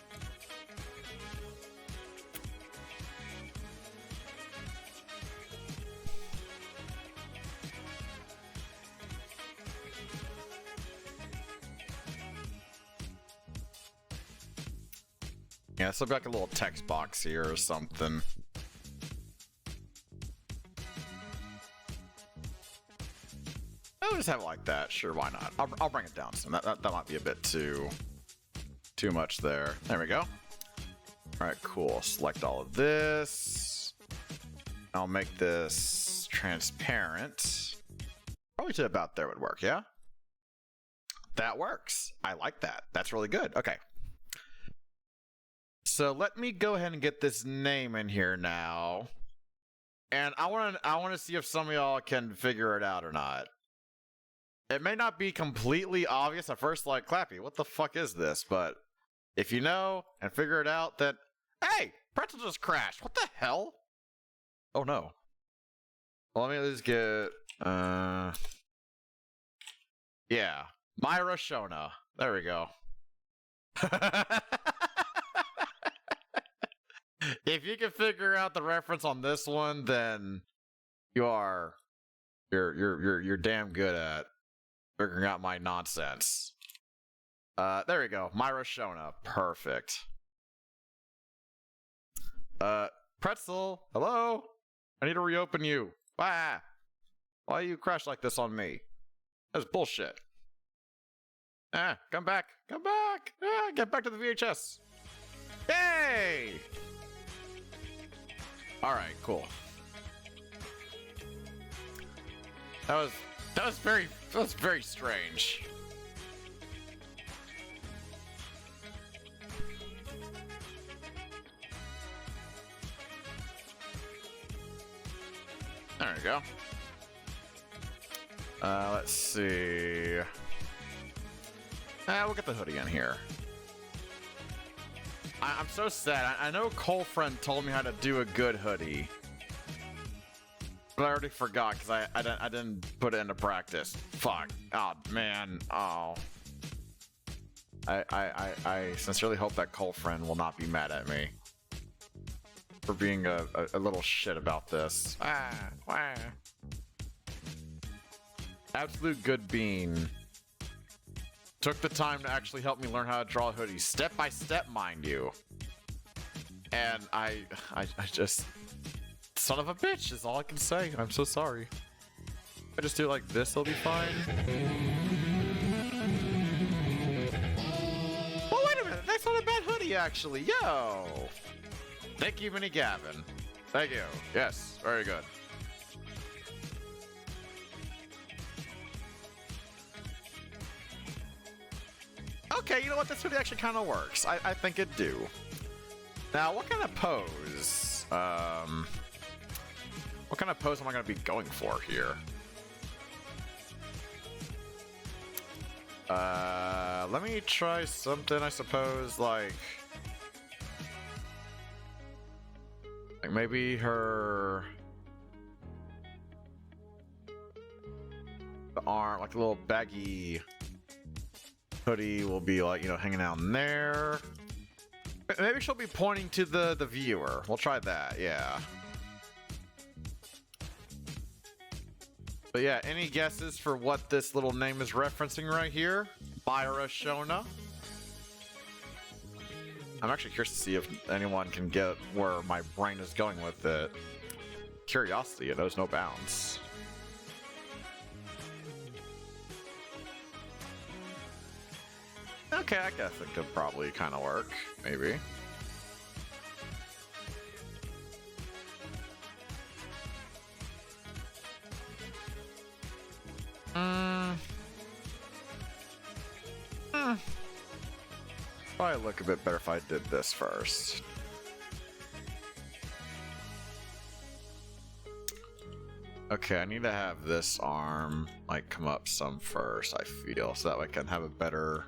Yeah, so I've got like a little text box here or something. I'll just have it like that. Sure, why not? I'll bring it down some. That might be a bit too much there. There we go. All right, cool. Select all of this. I'll make this transparent. Probably to about there would work, yeah? That works. I like that. That's really good. Okay. So let me go ahead and get this name in here now. And I want to see if some of y'all can figure it out or not. It may not be completely obvious at first, like, Clappy, what the fuck is this? But if you know and figure it out, then, hey, Pretzel just crashed. What the hell? Oh, no. Well, let me at least get, yeah, Myra Shona. There we go. If you can figure out the reference on this one, then you're damn good at figuring out my nonsense. There we go. Myra Shona. Perfect. Pretzel, hello? I need to reopen you. Why you crash like this on me? That's bullshit. Come back. Come back. Get back to the VHS. Yay! Alright, cool. That was very strange. There we go. Let's see. We'll get the hoodie in here. I'm so sad. I know Cole Friend told me how to do a good hoodie, but I already forgot because I didn't put it into practice. Fuck. Oh man. Oh. I sincerely hope that Cole Friend will not be mad at me for being a little shit about this. Absolute good bean. Took the time to actually help me learn how to draw hoodies, step by step, mind you. And I just, son of a bitch is all I can say. I'm so sorry. If I just do it like this, it'll be fine. Oh, wait a minute. That's not a bad hoodie, actually. Yo. Thank you, Mini Gavin. Thank you. Yes, very good. Okay, you know what? This really actually kind of works. I think it do. Now, what kind of pose? What kind of pose am I going to be going for here? Let me try something, I suppose, like maybe her the arm, like a little baggy hoodie will be like, you know, hanging out in there. Maybe she'll be pointing to the viewer. We'll try that, yeah. But yeah, any guesses for what this little name is referencing right here? Myra Shona. I'm actually curious to see if anyone can get where my brain is going with it. Curiosity, it knows no bounds. Okay, I guess it could probably kind of work, maybe. Probably look a bit better if I did this first. Okay, I need to have this arm like come up some first, I feel, so that way I can have a better.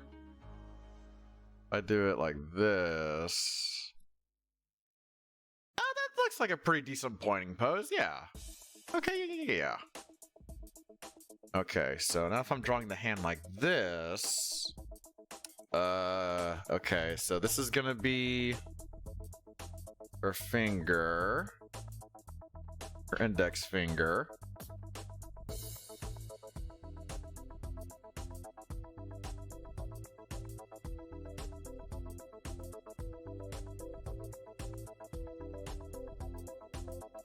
I do it like this. Oh, that looks like a pretty decent pointing pose, yeah. Okay, yeah. Okay, so now if I'm drawing the hand like this, okay, so this is gonna be her finger, her index finger.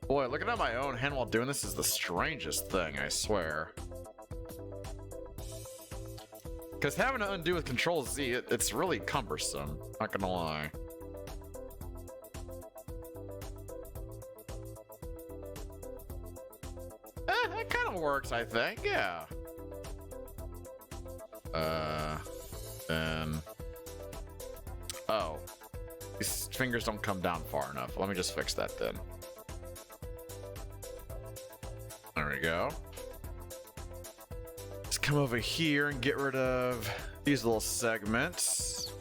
Boy, looking at my own hand while doing this is the strangest thing, I swear. Because having to undo with Control Z, it's really cumbersome, not gonna lie. It kind of works, I think, yeah. Then... Oh. These fingers don't come down far enough. Let me just fix that then. There we go. Let's come over here and get rid of these little segments.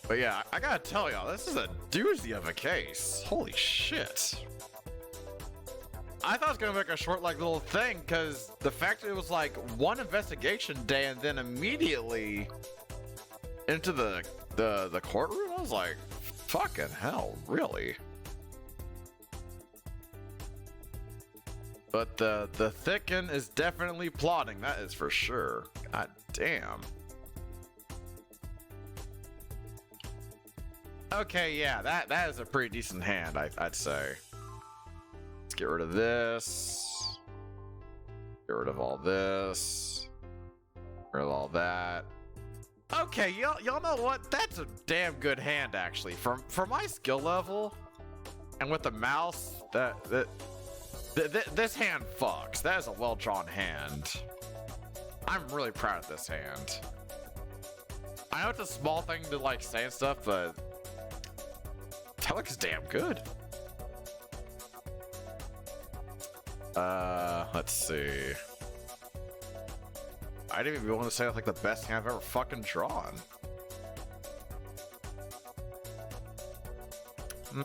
But yeah, I gotta tell y'all, this is a doozy of a case. Holy shit. I thought it was gonna make a short like little thing, because the fact that it was like one investigation day and then immediately into the courtroom, I was like, fucking hell, really? But the thicken is definitely plotting, that is for sure. God damn. Okay, yeah, that is a pretty decent hand, I'd say. Let's get rid of this. Get rid of all this. Get rid of all that. Okay, y'all know what? That's a damn good hand, actually. For my skill level, and with the mouse, this hand fucks. That is a well-drawn hand. I'm really proud of this hand. I know it's a small thing to like say and stuff, but that looks damn good. Let's see. I didn't even want to say that's like the best hand I've ever fucking drawn.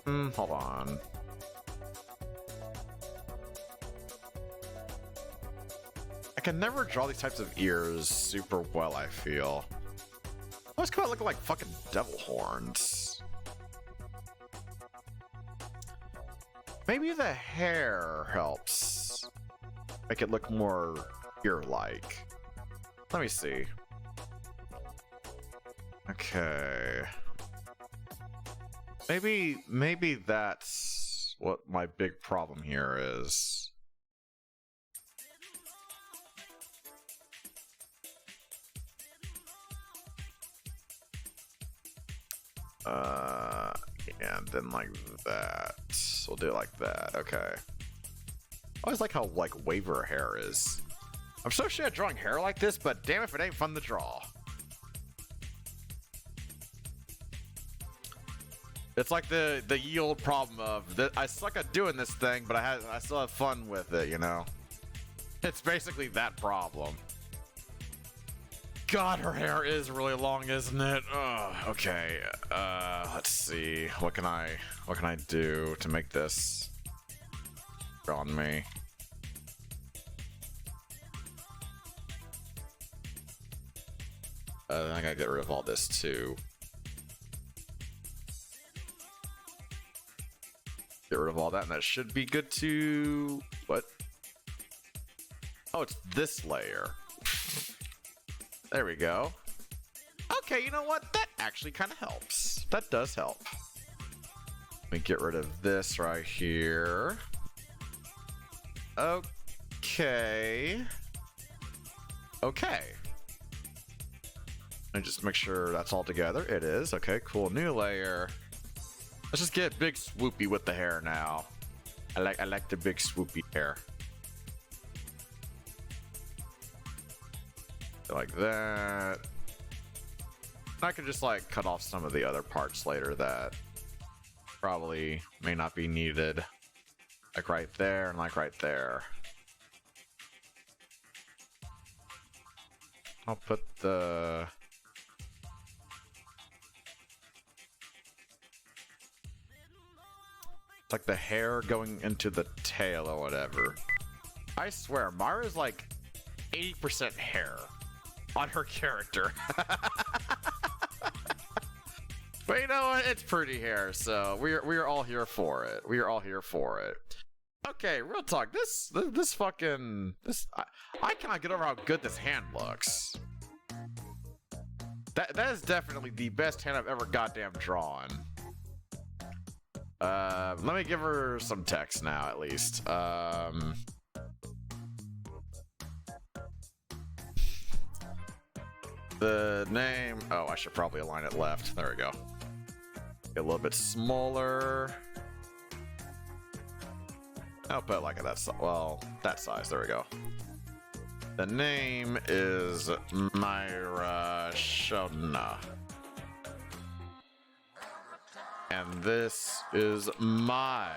Hold on. I can never draw these types of ears super well, I feel. Let's come out looking like fucking devil horns. Maybe the hair helps make it look more ear-like. Let me see. Okay. Maybe that's what my big problem here is. And then like that. We'll do it like that. Okay. I always like how like wavy her hair is. I'm so shit at drawing hair like this, but damn if it ain't fun to draw. It's like the ye old problem of that I suck at doing this thing, but I still have fun with it, you know? It's basically that problem. God, her hair is really long, isn't it? Okay. Let's see. What can I do to make this on me? I gotta get rid of all this too. Get rid of all that, and that should be good to... What? Oh, it's this layer. There we go. Okay, you know what? That actually kind of helps. That does help. Let me get rid of this right here. Okay. Okay. Let me just make sure that's all together. It is. Okay, cool. New layer. Let's just get big swoopy with the hair now. I like the big swoopy hair. Like that. I could just like cut off some of the other parts later that probably may not be needed. Like right there and like right there. I'll put the... It's like the hair going into the tail or whatever. I swear, Mara's like 80% hair on her character. But you know what? It's pretty hair, so we are all here for it. We are all here for it. Okay, real talk. This fucking I cannot get over how good this hand looks. That is definitely the best hand I've ever goddamn drawn. Let me give her some text now, at least. The name... Oh, I should probably align it left. There we go. Get a little bit smaller. I'll put it like that size. Well, that size. There we go. The name is Myra Shona. And this is my...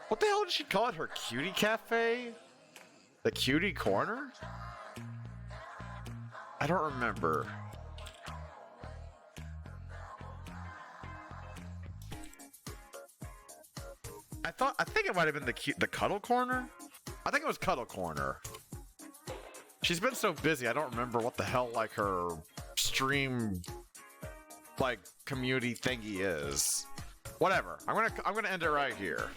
What the hell did she call it? Her cutie cafe? The cutie corner? I don't remember. I think it might have been the cuddle corner? I think it was cuddle corner. She's been so busy, I don't remember what the hell like her stream like community thingy is. Whatever. I'm gonna end it right here.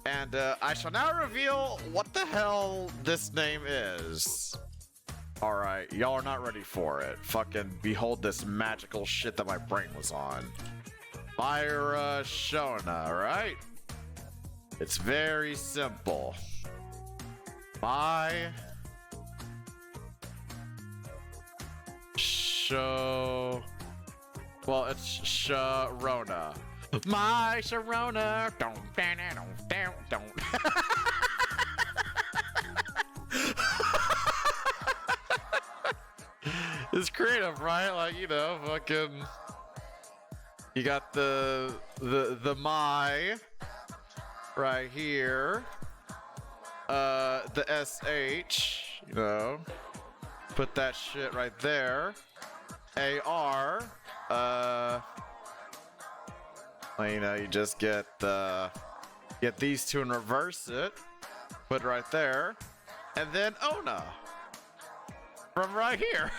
And I shall now reveal what the hell this name is. Alright, y'all are not ready for it. Fucking behold this magical shit that my brain was on. Myra Shona, right? It's very simple. Well, it's Sharona. My Sharona. Don't. It's creative, right? Like, you know, fucking. You got the my right here. The SH, you know. Put that shit right there. AR. Well, you know, you just get these two and reverse it. Put it right there. And then Ona. From right here.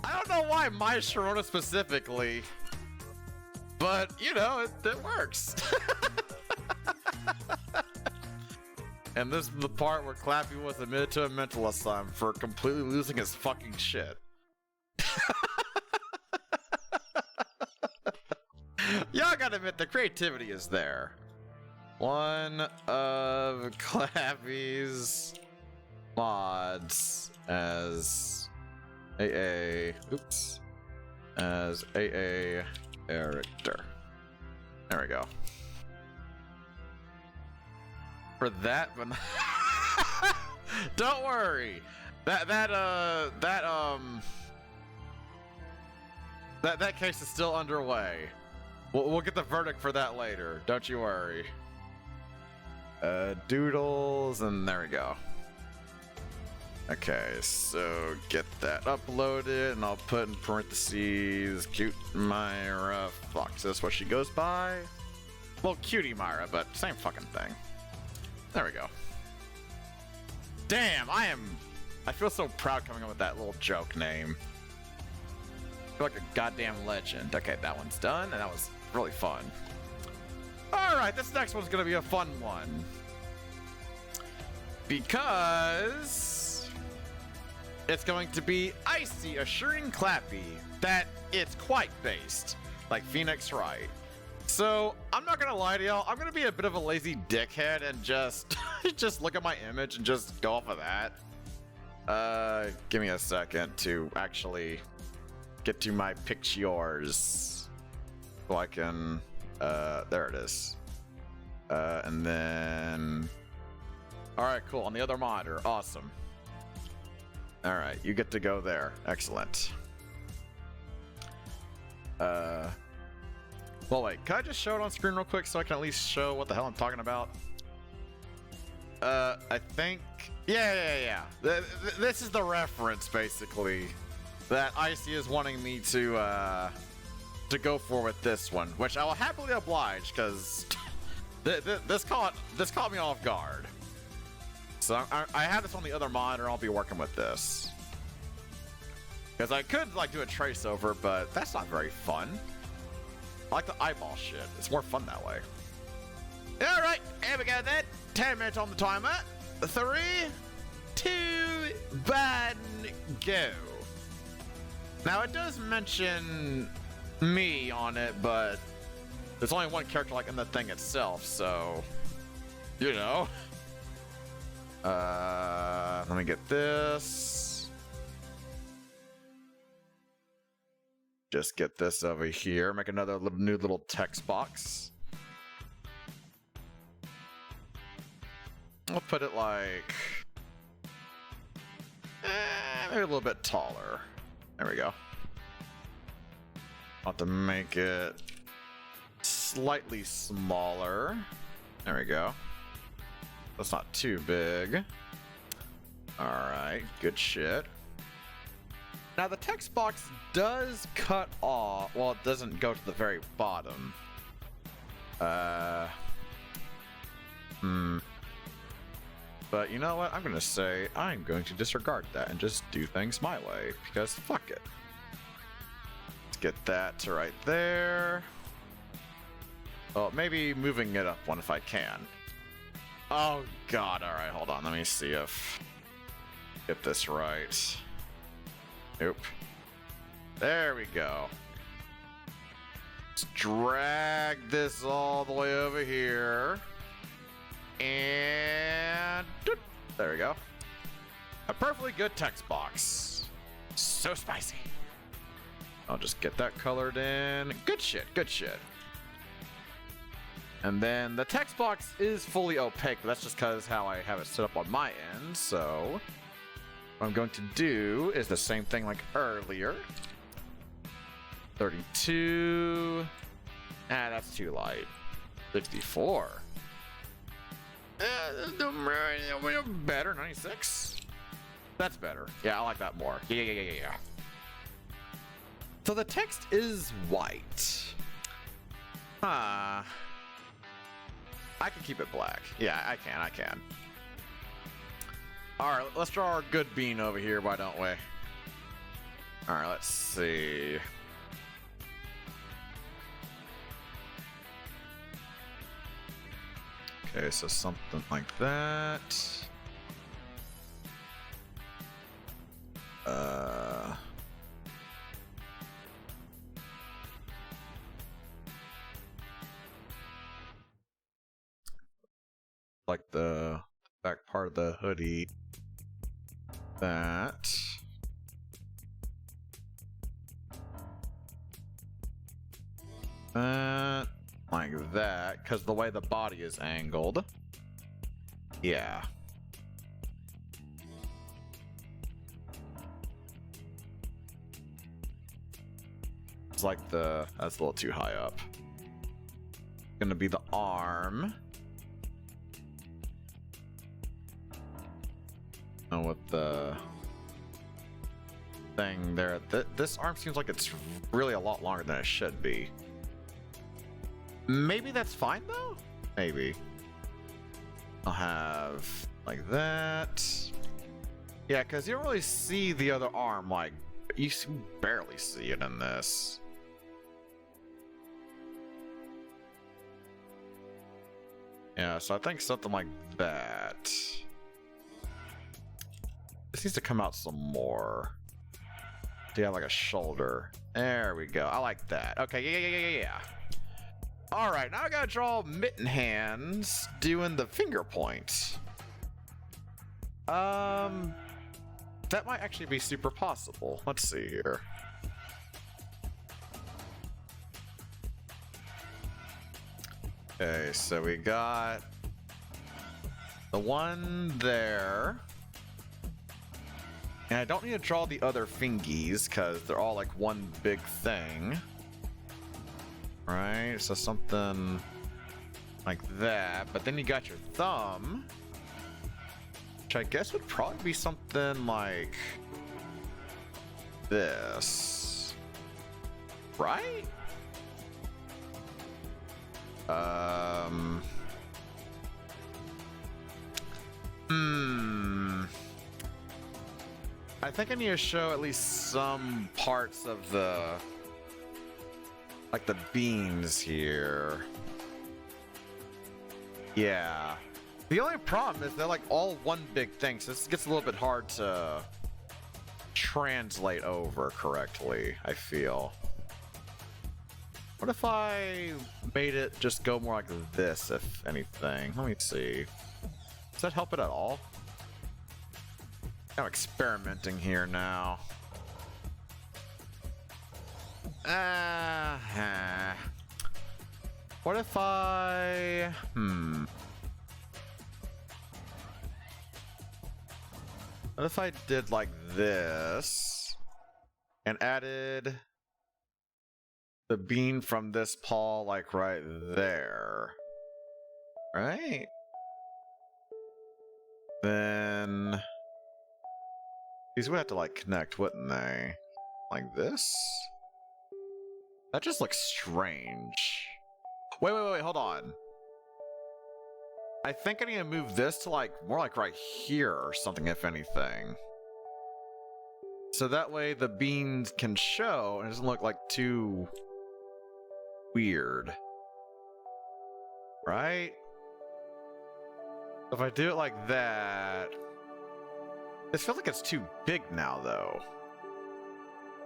I don't know why my Sharona specifically, but you know, it works. And this is the part where Clappy was admitted to a mental asylum for completely losing his fucking shit. Y'all gotta admit, the creativity is there. One of Clappy's mods as AA. Oops. As AA character. There we go. For that, but don't worry. That case is still underway. We'll get the verdict for that later. Don't you worry. Doodles, and there we go. Okay, so get that uploaded, and I'll put in parentheses, cute Myra Fox. That's what she goes by. Well, cutie Myra, but same fucking thing. There we go. Damn, I feel so proud coming up with that little joke name. I feel like a goddamn legend. Okay, that one's done, and that was really fun. Alright, this next one's gonna be a fun one. Because it's going to be Icy assuring Clappy that it's quite based, like Phoenix Wright. So, I'm not gonna lie to y'all, I'm gonna be a bit of a lazy dickhead and just just look at my image and just go off of that. Give me a second to actually get to my pictures. So I can, there it is. And then, alright, cool, on the other monitor, awesome. Alright, you get to go there, excellent. Well, wait, can I just show it on screen real quick so I can at least show what the hell I'm talking about? I think, yeah. This is the reference, basically, that Icy is wanting me to go for with this one, which I will happily oblige, because this caught me off guard. So I have this on the other monitor. I'll be working with this, because I could like do a trace over, but that's not very fun. I like the eyeball shit. It's more fun that way. All right, here we go then. 10 minutes on the timer. 3, 2, 1, go. Now it does mention me on it, but there's only one character like in the thing itself, so you know. Let me get this. Just get this over here. Make another new little text box. I'll put it like maybe a little bit taller. There we go. I'll have to make it slightly smaller. There we go. That's not too big. Alright, good shit. Now the text box does cut off, well, it doesn't go to the very bottom. But you know what? I'm gonna say I'm going to disregard that and just do things my way, because fuck it. Let's get that to right there. Well, maybe moving it up one if I can. Oh god, alright, hold on, let me see if get this right. Nope. There we go. Let's drag this all the way over here. And there we go. A perfectly good text box. So spicy. I'll just get that colored in. Good shit, good shit. And then the text box is fully opaque, but that's just because how I have it set up on my end. So what I'm going to do is the same thing like earlier. 32. That's too light. 54. Better. 96. That's better. Yeah, I like that more. Yeah. So the text is white. I can keep it black. Yeah, I can. Alright, let's draw our good bean over here, why don't we? Alright, let's see. Okay, so something like that. Like the back part of the hoodie. that. Like that, because the way the body is angled. Yeah. It's like that's a little too high up. Gonna be the arm. And with the thing there, this arm seems like it's really a lot longer than it should be. Maybe that's fine though? Maybe. I'll have like that. Yeah, because you don't really see the other arm, like, you barely see it in this. Yeah, so I think something like that. This needs to come out some more. Do you have like a shoulder? There we go. I like that. Okay, yeah. Alright, now I gotta draw mitten hands doing the finger point. That might actually be super possible. Let's see here. Okay, so we got the one there. And I don't need to draw the other fingies because they're all like one big thing. Right, so something like that. But then you got your thumb, which I guess would probably be something like this. Right? I think I need to show at least some parts of the, like the beans here. Yeah. The only problem is they're like all one big thing, so this gets a little bit hard to translate over correctly, I feel. What if I made it just go more like this, if anything? Let me see. Does that help it at all? I'm experimenting here now. What if I... What if I did like this and added the bean from this paw like right there? Right? Then these would have to like connect, wouldn't they? Like this? That just looks strange. Wait, hold on. I think I need to move this to like more like right here or something, if anything. So that way the beans can show and it doesn't look like too weird. Right? If I do it like that, it feels like it's too big now though.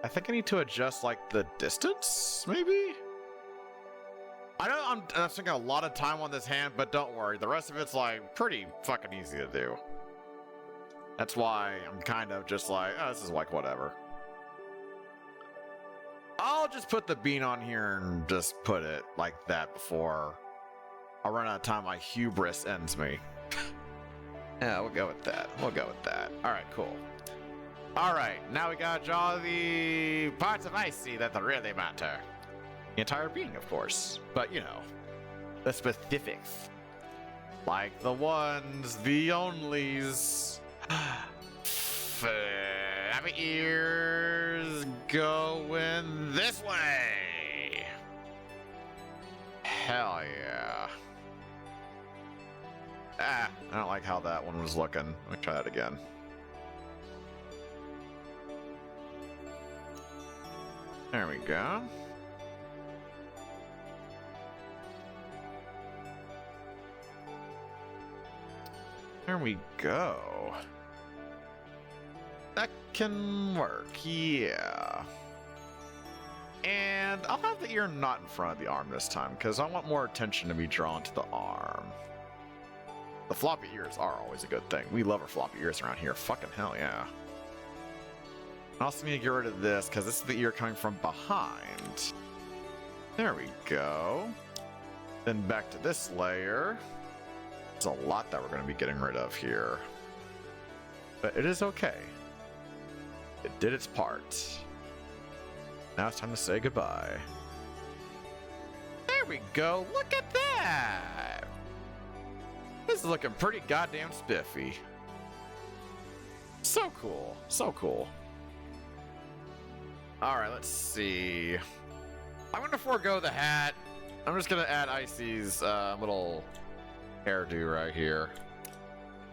I think I need to adjust like the distance, maybe? I know I'm spending a lot of time on this hand, but don't worry, the rest of it's like pretty fucking easy to do. That's why I'm kind of just like, oh, this is like whatever. I'll just put the bean on here and just put it like that before I run out of time, my hubris ends me. Yeah, we'll go with that. Alright, cool. Alright, now we gotta draw the parts of Icy that really matter. The entire being, of course. But, you know, the specifics. Like the ones, the onlys. Flappy ears going this way. Hell yeah. I don't like how that one was looking. Let me try that again. There we go. There we go. That can work, yeah. And I'll have the ear not in front of the arm this time, because I want more attention to be drawn to the arm. The floppy ears are always a good thing. We love our floppy ears around here. Fucking hell yeah. I also need to get rid of this because this is the ear coming from behind. There we go. Then back to this layer. There's a lot that we're going to be getting rid of here. But it is okay. It did its part. Now it's time to say goodbye. There we go. Look at that. This is looking pretty goddamn spiffy. So cool. So cool. Alright, let's see. I'm going to forego the hat. I'm just going to add Icy's little hairdo right here.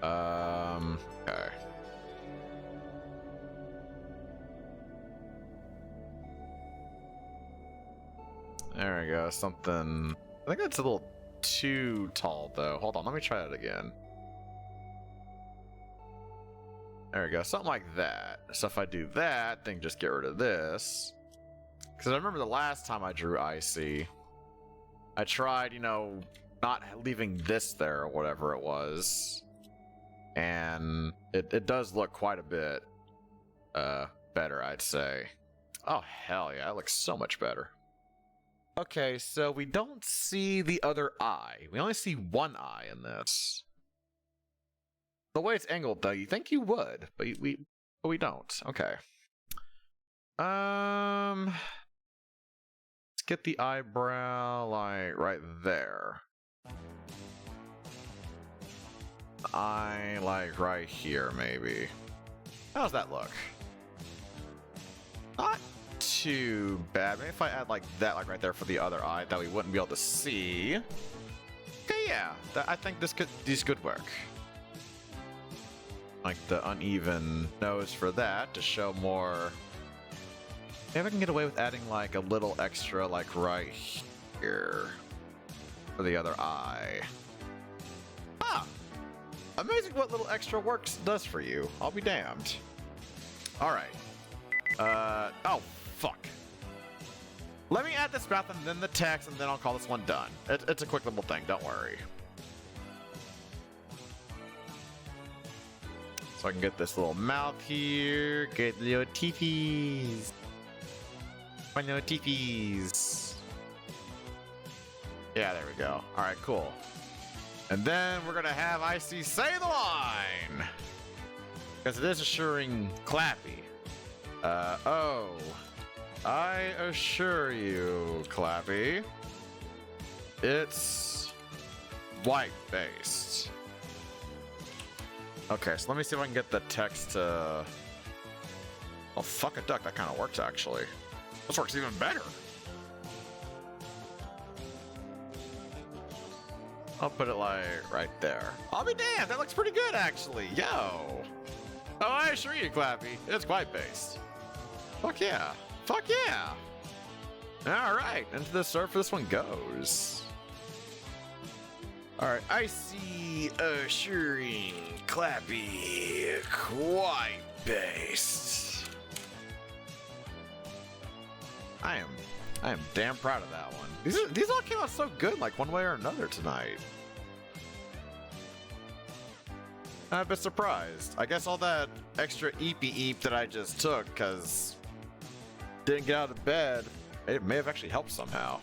Okay. There we go. Something. I think that's a little too tall, though. Hold on. Let me try that again. There we go. Something like that. So if I do that, then just get rid of this. Because I remember the last time I drew Icy, I tried, you know, not leaving this there or whatever it was. And it does look quite a bit better, I'd say. Oh, hell yeah. It looks so much better. Okay, so we don't see the other eye. We only see one eye in this. The way it's angled, though, you think you would, but we don't. Okay. Let's get the eyebrow like right there. Eye like right here, maybe. How does that look? Not too bad. Maybe if I add like that, like right there for the other eye, that we wouldn't be able to see. Okay, yeah. I think these could work. Like the uneven nose for that to show more. Maybe I can get away with adding like a little extra like right here for the other eye. Ah! Amazing what little extra work does for you. I'll be damned. Alright. Oh, fuck. Let me add this mouth and then the text and then I'll call this one done. It's a quick little thing, don't worry. So I can get this little mouth here, get little teepees. My little teepees. Yeah, there we go. Alright, cool. And then we're gonna have Icy say the line! Because it is assuring Clappy. Oh. I assure you, Clappy, it's white-based. Okay, so let me see if I can get the text to... Oh, fuck a duck. That kind of works, actually. This works even better. I'll put it like right there. I'll be damned. That looks pretty good, actually. Yo. Oh, I assure you, Clappy, it's white-based. Fuck yeah. Fuck yeah. All right, into the surf this one goes. All right, Icy assuring Clappy quite based. I am damn proud of that one. These all came out so good, like one way or another tonight. I'm a bit surprised. I guess all that extra eep that I just took, cause didn't get out of bed, it may have actually helped somehow.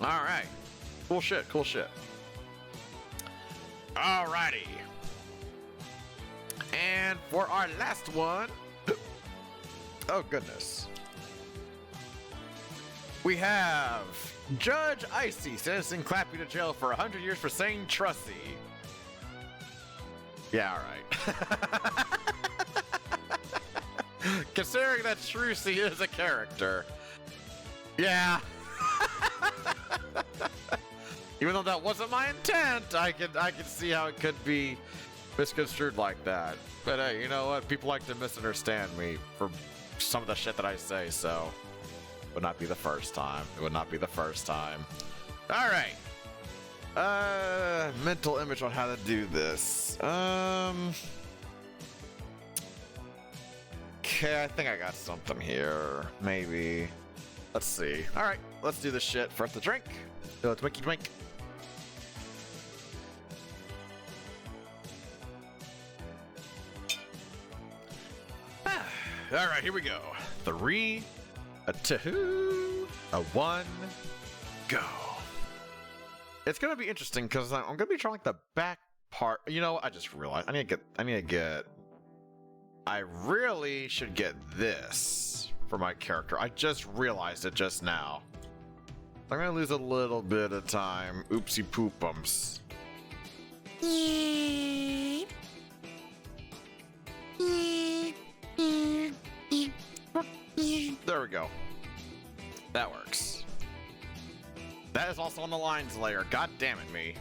All right. Cool shit, cool shit. Alrighty. And for our last one, oh goodness. We have Judge Icy sentencing Clappy to jail for 100 years for saying Trussy. Yeah, alright. Considering that Trussy is a character. Yeah. Even though that wasn't my intent, I can see how it could be misconstrued like that. But hey, you know what? People like to misunderstand me for some of the shit that I say, so it would not be the first time. It would not be the first time. All right. Mental image on how to do this. Okay, I think I got something here. Maybe. Let's see. All right, let's do this shit. First, the drink. Do a twinky twink. All right, here we go. 3, a 2, a 1, go. It's gonna be interesting because I'm gonna be trying like the back part. You know, I just realized I really should get this for my character. I just realized it just now. I'm gonna lose a little bit of time. Oopsie poopums. There we go. That works. That is also on the lines layer. God damn it, me.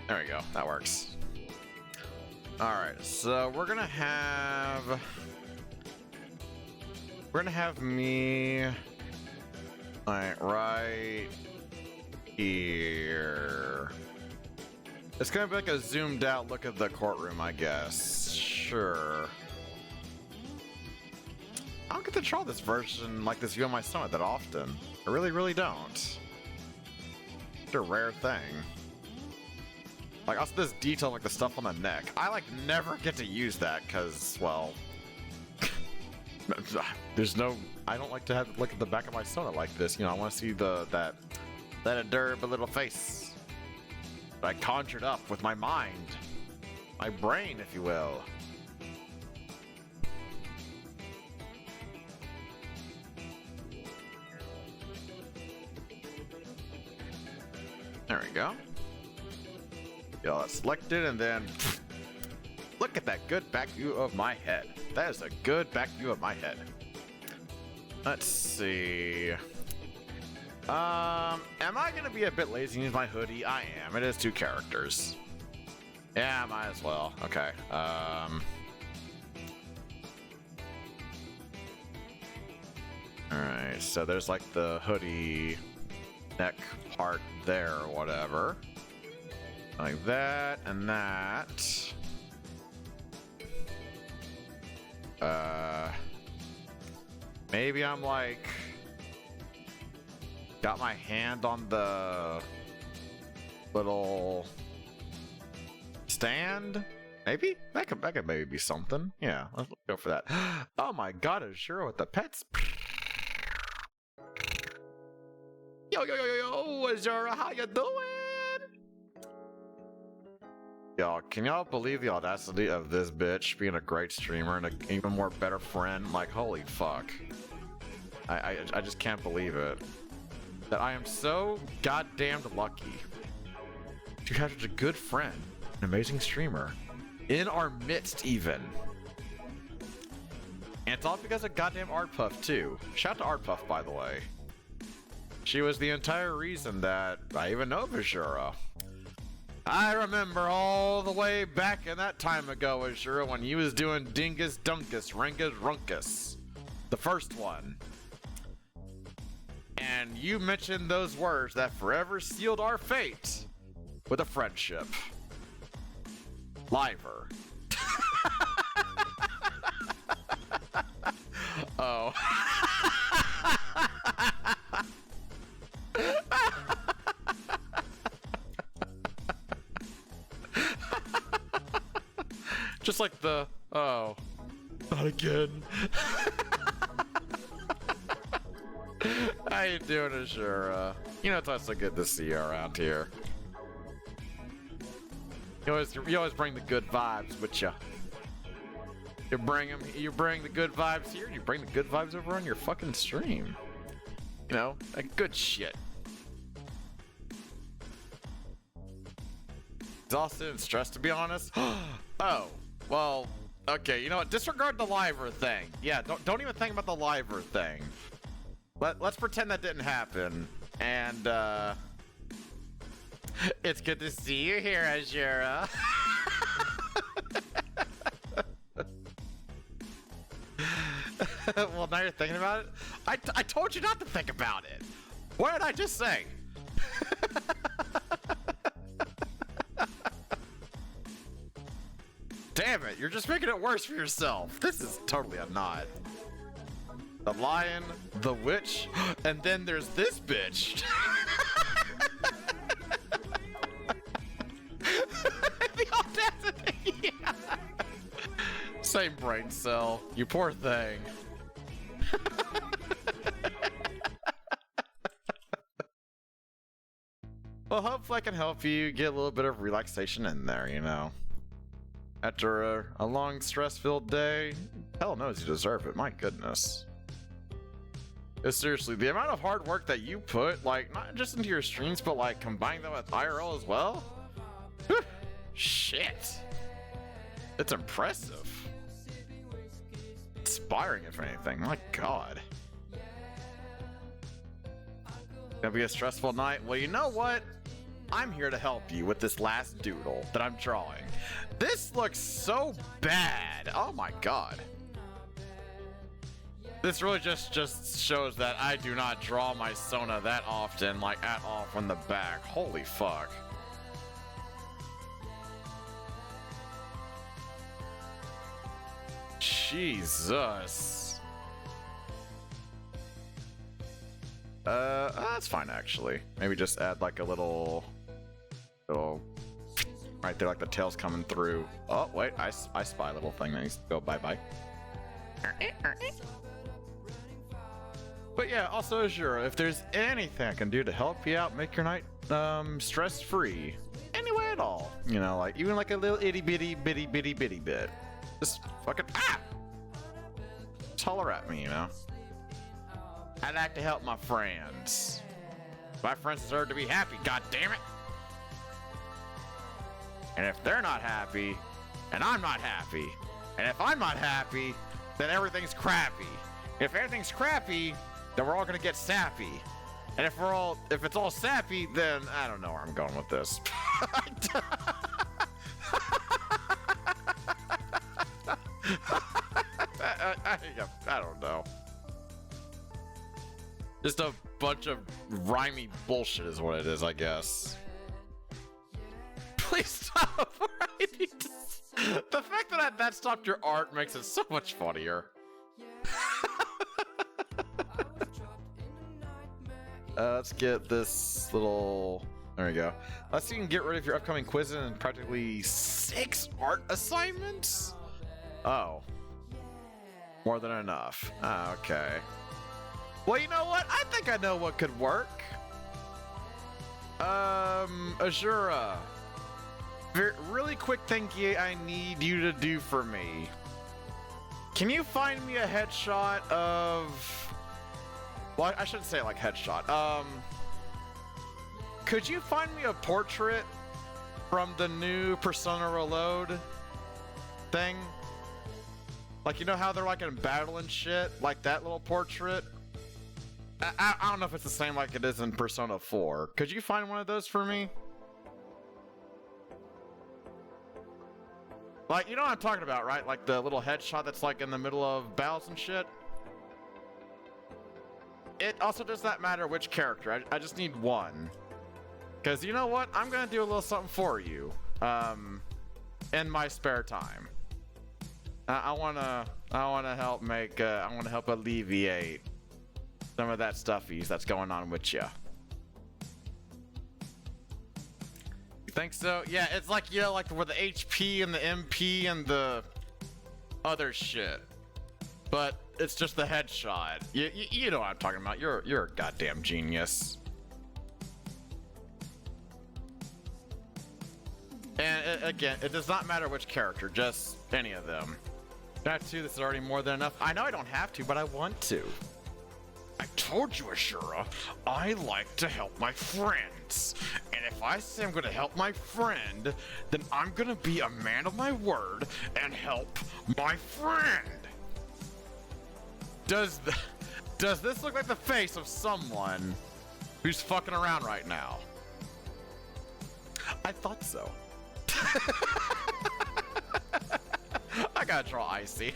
There we go. That works. Alright, so we're gonna have me like right here. It's gonna be like a zoomed out look at the courtroom, I guess. Sure. I don't get to try this version, like this view on my stomach that often. I really don't. It's a rare thing. Like also this detail, like the stuff on the neck. I like never get to use that because, well, there's no. I don't like to have to look at the back of my stomach like this. You know, I want to see that adorable little face that I conjured up with my mind, my brain, if you will. There we go. Get all that selected, and then look at that good back view of my head. That is a good back view of my head. Let's see. Am I gonna be a bit lazy and use my hoodie? I am. It is 2 characters. Yeah, might as well. Okay. Alright, so there's like the hoodie neck part there or whatever. Like that and that. Maybe I'm like got my hand on the little stand. Maybe that could maybe be something. Yeah, let's go for that. Oh my god, Azura with the pets. Yo, Azura, how you doing? Y'all, can y'all believe the audacity of this bitch being a great streamer and an even more better friend? Like, holy fuck. I just can't believe it. That I am so goddamned lucky to have such a good friend, an amazing streamer, in our midst even. And it's all because of goddamn Artpuff too. Shout out to Artpuff, by the way. She was the entire reason that I even know Azura. I remember all the way back in that time ago, Azura, when you was doing Dingus Dunkus Ringus Runkus. The first one. And you mentioned those words that forever sealed our fate with a friendship. Liver. Oh. Just like the, oh, not again. How you doing, Azura? You know, it's also good to see you around here. You always bring the good vibes with you. You bring the good vibes here, and you bring the good vibes over on your fucking stream. You know, like good shit. Exhausted and stressed, to be honest. Oh, well, okay. You know what? Disregard the liver thing. Yeah, don't even think about the liver thing. Let's pretend that didn't happen. And it's good to see you here, Azura. Well, now you're thinking about it. I told you not to think about it. What did I just say? Damn it, you're just making it worse for yourself. This is totally a knot. The lion, the witch, and then there's this bitch. The audacity. Same brain cell. You poor thing. Well, hopefully I can help you get a little bit of relaxation in there, you know. After a long, stress-filled day, hell knows you deserve it, my goodness. Seriously, the amount of hard work that you put, like, not just into your streams, but like combining them with IRL as well? Whew, shit. It's impressive. Inspiring, if anything. My god. Gonna be a stressful night? Well, you know what? I'm here to help you with this last doodle that I'm drawing. This looks so bad. Oh my god. This really just shows that I do not draw my Sona that often, like at all from the back. Holy fuck. Jesus. That's fine actually. Maybe just add like a little right there, like the tail's coming through. Oh wait, I spy a little thing that needs to go bye-bye. But yeah, also Azura, if there's anything I can do to help you out, make your night stress-free, any way at all, you know, like even like a little itty bitty bit, just fucking just holler at me, you know. I like to help my friends. My friends deserve to be happy, god damn it. And if they're not happy, and I'm not happy, and if I'm not happy, then everything's crappy. If everything's crappy, then we're all gonna get sappy. And if it's all sappy, then I don't know where I'm going with this. I don't know. Just a bunch of rhymey bullshit is what it is, I guess. Please stop. I need to... The fact that that stopped your art makes it so much funnier. Let's get this little... There we go. Let's see if you can get rid of your upcoming quiz and practically 6 art assignments? Oh. More than enough. Okay. Well, you know what? I think I know what could work. Azura. Really quick thingy I need you to do for me. Can you find me a headshot of... Well, I shouldn't say like headshot. Could you find me a portrait from the new Persona Reload thing? Like, you know how they're like in battle and shit? Like that little portrait? I don't know if it's the same like it is in Persona 4. Could you find one of those for me? Like, you know what I'm talking about, right? Like the little headshot that's like in the middle of battles and shit? It also does not matter which character. I just need one. Because you know what? I'm going to do a little something for you. In my spare time. I want to help make, I want to help alleviate some of that stuffies that's going on with you. You think so? Yeah, it's like, you know, like with the HP and the MP and the other shit. But it's just the headshot. You know what I'm talking about. You're a goddamn genius. And again, it does not matter which character, just any of them. That too, this is already more than enough. I know I don't have to, but I want to. I told you, Azura, I like to help my friends. And if I say I'm gonna help my friend, then I'm gonna be a man of my word and help my friend. Does this look like the face of someone who's fucking around right now? I thought so. I gotta draw Icy.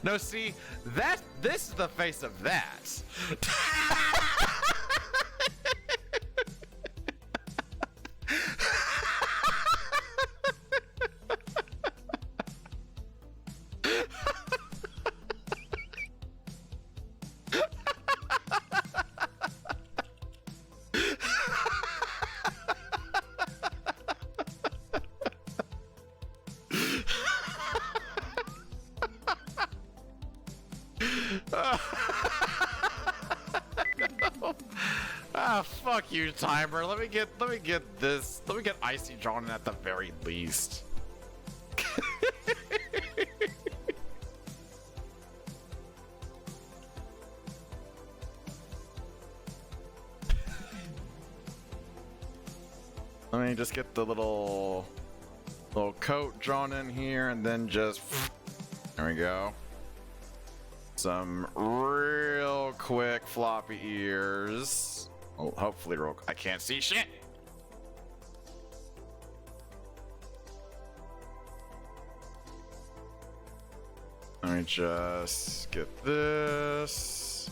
No, see, this is the face of that. Ah, fuck you, timer. Let me get this. Let me get Icy drawn in at the very least. Let me just get the little coat drawn in here, and then just there we go. Some real quick floppy ears. Oh, hopefully real. I can't see shit. Let me just get this.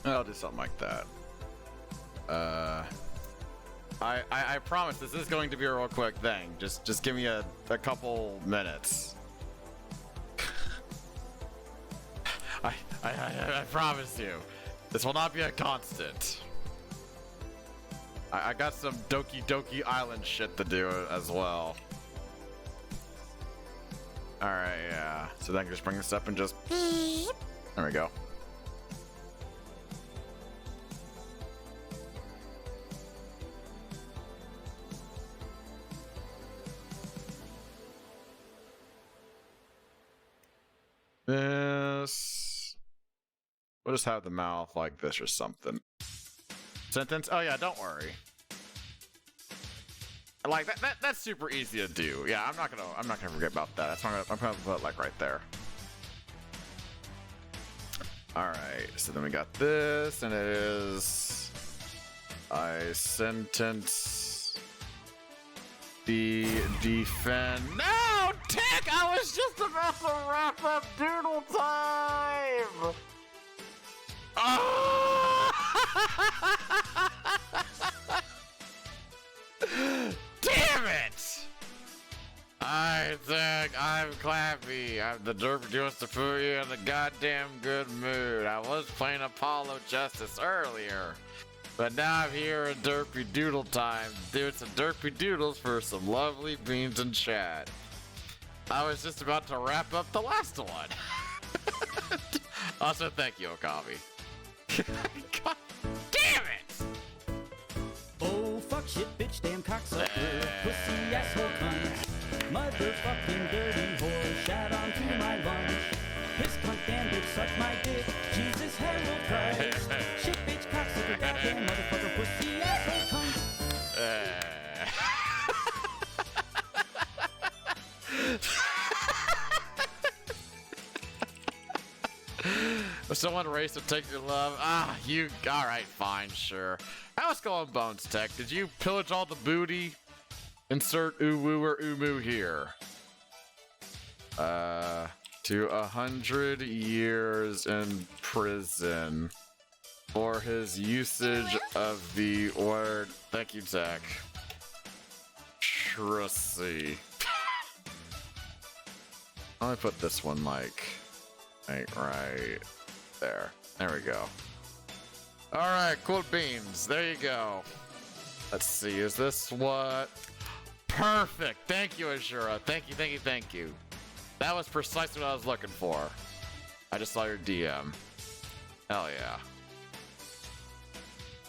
I'll do something like that. I promise this is going to be a real quick thing. Just give me a couple minutes. I promise you, this will not be a constant. I got some Doki Doki Island shit to do as well. Alright, yeah. So then I can just bring this up and just... There we go. This... We'll just have the mouth like this or something. Sentence? Oh yeah, don't worry. Like that's super easy to do. Yeah, I'm not gonna forget about that. I'm gonna put it like right there. Alright, so then we got this, and it is I sentence the defend. No, Tech! I was just about to wrap up Doodle time! Oh! Damn it! I think I'm Clappy. I'm the derpy who wants to put you in a goddamn good mood. I was playing Apollo Justice earlier, but now I'm here in Derpy Doodle time, doing some Derpy Doodles for some lovely beans in chat. I was just about to wrap up the last one. Also, thank you, Okami. God damn it! Oh, fuck, shit, bitch, damn cocksucker, pussy, asshole, cunt. Motherfucking dirty whore, shout on to my lunch. Piss, cunt, damn bitch, suck my dick. Jesus, Harold Christ. Shit, bitch, cocksucker, goddamn motherfucker, pussy, asshole, cunt. Someone race to take your love. Ah, you. Alright, fine, sure. How's it going, Bones Tech? Did you pillage all the booty? Insert uwu or umu here. To 100 years in prison for his usage of the word. Thank you, Tech. Trussy. Let me put this one like right there. There we go. Alright, cool beans. There you go. Let's see, is this what? Perfect! Thank you, Ashura. Thank you, thank you, thank you. That was precisely what I was looking for. I just saw your DM. Hell yeah.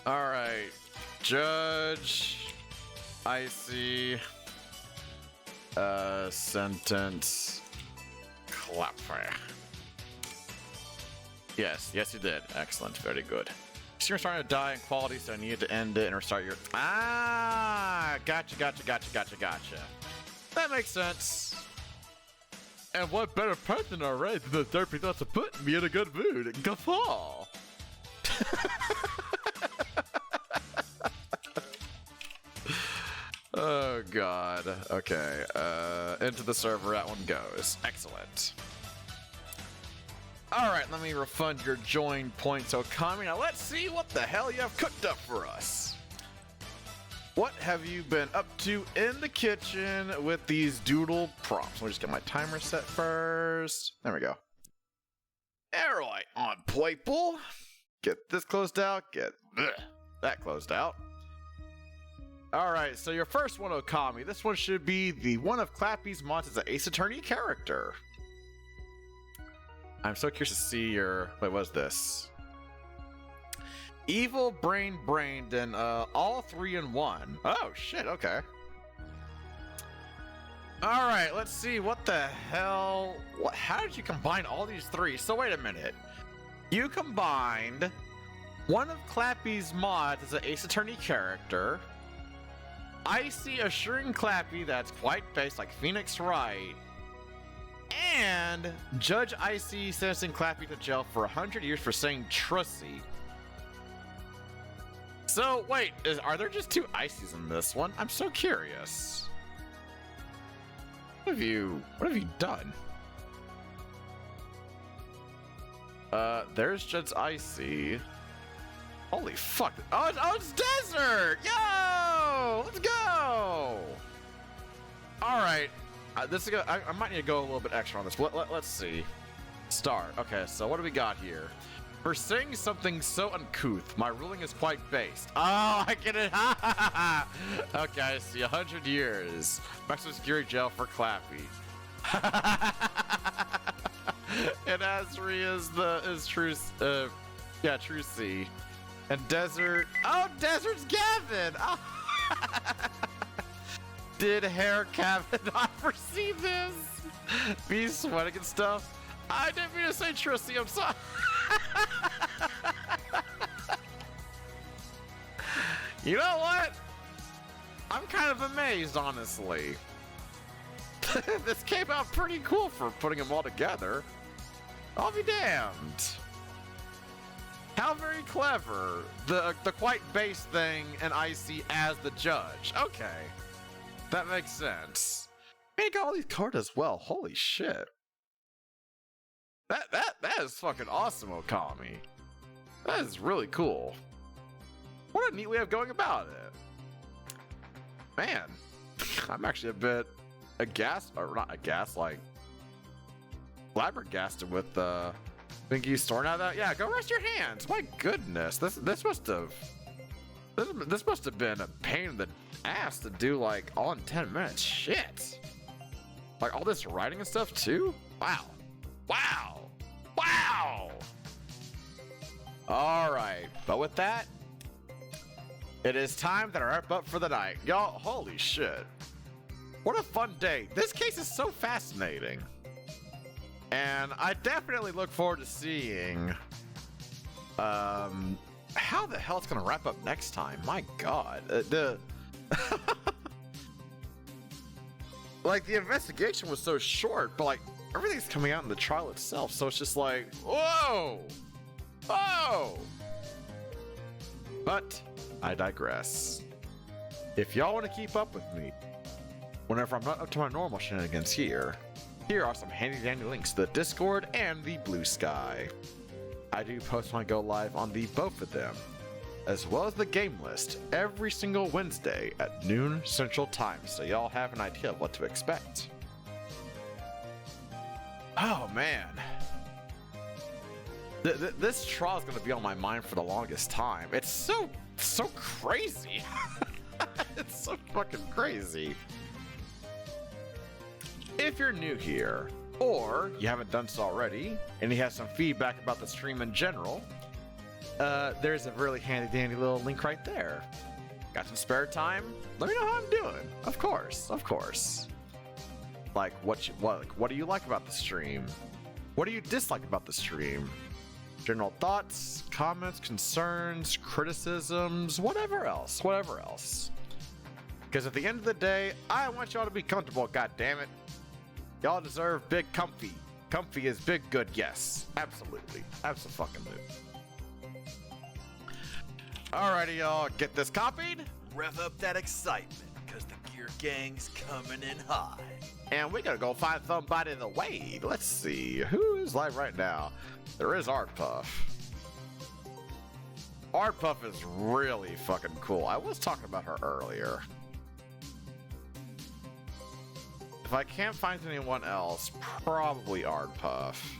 Alright. Judge. Icy. Sentence. Clapper. Yes, yes you did. Excellent, very good. You're starting to die in quality, so I needed to end it and restart your... Ah! Gotcha. That makes sense. And what better person to write than the therapy thoughts of putting me in a good mood? Guffaw! Oh god. Okay, into the server that one goes. Excellent. Alright, let me refund your join points, Okami. Now let's see what the hell you have cooked up for us. What have you been up to in the kitchen with these doodle prompts? Let me just get my timer set first. There we go. Alright, on Playpool. Get this closed out, get that closed out. Alright, so your first one, Okami. This one should be the one of Clappy's mods as an Ace Attorney character. I'm so curious to see your... Wait, what is this? Evil Brain Brained and all 3 in 1. Oh, shit, okay. Alright, let's see, what the hell... How did you combine all these 3? So wait a minute. You combined one of Clappy's mods as an Ace Attorney character, Icy assuring Clappy that's quite based like Phoenix Wright, and Judge Icy sentencing Clappy to jail for 100 years for saying Trussy. So wait, are there just 2 Icies in this one? I'm so curious. What have you done? There's Judge Icy. Holy fuck. Oh, it's Desert! Yo! Let's go! Alright. This is I might need to go a little bit extra on this. Let's see. Start. Okay, so what do we got here? For saying something so uncouth, my ruling is quite based. Oh, I get it. Okay, I see. 100 years. Maximum security jail for Clappy. And Asri is true. Yeah, True C. And Desert. Oh, Desert's Gavin. Oh. Did Hair Gavin not foresee this? Be sweating and stuff. I didn't mean to say Trusty. I'm sorry. You know what? I'm kind of amazed, honestly. This came out pretty cool for putting them all together. I'll be damned. How very clever. The quite base thing and Icy as the judge. Okay. That makes sense. Man, you got all these cards as well. Holy shit. That is fucking awesome, Okami. That is really cool. What a neat way of going about it. Man, I'm actually a bit aghast, or not aghast, like flabbergasted with Binky storing out of that. Yeah, go rest your hands. My goodness, this must have been a pain in the ass to do like all in 10 minutes. Shit. Like all this writing and stuff too? Wow. Wow. Wow. Alright, but with that, it is time that I wrap up for the night. Y'all, holy shit. What a fun day. This case is so fascinating. And I definitely look forward to seeing how the hell it's gonna wrap up next time. My god. Like the investigation was so short, but like everything's coming out in the trial itself, so it's just like, whoa! Whoa! But I digress. If y'all want to keep up with me, whenever I'm not up to my normal shenanigans here are some handy dandy links to the Discord and the Blue Sky. I do post when I go live on the both of them, as well as the game list every single Wednesday at noon Central Time, so y'all have an idea of what to expect. Oh man. This trial is going to be on my mind for the longest time. It's so crazy. It's so fucking crazy. If you're new here, or you haven't done so already, and you have some feedback about the stream in general, there's a really handy dandy little link right there. Got some spare time? Let me know how I'm doing. Of course. Like what do you like about the stream? What do you dislike about the stream? General thoughts, comments, concerns, criticisms, whatever else. Because at the end of the day, I want y'all to be comfortable, goddammit. Y'all deserve big comfy. Comfy is big good, yes. Absolutely. Abso-fucking-lute. Alrighty, y'all, get this copied. Rev up that excitement, because the Gear Gang's coming in hot. And we gotta go find somebody in the wave. Let's see. Who is live right now? There is Art Puff. Art Puff is really fucking cool. I was talking about her earlier. If I can't find anyone else, probably Art Puff.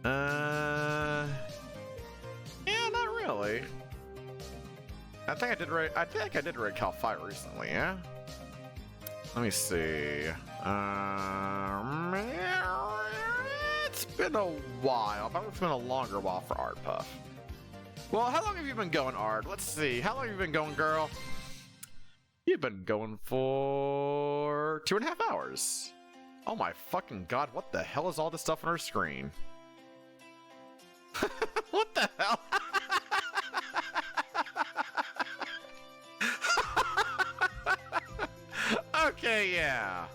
Yeah, not really. I think I did raid Cal Fire recently, yeah? Let me see. It's been a while. Probably it's been a longer while for Ard Puff. Well, how long have you been going, Ard? Let's see. How long have you been going, girl? You've been going for 2.5 hours. Oh my fucking god, what the hell is all this stuff on our screen? What the hell? Okay, yeah.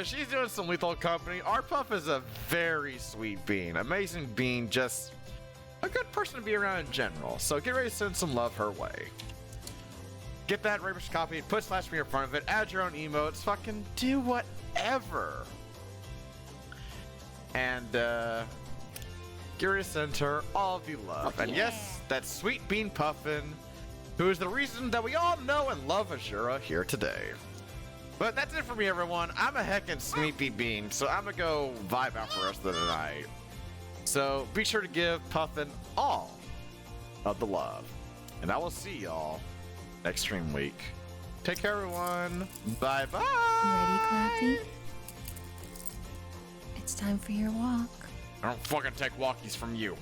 She's doing some Lethal Company. Ard Puff is a very sweet bean. Amazing bean, just a good person to be around in general. So get ready to send some love her way. Get that Rapist copy, put /me in front of it, add your own emotes, fucking do whatever. And get ready to send her all the love. And yes, that sweet bean Puffin, who is the reason that we all know and love Azura here today. But that's it for me, everyone. I'm a heckin' sleepy bean, so I'm gonna go vibe out for the rest of the night. So be sure to give Puffin all of the love. And I will see y'all next stream week. Take care, everyone. Bye-bye. Ready, Clappy? It's time for your walk. I don't fucking take walkies from you.